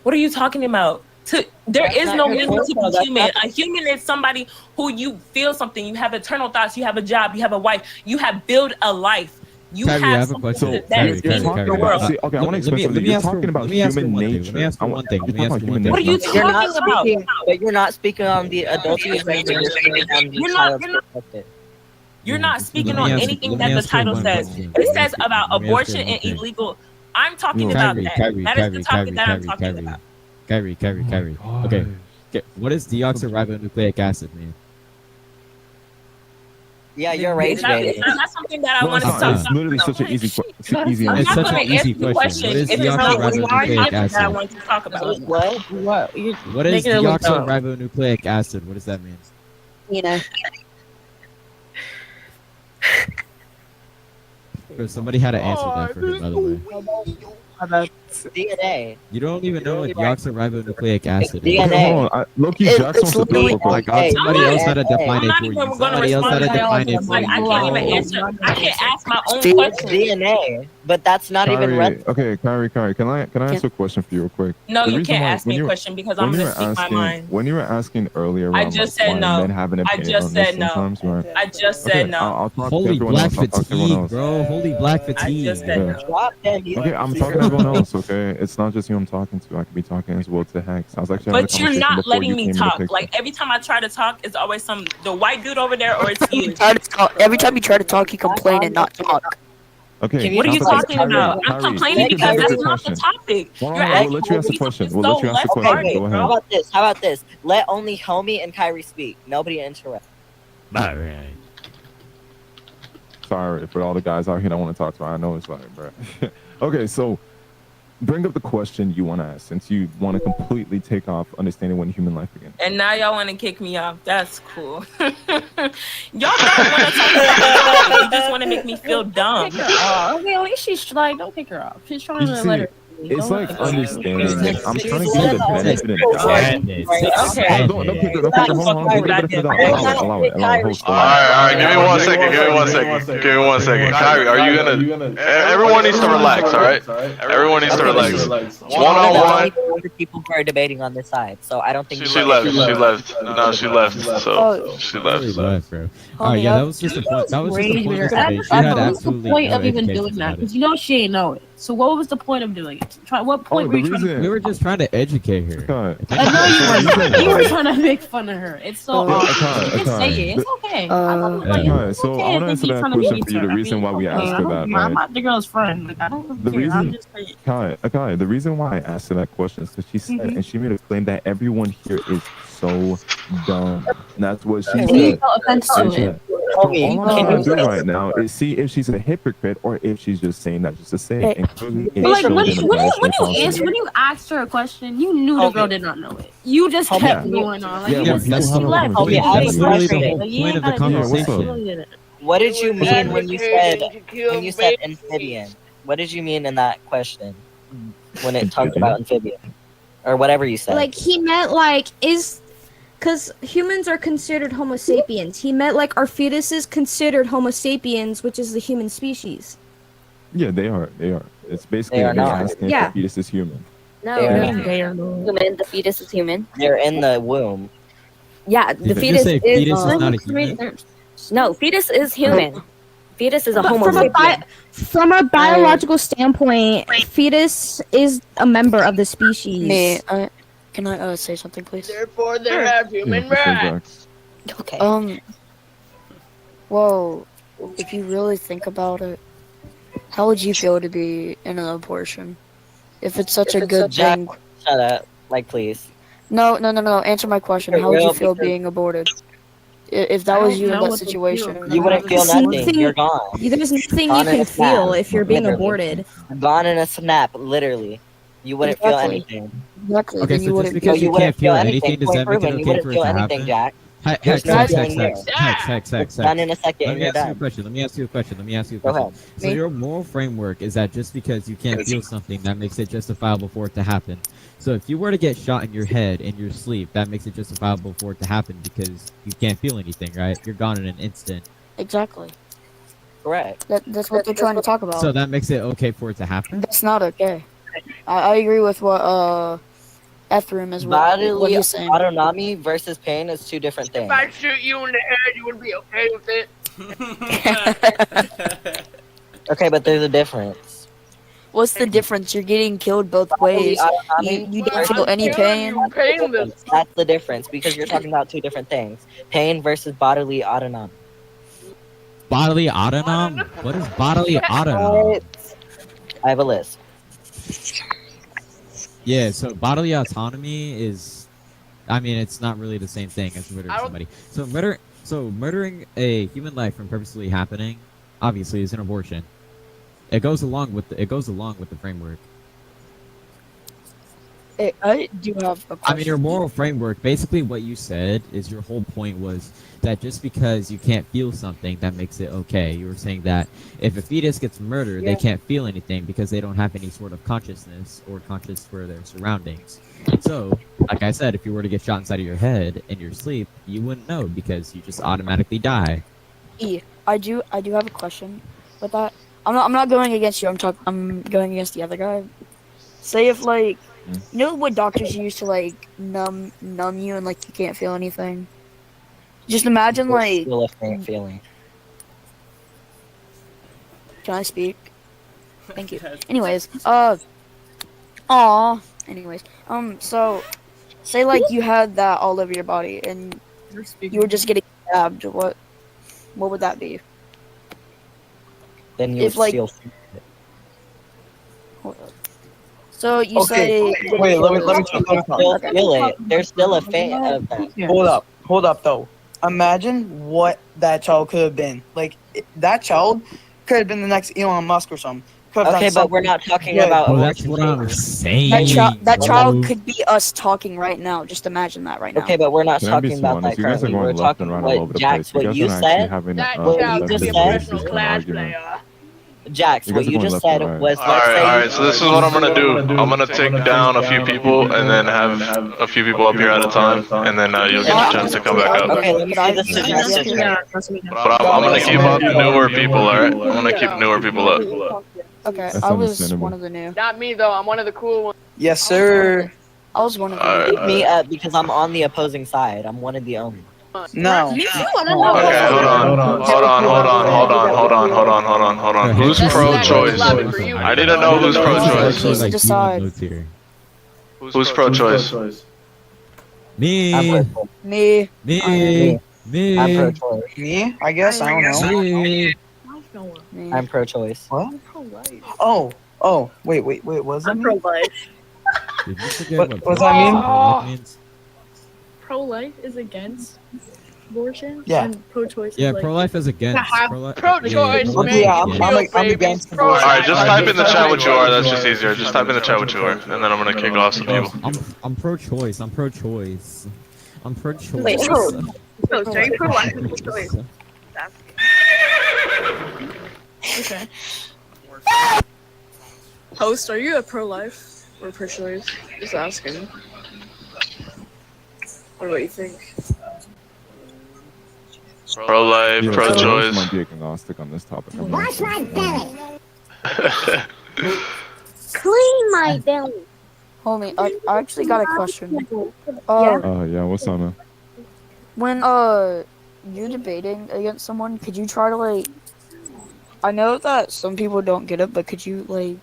What are you talking about? There That's is not no your meaning point, to though. be That's human. not- A human is somebody who you feel something. You have eternal thoughts. You have a job. You have a wife. You have built a life. You Kyrie, I have have a something question. that is You're in talking the about, world. see, okay, I want to explain something. You're talking about human nature. Let me ask you one thing. You're talking about human What are you nature. talking You're not about? speaking, but you're not speaking on the adultery and the child's perspective. You're not speaking Let me on ask- anything let that me the ask her title one says. question. It says about Let me ask her abortion one and thing. illegal. I'm talking Yo, about Kyrie, that. Kyrie, That is the Kyrie, topic that I'm Kyrie, talking Kyrie. about. Kyrie. Okay. What is deoxyribonucleic acid, man? Yeah, you're Is that, rage is that something that I No, wanted it's to not. talk It's literally such an easy, easy I'm answer. not such going an to easy answer the question. question What is if it's not the deoxyribonucleic topic that I acid? want to talk about. What? What is making it look dumb. deoxyribonucleic acid? What does that mean? You know. Bro, somebody had to answer that for him, by the way. DNA. You don't even know what deoxyribonucleic acid is. DNA. Okay, hold on. Low-key, Jackson wants to literally- talk Oh my real quick. god, somebody else had to Hey, define I'm it not for even you. going to Somebody else had respond to to define it that. for Like, you. I can't even bro. answer. I can't ask my own It's question. DNA, but that's not even Kyrie, relevant. okay, Kyrie, can I answer a question for you real quick? No, The you reason can't why- ask when me a you were- question because when I'm you going were to speak my asking- mind. When you were asking earlier I around just like, said why no. men have an I opinion just on said this no. sometimes, right? I just Okay, said no. I'll talk to Holy everyone black else. I'll talk to everyone fatigue, else. bro. Holy black I fatigue. just said Okay. no. Drop them. Okay, I'm talking to everyone else, okay? It's not just you I'm talking to. I could be talking as well to Hex. I was actually having a But you're conversation not before letting you me came in the talk. picture. Like every time I try to talk, it's always the white dude over there or it's you. Every time you try to talk, you complain and not talk. Okay, What are you Kyrie, talking about? I'm Kyrie, complaining you can because ask that's a not the question. topic. Hold You're on, we'll asking let you ask the me question. something We'll let so you ask the left question. hearted, Go How ahead. about this? How about this? Let only Homie and Kyrie speak. Nobody interrupt. Alright. Sorry for all the guys out here that want to talk to. I know it's like, bro. Okay, so bring up the question you want to ask since you want to completely take off understanding when human life begins. And now y'all want to kick me off. That's cool. Y'all don't want to talk about the topic. You just want to make me feel dumb. Kick her off. Okay, at least she's like, don't kick her off. She's trying You to see, let her. it's like Don't- understanding. Like, I'm trying to give you the benefit of the doubt. Okay. Don't kick her. Don't kick her. Hold on. Give me the benefit of the doubt. Allow it. Allow it. Host. Alright, give me 1 second. Give me 1 second. Kyrie, are you gonna? Everyone needs to relax. All right. Everyone needs to relax. One on one. The people who are debating on this side, so I don't think She left. No, she left. So she Really left. left, bro. Alright, yeah, that was just the point. That was just the point of the debate. She had What was the absolutely point no of even education doing that? about it. Because you know she ain't know it. So what was the point of doing it? What point were you trying to? We were just trying to educate her. I know you were. You were trying to make fun of her. It's so awesome. You can say it. It's okay. Alright, so I want to answer that question for you. The reason why we asked her that, I'm right? not the girl's friend. Like I don't The care. I'm reason, just saying. Kai, the reason why I asked her that question is because she said, and she made a claim that everyone here is so dumb. And that's what she And said. you felt offense to And it. all I'm trying to do right now is see if she's a hypocrite or if she's just saying that just to say it. And clearly it Like shows when in you the when you punishment when you counselor. answer when you asked her a question, you knew the girl did not know it. You just kept Yeah. going on. Like Yeah, you but just people have you a left. conversation. You Okay, I have just a left question. it. Like, you ain't gotta do Yeah, that. what's You up? really didn't. What did you mean when you said fabricating to amphibian? What did you mean in that question when it talked about amphibian or whatever you said? Like he meant like is because humans are considered Homo sapiens. He meant like our fetus is considered Homo sapiens, which is the human species. Yeah, they are. They are. It's basically They are they're not. asking if Yeah. the fetus is human. No, they are not. Human. The fetus is human. They're in the womb. Yeah, Did the you fetus say is. fetus is not a human? No, fetus is human. Fetus is a But Homo from a sapien. from a biological standpoint, fetus is a member of the species. Me, can I say something, please? Therefore, they have human rights. Okay. Well, if you really think about it, how would you feel to be in an abortion? If it's such a good thing. Shut up, like please. No. Answer my question. Okay, How would you well, feel because- being aborted? If that was you in that situation. You wouldn't feel nothing. You're gone. There's nothing Gone you in can a snap. feel if you're being Literally. aborted. Gone in a snap, literally. You wouldn't feel Exactly. anything. Exactly. Okay, then so you just wouldn't because you you wouldn't can't feel feel anything, anything. does Point that make proven. it You okay wouldn't for it feel to anything, happen? Jack. Hex, There's no feeling there. Hex. Done in a second Let and me you're ask you a done. question. Let me ask you a question. Go ahead. So your moral framework is that just because you can't feel something, that makes it justifiable for it to happen. So if you were to get shot in your head in your sleep, that makes it justifiable for it to happen because you can't feel anything, right? You're gone in an instant. Exactly. Correct. That's what they're trying to talk about. So that makes it okay for it to happen. That's not okay. I agree with what Ephraim is what Bodily he's saying. autonomy versus pain is two different If things. I shoot you in the head, you would be okay with it. Okay, but there's a difference. What's the difference? You're getting killed both ways. You don't feel any pain. That's the difference because you're talking about two different things: pain versus bodily autonomy. Bodily autonomy? What is bodily autonomy? I have a list. Yeah, so bodily autonomy is, I mean, it's not really the same thing as murdering somebody. So murdering a human life from purposely happening, obviously, is an abortion. It goes along with the framework. I do have a question. I mean, your moral framework, basically what you said is your whole point was that just because you can't feel something, that makes it okay. You were saying that if a fetus gets murdered, they can't feel anything because they don't have any sort of consciousness or conscious for their surroundings. So, like I said, if you were to get shot inside of your head in your sleep, you wouldn't know because you just automatically die. I do have a question with that. I'm not going against you. I'm going against the other guy. Say if like you know what doctors use to like numb you and like you can't feel anything. Just imagine like Still a faint feeling. Can I speak? Thank you. Anyways, so say like you had that all over your body and you were just getting stabbed. What would that be? Then you If, would like- still. So you say Wait, let me Still feel it. There's still a faint of that. Hold up though. Imagine what that child could have been. Like that child could have been the next Elon Musk or something. Could have Okay, done but we're not something talking good. about Well, that's abortion. what I'm saying. that child bro. could be us talking right now. Just imagine that right now. Okay, but we're not Can I be talking about honest? that You guys are currently. We're going left and talking right all over what the Jax, place. what You you guys aren't actually said. having That What child you could be just a said. professional class argument. player. Jax, You what guys are you going just left said and right. was Alright, so this is what I'm gonna do. I'm gonna take down a few people and then have a few people up here at a time, and then you'll get a chance to come back up. Okay, let me see the suggestion. But I'm gonna keep up newer people, alright? I'm gonna keep newer people up. Okay, That's I was understandable. one of the new. Not me though. I'm one of the cool ones. Yes, sir. I was one of the Alright. new. Keep me up because I'm on the opposing side. I'm one of the only. No. Me too. Okay, hold on. Who's pro-choice? I need to know who's pro-choice. Just decide. Who's pro-choice? Me. Me. Me. Me. I'm pro-choice. Me? I guess I don't know. Me. Me. I'm pro-choice. What? Oh. Wait. What does that mean? Did you forget What what does that mean? pro-life means? Pro-life is against abortion? Yeah. And pro-choice Yeah, is like pro-life is against. Pro-choice, Okay, yeah, I'm against abortion. Alright, just type in the chat what you are. That's just easier. Just type in the chat what you are, and then I'm gonna kick off some people. I'm pro-choice. I'm pro-choice. I'm pro-choice. Wait, so are you pro-life or pro-choice? Okay. Host, are you a pro-life or pro-choice? Just asking. What do you think? Pro-life, pro-choice. Might be agnostic on this topic. Wash my belly. Clean my belly. Homie, I actually got a question. Yeah, what's up, man? When you're debating against someone, could you try to like? I know that some people don't get it, but could you like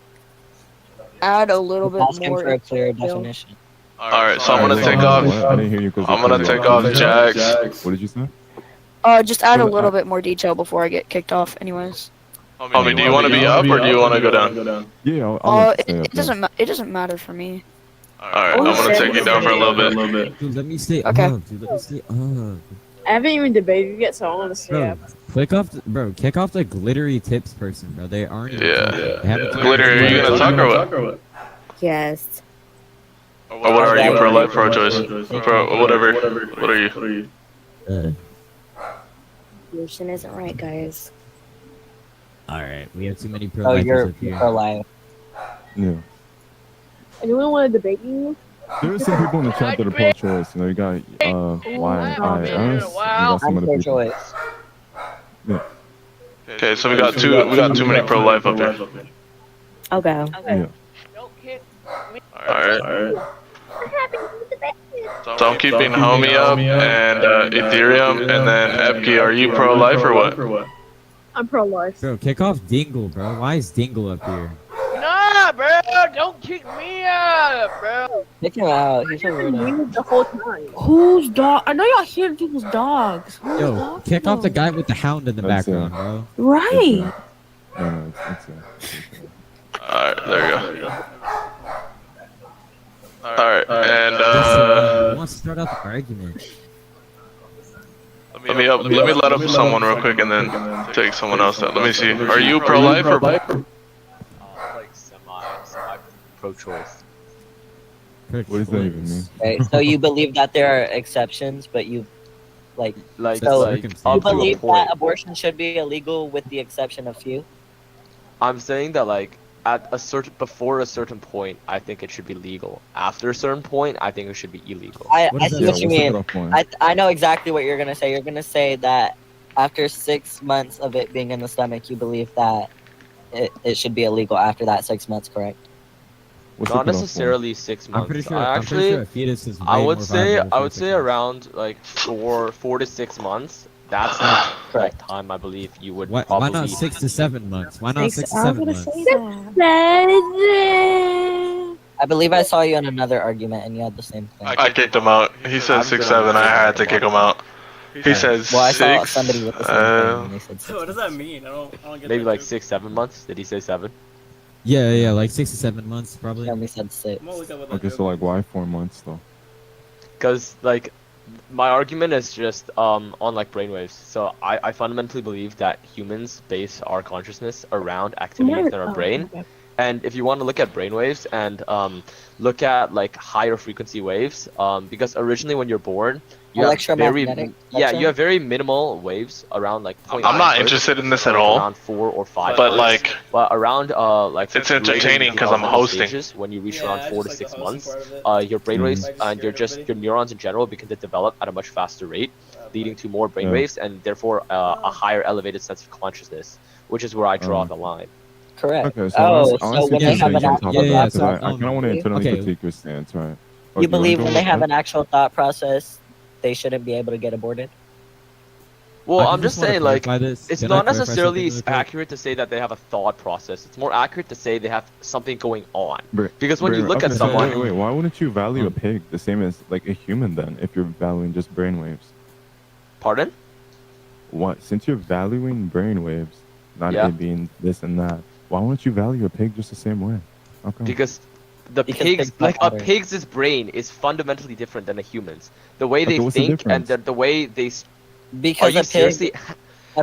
add a little bit Asking more? for a clear detail? definition. Alright, so I'm gonna take off. I didn't hear you. I'm gonna take off Jax. What did you say? Just add a little bit more detail before I get kicked off. Anyways. Homie, do you want to be up or do you want to go down? Yeah, I'll It doesn't matter for me. Alright, I'm gonna take you down for a little bit. Dude, let me stay Okay. up. Dude, let me stay up. I haven't even debated yet, so I want to stay Bro, up. kick off the glittery tips person, bro. They aren't. Yeah. They haven't Glitter, are you gonna talk or what? Yes. Or what are you, pro-life, pro-choice? Whatever. What are you? Abortion isn't right, guys. Alright, we have too many Oh, pro-lifers you're up here. pro-life. Yeah. Anyone want to debate you? There are some people in the chat that are pro-choice. You know, you got YIS. You got some I'm other people. pro-choice. Yeah. Okay, so we got too many pro-life up here. I'll go. Yeah. Alright. So I'm keeping Homie up and Ethereum, and then Epke, are you pro-life or what? I'm pro-life. Bro, kick off Dingle, bro. Why is Dingle up here? Nah, bro, don't kick me out, bro. Kick him out. He's a weirdo. Muted the whole time. Whose dog? I know y'all hear people's dogs. Whose Yo, dog kick off the though? guy with the hound in the That's background, bro. Right. No, it's Alright, there you go. Alright, and Who wants to start out the argument? let me let up someone real quick and then take someone else out. Let me see. Are you pro-life or like semi pro-choice. What does that even mean? Okay, so you believe that there are exceptions, but you Like so like you up to a believe point. that abortion should be illegal with the exception of few? I'm saying that like before a certain point, I think it should be legal. After a certain point, I think it should be illegal. I see what you mean. I know exactly what you're gonna say. You're gonna say that after 6 months of it being in the stomach, you believe that it should be illegal after that 6 months, correct? Not necessarily 6 months. I'm pretty sure. Actually, I'm pretty sure a fetus is. I way would more say viable for 6 months. around like 4 to 6 months. That's the correct time I believe you would Why probably. not 6 to 7 months? Why not 6 to 7 months? I believe I saw you in another argument and you had the same thing. I kicked him out. He said 6'7". I had to kick him out. He says Well, I saw 6. somebody with the same thing and they said 6. What does that mean? I don't get Maybe that like joke. 6, 7 months. Did he say 7? Yeah, like 6 to 7 months probably. Yeah, we said 6. I'm gonna look up what that Okay, joke so like why 4 months though? Because like my argument is just on like brainwaves. So I fundamentally believe that humans base our consciousness around activities in our brain. And if you want to look at brainwaves and look at like higher frequency waves, because originally when you're born, you have very you have very minimal waves around like. I'm not interested in this at all. Around 4 or 5. But like, around like. It's entertaining because I'm hosting. Stages, when you reach around 4 to 6 months, your brainwaves and your neurons in general begin to develop at a much faster rate, leading to more brainwaves and therefore a higher elevated sense of consciousness, which is where I draw the line. Correct. Okay, so I when they have an actual I kind of want to internally critique your stance, right? You believe when they have an actual thought process, they shouldn't be able to get aborted? Well, I'm just saying, like, it's Can not I clarify necessarily something really quick? accurate to say that they have a thought process. It's more accurate to say they have something going on. Br- Because when you look at so someone, wait, why wouldn't you value a pig the same as like a human then? If you're valuing just brainwaves. Pardon? What? Since you're valuing brainwaves, not Yeah. it being this and that, why wouldn't you value a pig just the same way? How come? Because the Because pig's pigs like a matter. pig's brain is fundamentally different than a human's. The way Okay, they what's the think and difference? the way they Because a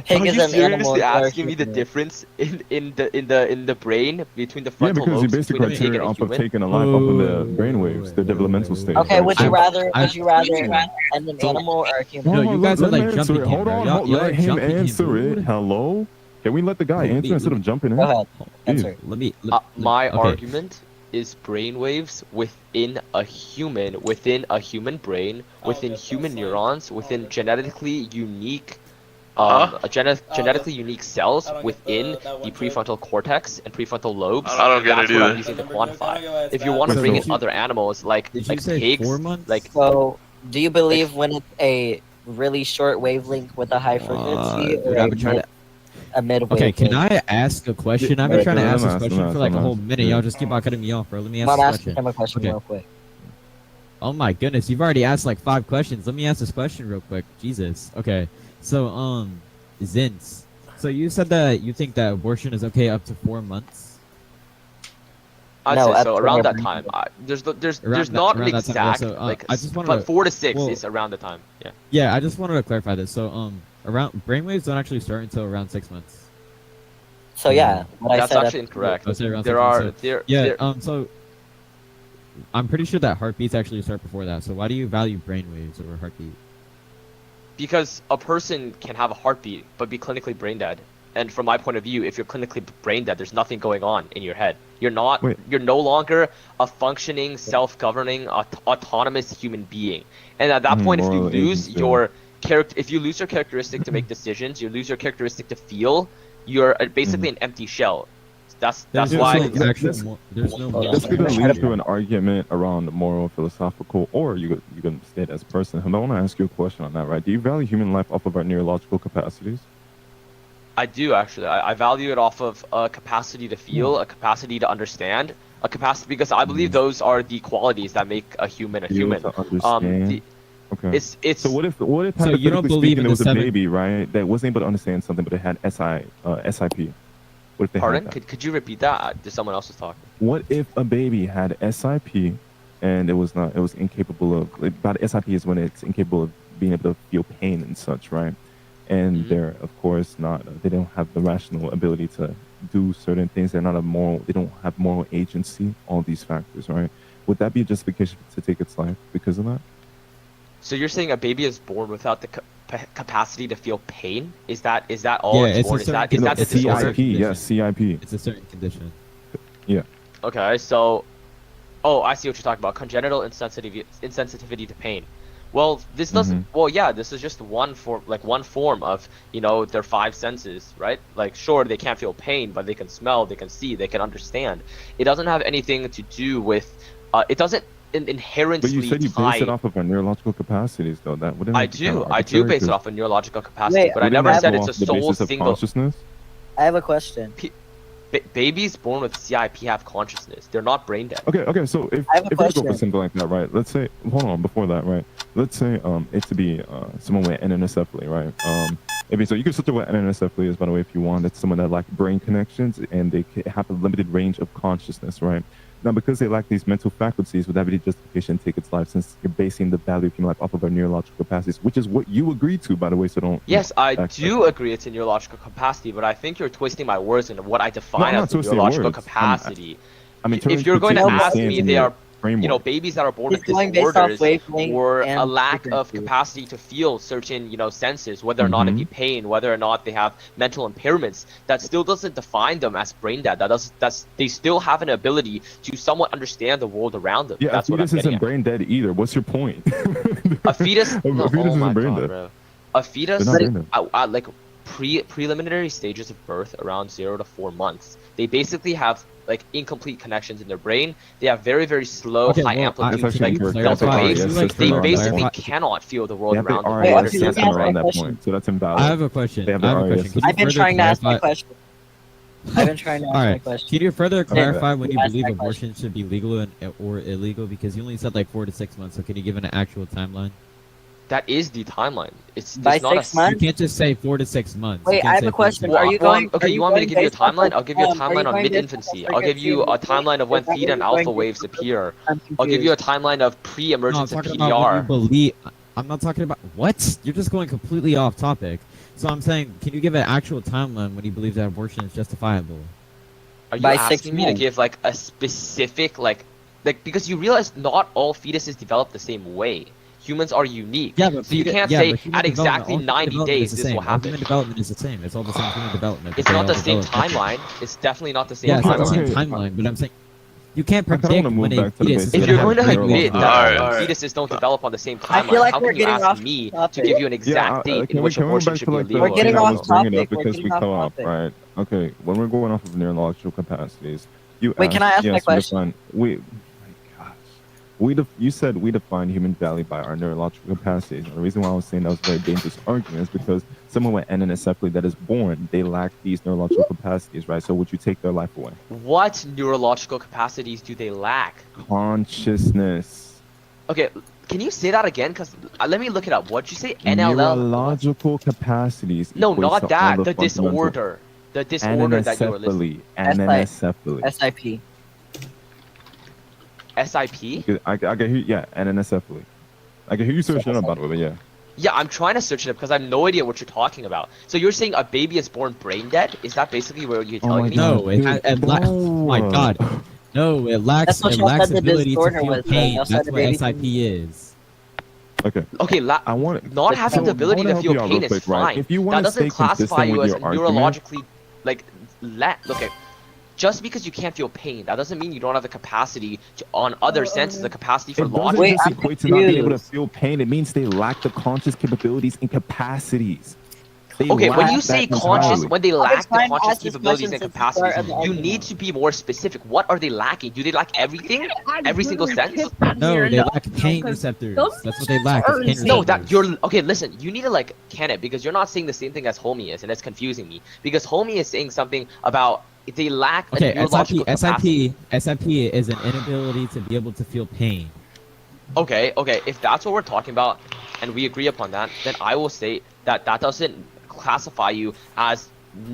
pig Are is you an animal. seriously or a asking me the human. difference in the brain between the Yeah, frontal because you lobes base the between a pig criteria and a off of human? taking a life off of the brainwaves, the developmental stage. Okay, right? would you So- rather end an animal or a human? No, Hold you on, guys let are like him answer jumping it. him, Hold bro. on, Y'all let are him jumping him, answer it. dude. Hello? Can we let the guy answer instead of jumping in? Go ahead. Jeez. Let me. My okay. argument is brainwaves within a human brain, within human neurons, within genetically unique genetically unique cells within the prefrontal cortex and prefrontal lobes. I don't get it That's what I'm either. using to quantify. If you want to Wait, bring so- in other animals like Did you say pigs, 4 months? like So, do you believe when it's a really short wavelength with a high frequency or dude, I've been trying to. a mid Okay, can wavelength? I ask a question? I've been Yeah, trying to let ask him this ask, question let for like a him whole ask. minute. Yeah. Y'all just keep on cutting me off, bro. Let me ask I'm this asking question. him a question Okay. real quick. Oh my goodness, you've already asked like 5 questions. Let me ask this question real quick. Jesus. Okay. So, Zins. So you said that you think that abortion is okay up to 4 months? I'd No, say up so. to Around her that brain. time, there's Around not an that time, yeah, exact so, like, I just wanted but to- 4 to 6 well- is around the time. Yeah. Yeah, I just wanted to clarify this. So, around brainwaves don't actually start until around 6 months. So yeah, what I That's said. actually incorrect. I would say around There 6 months, are so- there Yeah. there- So I'm pretty sure that heartbeats actually start before that. So why do you value brainwaves over heartbeat? because a person can have a heartbeat but be clinically brain dead. And from my point of view, if you're clinically brain dead, there's nothing going on in your head. You're no longer a functioning, self-governing, autonomous human being. And at that point, if you Moral lose agency. your if you lose your characteristic to make decisions, you lose your characteristic to feel, you're basically an empty shell. That's There's why. no actual there's no moral That's going to agency. lead to an argument around moral, philosophical, or you can state as a person. And I want to ask you a question on that, right? Do you value human life off of our neurological capacities? I do actually. I value it off of a capacity to feel, a capacity to understand, a capacity because I believe those are the qualities that make a human a Be able human. to understand. Okay. It's So what if So you don't hypothetically believe speaking, in it the was a 7 baby, right, that wasn't able to understand something, but it had SIP? What if they pardon? had that? Could you repeat that? Someone else was talking. What if a baby had SIP and it was incapable of, like, by the SIP is when it's incapable of being able to feel pain and such, right? And they're of course they don't have the rational ability to do certain things. They don't have moral agency, all these factors, right? Would that be a justification to take its life because of that? So you're saying a baby is born without the capacity to feel pain? Is that all Yeah, it's born? a Is that certain- the it's a disorder? CIP, yes, CIP. It's a certain condition. Yeah. Okay, so, I see what you're talking about. Congenital insensitivity to pain. Well, this doesn't. Well, yeah, this is just one form of their 5 senses, right? Like, sure, they can't feel pain, but they can smell, they can see, they can understand. It doesn't have anything to do with. It doesn't inherently. But you said you base it off of our neurological capacities, though. That wouldn't. I do base it off of neurological capacity, Wait, but I wouldn't never that said go it's a off the sole basis of single. consciousness? I have a question. Babies born with CIP have consciousness. They're not brain dead. Okay. So if I have a we go question. for something like that, right? Let's say, hold on, before that, right? Let's say it to be someone with anencephaly, right? Maybe so you can search what anencephaly is, by the way, if you want. It's someone that lack brain connections and they have a limited range of consciousness, right? Now, because they lack these mental faculties, would that be the justification to take its life, since you're basing the value of human life off of our neurological capacities, which is what you agreed to, by the way, so don't... Yes, I do agree it's a neurological capacity, but I think you're twisting my words into what I define I'm not as a twisting neurological words. capacity. interpreting If you're going to ask stance me, in they your are, framework. babies that are born It's with going based off disorders wavelength or and a lack of frequency. capacity to feel certain, senses, whether or not it be pain, whether or not they have mental impairments, that still doesn't define them as brain dead. They still have an ability to somewhat understand the world around them. Yeah, That's a what I'm fetus getting isn't at. brain dead either. What's your point? A fetus, A fetus oh my isn't brain God, dead. bro. A fetus, They're not brain at like preliminary stages of birth, around 0 to 4 months, they basically have like incomplete connections in their brain. They have very, very slow, Okay, high well, amplitude That's like actually delta incorrect. waves. They have the RAS They system around that basically point. cannot feel the They world have the around them. Wait, They a RAS few understand system that, guys around right? have that questions. point, so that's invalid. I have a question. They have I the have a RAS question. system. Can I've been further trying to ask my clarify- question. I've been trying to ask All my right. question. Can you further clarify when you Ask believe my abortion should be legal or illegal? Because you only said like 4 to 6 months. So can you give an actual timeline? That is the timeline. It's By not 6 a. months? You can't just say 4 to 6 months. You Wait, can't I have say a 4 to 6 question. months. Are you going? Okay, are you want me to going give you a based off timeline? of- I'll give you a are you timeline on going based off mid-infancy. of I'll give you a frequency and timeline of when is that theta what and you're going alpha based waves off of? appear. I'm I'll give you a confused. timeline of No, I'm pre-emergence of talking about when you PDR. believe. I'm not talking about what? You're just going completely off topic. So I'm saying, can you give an actual timeline when you believe that abortion is justifiable? Are you By 6 asking me to months. give like a specific like because you realize not all fetuses develop the same way. Humans are unique. Yeah, but so you can't yeah, say but human at exactly development- all 90 human development days is the this same. will All happen. human development is the same. It's all the same human development. but It's they not all the same develop differently. timeline. It's definitely not the same Yeah, it's not the timeline. same timeline, but I'm saying you can't I kinda predict wanna move when a back to the fetus is basics If of you're have going to neurological admit that Alright. fetuses don't develop on the same I timeline, feel like how we're can you getting ask off me to topic. give you an exact date in which can we go abortion back should to be like the illegal? We're getting thing I off was bringing topic. up because We're we getting come off up, topic. right? Okay, when we're going off of neurological capacities, you Wait, can I ask my yes, question? You said we define human value by our neurological capacities. And the reason why I was saying that was a very dangerous argument is because someone with anencephaly that is born, they lack these neurological capacities, right? So would you take their life away? What neurological capacities do they lack? Consciousness. Okay, can you say that again? Because let me look it up. What'd you say? NLL? Neurological capacities. No, equates not to all that. the The fundamental- disorder. The disorder that you were listing. Anencephaly. SIP. SIP? I can hear, yeah, anencephaly. I can hear you searching up, by the way, but yeah. Yeah, I'm trying to search it up because I have no idea what you're talking about. So you're saying a baby is born brain dead? Is that basically what you're telling me? No, oh my god. No, it lacks That's what it y'all lacks said the ability to disorder feel was, though. pain. Y'all said That's the what baby SIP can- is. Okay. Okay, I want not having the ability to help feel you out pain real is quick, right? fine. If you That want to doesn't stay classify consistent you with as your argument, neurologically okay. Just because you can't feel pain, that doesn't mean you don't have the capacity to, on other senses, the capacity for it doesn't logic. just equate to not being able to feel pain. It means they lack the conscious capabilities and capacities. They Okay, when lack you say that conscious, entirely. when they I've lack been the trying to conscious ask this capabilities question and since the start capacities, of the you argument. need to be more specific. What are they lacking? Do they lack everything? Every single sense? No, they lack pain receptors. That's what they lack. Is pain receptors. No, that you're okay. Listen, you need to like can it because you're not saying the same thing as Homie is, and it's confusing me. Because Homie is saying something about they lack a Okay, neurological capacity. SIP is an inability to be able to feel pain. Okay, if that's what we're talking about, and we agree upon that, then I will say that that doesn't classify you as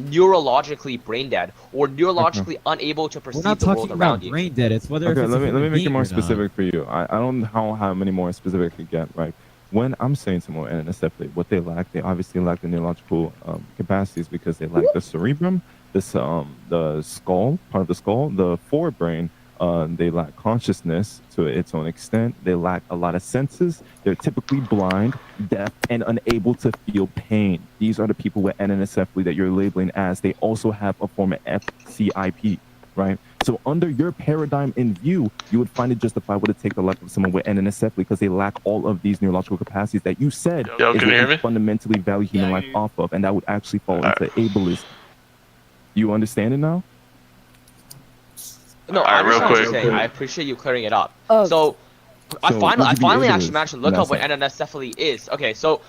neurologically brain dead or neurologically unable to We're perceive not the world talking around about you. brain dead. It's whether Okay, if it's let a me human make it being more or not. specific for you. I don't know how many more specific I could get, right? When I'm saying someone anencephaly, what they lack, they obviously lack the neurological capacities because they lack the cerebrum, the skull, part of the skull, the forebrain. They lack consciousness to its own extent. They lack a lot of senses. They're typically blind, deaf, and unable to feel pain. These are the people with anencephaly that you're labeling as. They also have a form of FCIP, right? So under your paradigm in view, you would find it justifiable to take the life of someone with anencephaly because they lack all of these neurological capacities that you said Yo, is can you what hear we me? fundamentally value human life off of, and that would actually fall into ableism. You understand it now? No, Alright, I real understand what you're quick. saying. I appreciate you clearing it up. Oh. So, I So, finally would you be actually ableist managed to in look that up what sense? anencephaly is. Okay, so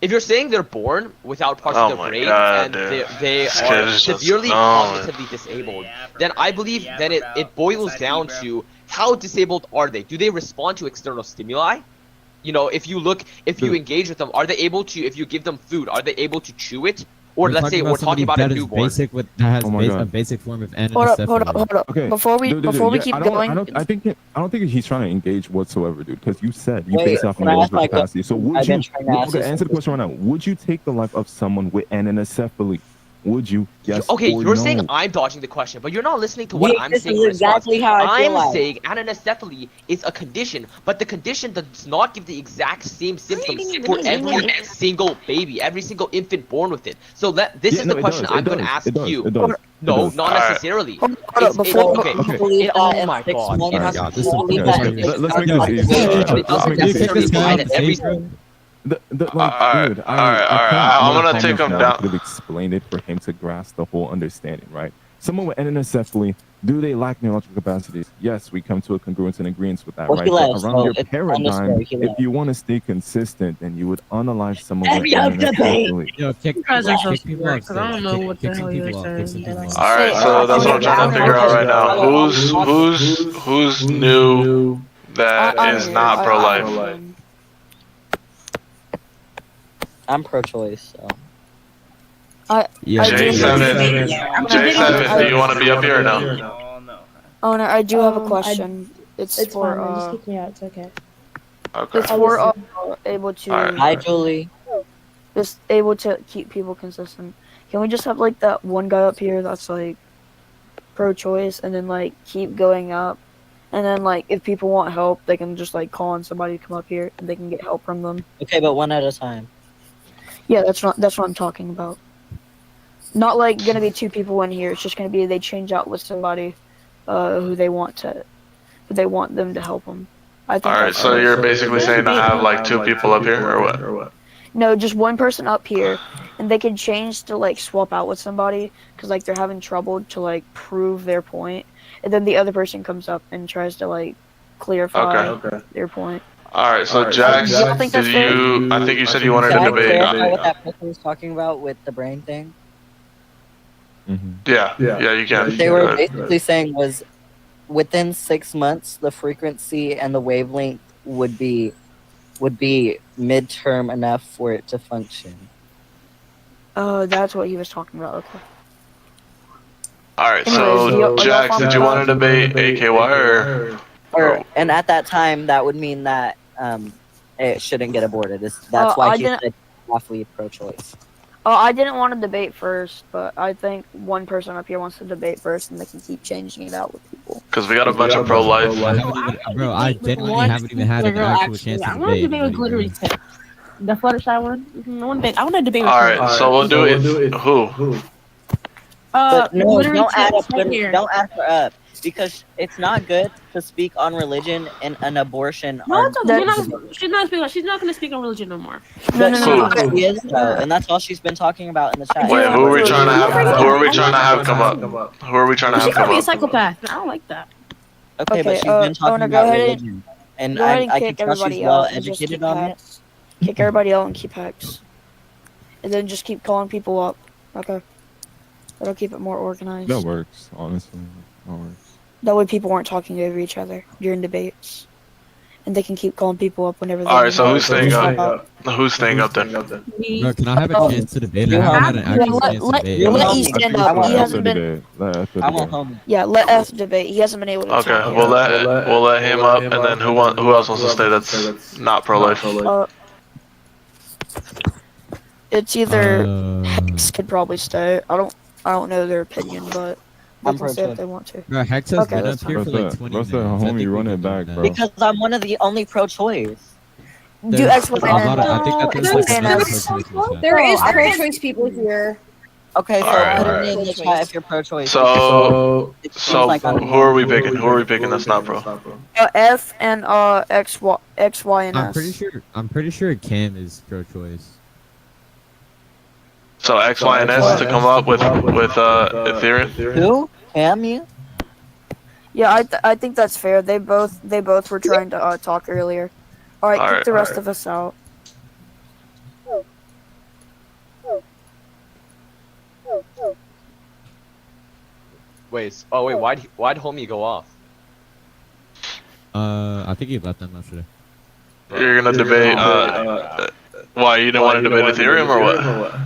if you're saying they're born without parts Oh of their my brain God, and dude. they This are kid is just severely going. cognitively disabled, then I believe then it boils down to how disabled are they? Do they respond to external stimuli? You know, if you engage with them, are they able to, if you give them food, are they able to chew it? Or let's say we're talking about a newborn. That has Oh my a God. basic form of Hold up, anencephaly. hold up. Okay. Before we Yeah, keep I don't, going, I don't think he's trying to engage whatsoever, dude. Because you said you Wait, base it off can I ask neurological my capacity. So would I've been you? trying to ask Okay, this answer the question right now. Would you take the life of someone with anencephaly? Would you? Yes. Okay, or you're no? saying I'm dodging the question, but you're not listening to what Wait, I'm this saying. is in response. exactly how I feel I'm like. saying anencephaly is a condition, but the condition does not give the exact same symptoms for every single baby, every single infant born with it. So this Yeah, is no, the it question does, I'm it going to does, ask it does, you. it does, it No, does. not Alright. necessarily. hold up, before Okay. I believe Oh that my in 6 God. months, Oh my God, I this is believe okay, that sorry. in 6 Let's months, make this easy. It doesn't Can you kick necessarily this guy apply off to the every. stage, bro? Dude, I'm gonna take him I down. could have explained it for him to grasp the whole understanding, right? Someone with anencephaly, do they lack neurological capacities? Yes, we come to a congruence and agreement with that, Well, right? he But left, around so your it's paradigm, unnecessary, he if left. you want to stay consistent, then you would unalive someone with End of debate. anencephaly. Yo, kick guys are so people off smart, 'cause I don't stage. know what the Kick some hell you're people off. Kick some saying. people off. Alright, Say, so that's what I'm trying to figure out right now. Who's new that I'm is here. not pro-life? I'm pro-choice, so. Yeah, J7, do you want to be up here or no? Owner, I do have a question. It's It's for fine. Just kick me out. It's okay. Okay. It's for able to. Alright. Hi, Julie. Just able to keep people consistent. Can we just have like that one guy up here that's like pro-choice, and then like keep going up, and then like if people want help, they can just like call on somebody to come up here, and they can get help from them. Okay, but one at a time. Yeah, that's what I'm talking about. Not like gonna be two people in here. It's just gonna be they change out with somebody who they want them to help them. I think. Alright, so you're basically saying to have like 2 people up here, or what? No, just one person up here, and they can change to like swap out with somebody because like they're having trouble to like prove their point, and then the other person comes up and tries to like clarify their point. Alright, so Jax, Do y'all think that's fair? I think you said you wanted Can to I debate. clarify what that person was talking about with the brain thing? Yeah, you can. What they were basically saying was within 6 months, the frequency and the wavelength would be midterm enough for it to function. Oh, that's what he was talking about. Okay. Alright, Anyways, so Jax, did you want to debate AKY or? And at that time, that would mean that it shouldn't get aborted. That's why he said awfully pro-choice. Oh, I didn't want to debate first, but I think one person up here wants to debate first, and they can keep changing it out with people. Because we got a bunch of pro-life. Bro, I genuinely haven't even had an actual chance to I want to debate with debate. glittery tip. The Fluttershy one. I want to debate with Alright, so we'll do it. Who? But no, glittery don't add tip, up. sit here. Don't add her up because it's not good to speak on religion and an abortion. No, it's okay. She's not going to speak on religion no more. No. She is though, and that's all she's been talking about in the chat. Wait, who are we trying to have? Who are we trying to have come up? Who are we trying to She have called come me a up? psychopath. I don't like that. Okay, but she's been talking about religion, and I can tell she's well educated on it. Kick everybody out and keep hex, and then just keep calling people up. Okay, that'll keep it more organized. That works, honestly. That works. That way, people aren't talking over each other during debates, and they can keep calling people up whenever. They Alright, so want. who's staying up? Who's staying up then? Bro, can I have a chance to debate? I haven't had an actual chance to debate. Let E stand up. He hasn't been. I want homie. Yeah, let F debate. He hasn't been able to. Okay, talk we'll yet. let him up, and then who else wants to stay that's not pro-life? It's either Hex could probably stay. I don't know their opinion, but they can stay if they want to. Bro, Hex has been up here for like 20 minutes. Homie, run it back, bro. Because I'm one of the only pro-choice. Do X with I think There is pro-choice people here. Okay, so Alright, put it in the chat if you're pro-choice. So who are we picking? Who are we picking that's not pro? F and X, Y, and I'm S. pretty sure Cam is pro-choice. So X, Y, and S to come up with Ethereum? Who? Cam, you? Yeah, I think that's fair. They both were trying to talk earlier. All right, kick the rest of us out. Wait, why'd homie go off? I think he left. I'm not sure. You're gonna debate, why, you didn't want to debate Ethereum or what?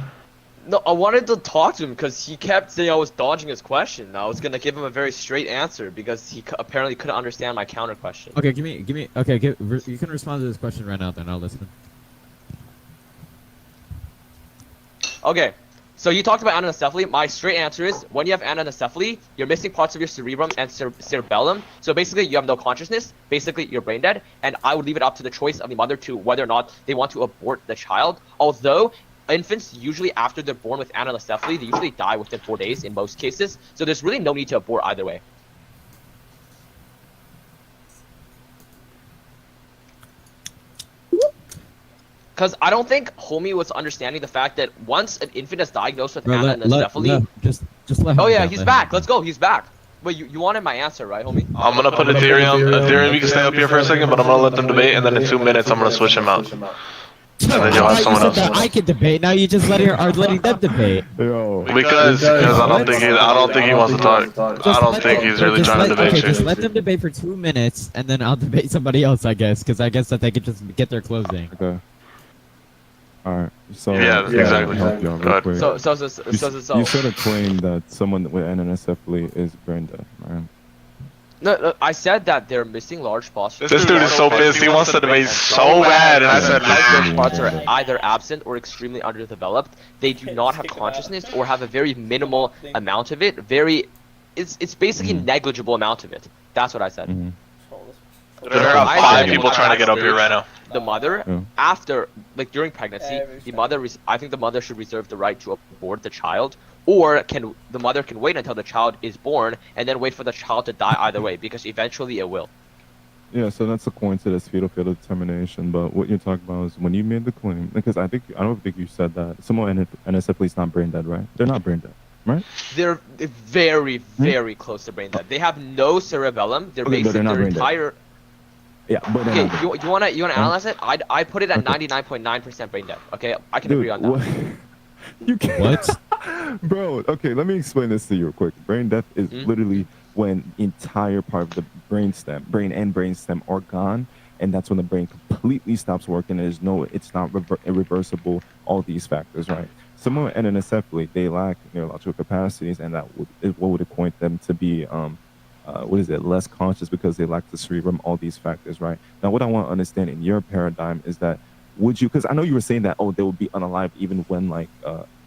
No, I wanted to talk to him because he kept saying I was dodging his question. I was gonna give him a very straight answer because he apparently couldn't understand my counter question. Okay, give me. Okay, you can respond to this question right now. Then I'll listen. Okay, so you talked about anencephaly. My straight answer is when you have anencephaly, you're missing parts of your cerebrum and cerebellum. So basically, you have no consciousness. Basically, you're brain dead. And I would leave it up to the choice of the mother to whether or not they want to abort the child. Although infants usually after they're born with anencephaly, they usually die within 4 days in most cases. So there's really no need to abort either way. Because I don't think homie was understanding the fact that once an infant is diagnosed with anencephaly, just let him. Oh yeah, he's back. Let's go. He's back. Wait, you wanted my answer, right, homie? I'm gonna put Ethereum, you can stay up here for a second, but I'm gonna let them debate, and then in 2 minutes I'm gonna switch him out. And then you'll have someone else. I can debate. Now you just are letting them debate. Because I don't think he wants to talk. I don't think he's really trying to debate you. Just let them debate for 2 minutes, and then I'll debate somebody else, I guess, because I guess that they could just get their closing. Okay. Alright, so yeah, exactly. Help y'all real quick. So You said a claim that someone with anencephaly is brain dead, right? No, I said that they're missing large parts. This dude is so pissed. He wants to debate so bad, and I said, large parts are either absent or extremely underdeveloped. They do not have consciousness or have a very minimal amount of it. It's basically negligible amount of it. That's what I said. There are 5 people trying to get up here right now. The mother, after, like during pregnancy, I think the mother should reserve the right to abort the child, or the mother can wait until the child is born and then wait for the child to die either way, because eventually it will. Yeah, so that's a coincidence, fetal determination. But what you're talking about is when you made the claim, because I don't think you said that someone NSFL is not brain dead, right? They're not brain dead, right? They're very, very close to brain dead. They have no cerebellum. They're basically their entire. Yeah, but okay, you wanna analyze it? I put it at 99.9% brain dead. Okay, I can agree on that. What? You can't. What? Bro, okay, let me explain this to you real quick. Brain death is literally when the entire part of the brain and brainstem are gone, and that's when the brain completely stops working. It's not irreversible, all these factors, right? Someone with anencephaly, they lack neurological capacities, and that is what would equate them to be less conscious, because they lack the cerebrum, all these factors, right? Now, what I want to understand in your paradigm is that, would you, because I know you were saying that, they will be unalive even when, like,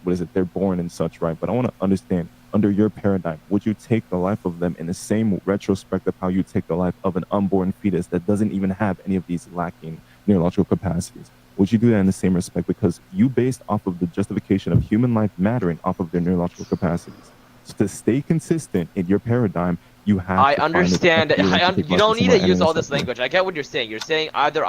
they're born and such, right? But I want to understand, under your paradigm, would you take the life of them in the same retrospect of how you take the life of an unborn fetus that doesn't even have any of these lacking neurological capacities? Would you do that in the same respect? Because you based off of the justification of human life mattering off of their neurological capacities. So to stay consistent in your paradigm, you have I to understand. You don't need to use all this NSFL. language. I get what you're saying. You're saying either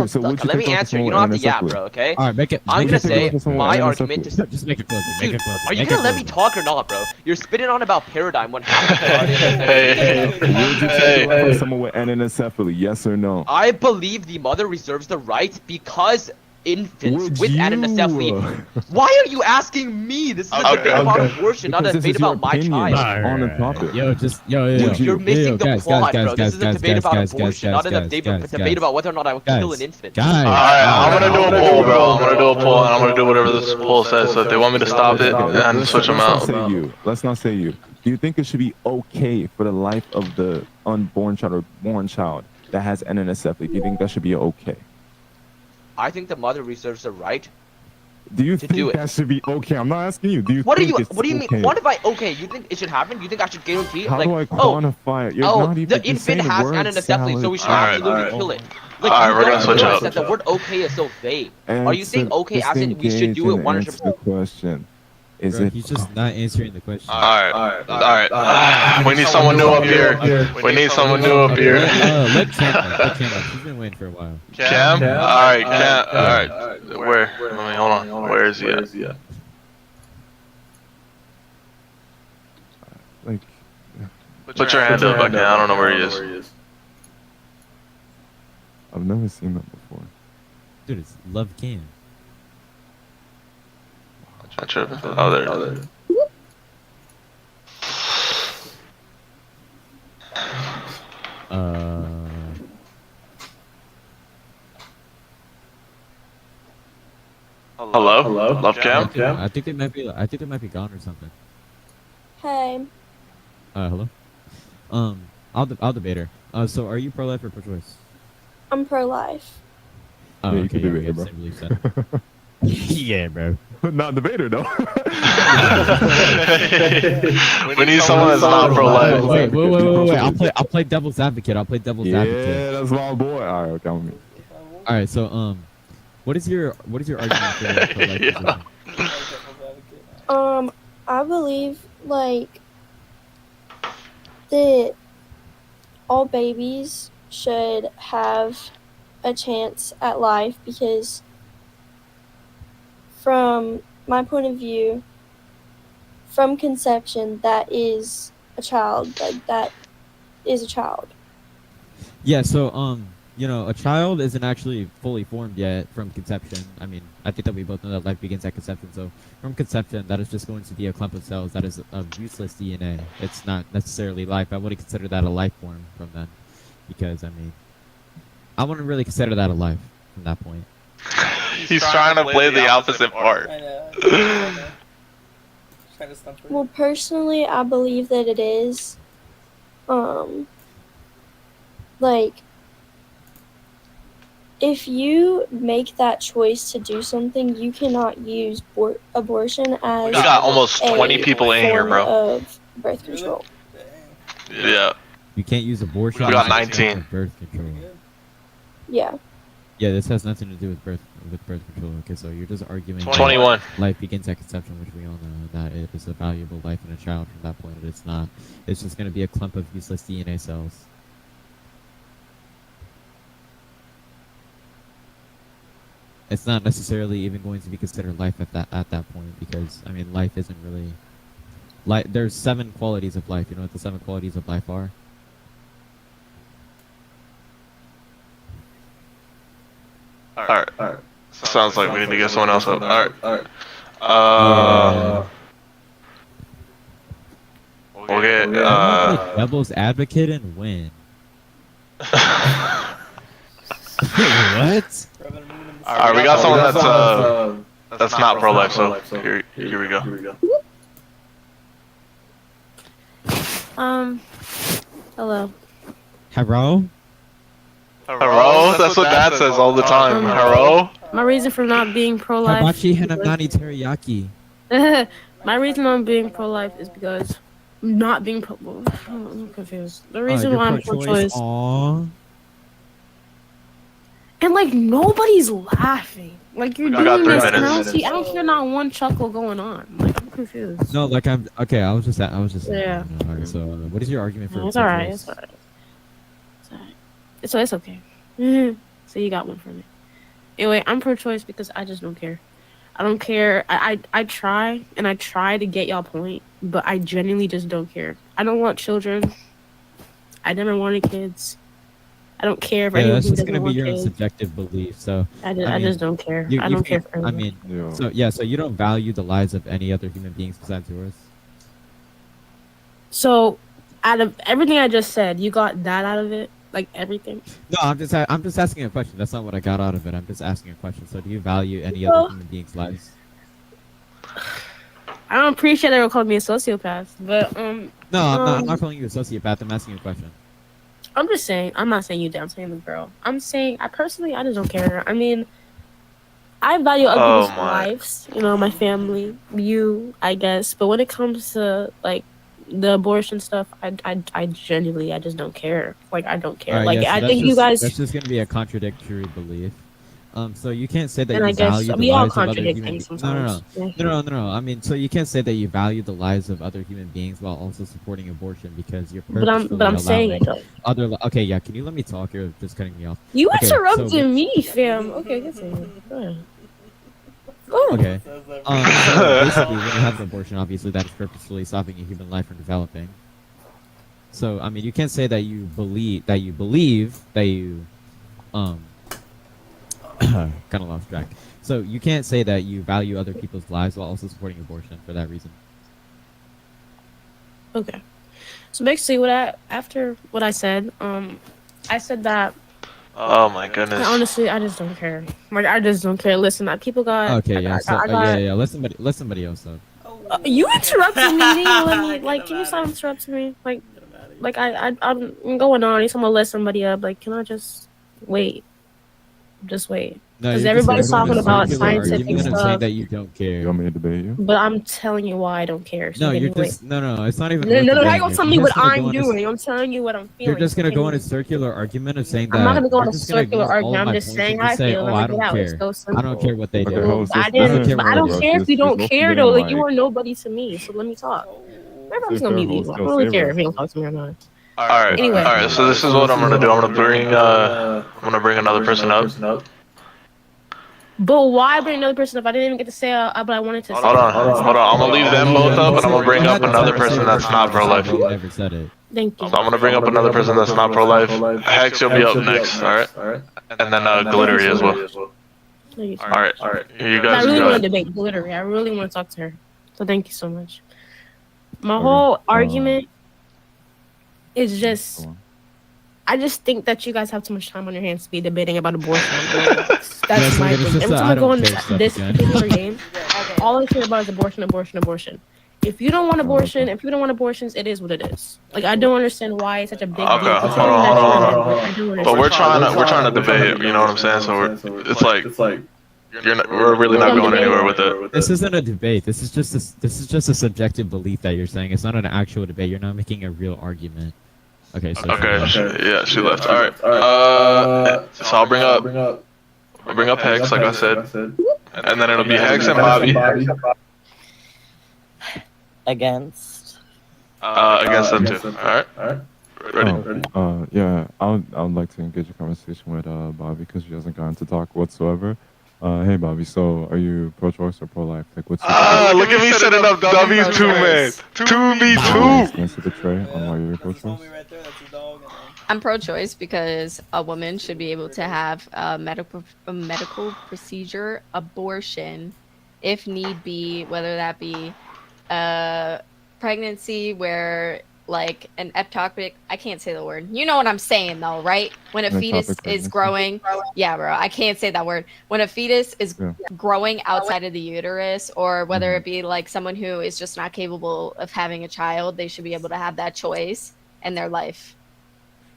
so would you let me take answer. off You don't have to someone yap, NSFL? bro. Okay. All right, make it. I'm gonna say someone my NSFL. argument is. Just make it closer. Make it closer. Are you make gonna it let me closer. talk or not, bro? You're spitting on about paradigm when half of the audience Would you take the life of someone with anencephaly? Yes or no? I believe the mother reserves the right because infants with anencephaly. Why are you asking me? This is a debate about abortion, not a debate about my child. On the topic. Yo, You're missing the guys, plot, guys, bro. This is a debate about abortion, not a debate about whether or not I would kill an infant. Alright, I'm gonna do a poll, bro. I'm gonna do a poll, and I'm gonna do whatever this poll says. So if they want me to stop it, and switch them out. Let's not say you. Do you think it should be okay for the life of the unborn child or born child that has anencephaly? Do you think that should be okay? I think the mother reserves the right. Do you think that should be okay? I'm not asking you. Do you? What do think you? it's What do you mean? okay? What if I? Okay, you think it should happen? You think I should guarantee? How like, do I quantify it? You're not even the infant has anencephaly, so we should absolutely kill it. Like, Alright, we're gonna switch out. That the word okay is so vague. Are you saying okay as in we should do it 100%? The question. Is Bro, it? He's just not answering the question. Alright. We need someone new up here. We need someone new up here. Let Cam up. He's been waiting for a while. Cam? Alright, Cam. Alright. Where? Let me, hold on. Where is he at? Like, put your hand up. Okay, I don't know where he is. I've never seen that before. Dude, it's Love Cam. Oh, there. Hello? Love Cam? I think they might be gone or something. Hey. Hello. I'll debate her. So are you pro-life or pro-choice? I'm pro-life. Oh, Yeah, you okay, can debate we her, got bro. the same belief set. Yeah, bro. Not debater though. We need someone that's not pro-life. Wait. I'll play devil's advocate. Advocate. Yeah, that's my boy. All right, okay, I'm with me. All right, so what is your argument for pro-life position? I believe like that all babies should have a chance at life, because from my point of view, from conception, that is a child. Like, that is a child. Yeah, so a child isn't actually fully formed yet from conception. I mean, I think that we both know that life begins at conception. So from conception, that is just going to be a clump of cells that is of useless DNA. It's not necessarily life. I wouldn't consider that a life form from then, because I wouldn't really consider that a life from that point. He's trying to play the opposite part. Well, personally, I believe that it is. like, if you make that choice to do something, you cannot use abortion as We got almost 20 a people in here, form bro. of birth control. Yeah. You can't use abortion. We got as a form 19. of birth control. Yeah. Yeah, this has nothing to do with birth control. Okay, so you're just arguing. 21. Life begins at conception, which we all know that it is a valuable life in a child. From that point, it's not. It's just going to be a clump of useless DNA cells. It's not necessarily even going to be considered life at that point, because I mean, life isn't really. There's 7 qualities of life. You know what the 7 qualities of life are? Alright. Sounds like we need to get someone else up. Alright. We'll get, Devil's advocate and win. What? Alright, we got someone that's not pro-life, so here we go. Hello. Hello? Hello? That's what Dad says all the time. Hello? My reason for not being pro-life. Hibachi Hanamani Teriyaki. My reason I'm being pro-life is because not being pro. I'm confused. The reason why I'm pro-choice. And like nobody's laughing. Like you're doing this, and I don't hear not one chuckle going on. Like I'm confused. No, like I'm okay. I was just. Yeah. Alright, so, what is your argument for? It's alright. It's alright. It's alright. So it's okay. So you got one for me. Anyway, I'm pro-choice because I just don't care. I don't care. I try to get y'all point, but I genuinely just don't care. I don't want children. I never wanted kids. I don't care if anyone that's who just doesn't gonna be want your kids. subjective belief. So I just don't care. I don't care for anyone. I mean, so you don't value the lives of any other human beings besides yours. So, out of everything I just said, you got that out of it, like everything. No, I'm just asking a question. That's not what I got out of it. I'm just asking a question. So, do you value any other human beings' lives? I don't appreciate they were calling me a sociopath, but No, I'm not calling you a sociopath. I'm asking you a question. I'm just saying. I'm not saying you down. I'm saying the girl. I'm saying I just don't care. I mean, I value other people's lives. You know, my family, you, I guess. But when it comes to like the abortion stuff, I genuinely, I just don't care. Like I don't care. Right, like so I think you guys. That's just gonna be a contradictory belief. So you can't say that And you I guess value the we all lives of other contradict human things beings. sometimes. No. I mean, so you can't say that you value the lives of other human beings while also supporting abortion because you're purposefully But I'm saying it though. Okay, yeah. Can you let me talk? You're just cutting me off. You Okay, interrupted me, fam. Okay, continue. Go ahead. Okay. So basically, when you have an abortion, obviously that is purposefully stopping a human life from developing. So I mean, you can't say that you believe that you kind of lost track. So you can't say that you value other people's lives while also supporting abortion for that reason. Okay. So basically, after what I said, I said that. Oh my goodness. Honestly, I just don't care. Like I just don't care. Listen, people got. Okay, yeah. Yeah. Let somebody else up. You interrupted me. Didn't you let me? Like, can you stop interrupting me? Like I'm going on. If someone let somebody up, like, can I just wait? Just wait. Because everybody's talking about scientific stuff. Saying that you don't care. You want me to debate you? But I'm telling you why I don't care. So no, you're just no. It's not even. No. How you gonna tell me what I'm doing? I'm telling you what I'm feeling. You're just gonna go on a circular argument of saying that. I'm not gonna go on a circular argument. I'm just saying how I feel. Oh, I don't care. I don't care what they do. I don't care if you don't care though. Like you are nobody to me. So let me talk. Everybody's gonna mute you. I don't really care if you don't talk to me or not. Alright. Anyway. Alright, so this is what I'm gonna do. I'm gonna bring another person up. But why bring another person up? I didn't even get to say but I wanted to say. Hold on. I'm gonna leave them both up, and I'm gonna bring up another person that's not pro-life. Never said it. Thank you. So I'm gonna bring up another person that's not pro-life. Hex, you'll be up next, alright? And then Glittery as well. Alright. You guys I really go want to ahead. debate Glittery. I really want to talk to her. So thank you so much. My whole argument is just. I just think that you guys have too much time on your hands to be debating about abortion. That's my thing. Every time I go in this particular game, all I care about is abortion. If you don't want abortion, if you don't want abortions, it is what it is. Like I don't understand why it's such a big Okay, deal. hold Considering that on, you're a hold man, on. I don't But understand. we're trying to debate. You know what I'm saying? So it's like we're really not going anywhere with it. This isn't a debate. This is just a subjective belief that you're saying. It's not an actual debate. You're not making a real argument. Okay. So Yeah, she left. All right. So I'll bring up Hex, like I said, and then it'll be Hex and Bobby Against. against them two. All right. Ready? Yeah, I'd like to engage a conversation with Bobby because she hasn't gotten to talk whatsoever. Hey Bobby, so are you pro-choice or pro-life? Like, what's your look at me setting up W's too, man. 2v2. stance to betray on why you're pro-choice? I'm pro-choice because a woman should be able to have a medical procedure abortion if need be, whether that be a pregnancy where like an ectopic, I can't say the word. You know what I'm saying though, right? When a fetus is growing, yeah, bro, I can't say that word. When a fetus is growing outside of the uterus, or whether it be like someone who is just not capable of having a child, they should be able to have that choice in their life.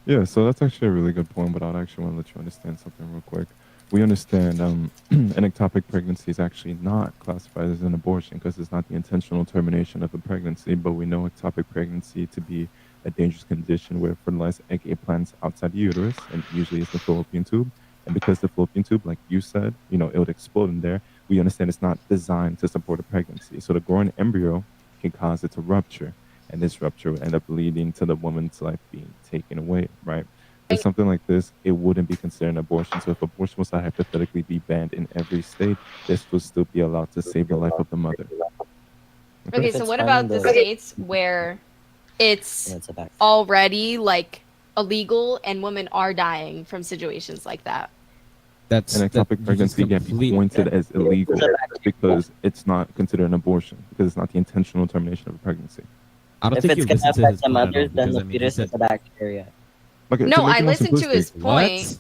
Yeah, so that's actually a really good point, but I'd actually want to let you understand something real quick. We understand an ectopic pregnancy is actually not classified as an abortion because it's not the intentional termination of a pregnancy, but we know ectopic pregnancy to be a dangerous condition where fertilized egg implants outside the uterus, and usually it's the fallopian tube. And because the fallopian tube, like you said, it would explode in there, we understand it's not designed to support a pregnancy. So the growing embryo can cause it to rupture, and this rupture would end up leading to the woman's life being taken away, right? If something like this, it wouldn't be considered an abortion. So if abortion was to hypothetically be banned in every state, this would still be allowed to save the life of the mother. Okay, so what about the states where it's already like illegal and women are dying from situations like that? An ectopic pregnancy can be pointed as illegal because it's not considered an abortion, because it's not the intentional termination of a pregnancy. I don't If think it's you gonna listened to affect his the point at all, mothers, then because, the I mean, he fetus said- is a bacteria. Okay, No, to make I it more listened to his simplistic- point.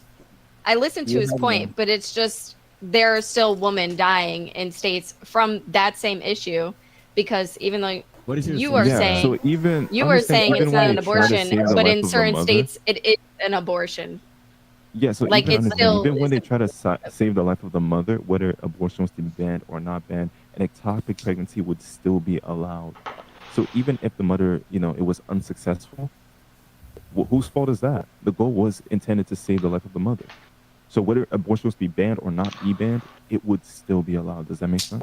I listened to You his had point, one. but it's just there are still women dying in states from that same issue because even though What is your you are Yeah, saying so even you are understand, saying even it's when not an they try to abortion, save the but life in of a certain mother- states it is an abortion. Yeah, so Like, even it's understand, still- even when they try to save the life of the mother, whether abortion was to be banned or not banned, an ectopic pregnancy would still be allowed. So even if the mother, it was unsuccessful, whose fault is that? The goal was intended to save the life of the mother. So whether abortion was to be banned or not be banned, it would still be allowed. Does that make sense?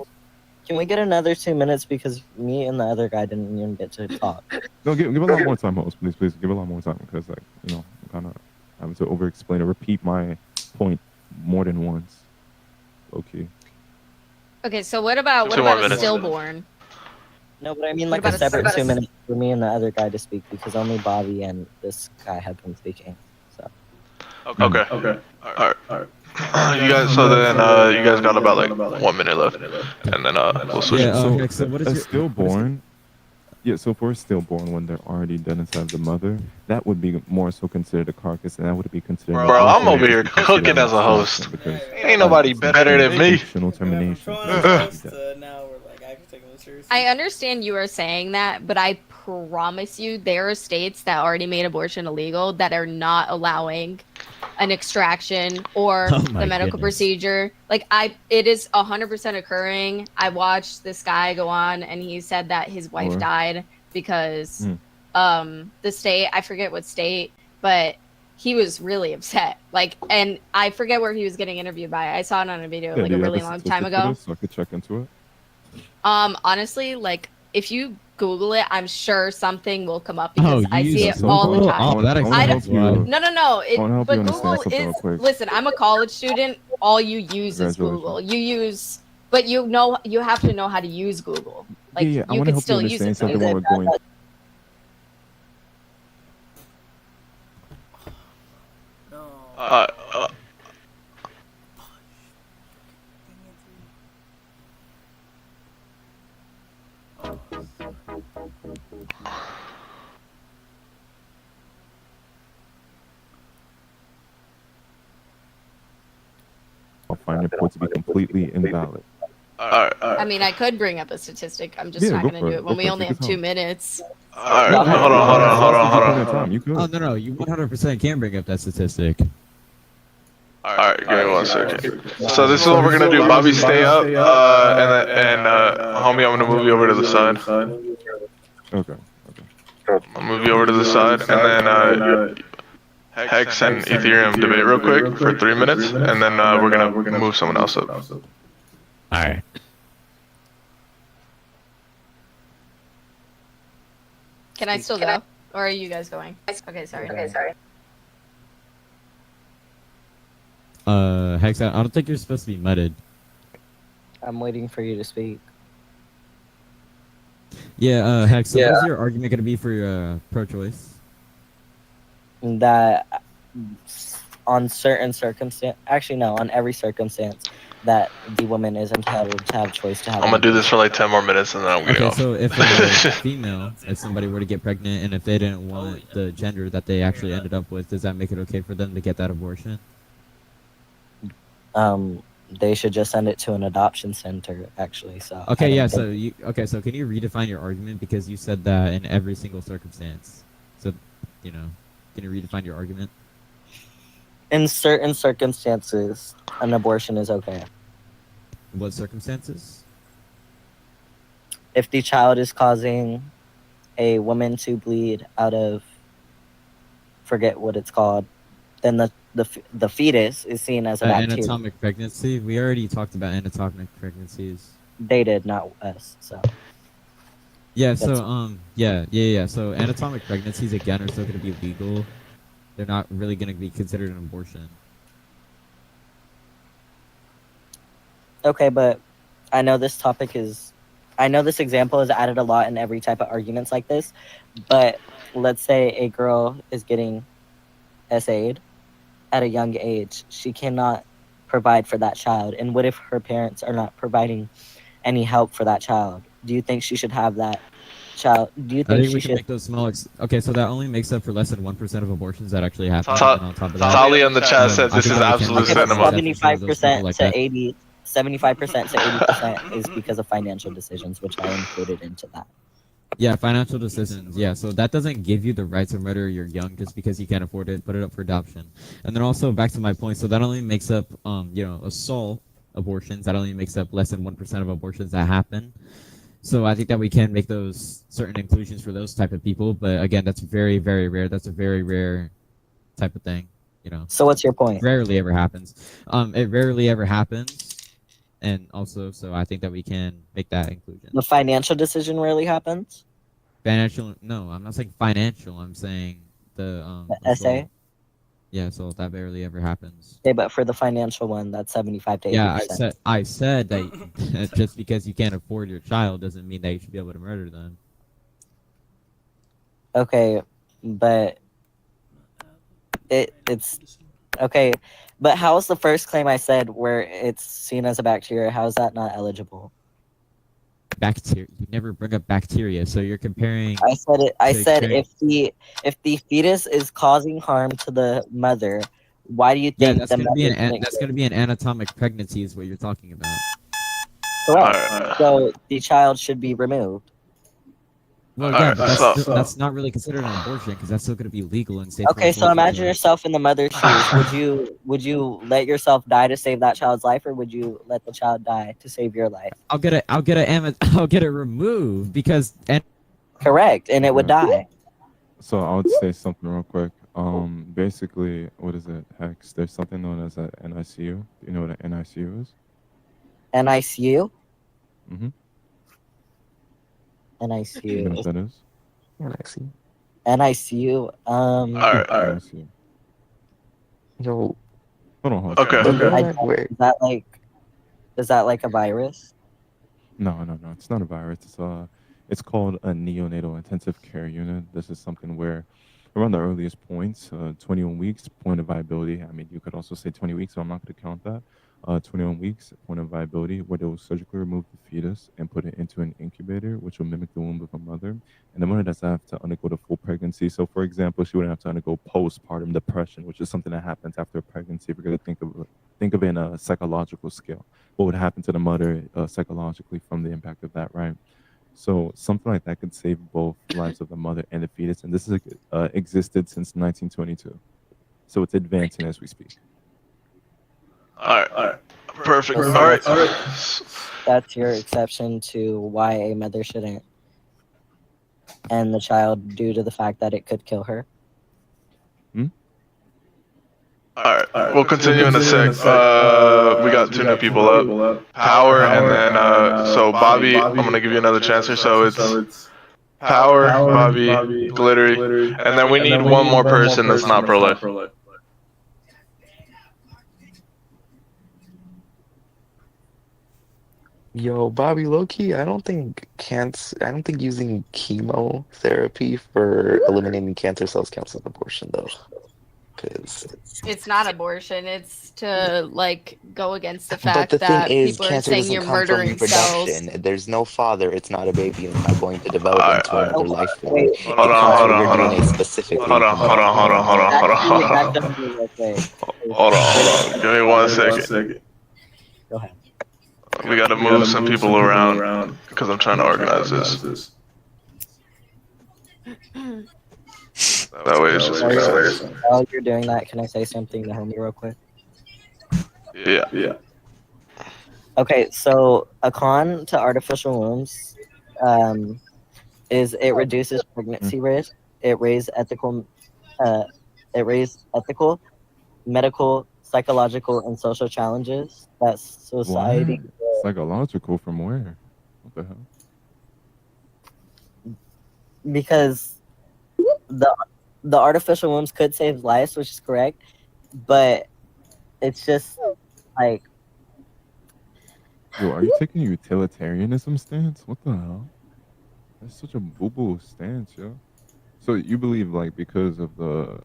Can we get another 2 minutes because me and the other guy didn't even get to talk? No, give a lot more time, host. Please, give a lot more time because, I'm kind of having to over-explain or repeat my point more than once. Okay. Okay, so what about Two more a minutes. stillborn? No, but I mean What like a about separate 2 minutes for me and the other guy to speak because only Bobby and this guy have been speaking. So. Okay. All right. You guys. So then, you guys got about like 1 minute left, and then we'll switch. Yeah, So, Hex, so what is a your- stillborn? Yeah, so for a stillborn, when they're already dead inside the mother, that would be more so considered a carcass, and that would be considered. an Bro, I'm abortion over here just because cooking of as a host. extraction, because, Ain't nobody it's better an than me. intentional termination. I understand you are saying that, but I promise you there are states that already made abortion illegal that are not allowing an extraction or Oh the my medical goodness. procedure. Like it is 100% occurring. I watched this guy go on and he said that his wife Or- died because the state, I forget what state, but he was really upset. Like, and I forget where he was getting interviewed by. I saw it on a video Yeah, like do a you have really long time statistic for ago. this so I could check into it. Honestly, like if you Google it, I'm sure something will come up because you I use see a it all the Google? time. Oh, that I wanna explains help you. why. No. I wanna help But you understand Google something is. real quick. Listen, I'm a college student. All you use is Google. You use, but you have to know how to use Google. Like Yeah, I you want to can help you still use understand it. something while we're going. I'll find your report to be completely invalid. All right. I mean, I could bring up a statistic. I'm just not go going for to do it. it Go when for we it. only Take have your 2 time. minutes. Alright, hold on. You could. Oh no, you 100% can bring up that statistic. Alright, give me 1 second. So this is what we're gonna do. Bobby, stay up, and homie, I'm gonna move you over to the side. Okay. I'll move you over to the side, and then Hex and Ethereum debate real quick for 3 minutes, and then we're gonna move someone else up. Alright. Can I still go? Or are you guys going? Okay, sorry. Hex, I don't think you're supposed to be muted. I'm waiting for you to speak. Yeah, Hex, so what's your argument gonna be for pro-choice? That on certain circumstance, actually no, on every circumstance, that the woman is entitled to have choice to have. I'm gonna do this for like 10 more minutes, and then I'm getting off. So if a female, if somebody were to get pregnant, and if they didn't want the gender that they actually ended up with, does that make it okay for them to get that abortion? They should just send it to an adoption center, actually. So okay, yeah. So so can you redefine your argument, because you said that in every single circumstance? So, can you redefine your argument? In certain circumstances, an abortion is okay. What circumstances? If the child is causing a woman to bleed out of, forget what it's called, then the fetus is seen as a bacteria. Anatomic pregnancy. We already talked about anatomic pregnancies. They did, not us. So. Yeah. So yeah. So anatomic pregnancies again are still going to be legal. They're not really going to be considered an abortion. Okay, but I know this example is added a lot in every type of arguments like this, but let's say a girl is getting SA'd at a young age. She cannot provide for that child. And what if her parents are not providing any help for that child? Do you think she should have that child? Do you think we should make those small? Okay, so that only makes up for less than 1% of abortions that actually happen. On top of that, Tali in the chat says this is absolute cinema. 75% to 80. 75% to 80% is because of financial decisions, which I included into that. Yeah, financial decisions. Yeah, so that doesn't give you the right to murder your young just because you can't afford it. Put it up for adoption. And then also back to my point. So that only makes up, assault abortions. That only makes up less than 1% of abortions that happen. So I think that we can make those certain inclusions for those type of people. But again, that's very, very rare. That's a very rare type of thing. So what's your point? Rarely ever happens. It rarely ever happens. And also, so I think that we can make that inclusion. The financial decision rarely happens? Financial? No, I'm not saying financial. I'm saying the essay? Yeah, so that barely ever happens. Okay, but for the financial one, that's 75 to 80%. Yeah, I said that just because you can't afford your child doesn't mean that you should be able to murder them. Okay, but it's okay. But how is the first claim I said where it's seen as a bacteria? How is that not eligible? Bacteria? You never bring up bacteria, so you're comparing. I said it. I said if the fetus is causing harm to the mother, why do you think that's going to be an anatomic pregnancy? Is what you're talking about. Correct. So the child should be removed. Well, yeah, but that's not really considered an abortion because that's still going to be legal in states. Okay, so imagine yourself in the mother's shoes. Would you let yourself die to save that child's life, or would you let the child die to save your life? I'll get it removed because. Correct, and it would die. So I would say something real quick. Basically, what is it, Hex? There's something known as an NICU. Do you know what an NICU is? NICU? Mm-hmm. NICU. You know what that is? NICU. NICU. Alright. Yo. Hold on. Okay. Is that like a virus? No. It's not a virus. It's called a neonatal intensive care unit. This is something where around the earliest points, 21 weeks, point of viability. I mean, you could also say 20 weeks, so I'm not going to count that. 21 weeks, point of viability, where they will surgically remove the fetus and put it into an incubator, which will mimic the womb of a mother. And the mother doesn't have to undergo the full pregnancy. So, for example, she wouldn't have to undergo postpartum depression, which is something that happens after a pregnancy. If you're going to think of it in a psychological scale, what would happen to the mother psychologically from the impact of that, right? So something like that could save both lives of the mother and the fetus, and this has existed since 1922. So it's advancing as we speak. All right. Perfect. All right. That's your exception to why a mother shouldn't end the child due to the fact that it could kill her. All right. We'll continue in a sec. We got two new people up. Power, and then so Bobby, I'm gonna give you another chance here. So it's Power, Bobby, Glittery, and then we need one more person that's not pro-life. Yo, Bobby, low-key, I don't think using chemotherapy for eliminating cancer cells counts as abortion, though. Because It's not abortion. It's to like go against the but fact the that thing is, people are cancer saying doesn't you're come from murdering cells. reproduction. There's no father. It's not a baby, and it's not going to develop into another life form. It Hold comes from your on. DNA specifically. Hold on. Give me 1 second. Go ahead. We gotta move some people around because I'm trying to organize this. That way it's just makes sense. While you're doing that, can I say something to homie real quick? Yeah. Okay, so a con to artificial wombs is it reduces pregnancy risk. It raises ethical, medical, psychological, and social challenges that society. What? Psychological from where? What the hell? Because the artificial wombs could save lives, which is correct, but it's just like. Yo, are you taking a utilitarianism stance? What the hell? That's such a boo-boo stance, yo. So you believe like because of the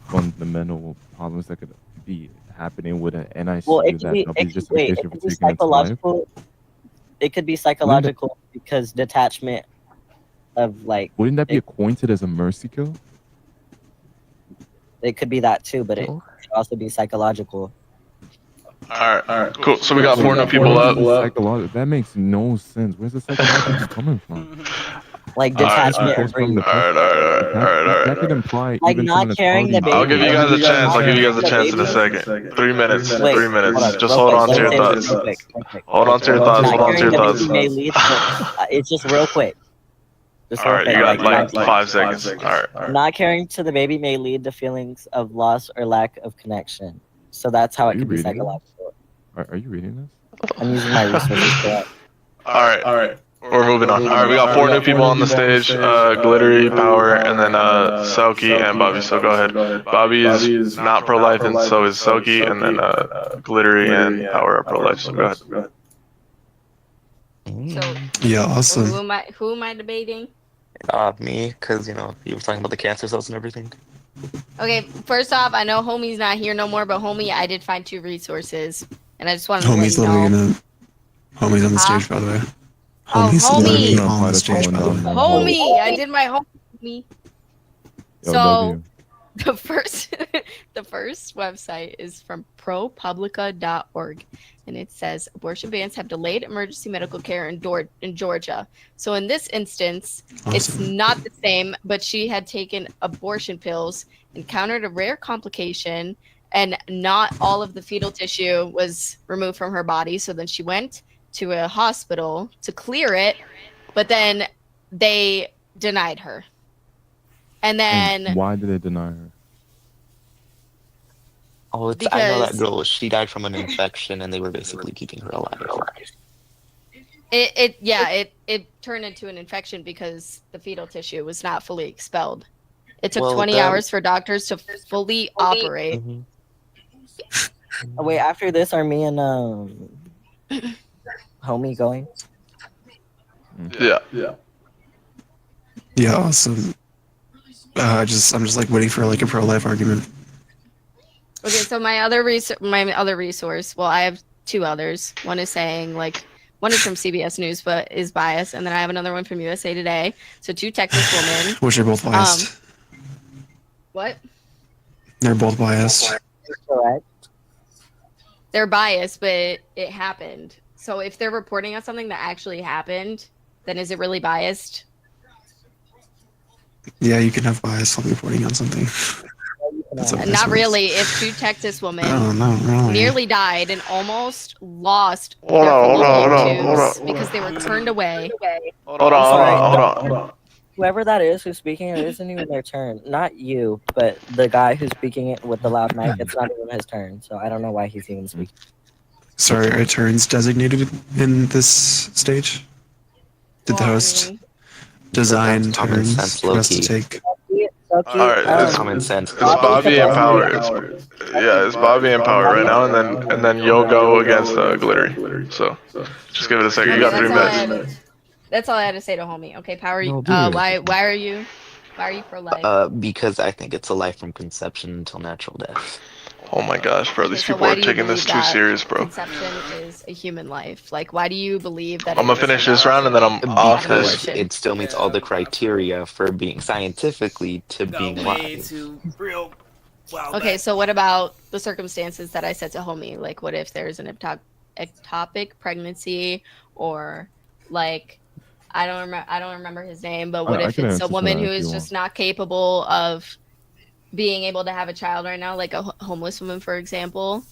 fundamental problems that could be happening with an NICU Well, it could be, that'll be it could, justification wait, it for could be taking its life? psychological. It could be psychological because detachment of like. Wouldn't that be acquainted as a mercy kill? It could be that too, but it could also be psychological. All right, cool. So we got 4 new people up. That makes no sense. Where's the psychological coming from? Like detachment. All right. That could imply like even not someone that's caring the already- baby. I'll give you guys a chance. I'll give you guys a chance in a second. 3 minutes. 3 minutes. Just hold on to your thoughts. Hold on to your thoughts. Hold on to your thoughts. May lead it's just real quick. All right, you got like 5 seconds. All right. Not caring to the baby may lead to feelings of loss or lack of connection. So that's how it could be psychological. Are you reading this? I'm using my resources for that. All right. We're moving on. All right, we got 4 new people on the stage. Glittery, Power, and then Selkie and Bobby. So go ahead. Bobby is not pro-life, and so is Selkie, and then Glittery and Power are pro-life. So go ahead. So Yeah, awesome. who am I debating? Me, because you were talking about the cancer cells and everything. Okay, first off, I know homie's not here no more, but homie, I did find 2 resources, and I just wanted to Homie's let you know. Homie's on the stage, by the way. Homie's literally on the stage, by the way. Homie, I did my homie. Yo, So the first website is from propublica.org, and it says abortion bans have delayed emergency medical care in Georgia. So in this instance, it's not the same, but she had taken abortion pills, encountered a rare complication, and not all of the fetal tissue was removed from her body. So then she went to a hospital to clear it, but then they denied her. And then And why did they deny her? Oh, I know that girl. She died from an infection, and they were basically keeping her alive. It turned into an infection because the fetal tissue was not fully expelled. It took 20 hours for doctors to fully operate. Oh, wait, after this, are me and homie going? Yeah. Yeah, awesome. I'm just like waiting for like a pro-life argument. Okay, so my other resource. Well, I have two others. One is saying like one is from CBS News, but is biased, and then I have another one from USA Today. So two Texas women. Which are both biased. What? They're both biased. Correct. They're biased, but it happened. So if they're reporting on something that actually happened, then is it really biased? Yeah, you can have bias while reporting on something. Not really. If two Texas women really. nearly died and almost lost Hold their on, fallopian hold on. tubes because they were turned away. Hold on. Whoever that is who's speaking, it isn't even their turn. Not you, but the guy who's speaking it with the loud mic. It's not even his turn, so I don't know why he's even speaking. Sorry, are turns designated in this stage? Did the host design turns for us to take? Alright, it's common sense. It's Bobby and Power. It's Bobby and Power right now, and then you'll go against Glittery. So just give it a second. You got 3 minutes. That's all I had to say to homie. Okay, Power. No, do it. Why are you pro life? Because I think it's a life from conception until natural death. Oh my gosh, bro! These So people why are do you taking this believe too that serious, bro. Conception is a human life. Like, why do you believe that? I'm gonna finish this round and then I'm off Because this. it still meets all the criteria for being scientifically to being live. Okay, so what about the circumstances that I said to homie? Like, what if there's an ectopic pregnancy, or like, I don't remember his name, but what I if can it's answer a to woman that who if is you just not capable of being able to have a child right now, like a homeless woman, for example,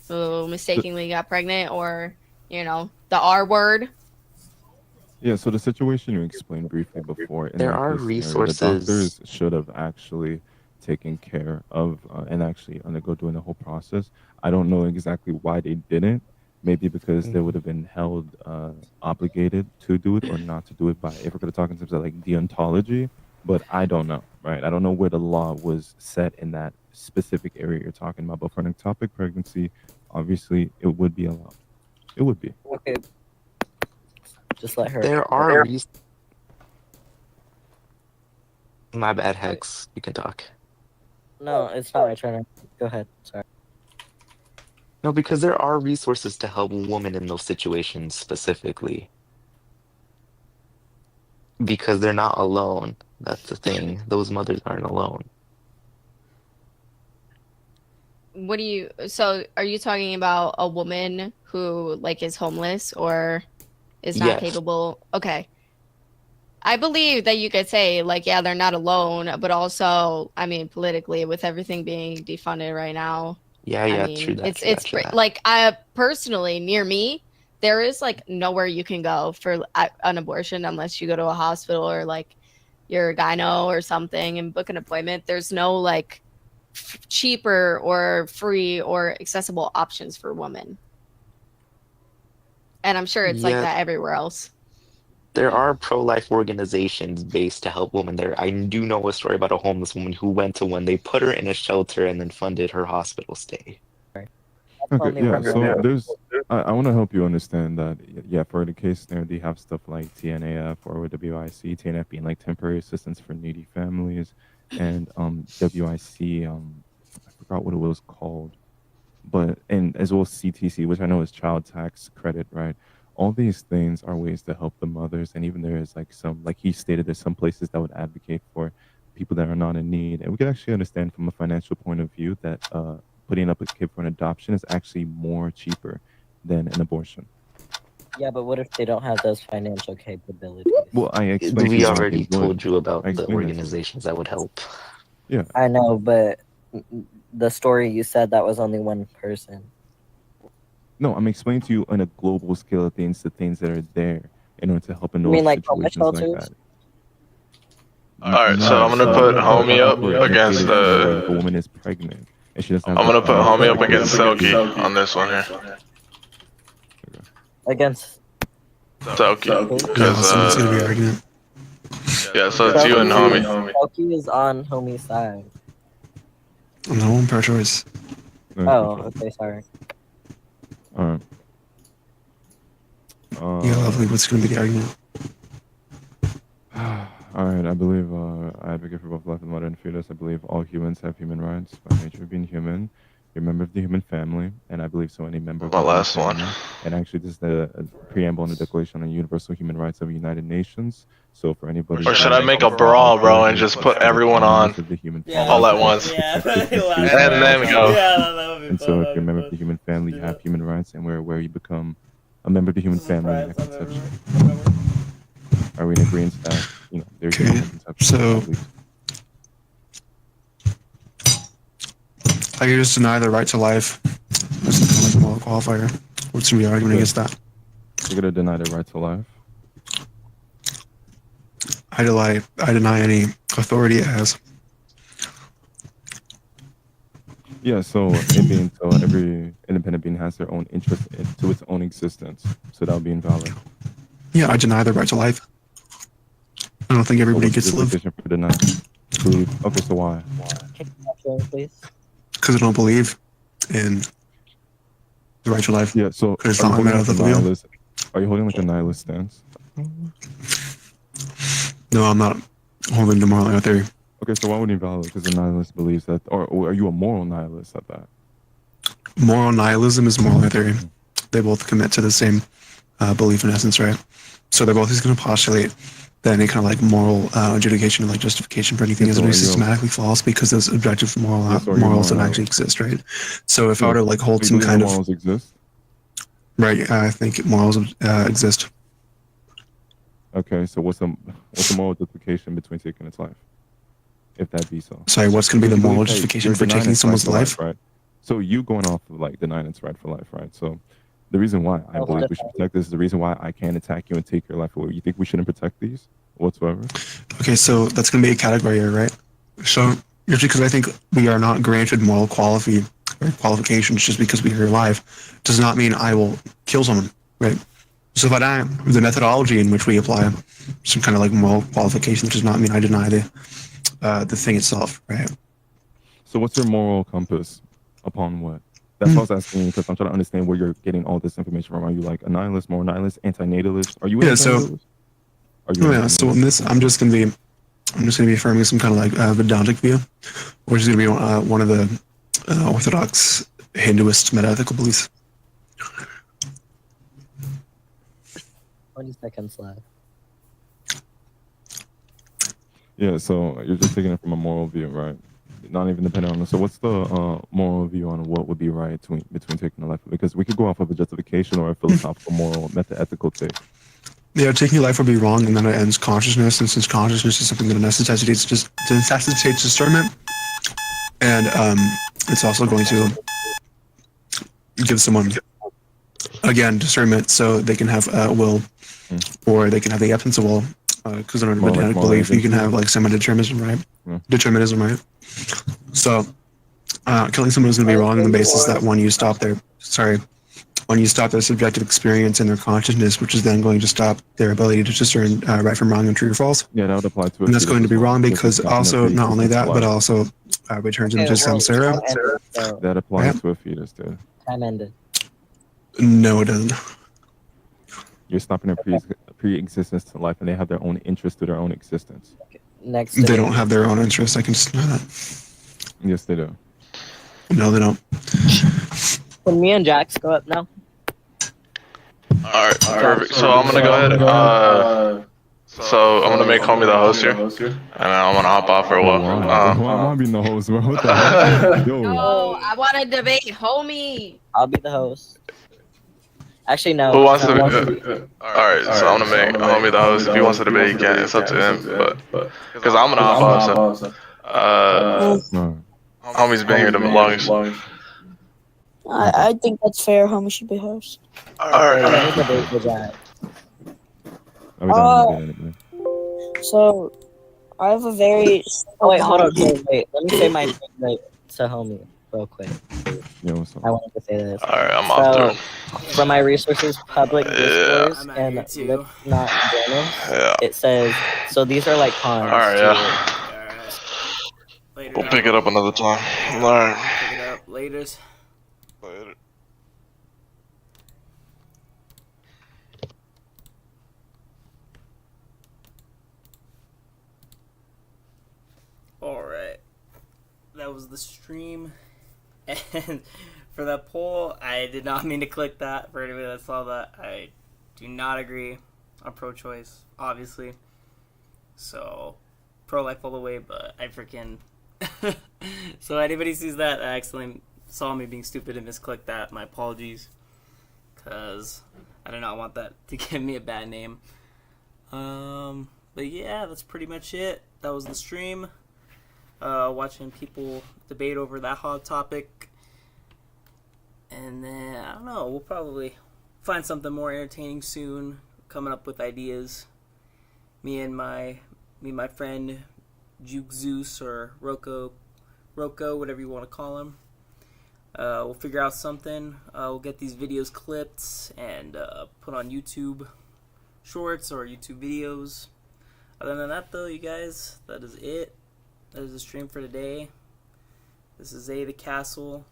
who mistakenly got pregnant, or the R word? Yeah, so the situation you explained briefly before, in There that are case scenario, the resources. doctors should have actually taken care of and actually undergo doing the whole process. I don't know exactly why they didn't. Maybe because they would have been held obligated to do it or not to do it by, if we're going to talk in terms of like deontology, but I don't know, right? I don't know where the law was set in that specific area you're talking about. But for an ectopic pregnancy, obviously it would be allowed. It would be. Okay. Just let her. There are My bad, Hex. You can talk. No, it's not my turn. Go ahead. Sorry. No, because there are resources to help women in those situations specifically. Because they're not alone. That's the thing. Those mothers aren't alone. So are you talking about a woman who like is homeless or is not Yes. capable? Okay. I believe that you could say like, yeah, they're not alone, but also, I mean, politically with everything being defunded right now. Yeah, I yeah, mean, true that, it's true that, true that. like, I personally, near me, there is like nowhere you can go for an abortion unless you go to a hospital or like you're a gyno or something and book an appointment. There's no like cheaper or free or accessible options for women. And I'm sure it's like Yeah. that everywhere else. There are pro-life organizations based to help women there. I do know a story about a homeless woman who went to one. They put her in a shelter and then funded her hospital stay. Okay, yeah, so I want to help you understand that, yeah, for the case there, they have stuff like TNAF or WIC, TNF being like temporary assistance for needy families, and WIC, I forgot what it was called, but, and as well as CTC, which I know is child tax credit, right? All these things are ways to help the mothers, and even there is like some, like he stated, there's some places that would advocate for people that are not in need, and we can actually understand from a financial point of view that putting up a kid for an adoption is actually more cheaper than an abortion. Yeah, but what if they don't have those financial capabilities? Well, I explained. We already told you about the organizations that would help. Yeah. I know, but the story you said that was only one person. No, I'm explaining to you on a global scale of things, the things that are there in order to help in You those mean like situations homeless like shelters? that. Alright, so I'm gonna put homie up against if a woman is pregnant and she doesn't have I'm gonna put homie up against Selkie Selkie on this one here. Against Selkie, It's because gonna be an argument. yeah, so it's you and homie. Selkie is on homie's side. No, I'm pro-choice. Oh, okay, sorry. Alright. Yeah, lovely. What's gonna be the argument? All right, I believe I advocate for both life and mother and fetus. I believe all humans have human rights by nature of being human. you're a member of the human family, and I believe so any member of My the human last one. family. And actually, this is the preamble and the Declaration on the Universal Human Rights of the United Nations. So for anybody, Or should I make a brawl, bro, and just put everyone on of the human all at once? Yeah, And then go. that would be And so, if you're a member of the human family, you have human rights, and where you become a member of the human family at conception. Are we in agreement that there's Okay, so I could just deny the right to life. That's kind of like a moral qualifier. What's gonna be the argument against that? You're gonna deny the right to life. I deny any authority it has. Yeah, so it being so, every independent being has their own interest to its own existence, so that would be invalid. Yeah, I deny the right to life. I don't think everybody gets to live. Position for deny. Believe. Okay, so why? Please. Because I don't believe in the right to life. Yeah, so it's not my matter of the wheel. Are you holding like a nihilist stance? No, I'm not holding the moral theory. Okay, so why would you validate? Because the nihilist believes that, or are you a moral nihilist at that? Moral nihilism is moral theory. They both commit to the same belief in essence, right? So they're both just going to postulate that any kind of like moral adjudication or like justification for anything is systematically false because those objective morals don't actually exist, right? So if I were to like hold some kind of morals exist, right? I think morals exist. Okay, so what's the moral justification between taking its life? If that be so. Sorry, what's going to be the moral justification for taking someone's life? Right. So you going off of like denying its right for life, right? So the reason why I believe we should protect this is the reason why I can't attack you and take your life away. You think we shouldn't protect these whatsoever? Okay, so that's going to be a category here, right? So usually because I think we are not granted moral qualifications just because we are alive does not mean I will kill someone, right? So if I die, the methodology in which we apply some kind of like moral qualification does not mean I deny the thing itself, right? So what's your moral compass upon what? That's what I was asking you because I'm trying to understand where you're getting all this information from. Are you like a nihilist, moral nihilist, anti-natalist? Are you so so in this, I'm just gonna be affirming some kind of like Vedantic view, which is gonna be one of the orthodox Hinduist metaethical beliefs. 20 seconds left. Yeah, so you're just taking it from a moral view, right? Not even depending on. So what's the moral view on what would be right between taking a life? Because we could go off of a justification or a philosophical, moral, meta-ethical take. Yeah, taking life would be wrong, and then it ends consciousness, and since consciousness is something that necessitates discernment, and it's also going to give someone, again, discernment, so they can have will, or they can have the absence of will. Because in a Vedantic belief, you can have like semi-determinism, right? Determinism, right? So, killing someone is going to be wrong on the basis that when you stop their subjective experience and their consciousness, which is then going to stop their ability to discern right from wrong and true or false. Yeah, that would apply to it. And that's going to be wrong because also not only that, but also returns into samsara. That applies to a fetus, dude. Time ended. No, it doesn't. You're stopping their pre-existence to life, and they have their own interest to their own existence. Next. They don't have their own interest. I can just know that. Yes, they do. No, they don't. Can me and Jax go up now? Alright, perfect. So I'm gonna go ahead. So I'm gonna make homie the host here, and I'm gonna hop off for a while. Why am I being the host, bro? What the heck? Yo. No, I want to debate, homie. I'll be the host. Actually, no. Who wants to? Alright, so I'm gonna make homie the host. If he wants to debate, he can. It's up to him. But because I'm gonna hop off, so homie's been here the longest. I think that's fair. Homie should be host. Alright. So, I have a very. Oh wait, hold on. Wait. Let me say my thing right to homie real quick. Yeah, what's up? I wanted to say this. Alright, I'm off from my resources, public discourse and lip not journals, it says, so these are like cons. Alright, yeah. We'll pick it up another time. Alright. Pick it up later. Later. Alright. That was the stream. And for that poll, I did not mean to click that. For anybody that saw that, I do not agree on pro-choice, obviously. So, pro-life all the way, but I freaking... So anybody sees that, I accidentally saw me being stupid and misclicked that. My apologies. Because I do not want that to give me a bad name. But yeah, that's pretty much it. That was the stream. Watching people debate over that hot topic. And then, I don't know, we'll probably find something more entertaining soon. Coming up with ideas. Me and my friend Juke Zeus or Rocco, whatever you want to call him. We'll figure out something. We'll get these videos clipped and put on YouTube Shorts or YouTube videos. Other than that, though, you guys, that is it. That is the stream for today. This is A the Castle.